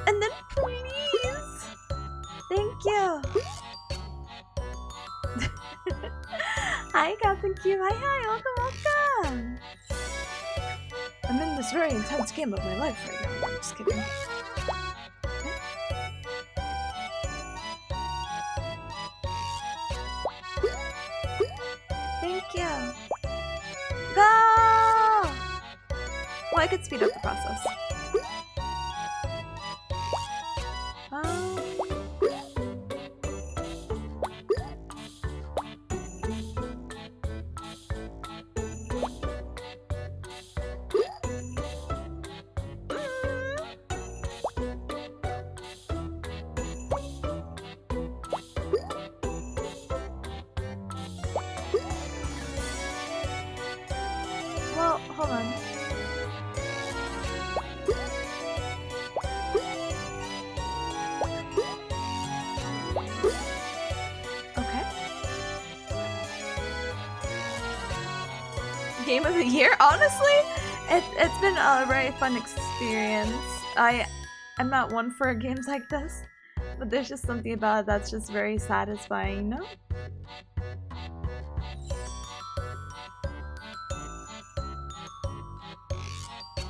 And then please! Thank you! Hi Captain Q! Hi! Welcome, welcome! I'm in this very intense game of my life right now. I'm just kidding. Thank you. Go! Well, I could speed up the process. Well, hold on. Okay. Game of the year? Honestly, it's been a very fun experience. I'm not one for games like this, but there's just something about it that's just very satisfying, you know?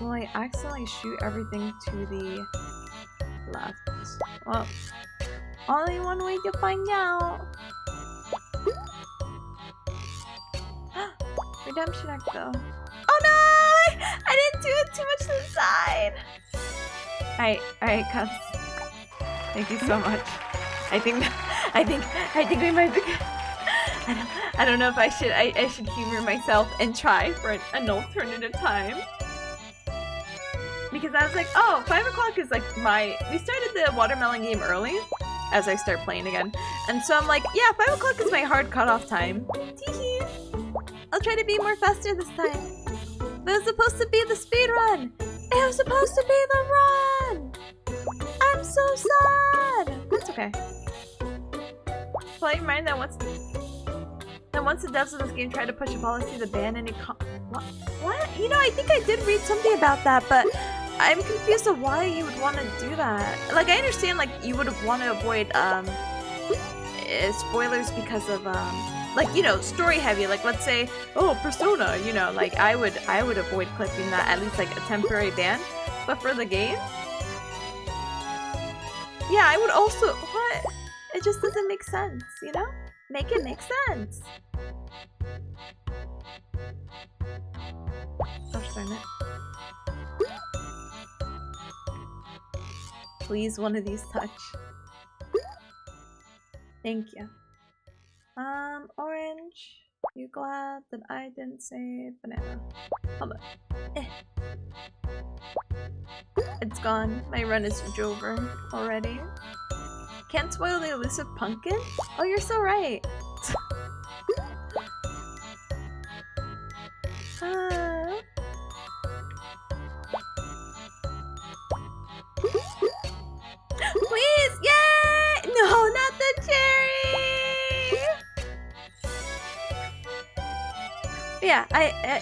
Will I accidentally shoot everything to the left? Well, only one way to find out. Redemption act though. Oh no! I didn't do it too much to the side. Alright, Cubs. Thank you so much. I think we might be. I don't know if I should humor myself and try for an alternative time. Because I was like, oh, 5 o'clock is like we started the watermelon game early as I start playing again. And so I'm like, yeah, 5 o'clock is my hard cutoff time. Teehee. I'll try to be more faster this time. It was supposed to be the speed run. It was supposed to be the run. I'm so sad. That's okay. Play in mind that once the devs of this game tried to push a policy to ban any what? You know, I think I did read something about that, but I'm confused of why you would want to do that. Like, I understand, like, you would want to avoid spoilers because of like, you know, story heavy. Like, let's say, oh, Persona, you know, like I would avoid clicking that, at least like a temporary ban. But for the game, yeah, I would also, what? It just doesn't make sense, you know? Make it make sense. Gosh darn it. Please, one of these touch. Thank you. Orange. You glad that I didn't say banana? Hold on. It's gone. My run is over already. Can't spoil the elusive pumpkin? Oh, you're so right. Please! Yay! No, not the cherry! Yeah,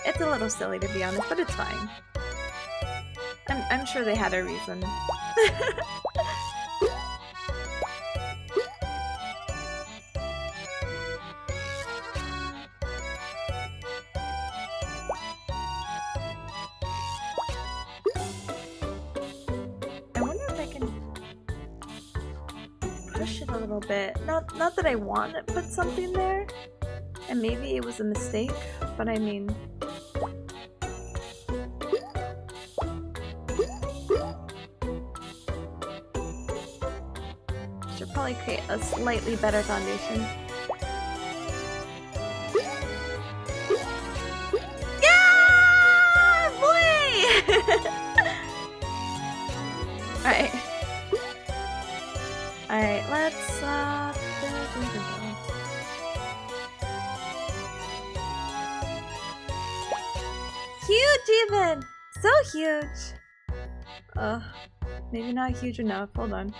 it's a little silly to be honest, but it's fine. I'm sure they had a reason. I wonder if I can push it a little bit. Not that I want to put something there, and maybe it was a mistake, but I mean. Should probably create a slightly better foundation. Yeah, boy! Alright. Alright, let's huge even! So huge! Maybe not huge enough. Hold on.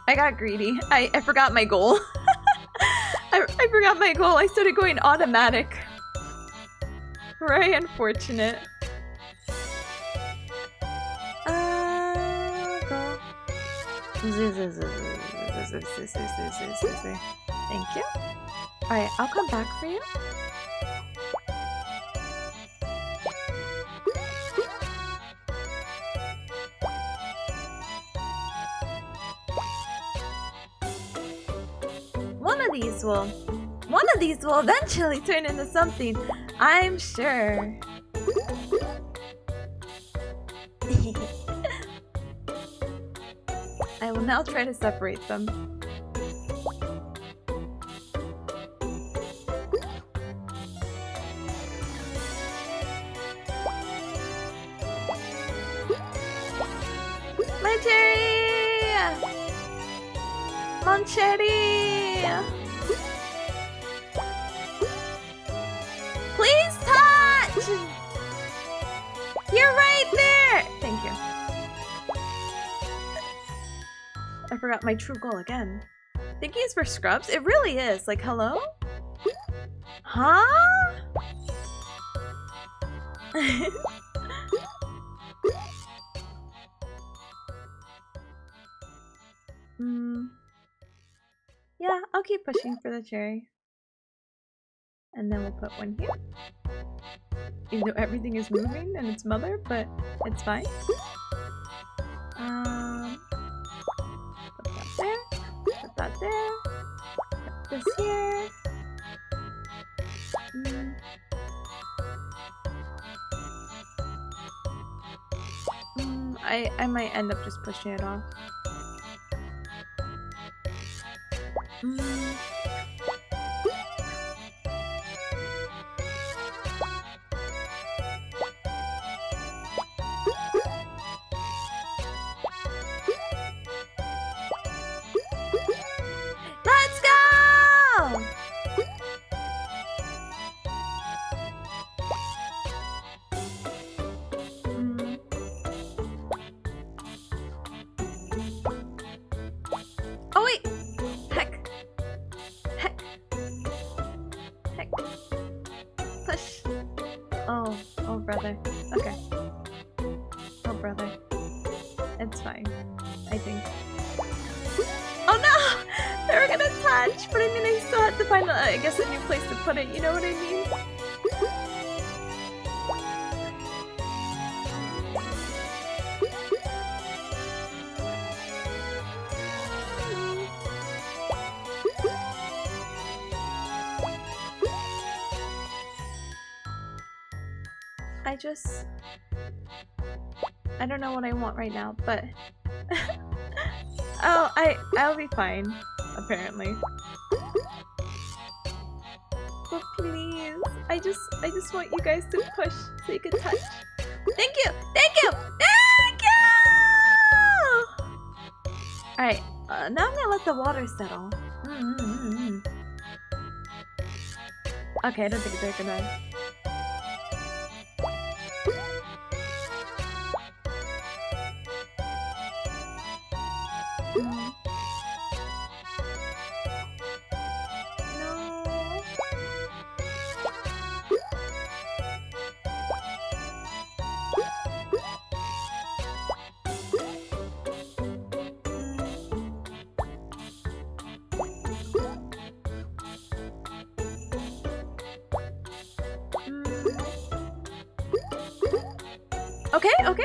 I got greedy. I forgot my goal. I forgot my goal. I started going automatic. Very unfortunate. Go. Thank you. Alright, I'll come back for you. One of these will eventually turn into something, I'm sure. I will now try to separate them. My cherry! Mon cherry! Please touch! You're right there! Thank you. I forgot my true goal again. Thinking is for scrubs? It really is. Like, hello? Huh? Yeah, I'll keep pushing for the cherry. And then we'll put one here. Even though everything is moving and its mother, but it's fine. Put that there. Put that there. Put this here. I might end up just pushing it off. attach, but I mean, I still have to find, I guess, a new place to put it. You know what I mean? I don't know what I want right now, but oh, I'll be fine, apparently. But please, I just want you guys to push so you can touch. Thank you, thank you, thank you. All right, now I'm gonna let the water settle. Okay, I don't think it's gonna. Okay.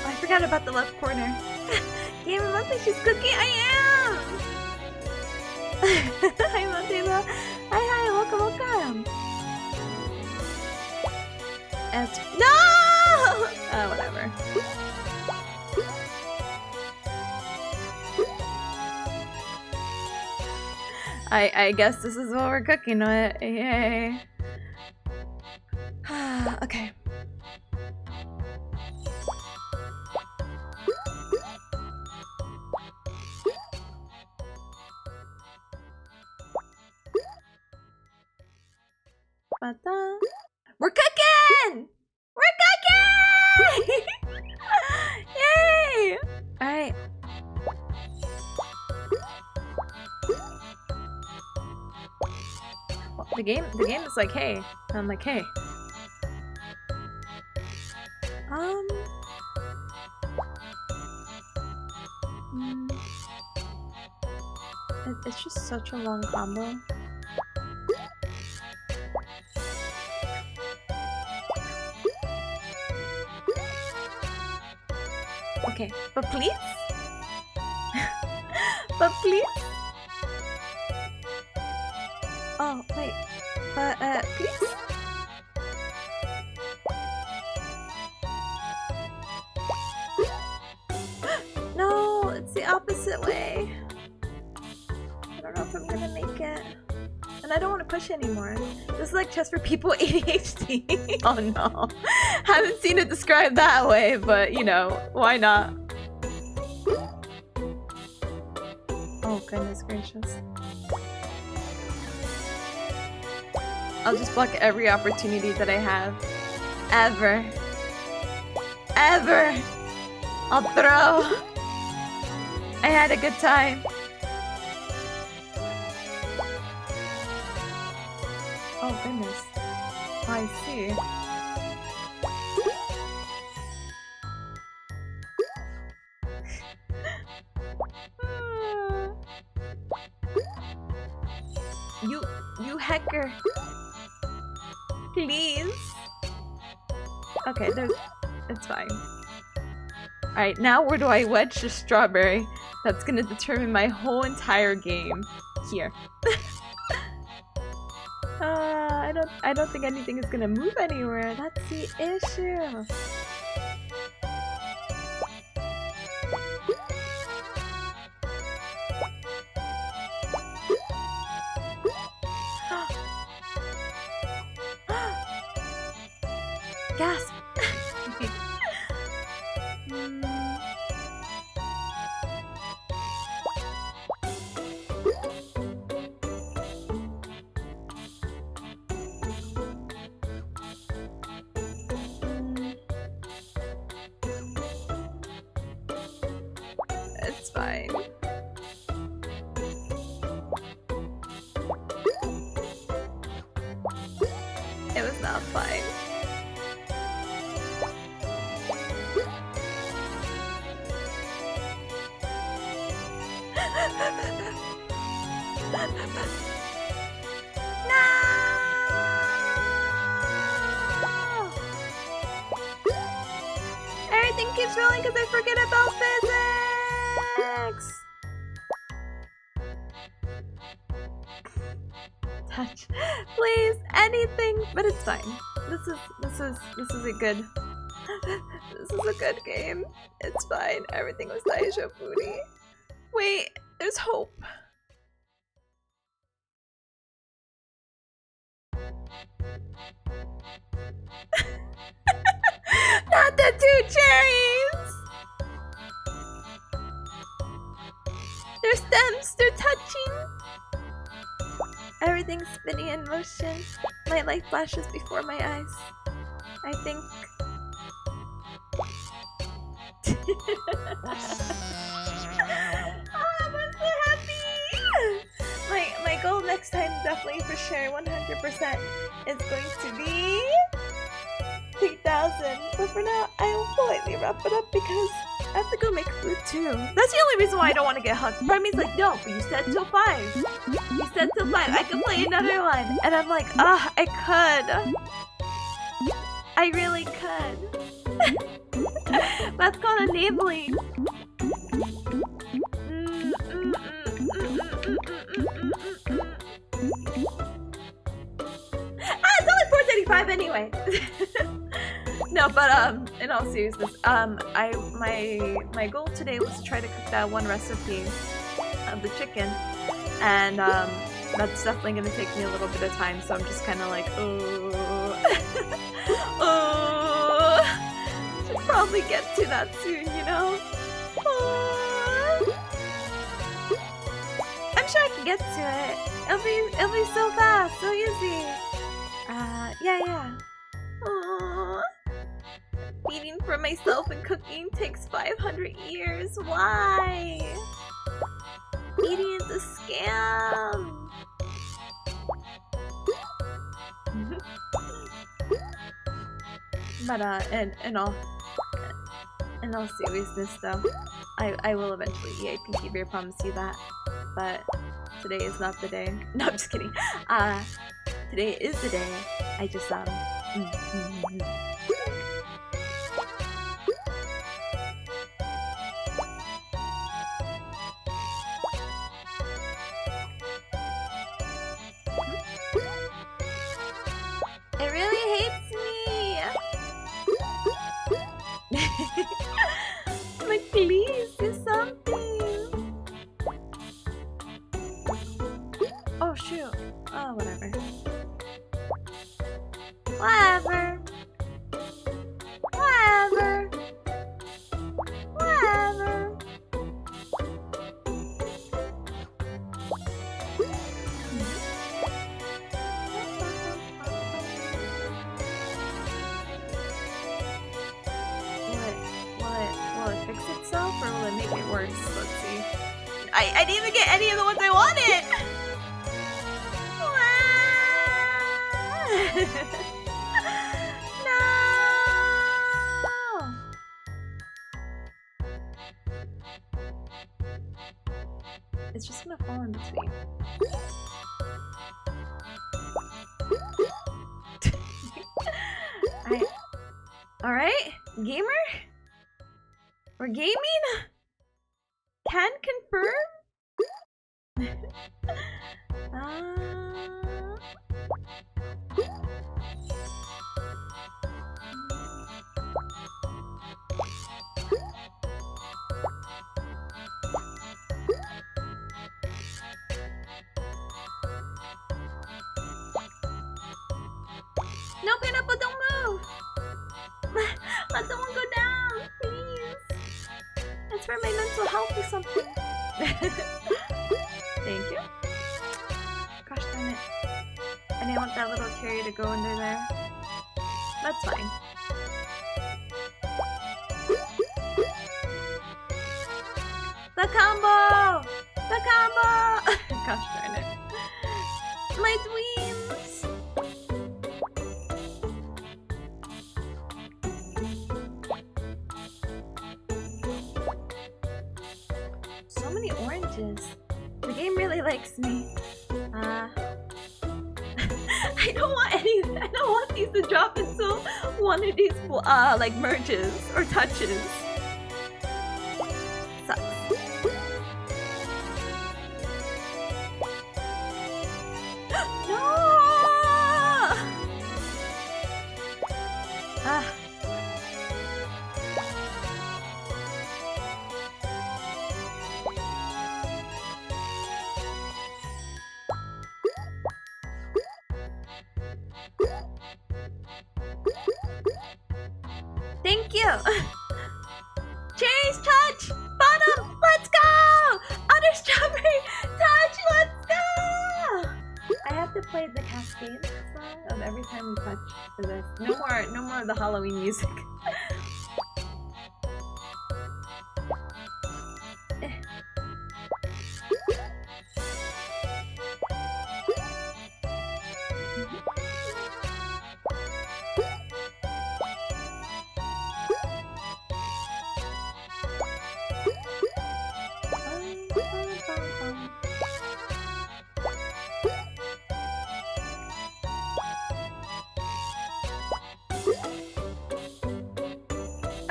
I forgot about the left corner. Game of monthly, she's cooking. I am. Hi, Montana. Hi, welcome. No. Whatever. I guess this is what we're cooking with. Yay. Okay. We're cooking! We're cooking! Yay! Alright. The game is like, hey. I'm like, hey. It's just such a long combo. Okay, but please? But please? Oh, wait. But, please? No, it's the opposite way. I don't know if I'm gonna make it. And I don't want to push anymore. This is like chess for people with ADHD. Oh no. Haven't seen it described that way, but you know, why not? Oh goodness gracious. I'll just block every opportunity that I have. Ever. I'll throw. I had a good time. Oh goodness. I see. You hacker. Please. Okay, it's fine. Alright, now where do I wedge the strawberry? That's gonna determine my whole entire game. Here. I don't think anything is gonna move anywhere. That's the issue. Gasp! It's fine. It was not fine. No! Everything keeps rolling because I forget about physics! Touch. Please, anything, but it's fine. This is a good this is a good game. It's fine. Everything was Daisha Booty. Wait, there's hope. Not the 2 cherries! Their stems, they're touching. Everything's spinning in motion. My life flashes before my eyes. I think... Oh, I'm so happy! My goal next time, definitely for sure, 100%, is going to be 3,000. But for now, I will politely wrap it up because I have to go make food too. That's the only reason why I don't want to get hugged. Remy's like, no, but you said till 5. You said till 5. I could play another one. And I'm like, ah, I could. I really could. That's called enabling. It's only 4:35 anyway. No, but in all seriousness, my goal today was to try to cook that one recipe of the chicken, and that's definitely gonna take me a little bit of time. So I'm just kind of like, oh, oh, should probably get to that soon, you know. Oh. I'm sure I can get to it. It'll be so fast, so easy. Yeah. Aww. Eating for myself and cooking takes 500 years. Why? Eating is a scam. But in all seriousness though, I will eventually eat a pinky bear, promise you that. But today is not the day. No, I'm just kidding. Today is the day. I just It really hates me! Like, please, do something! Oh, shoot. Oh, whatever. Whatever! Whatever! Whatever! Will it fix itself or will it make it worse? Let's see. I didn't even get any of the ones I wanted! No! It's just gonna fall in between. Alright, gamer? We're gaming? Can confirm? No, Pineapple, don't move! Let someone go down, please! It's for my mental health or something. Thank you. Gosh darn it. I didn't want that little cherry to go under there. That's fine. The combo! The combo! Gosh darn it. My dreams! So many oranges. The game really likes me. I don't want any. I don't want these to drop into one of these like merges or touches. Sucks. No! Ah. Thank you! Cherries touch! Bottom! Let's go! Other strawberry touch! Let's go! I have to play the Cascade song of every time we touch for this. No more of the Halloween music.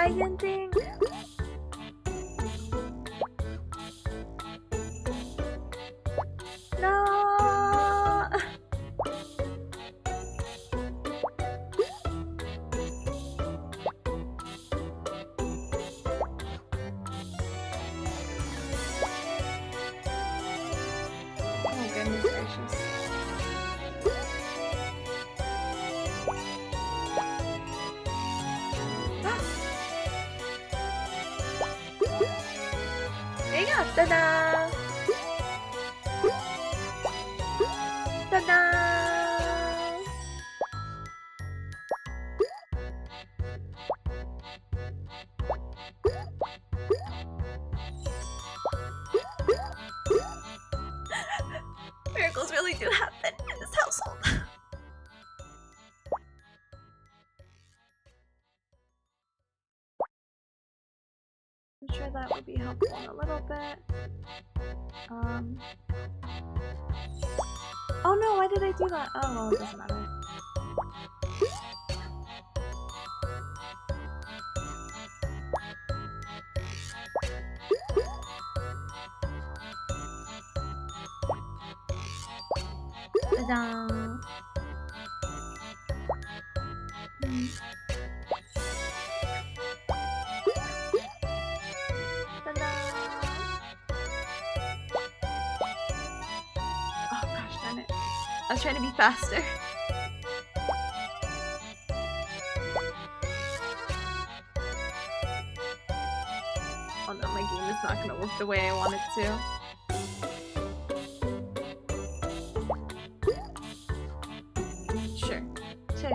I can think. No. Oh goodness gracious. There you go. Ta-da! Ta-da! Miracles really do happen in this household. I'm sure that would be helpful in a little bit. Oh no, why did I do that? Oh well, it doesn't matter. Ta-da! Ta-da! Oh gosh darn it. I was trying to be faster. Oh no, my game is not gonna work the way I want it to. Sure. Sure.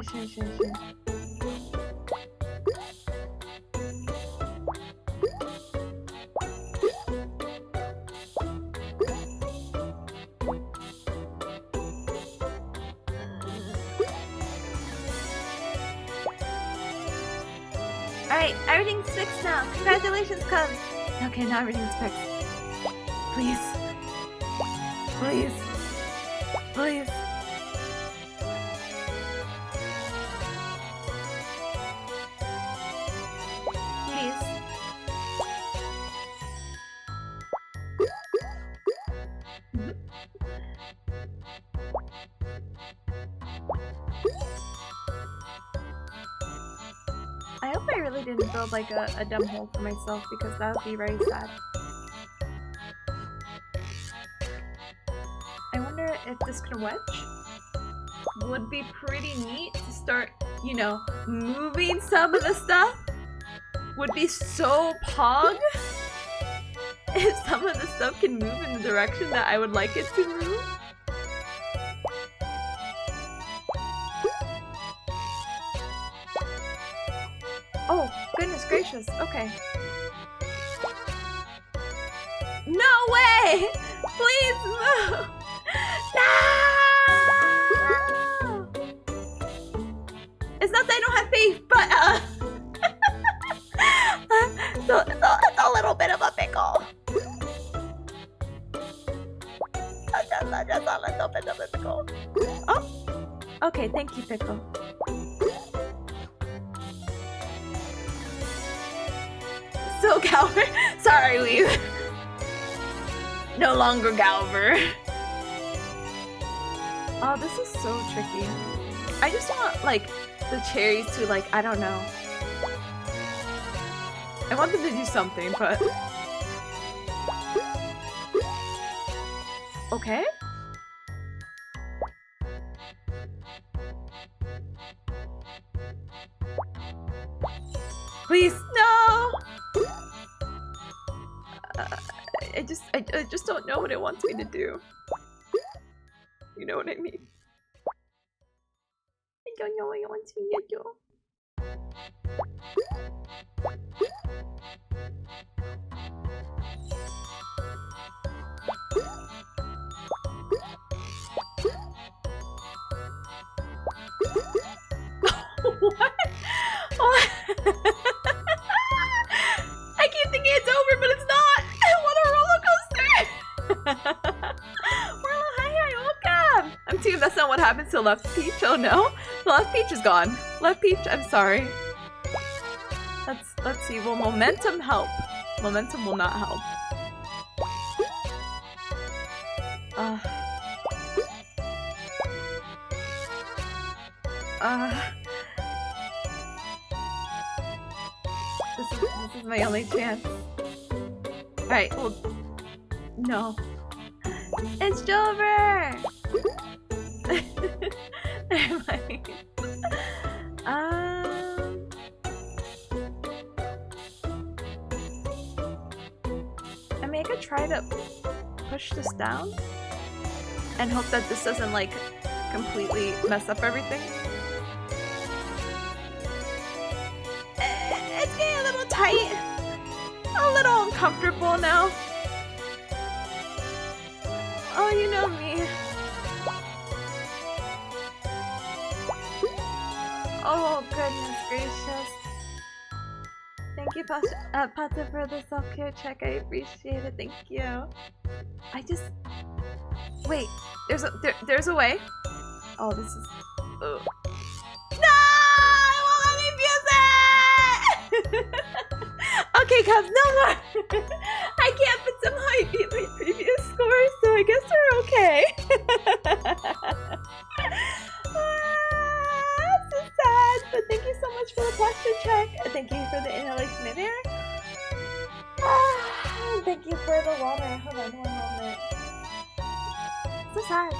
Alright, everything's fixed now. Congratulations, Cubs! Okay, now everything's fixed. Please. Please. Please. Please. I hope I really didn't build like a dumb hole for myself because that would be very sad. I wonder if this could wedge? Would be pretty neat to start, you know, moving some of the stuff. Would be so pog if some of the stuff can move in the direction that I would like it to move. Oh, goodness gracious. Okay. No way! Please move! No! It's not that I don't have faith, but it's a little bit of a pickle. Just a let's open up the pickle. Oh, okay, thank you, pickle. So Galver, sorry, Weave. No longer Galver. Oh, this is so tricky. I just want like the cherries to like, I don't know. I want them to do something, but okay. Please, no. I just don't know what it wants me to do. You know what I mean? I don't know what it wants me to do. What? What? I keep thinking it's over, but it's not. What a roller coaster! Well, hi, welcome. I'm too. That's not what happens to Left Peach. Oh no, the Left Peach is gone. Left Peach, I'm sorry. Let's see. Will momentum help? Momentum will not help. This is my only chance. Alright, well, no. It's Jover! Never mind. I mean, I could try to push this down and hope that this doesn't like completely mess up everything. It's getting a little tight, a little uncomfortable now. Oh, you know me. Oh, goodness gracious. Thank you, Pata, for the self-care check. I appreciate it. Thank you. I just... Wait, there's a way. Oh, this is... Ugh. No! It won't let me fuse it! Okay, Cubs, no more! I can't, but somehow I beat my previous score, so I guess we're okay. So sad, but thank you so much for the posture check. Thank you for the inhalation in air. Thank you for the water. Hold on one moment. So sad.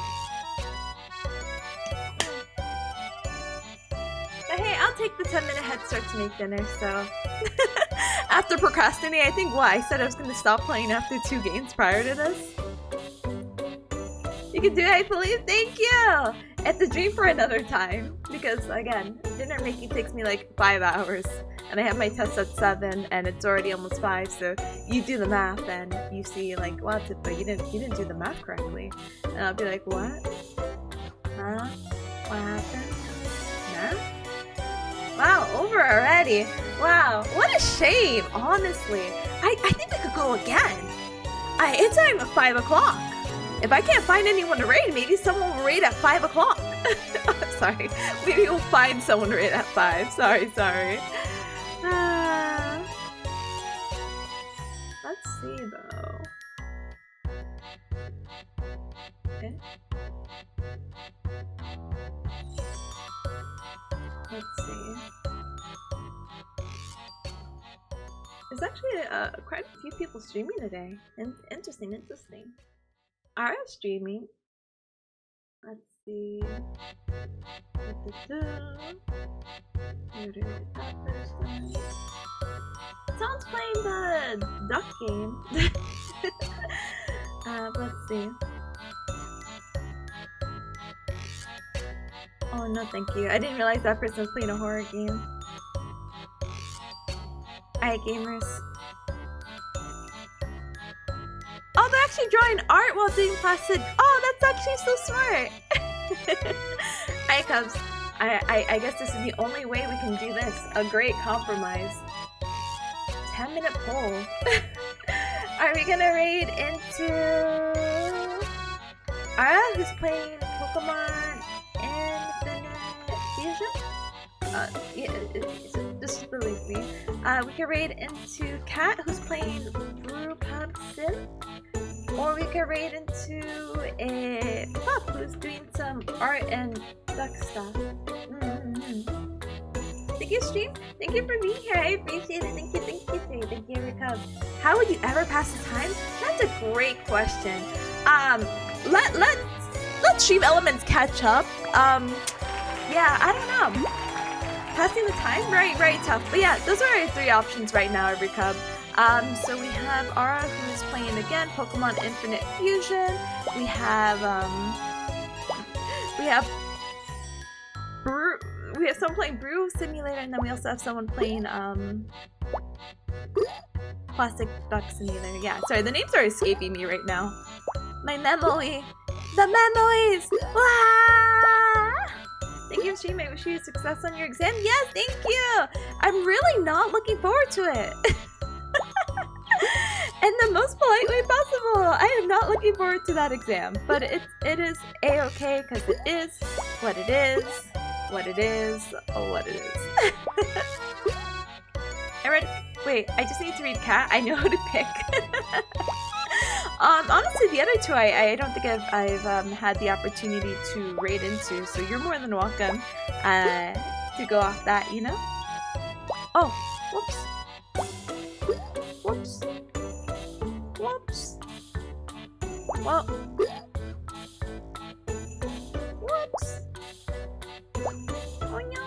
But hey, I'll take the 10-minute head start to make dinner, so... After procrastinating, I think I said I was going to stop playing after 2 games prior to this. You can do it, I believe. Thank you! It's a dream for another time. Because, again, dinner making takes me like 5 hours. And I have my test at 7, and it's already almost 5, so you do the math, and you see, like, well, but you didn't do the math correctly. And I'll be like, what? Huh? What happened? Math? Wow, over already. Wow, what a shame, honestly. I think we could go again. It's time at 5 o'clock. If I can't find anyone to raid, maybe someone will raid at 5 o'clock. Sorry, maybe we'll find someone to raid at 5. Sorry. Let's see, though. Okay. Let's see. There's actually quite a few people streaming today. Interesting. Are streaming? Let's see. Someone's playing the duck game. Let's see. Oh no, thank you. I didn't realize that person was playing a horror game. Alright, gamers. Oh, they're actually drawing art while doing Placid. Oh, that's actually so smart. Alright, Cubs. I guess this is the only way we can do this. A great compromise. 10-minute poll. Are we gonna raid into Ara, who's playing Pokemon Infinite Fusion. This is the Luffy. We can raid into Cat, who's playing Brewpub Sim. Or we can raid into a Pup, who's doing some art and duck stuff. Thank you, stream. Thank you for being here. I appreciate it. Thank you, thank you, Rico. How would you ever pass the time? That's a great question. Let stream elements catch up. Yeah, I don't know. Passing the time? Right, tough. But yeah, those are our 3 options right now, every cub. So we have Ara, who's playing again Pokemon Infinite Fusion. We have someone playing Brew Simulator, and then we also have someone playing Plastic Duck Simulator. Yeah, sorry, the names are escaping me right now. My memory, the memories. Wah! Thank you, stream. I wish you success on your exam. Yes, thank you. I'm really not looking forward to it. In the most polite way possible. I am not looking forward to that exam, but it is a-okay because it is what it is. What it is. Wait, I just need to read Cat. I know who to pick. Honestly, the other 2 I don't think I've had the opportunity to raid into, so you're more than welcome to go off that, you know? Oh, whoops. Well, whoops. Oh no.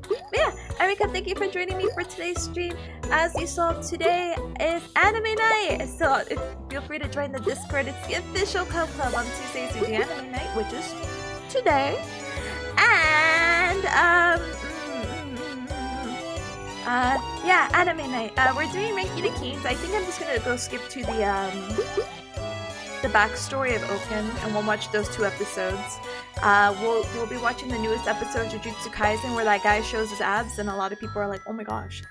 But yeah, Erika, thank you for joining me for today's stream. As you saw, today is anime night, so feel free to join the Discord. It's the official club on Tuesdays we do anime night, which is today. And yeah, anime night. We're doing Ranky the Kings. I think I'm just gonna go skip to the backstory of Oaken, and we'll watch those 2 episodes. We'll be watching the newest episode of Jujutsu Kaisen, where that guy shows his abs, and a lot of people are like, "Oh my gosh."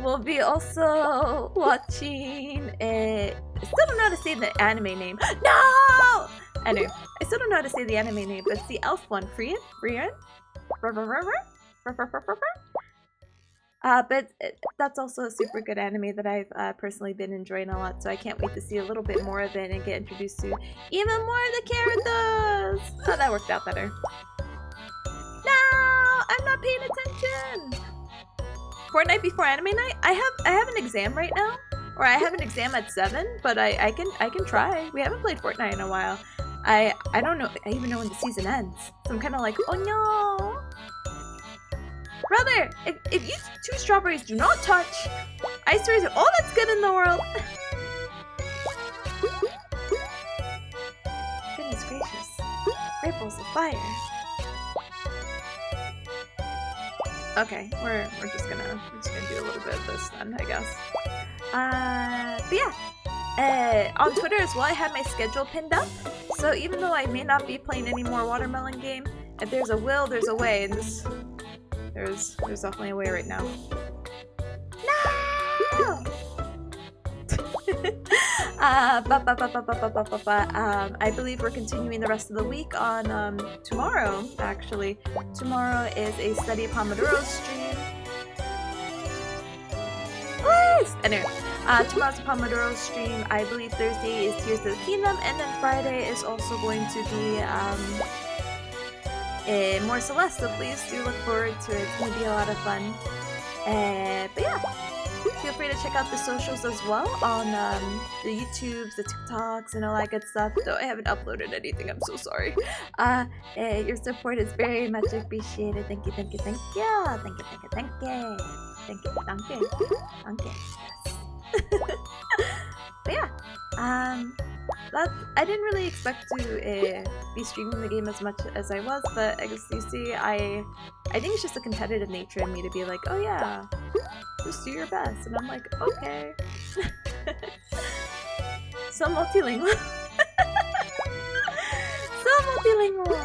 We'll be also watching I still don't know how to say the anime name. No! Anyway, I still don't know how to say the anime name, but it's the elf one. Frian? But that's also a super good anime that I've personally been enjoying a lot, so I can't wait to see a little bit more of it and get introduced to even more of the characters! Oh, that worked out better. No! I'm not paying attention! Fortnite before anime night? I have an exam right now, or I have an exam at 7, but I can try. We haven't played Fortnite in a while. I don't know, I even know when the season ends, so I'm kind of like, oh no! Brother, if you 2 strawberries do not touch, I swear to all that's good in the world. Goodness gracious. Ripples of fire. Okay, we're just gonna do a little bit of this then, I guess. But yeah. On Twitter as well, I have my schedule pinned up. So even though I may not be playing any more Watermelon Game, if there's a will, there's a way, and this there's definitely a way right now. No! I believe we're continuing the rest of the week on tomorrow, actually. Tomorrow is a Study Pomodoro stream. Please! Anyway, tomorrow's a Pomodoro stream. I believe Thursday is Tears of the Kingdom, and then Friday is also going to be more Celeste, so please do look forward to it. It's going to be a lot of fun. But yeah, feel free to check out the socials as well on the YouTubes, the TikToks, and all that good stuff. Though I haven't uploaded anything, I'm so sorry. Your support is very much appreciated. Thank you, thank you, thank you. Thank you, thank you, thank you. Thank you, thank you. Thank you. Yes. But yeah, I didn't really expect to be streaming the game as much as I was, but as you see, I think it's just the competitive nature in me to be like, oh yeah, just do your best, and I'm like, okay. So multilingual. So multilingual.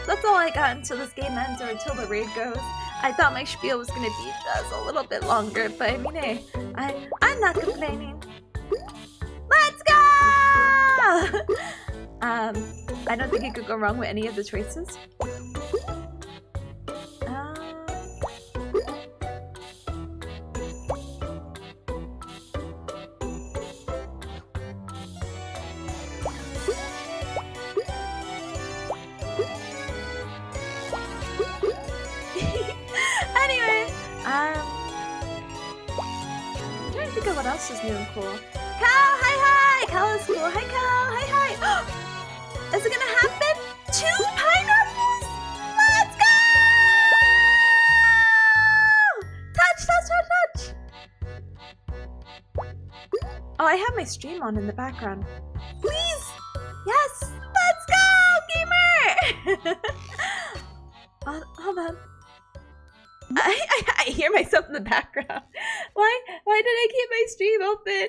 that's all I got until this game ends or until the raid goes. I thought my spiel was gonna be just a little bit longer, but I mean, hey, I'm not complaining. Let's go! I don't think you could go wrong with any of the choices. Anyway, I'm trying to think of what else is new and cool. Cal, hi! Cal is cool. Hi, Cal. Hi. Is it gonna happen? 2 pineapples? Let's go! Touch! Oh, I have my stream on in the background. Please! Yes! Let's go, gamer! Hold on. I hear myself in the background. Why did I keep my stream open?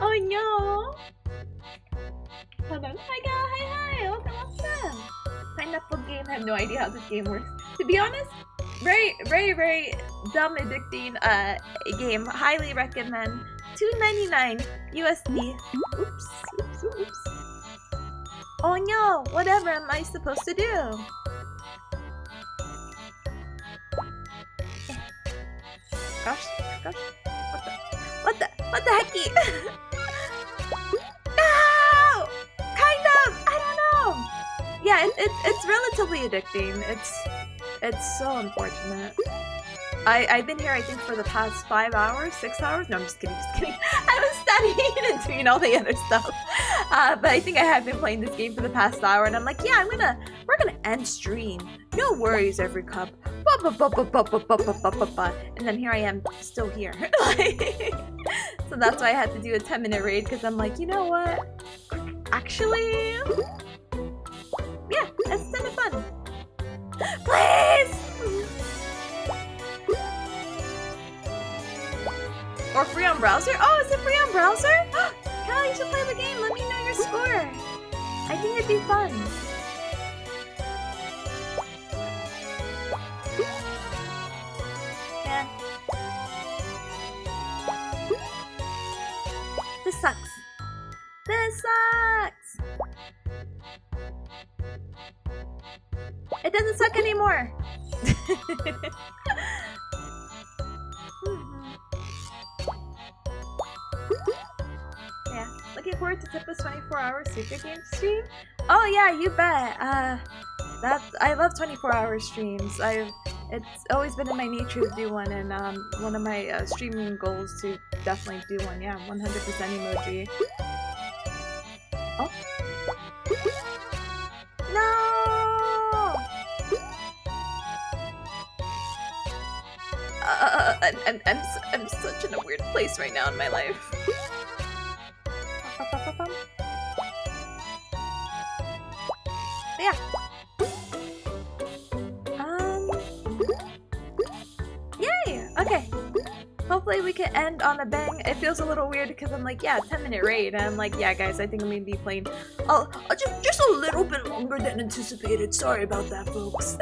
Oh no! Hold on. Hi, Gal. Hi. Welcome. Pineapple game. I have no idea how this game works. To be honest, very dumb, addicting game. Highly recommend. $2.99 USD. Oops. Oh no! Whatever am I supposed to do? Gosh. What the hecky? No! Kind of! I don't know! Yeah, it's relatively addicting. It's so unfortunate. I've been here, I think, for the past 5 hours, 6 hours? No, I'm just kidding. I was studying and doing all the other stuff. But I think I have been playing this game for the past hour, and I'm like, yeah, we're gonna end stream. No worries, every cup. And then here I am, still here. So that's why I had to do a 10-minute raid, because I'm like, you know what? Actually, yeah, it's kind of fun. Please! Or free on browser? Oh, is it free on browser? Cal, you should play the game. Let me know your score. I think it'd be fun. Yeah. This sucks. It doesn't suck anymore. Yeah, looking forward to Tippa's 24-hour Suica Game stream. Oh yeah, you bet. I love 24-hour streams. It's always been in my nature to do one, and one of my streaming goals to definitely do one. Yeah, 100% emoji. Oh. No! I'm such in a weird place right now in my life. Yeah. Yay! Okay. Hopefully we can end on a bang. It feels a little weird because I'm like, yeah, 10-minute raid. And I'm like, yeah, guys, I think I'm gonna be playing just a little bit longer than anticipated. Sorry about that, folks.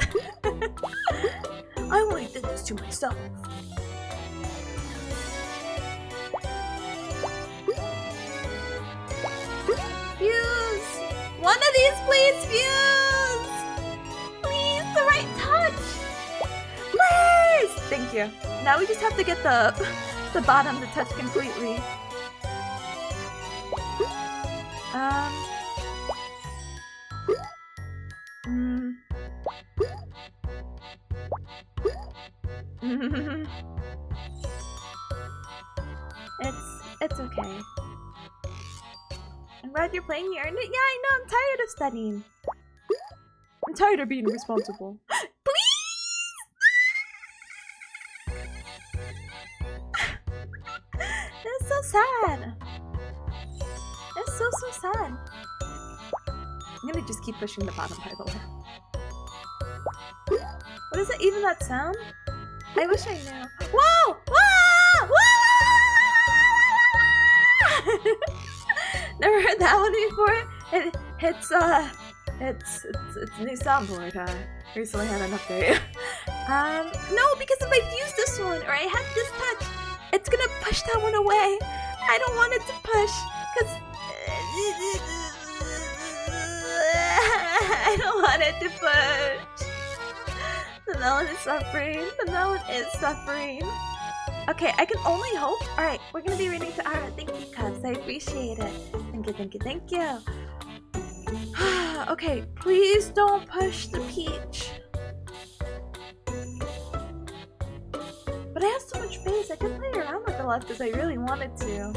I only did this to myself. Fuse! One of these, please, Fuse! Please, the right touch! Please! Thank you. Now we just have to get the bottom to touch completely. It's okay. I'm glad you're playing. You earned it. Yeah, I know. I'm tired of studying. I'm tired of being responsible. Please! It's so sad. It's so sad. I'm gonna just keep pushing the bottom, by the way. What is it? Even that sound? I wish I knew. Whoa! Whoa! Whoa! Never heard that one before. It's It's a new soundboard. Recently had an update. No, because if I use this one or I have this touch, it's gonna push that one away. I don't want it to push, cause I don't want it to push. The melon is suffering. The melon is suffering. Okay, I can only hope. All right, we're gonna be reading to Ara. Thank you, Cubs. I appreciate it. Thank you, thank you, thank you. Okay, please don't push the peach. But I have so much space, I can play around with the left as I really wanted to.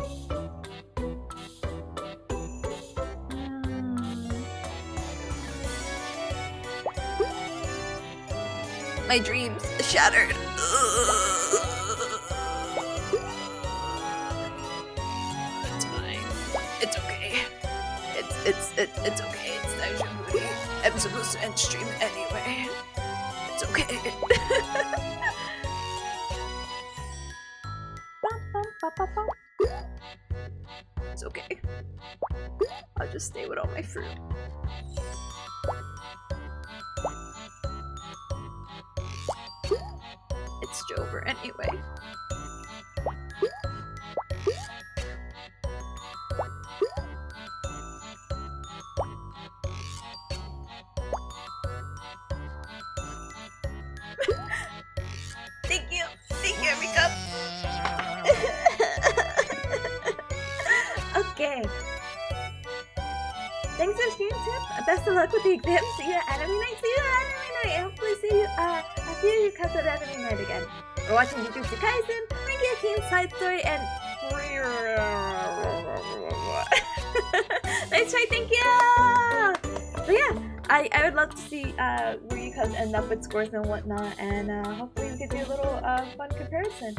My dreams shattered. It's fine. It's okay. It's okay. It's Daijinburi. I'm supposed to end stream anyway. It's okay. It's okay. I'll just stay with all my fruit. It's Jover anyway. Thank you, Erika. Okay. Thanks for stream tip. Best of luck with the exam. See you at anime night. See you at anime night. And hopefully see you a few of you cuts at anime night again. We're watching Jujutsu Kaisen, Ranky Keen's side story, and nice try, thank you. So yeah, I would love to see where you guys end up with scores and whatnot, and hopefully we can do a little fun comparison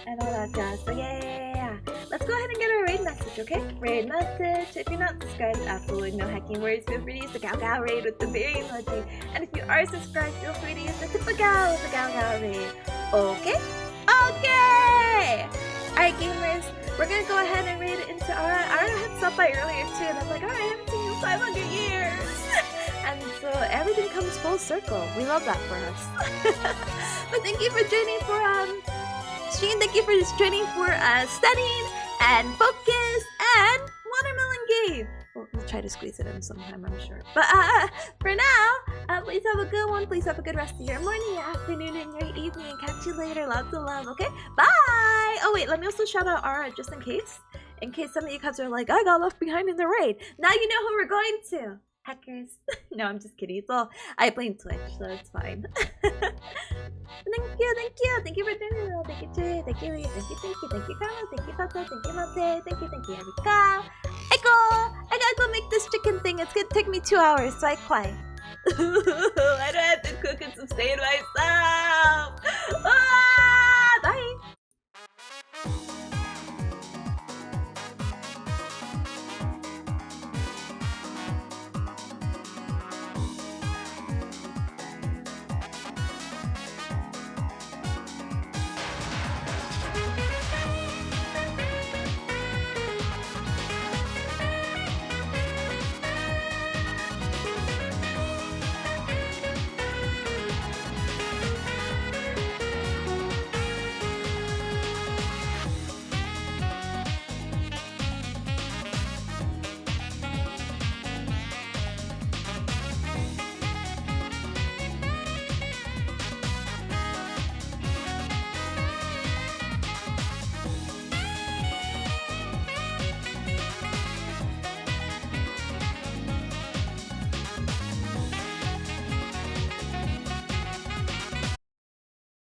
and all that jazz. So yeah. Let's go ahead and get our raid message, okay? Raid message. If you're not subscribed, absolutely no hacking words. Feel free to use the Gal raid with the berry emoji. And if you are subscribed, feel free to use the Tipanya with the Gal raid. Okay? Okay! Alright, gamers. We're gonna go ahead and raid it into Ara. Ara had stopped by earlier too, and I'm like, alright, I haven't seen you in 500 years! And so everything comes full circle. We love that for us. But thank you for joining for stream. Thank you for joining for studying and focus and watermelon game. We'll try to squeeze it in sometime, I'm sure. But for now, please have a good one. Please have a good rest of your morning, your afternoon, and your evening. And catch you later. Lots of love, okay? Bye! Oh wait, let me also shout out Ara just in case. In case some of you guys are like, I got left behind in the raid. Now you know who we're going to. Hackers. No, I'm just kidding. It's all, I blame Twitch, so it's fine. Thank you for doing it. Thank you, Jay. Thank you, Carla. Thank you, Fata. Thank you, Mate. Thank you, Erika. I gotta go make this chicken thing. It's gonna take me 2 hours, so I quiet. I don't have to cook and sustain myself. Ah!